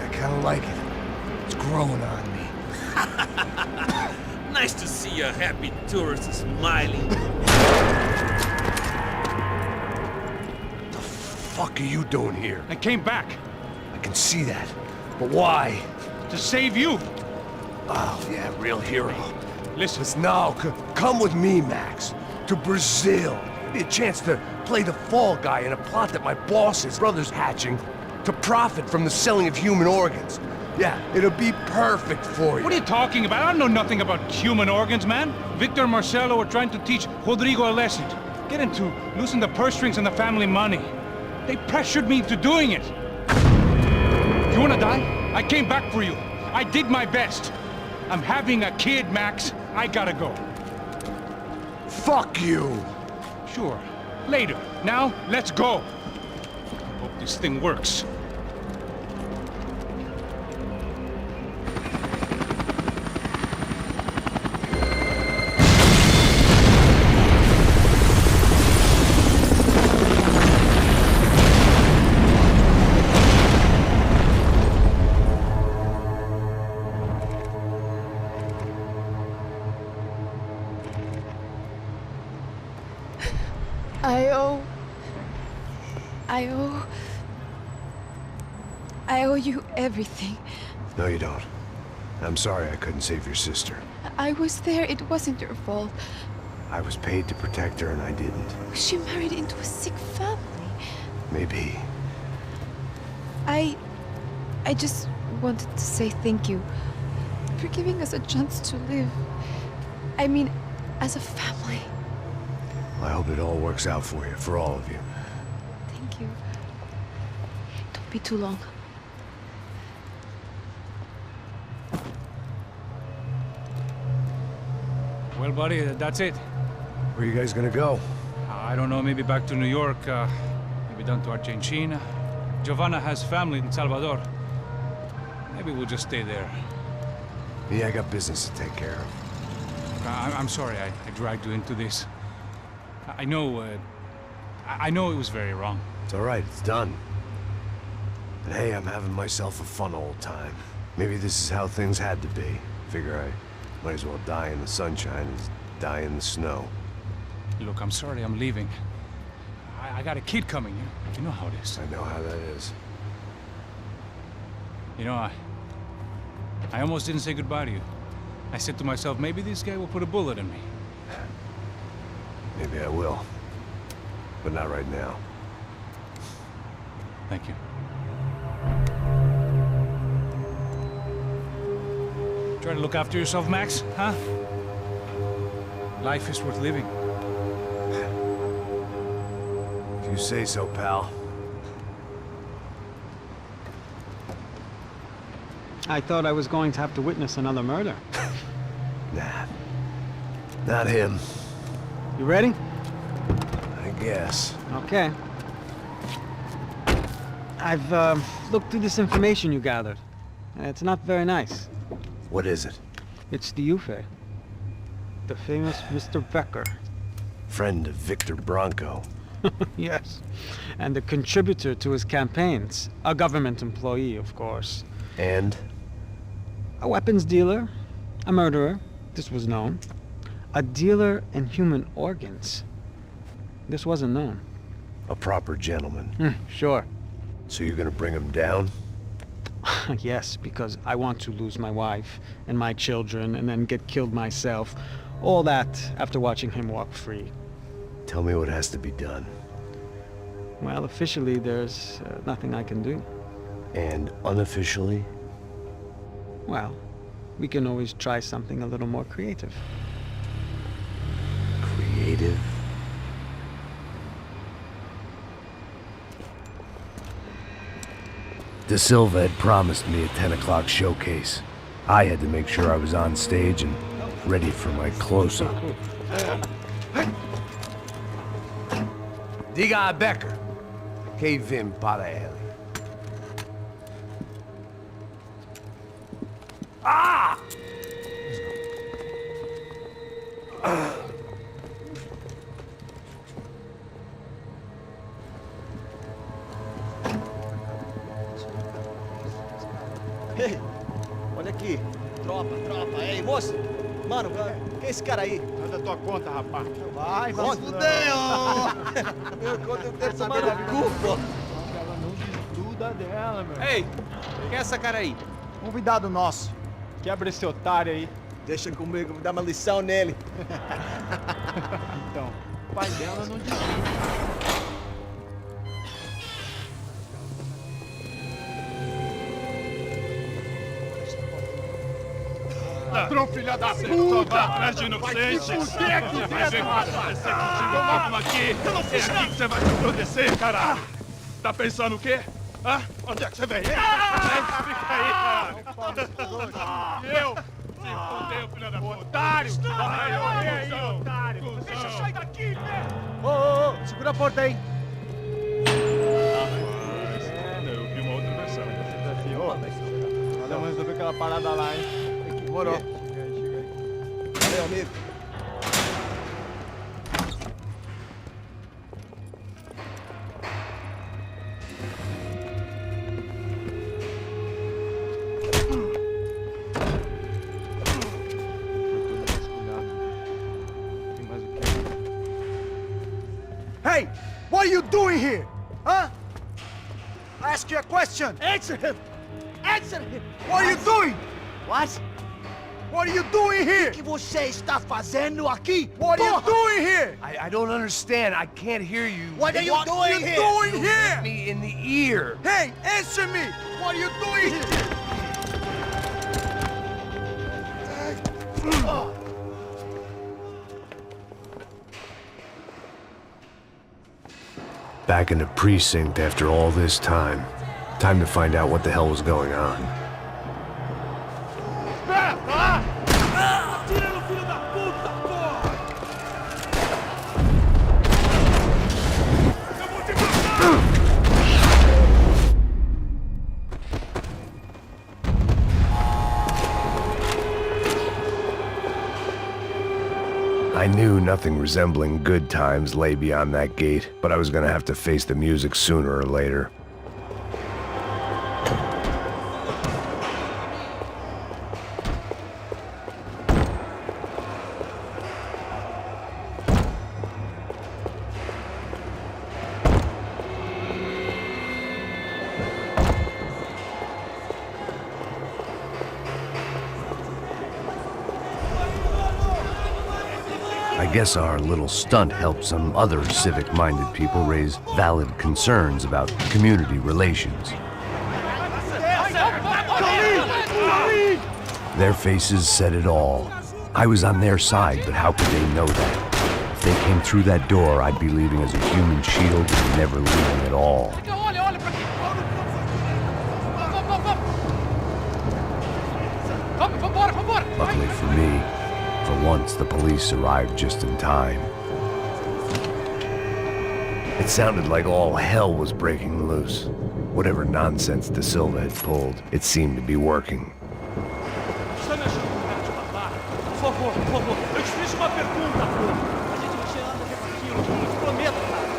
I kinda like it. It's growing on me. Nice to see a happy tourist smiling. The fuck are you doing here? I came back. I can see that. But why? To save you. Oh, yeah, real hero. Listen. Now, come with me, Max. To Brazil. Be a chance to play the fall guy in a plot that my boss's brother's hatching to profit from the selling of human organs. Yeah, it'll be perfect for you. What are you talking about? I know nothing about human organs, man. Victor and Marcelo were trying to teach Rodrigo a lesson. Get him to loosen the purse strings and the family money. They pressured me into doing it. You wanna die? I came back for you. I did my best. I'm having a kid, Max. I gotta go. Fuck you! Sure. Later. Now, let's go. Hope this thing works. I owe you everything. No, you don't. I'm sorry I couldn't save your sister. I was there. It wasn't your fault. I was paid to protect her and I didn't. She married into a sick family. Maybe. I just wanted to say thank you for giving us a chance to live. I mean, as a family. I hope it all works out for you, for all of you. Thank you. Don't be too long. Well, buddy, that's it. Where are you guys gonna go? I don't know, maybe back to New York, maybe down to Argentina. Giovanna has family in Salvador. Maybe we'll just stay there. Yeah, I got business to take care of. I'm sorry I dragged you into this. I know it was very wrong. It's all right, it's done. But hey, I'm having myself a fun old time. Maybe this is how things had to be. Figure I might as well die in the sunshine as die in the snow. Look, I'm sorry I'm leaving. I got a kid coming. You know how it is. I know how that is. You know, I almost didn't say goodbye to you. I said to myself, maybe this guy will put a bullet in me. Maybe I will. But not right now. Thank you. Try to look after yourself, Max, huh? Life is worth living. If you say so, pal. I thought I was going to have to witness another murder. Nah. Not him. You ready? I guess. Okay. I've looked through this information you gathered. It's not very nice. What is it? It's the Ufe. The famous Mr. Becker. Friend of Victor Bronco. Yes. And a contributor to his campaigns. A government employee, of course. And? A weapons dealer. A murderer. This was known. A dealer in human organs. This wasn't known. A proper gentleman. Sure. So you're gonna bring him down? Yes, because I want to lose my wife and my children and then get killed myself. All that after watching him walk free. Tell me what has to be done. Well, officially, there's nothing I can do. And unofficially? Well, we can always try something a little more creative. Creative? De Silva had promised me a 10 o'clock showcase. I had to make sure I was on stage and ready for my close-up. Diga a Becker. Que vim para ele. Ah! Ei, olha aqui. Tropa. Ei, moço. Mano, quem é esse cara aí? Manda tua conta, rapaz. Vai fudeu! Meu conta eu quero tomar no cu, pô. Ela não desgruda dela, meu. Ei, quem é essa cara aí? Convidado nosso. Quebra esse otário aí. Deixa comigo, vou dar uma lição nele. Então, o pai dela não desgruda. Ladrão, filha da puta! Vai atrás de inocente! Vai ver o que vai acontecer contigo! Vamos aqui! Eu não fiz nada! É aqui que você vai se proteger, caralho! Tá pensando o quê? Hã? Onde é que você vem? Fica aí, caralho! Eu? Se fodeu, filha da puta! Otário! Vai, aí, otário! Deixa eu sair daqui, né? Ô, segura a porta aí! Eu vi uma outra versão. Vamos resolver aquela parada lá, hein? Demorou. Chega aí. Valeu, amigo. Hey! What are you doing here? Huh? I ask you a question. Answer him! Answer him! What are you doing? What? What are you doing here? O que você está fazendo aqui? What are you doing here? I don't understand. I can't hear you. What are you doing here? Doing You here? hit me in the ear. Hey, answer me! What are you doing here? Back in the precinct after all this time. Time to find out what the hell was going on. Atira no filho da puta, porra! Eu vou te matar! I knew nothing resembling good times lay beyond that gate, but I was gonna have to face the music sooner or later. I guess our little stunt helped some other civic-minded people raise valid concerns about community relations. Their faces said it all. I was on their side, but how could they know that? If they came through that door, I'd be leaving as a human shield and never leaving at all. Luckily for me, for once the police arrived just in time. It sounded like all hell was breaking loose. Whatever nonsense De Silva had pulled, it seemed to be working. Por favor, eu te fiz uma pergunta, pô. A gente vai chegar no aquilo, eu te prometo, cara.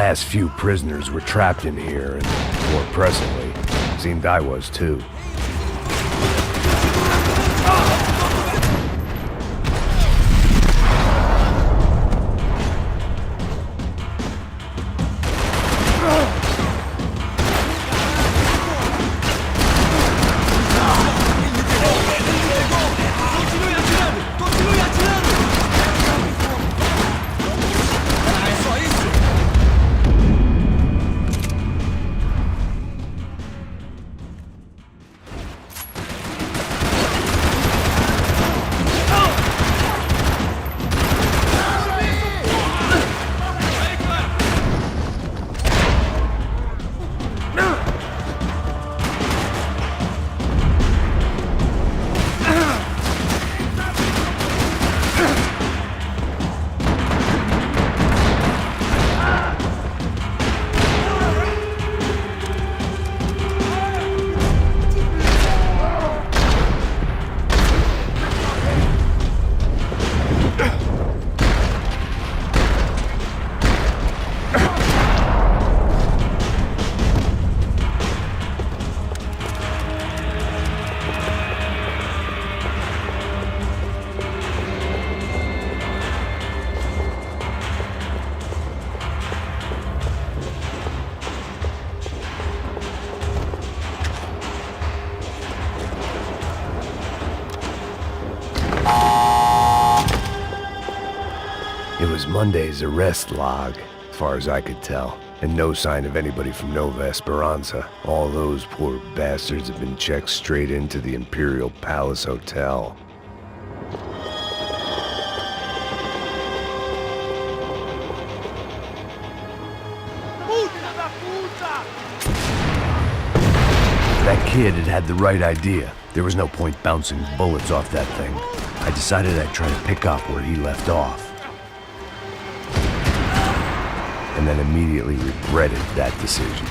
last few prisoners were trapped in here, and more pressingly, seemed I was too. It was Monday's arrest log, as far as I could tell, and no sign of anybody from Nova Esperanza. All those poor bastards have been checked straight into the Imperial Palace Hotel. That kid had the right idea. There was no point bouncing bullets off that thing. I decided I'd try to pick up where he left off. And then immediately regretted that decision.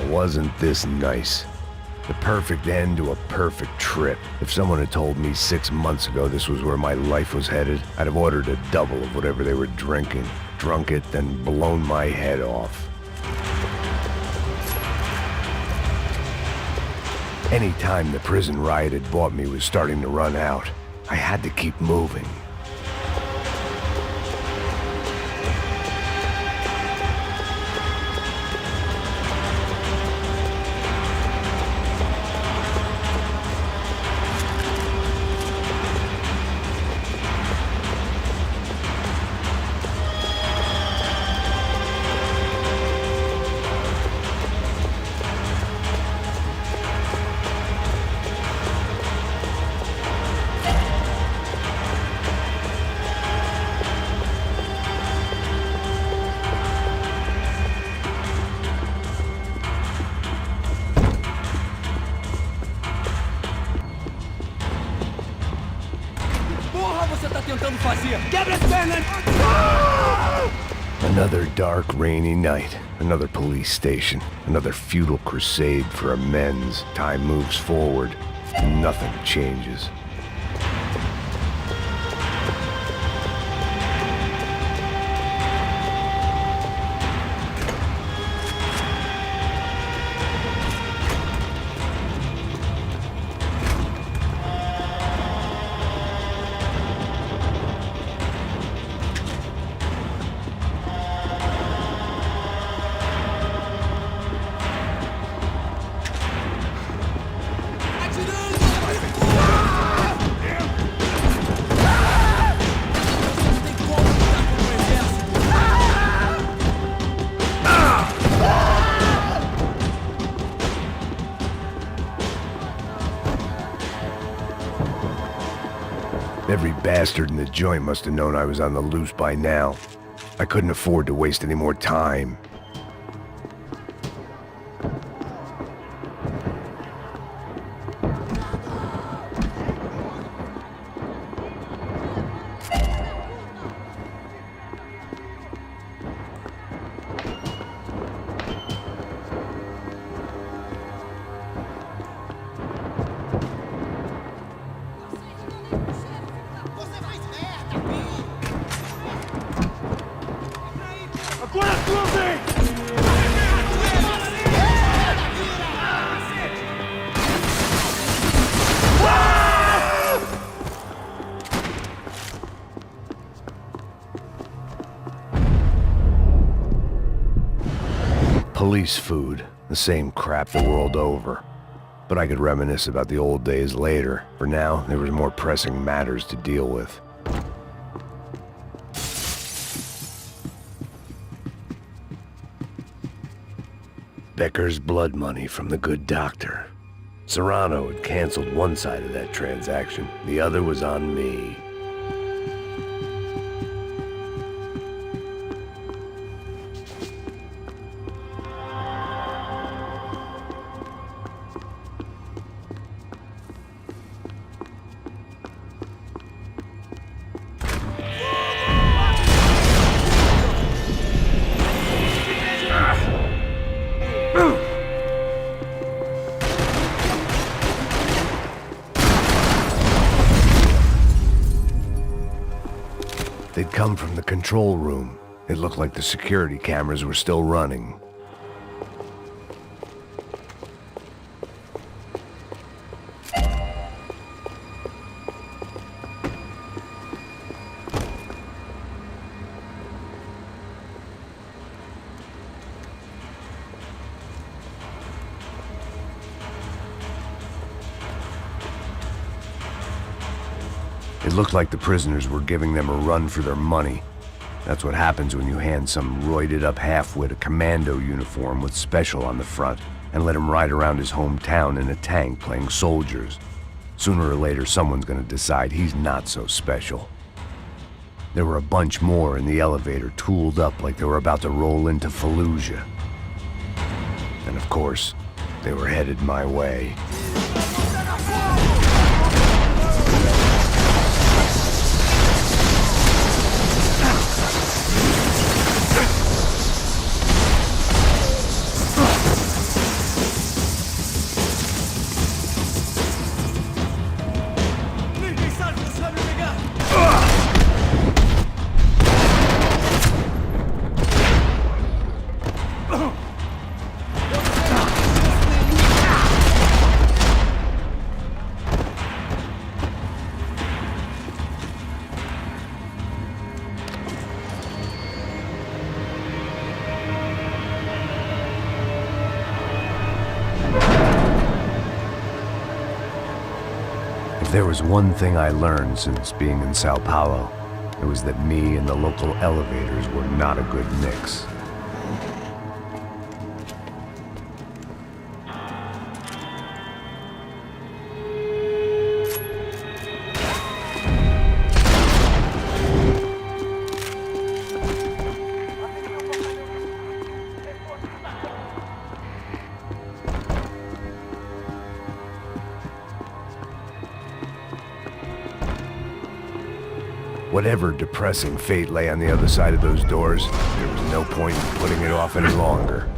Wasn't this nice? The perfect end to a perfect trip. If someone had told me 6 months ago this was where my life was headed, I'd have ordered a double of whatever they were drinking, drunk it, then blown my head off. Any time the prison riot had bought me was starting to run out, I had to keep moving. Another dark, rainy night. Another police station. Another futile crusade for amends. Time moves forward, and nothing changes. Every bastard in the joint must have known I was on the loose by now. I couldn't afford to waste any more time. Police food, the same crap the world over. But I could reminisce about the old days later. For now, there was more pressing matters to deal with. Becker's blood money from the good doctor. Serrano had canceled one side of that transaction. The other was on me. They'd come from the control room. It looked like the security cameras were still running. It looked like the prisoners were giving them a run for their money. That's what happens when you hand some roided-up halfwit a commando uniform with special on the front and let him ride around his hometown in a tank playing soldiers. Sooner or later, someone's gonna decide he's not so special. There were a bunch more in the elevator, tooled up like they were about to roll into Fallujah. And of course, they were headed my way. there was one thing I learned since being in Sao Paulo, it was that me and the local elevators were not a good mix. Whatever depressing fate lay on the other side of those doors, there was no point in putting it off any longer.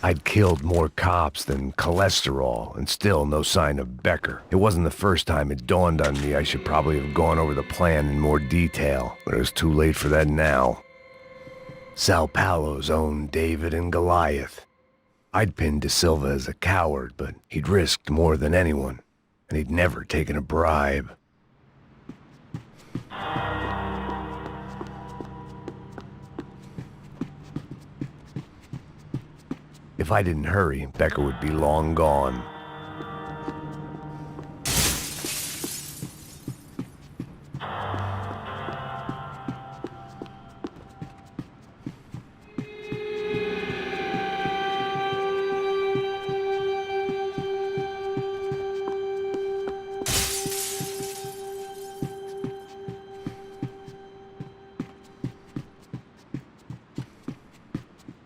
I'd killed more cops than cholesterol, and still no sign of Becker. It wasn't the first time it dawned on me I should probably have gone over the plan in more detail, but it was too late for that now. Sao Paulo's own David and Goliath. I'd pinned De Silva as a coward, but he'd risked more than anyone, and he'd never taken a bribe. If I didn't hurry, Becker would be long gone.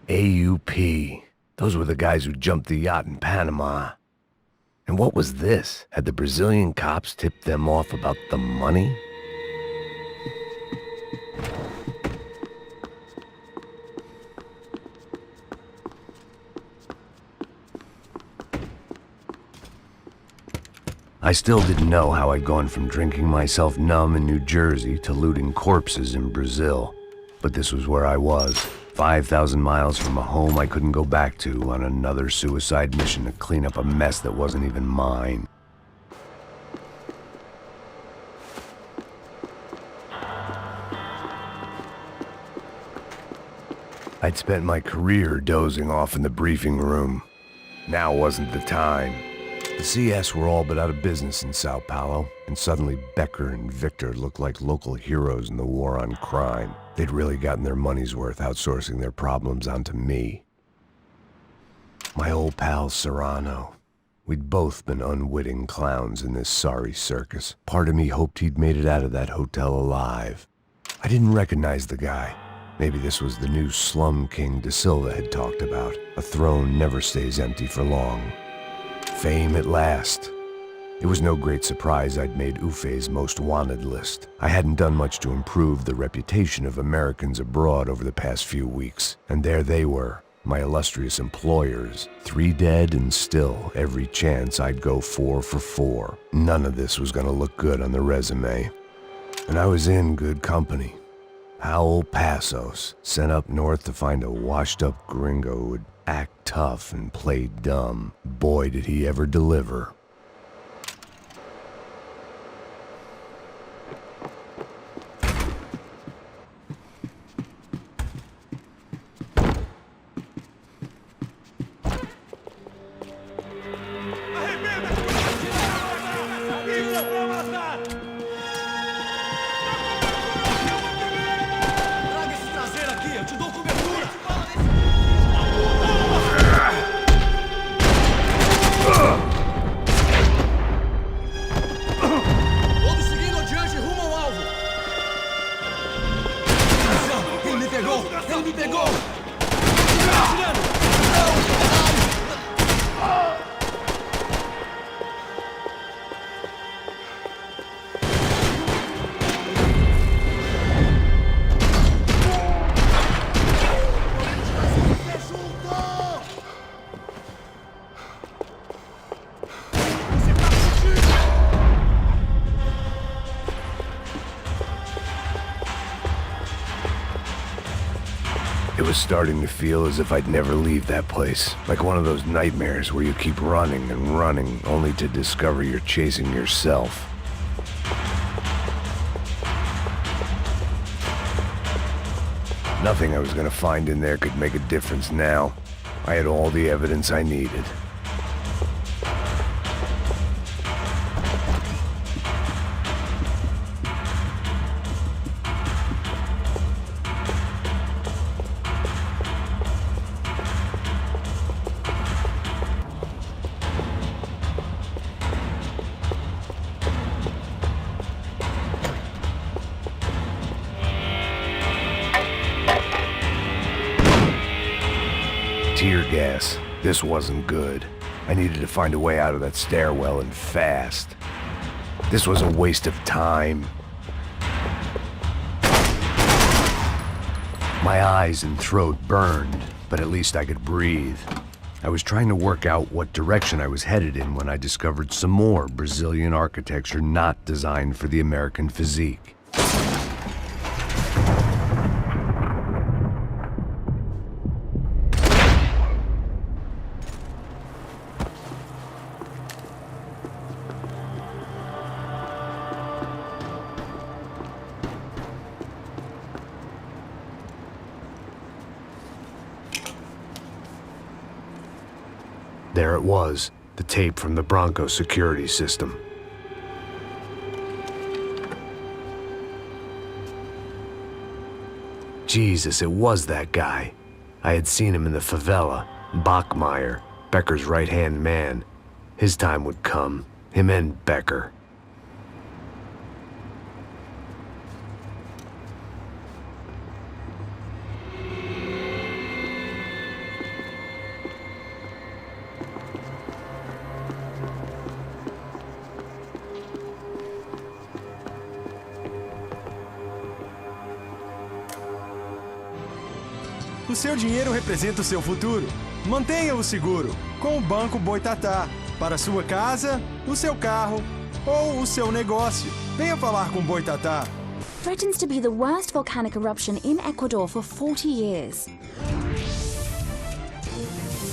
AUP. Those were the guys who jumped the yacht in Panama. And what was this? Had the Brazilian cops tipped them off about the money? I still didn't know how I'd gone from drinking myself numb in New Jersey to looting corpses in Brazil. But this was where I was. 5,000 miles from a home I couldn't go back to on another suicide mission to clean up a mess that wasn't even mine. I'd spent my career dozing off in the briefing room. Now wasn't the time. The CS were all but out of business in Sao Paulo, and suddenly Becker and Victor looked like local heroes in the war on crime. They'd really gotten their money's worth outsourcing their problems onto me. My old pal Serrano. We'd both been unwitting clowns in this sorry circus. Part of me hoped he'd made it out of that hotel alive. I didn't recognize the guy. Maybe this was the new slum king De Silva had talked about. A throne never stays empty for long. Fame at last. It was no great surprise I'd made Ufe's most wanted list. I hadn't done much to improve the reputation of Americans abroad over the past few weeks, and there they were, my illustrious employers, 3 dead and still every chance I'd go 4 for 4. None of this was gonna look good on the resume. And I was in good company. Howell Passos, sent up north to find a washed-up gringo who would act tough and play dumb. Boy, did he ever deliver. was starting to feel as if I'd never leave that place. Like one of those nightmares where you keep running and running, only to discover you're chasing yourself. Nothing I was gonna find in there could make a difference now. I had all the evidence I needed. Tear gas. This wasn't good. I needed to find a way out of that stairwell and fast. This was a waste of time. My eyes and throat burned, but at least I could breathe. I was trying to work out what direction I was headed in when I discovered some more Brazilian architecture not designed for the American physique. There it was, the tape from the Bronco security system. Jesus, it was that guy. I had seen him in the favela, Bachmeyer, Becker's right-hand man. His time would come, him and Becker. O seu dinheiro representa o seu futuro. Mantenha-o seguro com o Banco Boitatá. Para sua casa, o seu carro ou o seu negócio. Venha falar com Boitatá. Threatens to be the worst volcanic eruption in Ecuador for 40 years.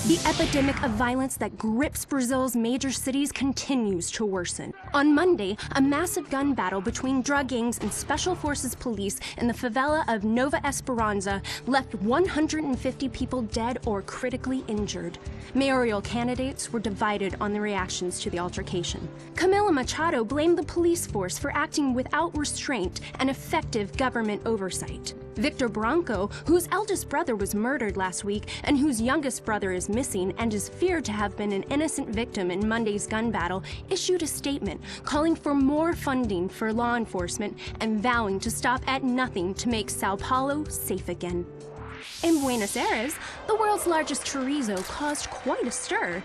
The epidemic of violence that grips Brazil's major cities continues to worsen. On Monday, a massive gun battle between drug gangs and special forces police in the favela of Nova Esperança left 150 people dead or critically injured. Mayoral candidates were divided on the reactions to the altercation. Camila Machado blamed the police force for acting without restraint and effective government oversight. Victor Branco, whose eldest brother was murdered last week and whose youngest brother is missing and is feared to have been an innocent victim in Monday's gun battle, issued a statement calling for more funding for law enforcement and vowing to stop at nothing to make Sao Paulo safe again. In Buenos Aires, the world's largest chorizo caused quite a stir.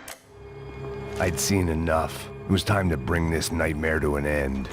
I'd seen enough. It was time to bring this nightmare to an end.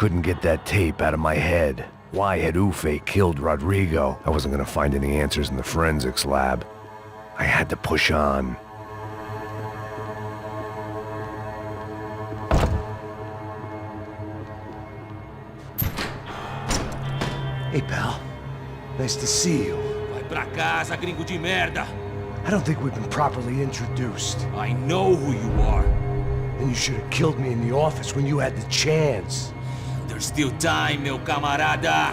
couldn't get that tape out of my head. Why had Ufe killed Rodrigo? I wasn't gonna find any answers in the forensics lab. I had to push on. Hey, pal. Nice to see you. Vai pra casa, gringo de merda. I don't think we've been properly introduced. I know who you are. Then you should have killed me in the office when you had the chance. There's still time, meu camarada.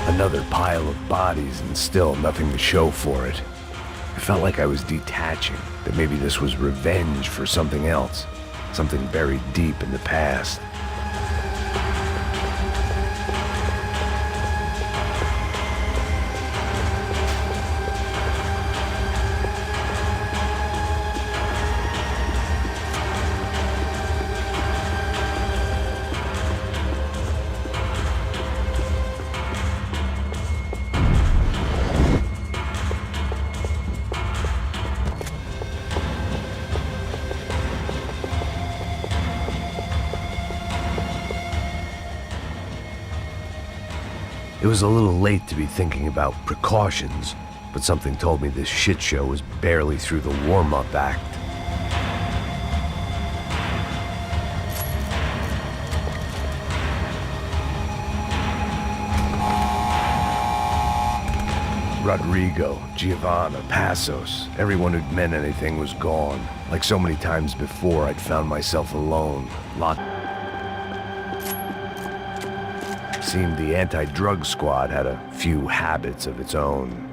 Another pile of bodies and still nothing to show for it. I felt like I was detaching, that maybe this was revenge for something else, something buried deep in the past. It was a little late to be thinking about precautions, but something told me this shit show was barely through the warm-up act. Rodrigo, Giovanna, Passos, everyone who'd meant anything was gone. Like so many times before, I'd found myself alone, locked. Seemed the anti-drug squad had a few habits of its own.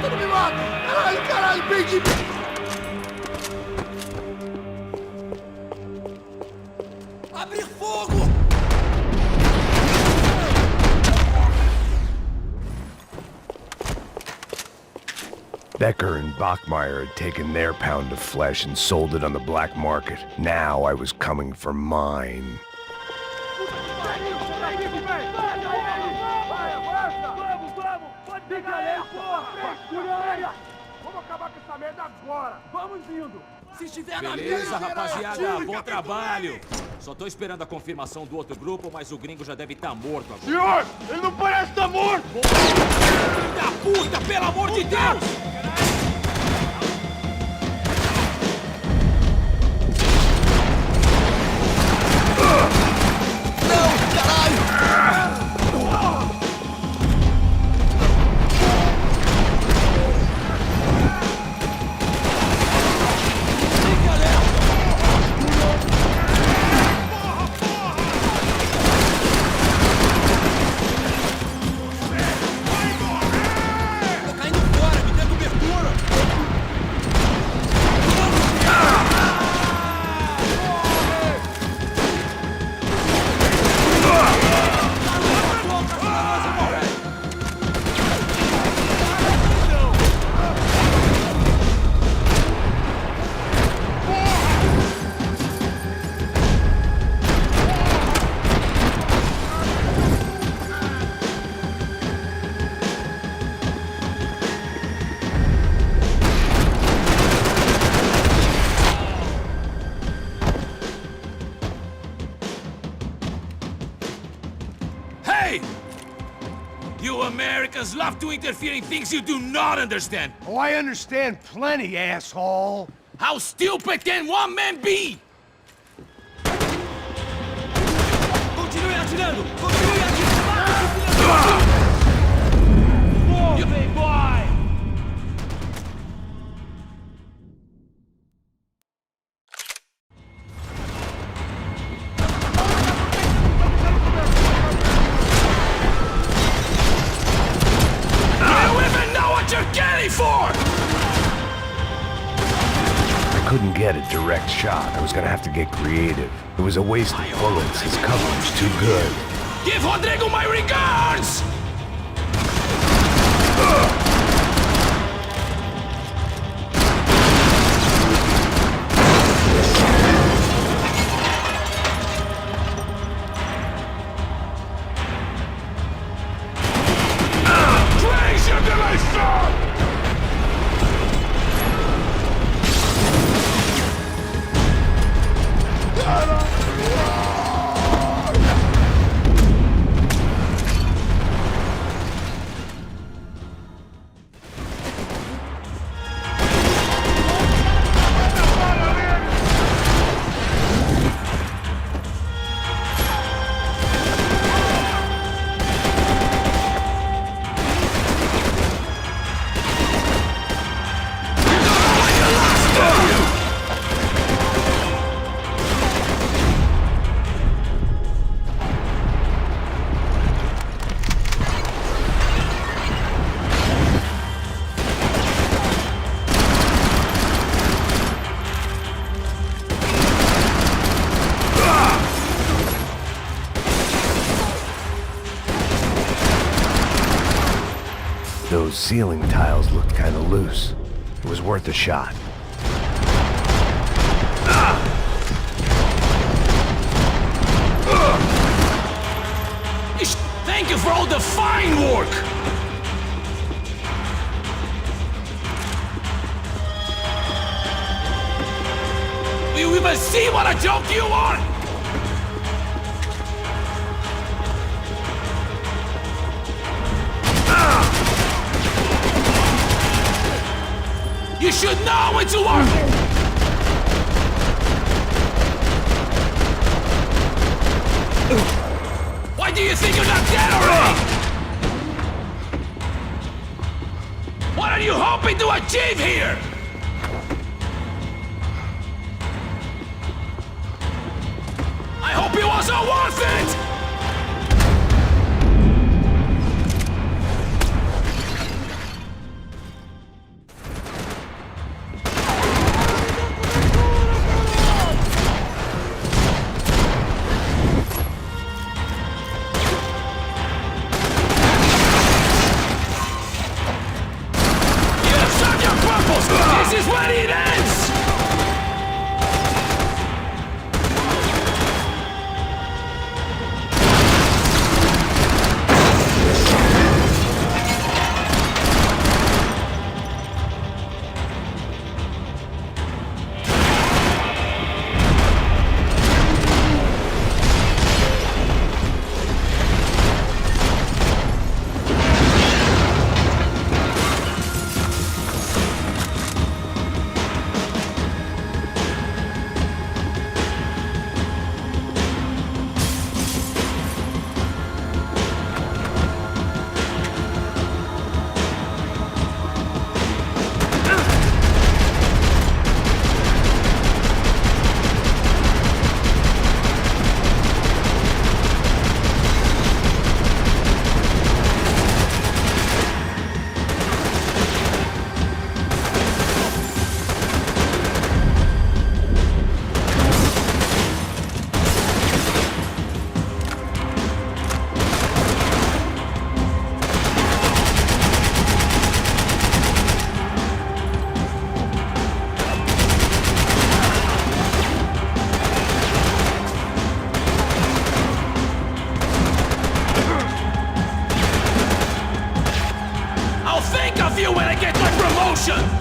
Não me mata! Caralho, perdi! Abrir fogo! Becker and Bachmeyer had taken their pound of flesh and sold it on the black market. Now I was coming for mine. Beleza, rapaziada, bom trabalho. Só tô esperando a confirmação do outro grupo, mas o gringo já deve estar morto agora. Senhor, ele não parece estar morto! Filho da puta, pelo amor de Deus! Não, caralho! You Americans love to interfere in things you do not understand. Oh, I understand plenty, asshole. How stupid can one man be? Continue atirando! Continue atirando! You big boy! You're getting for? I couldn't get a direct shot. I was gonna have to get creative. It was a waste of bullets. His cover was too good. Give Rodrigo my regards! Those ceiling tiles looked kind of loose. It was worth a shot. Thank you for all the fine work! Do you even see what a joke you are? You should know when to work! Why do you think you're not dead already? What are you hoping to achieve here? I hope it was all worth it! Suck your love you when I get my promotion!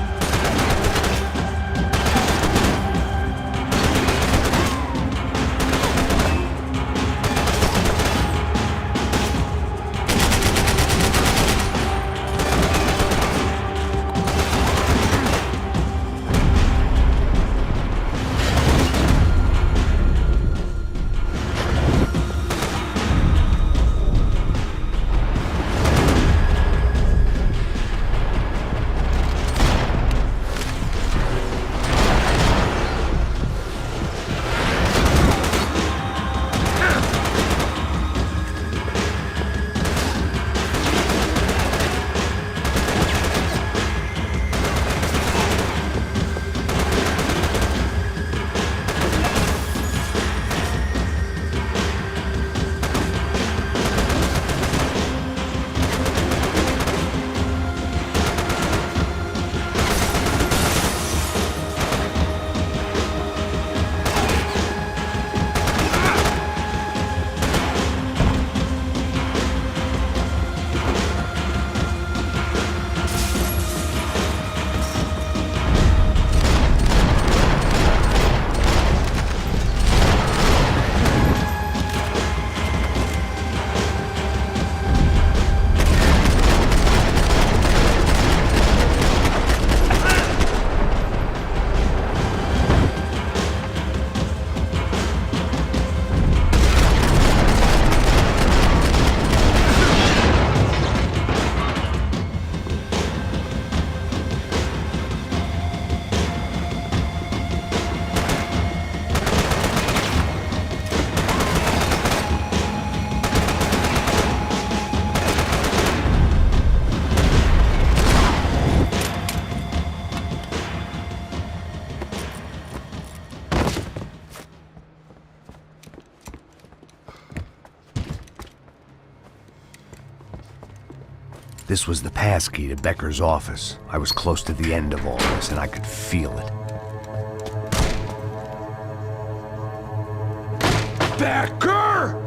This was the passkey to Becker's office. I was close to the end of all this, and I could feel it. Becker!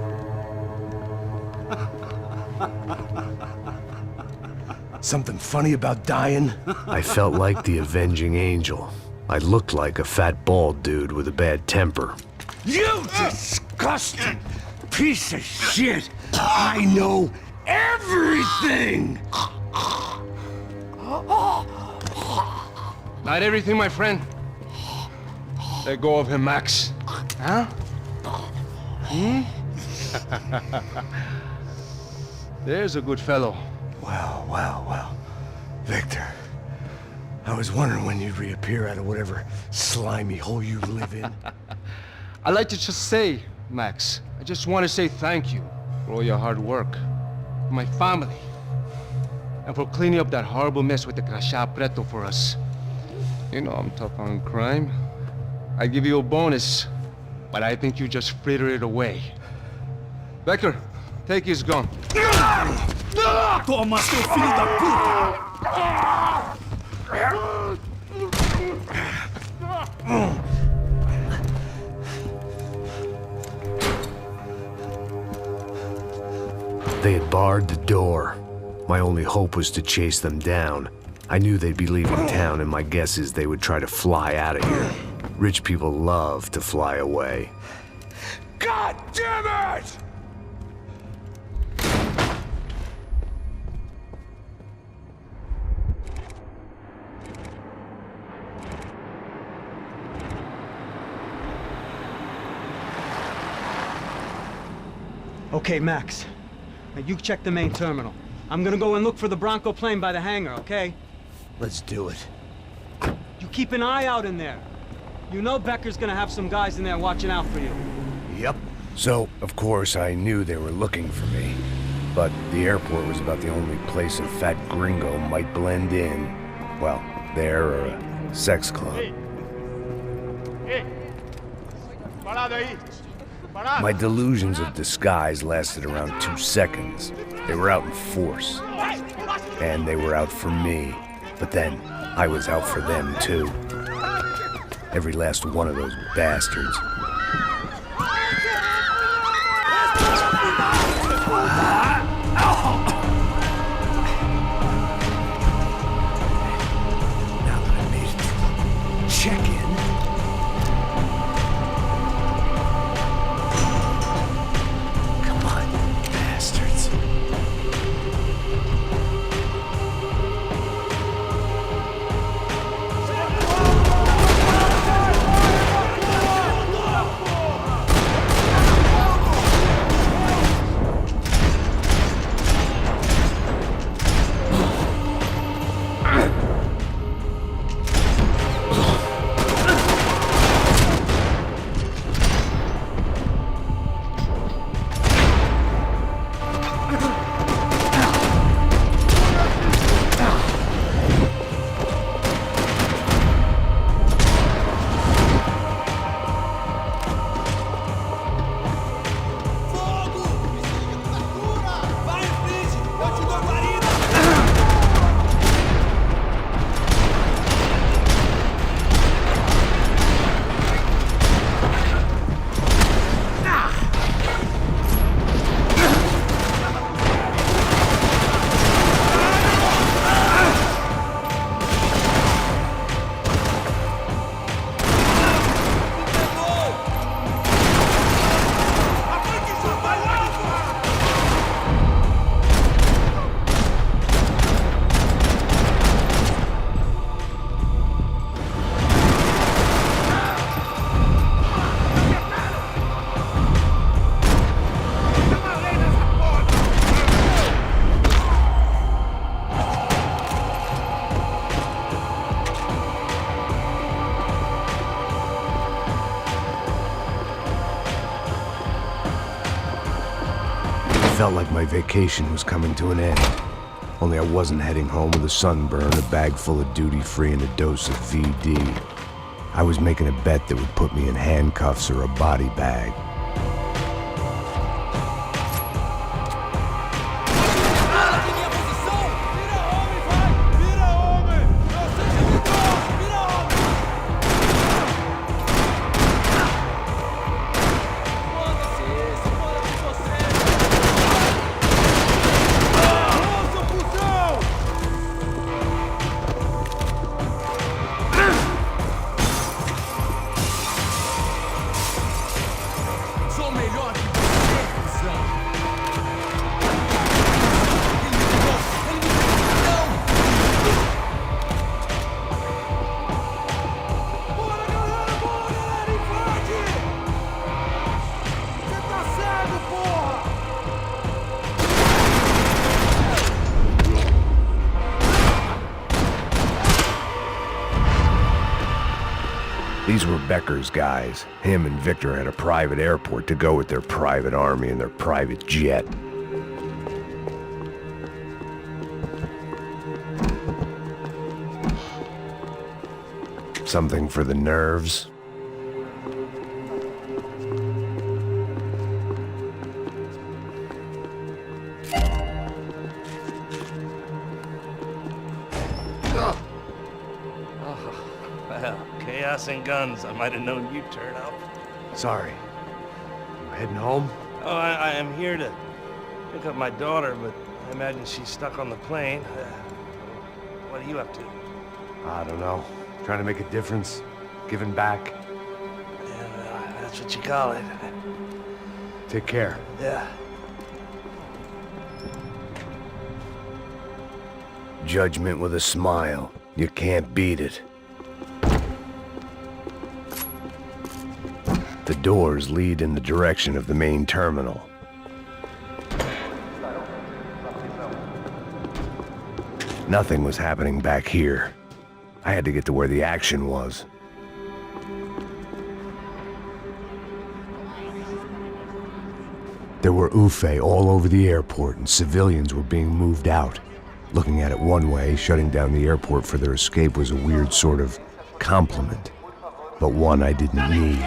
Something funny about dying? I felt like the avenging angel. I looked like a fat bald dude with a bad temper. You disgusting piece of shit! I know everything! Not everything, my friend. Let go of him, Max. Huh? There's a good fellow. Well. Victor, I was wondering when you'd reappear out of whatever slimy hole you live in. I'd like to just say, Max, I just want to say thank you for all your hard work, for my family, and for cleaning up that horrible mess with the Crachá Preto for us. You know I'm tough on crime. I give you a bonus, but I think you just fritter it away. Becker, take his gun. Toma, seu filho da puta! They had barred the door. My only hope was to chase them down. I knew they'd be leaving town, and my guess is they would try to fly out of here. Rich people love to fly away. God damn it! Okay, Max. Now you check the main terminal. I'm gonna go and look for the Bronco plane by the hangar, okay? Let's do it. You keep an eye out in there. You know Becker's gonna have some guys in there watching out for you. Yep. So, of course, I knew they were looking for me. But the airport was about the only place a fat gringo might blend in. Well, there or a sex club. My delusions of disguise lasted around 2 seconds. They were out in force. And they were out for me. But then, I was out for them too. Every last one of those bastards. felt like my vacation was coming to an end. Only I wasn't heading home with a sunburn, a bag full of duty-free, and a dose of VD. I was making a bet that would put me in handcuffs or a body bag. These were Becker's guys. Him and Victor had a private airport to go with their private army and their private jet. Something for the nerves. Well, chaos and guns. I might have known you'd turn up. Sorry. You heading home? Oh, I am here to pick up my daughter, but I imagine she's stuck on the plane. What are you up to? I don't know. Trying to make a difference. Giving back. Yeah, that's what you call it. Take care. Yeah. Judgment with a smile. You can't beat it. The doors lead in the direction of the main terminal. Nothing was happening back here. I had to get to where the action was. There were UFE all over the airport, and civilians were being moved out. Looking at it one way, shutting down the airport for their escape was a weird sort of compliment, but one I didn't need.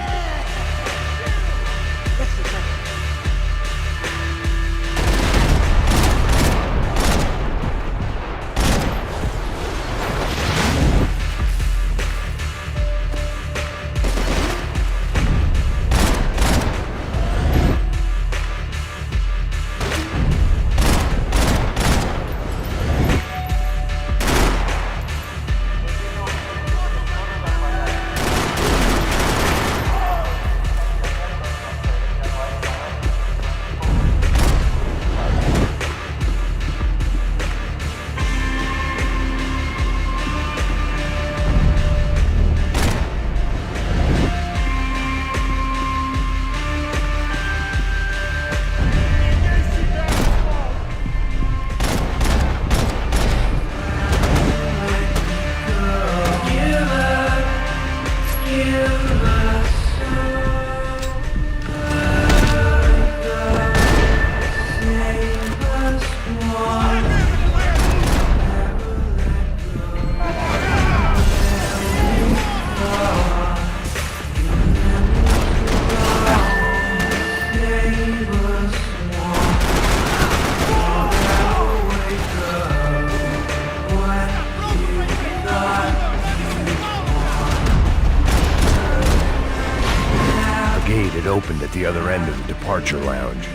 Opened at the other end of the departure lounge.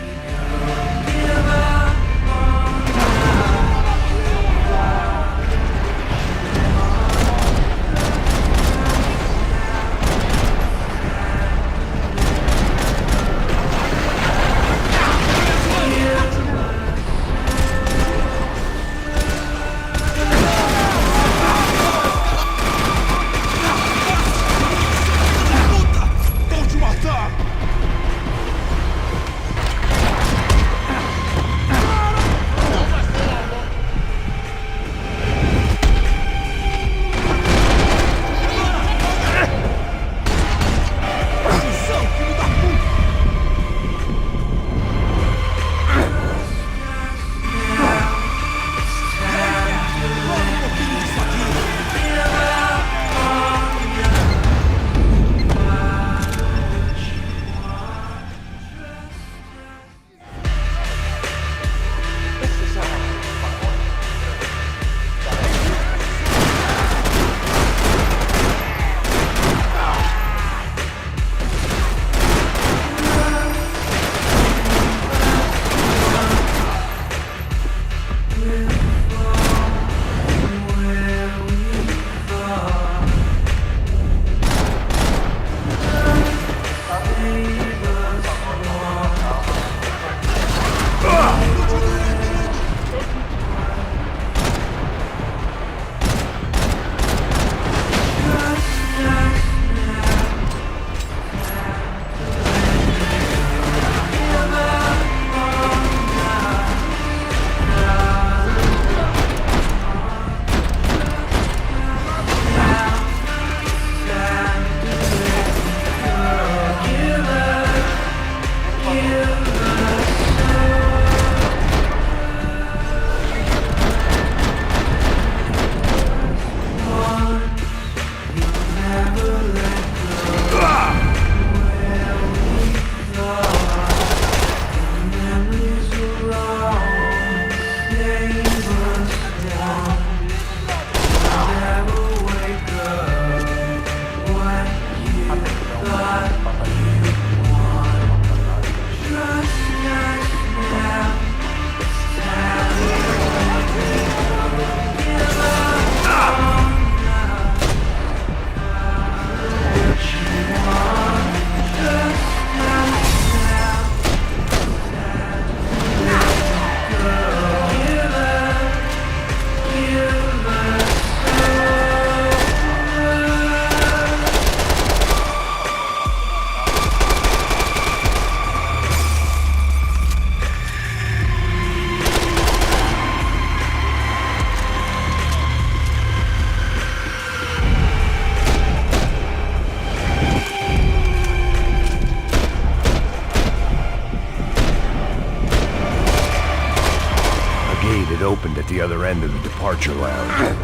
the other end of the departure lounge.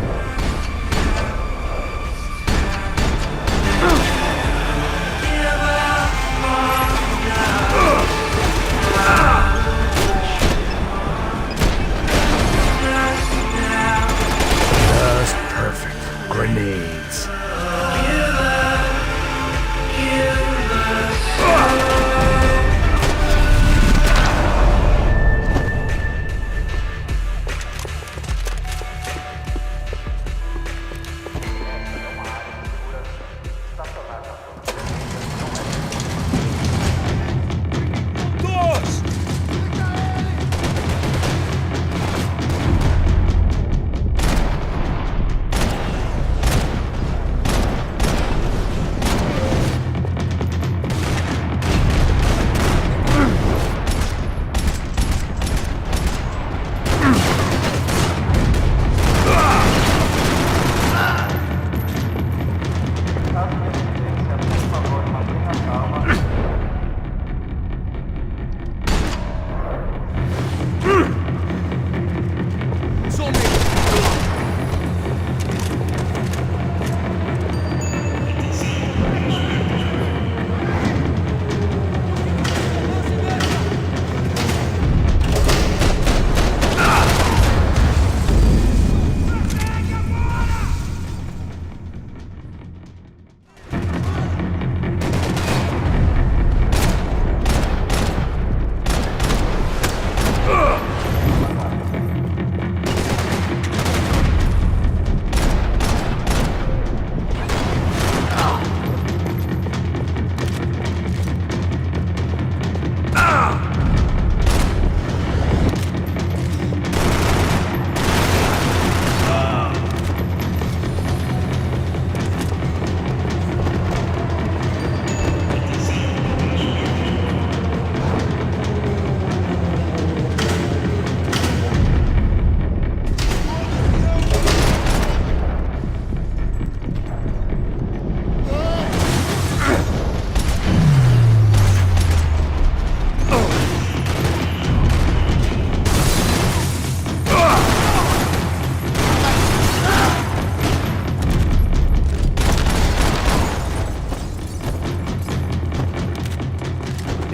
Just perfect. Grenades.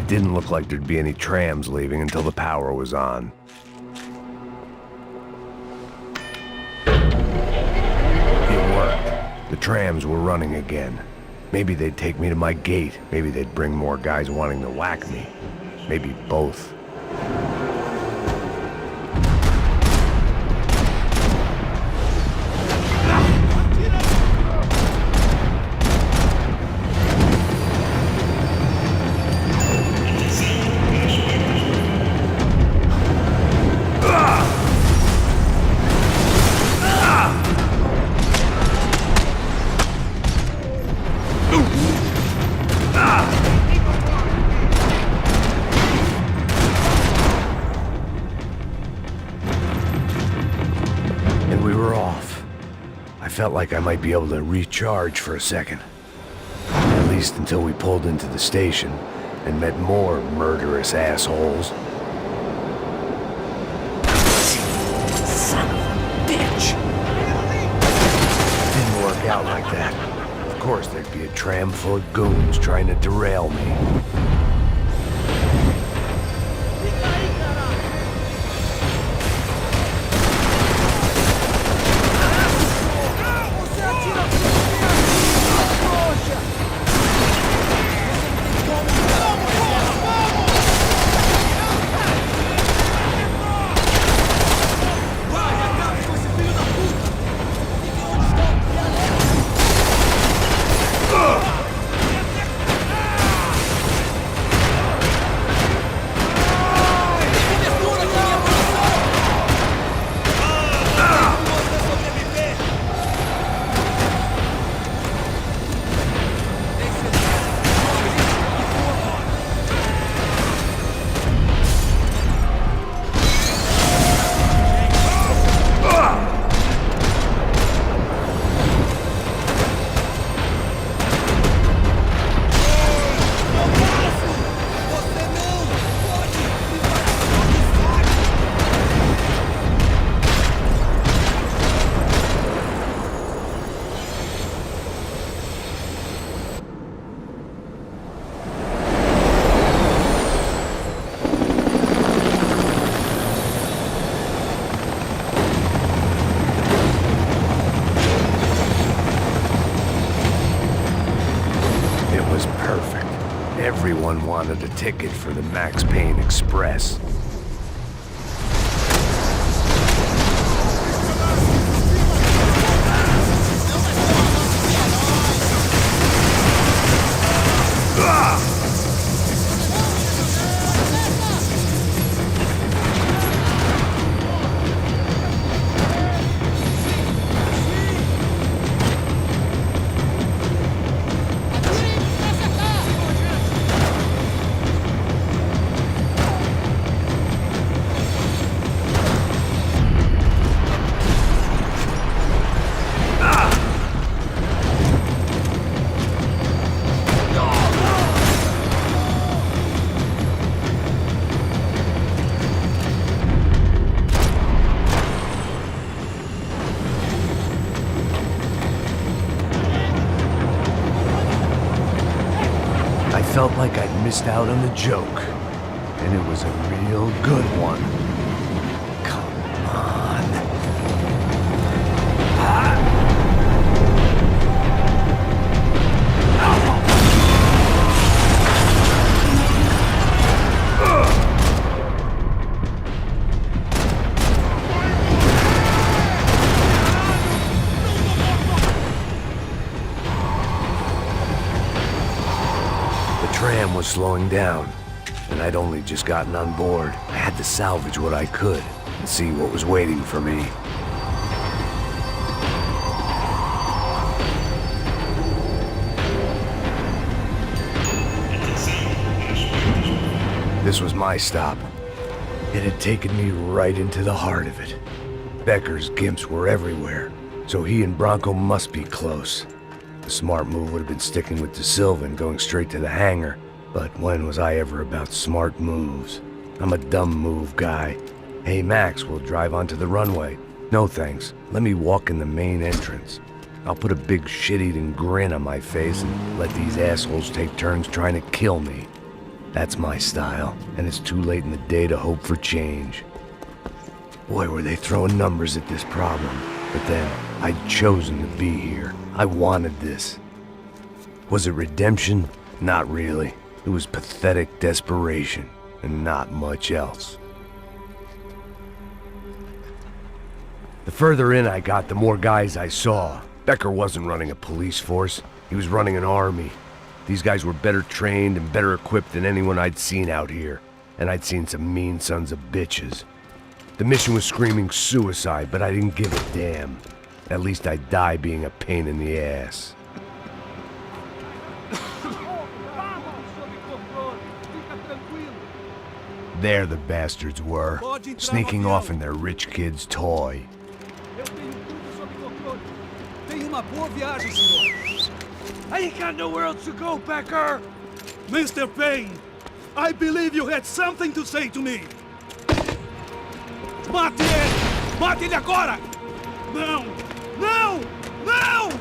Didn't look like there'd be any trams leaving until the power was on. It worked. The trams were running again. Maybe they'd take me to my gate. Maybe they'd bring more guys wanting to whack me. Maybe both. Felt like I might be able to recharge for a second. At least until we pulled into the station and met more murderous assholes. Son of a bitch! Didn't work out like that. Of course there'd be a tram full of goons trying to derail me. Everyone wanted a ticket for the Max Payne Express. I felt like I'd missed out on the joke, and it was a real good one. Come on. The tram was slowing down, and I'd only just gotten on board. I had to salvage what I could and see what was waiting for me. This was my stop. It had taken me right into the heart of it. Becker's gimps were everywhere, so he and Bronco must be close. The smart move would have been sticking with De Silva and going straight to the hangar, but when was I ever about smart moves? I'm a dumb move guy. Hey Max, we'll drive onto the runway. No thanks, let me walk in the main entrance. I'll put a big shit-eating grin on my face and let these assholes take turns trying to kill me. That's my style, and it's too late in the day to hope for change. Boy, were they throwing numbers at this problem. But then, I'd chosen to be here. I wanted this. Was it redemption? Not really. It was pathetic desperation, and not much else. The further in I got, the more guys I saw. Becker wasn't running a police force. He was running an army. These guys were better trained and better equipped than anyone I'd seen out here. And I'd seen some mean sons of bitches. The mission was screaming suicide, but I didn't give a damn. At least I'd die being a pain in the ass. There the bastards were, sneaking off in their rich kid's toy. I ain't got nowhere else to go, Becker! Mr. Payne, I believe you had something to say to me. Mate ele! Mate ele agora! Não! Não! Não!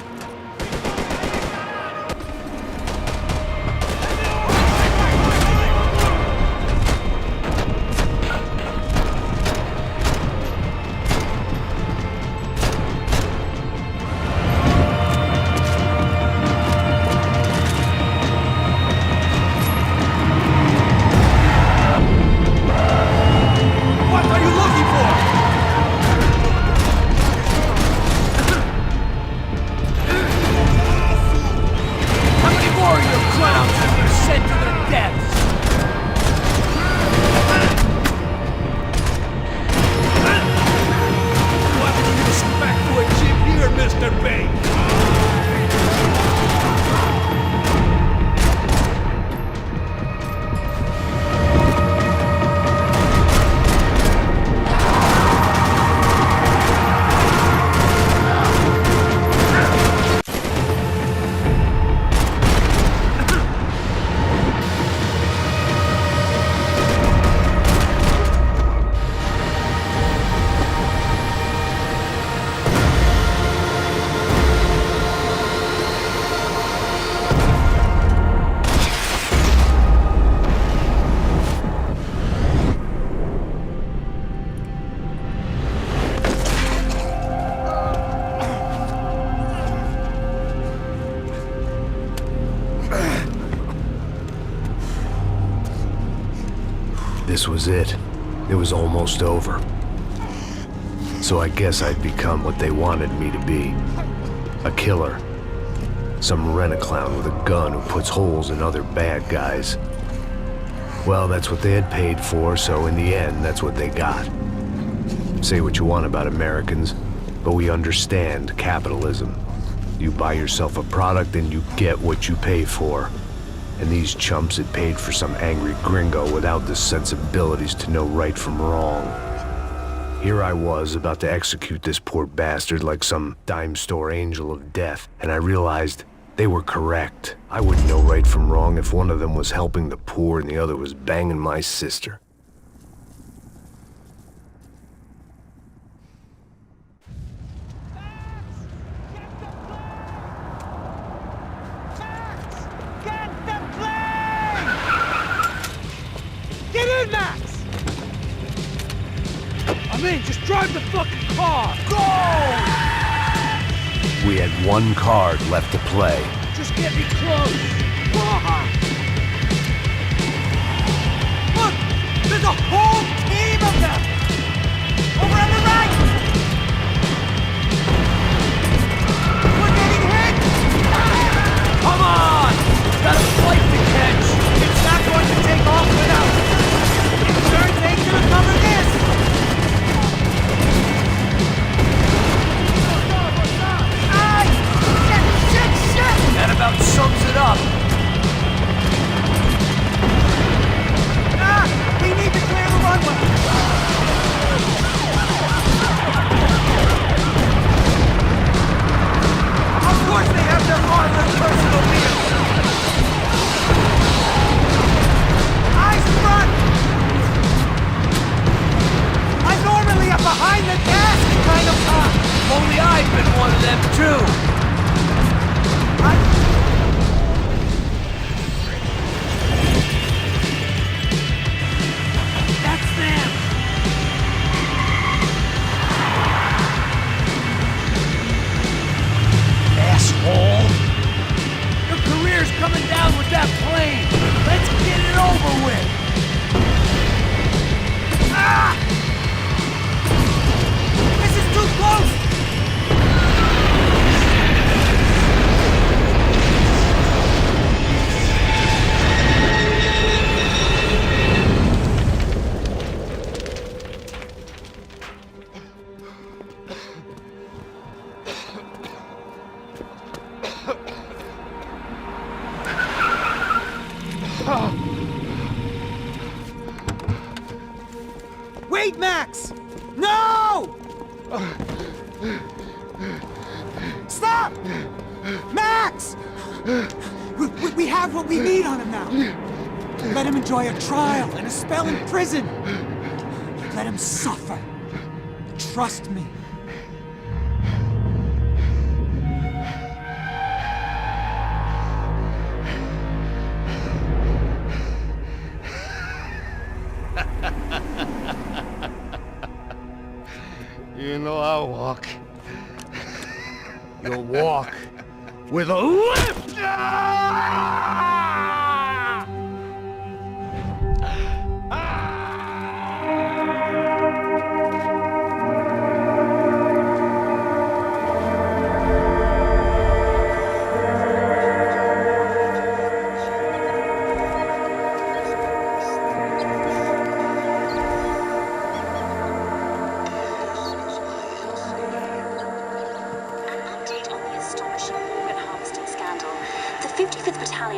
This was it. It was almost over. So I guess I'd become what they wanted me to be. A killer. Some rent-a-clown with a gun who puts holes in other bad guys. Well, that's what they had paid for, so in the end, that's what they got. Say what you want about Americans, but we understand capitalism. You buy yourself a product and you get what you pay for. And these chumps had paid for some angry gringo without the sensibilities to know right from wrong. Here I was about to execute this poor bastard like some dime store angel of death, and I realized they were correct. I wouldn't know right from wrong if one of them was helping the poor and the other was banging my sister. Get in, Max! I'm in, just drive the fucking car! Go! We had one card left to play. Just get me close! Look! There's a whole team of them! Over on the right! We're getting hit! Come on! Got a flight to catch! It's not going to take off without... Turns ain't gonna cover this! Aye! Shit! That about sums it up. We need to clear the runway! Of course they have their armored personal vehicles! Eyes front! I'm normally a behind the desk kind of cop! Only I've been one of them too! That's them! Asshole! Your career's coming down with that plane! Let's get it over with! Ah! This is too close! Wait, Max! No! Stop! Max! We have what we need on him now. Let him enjoy a trial and a spell in prison. Let him suffer. Trust me. You know I'll walk. You'll walk with a lift!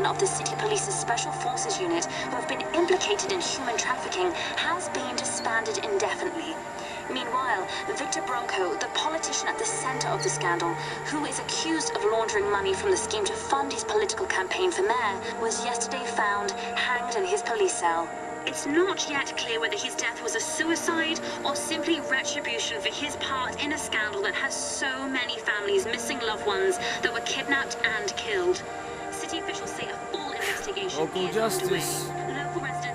Of the City Police's Special Forces unit who have been implicated in human trafficking has been disbanded indefinitely. Meanwhile, Victor Bronco, the politician at the center of the scandal, who is accused of laundering money from the scheme to fund his political campaign for mayor, was yesterday found hanged in his police cell. It's not yet clear whether his death was a suicide or simply retribution for his part in a scandal that has so many families missing loved ones that were kidnapped and killed. City officials say a full investigation is underway. Local residents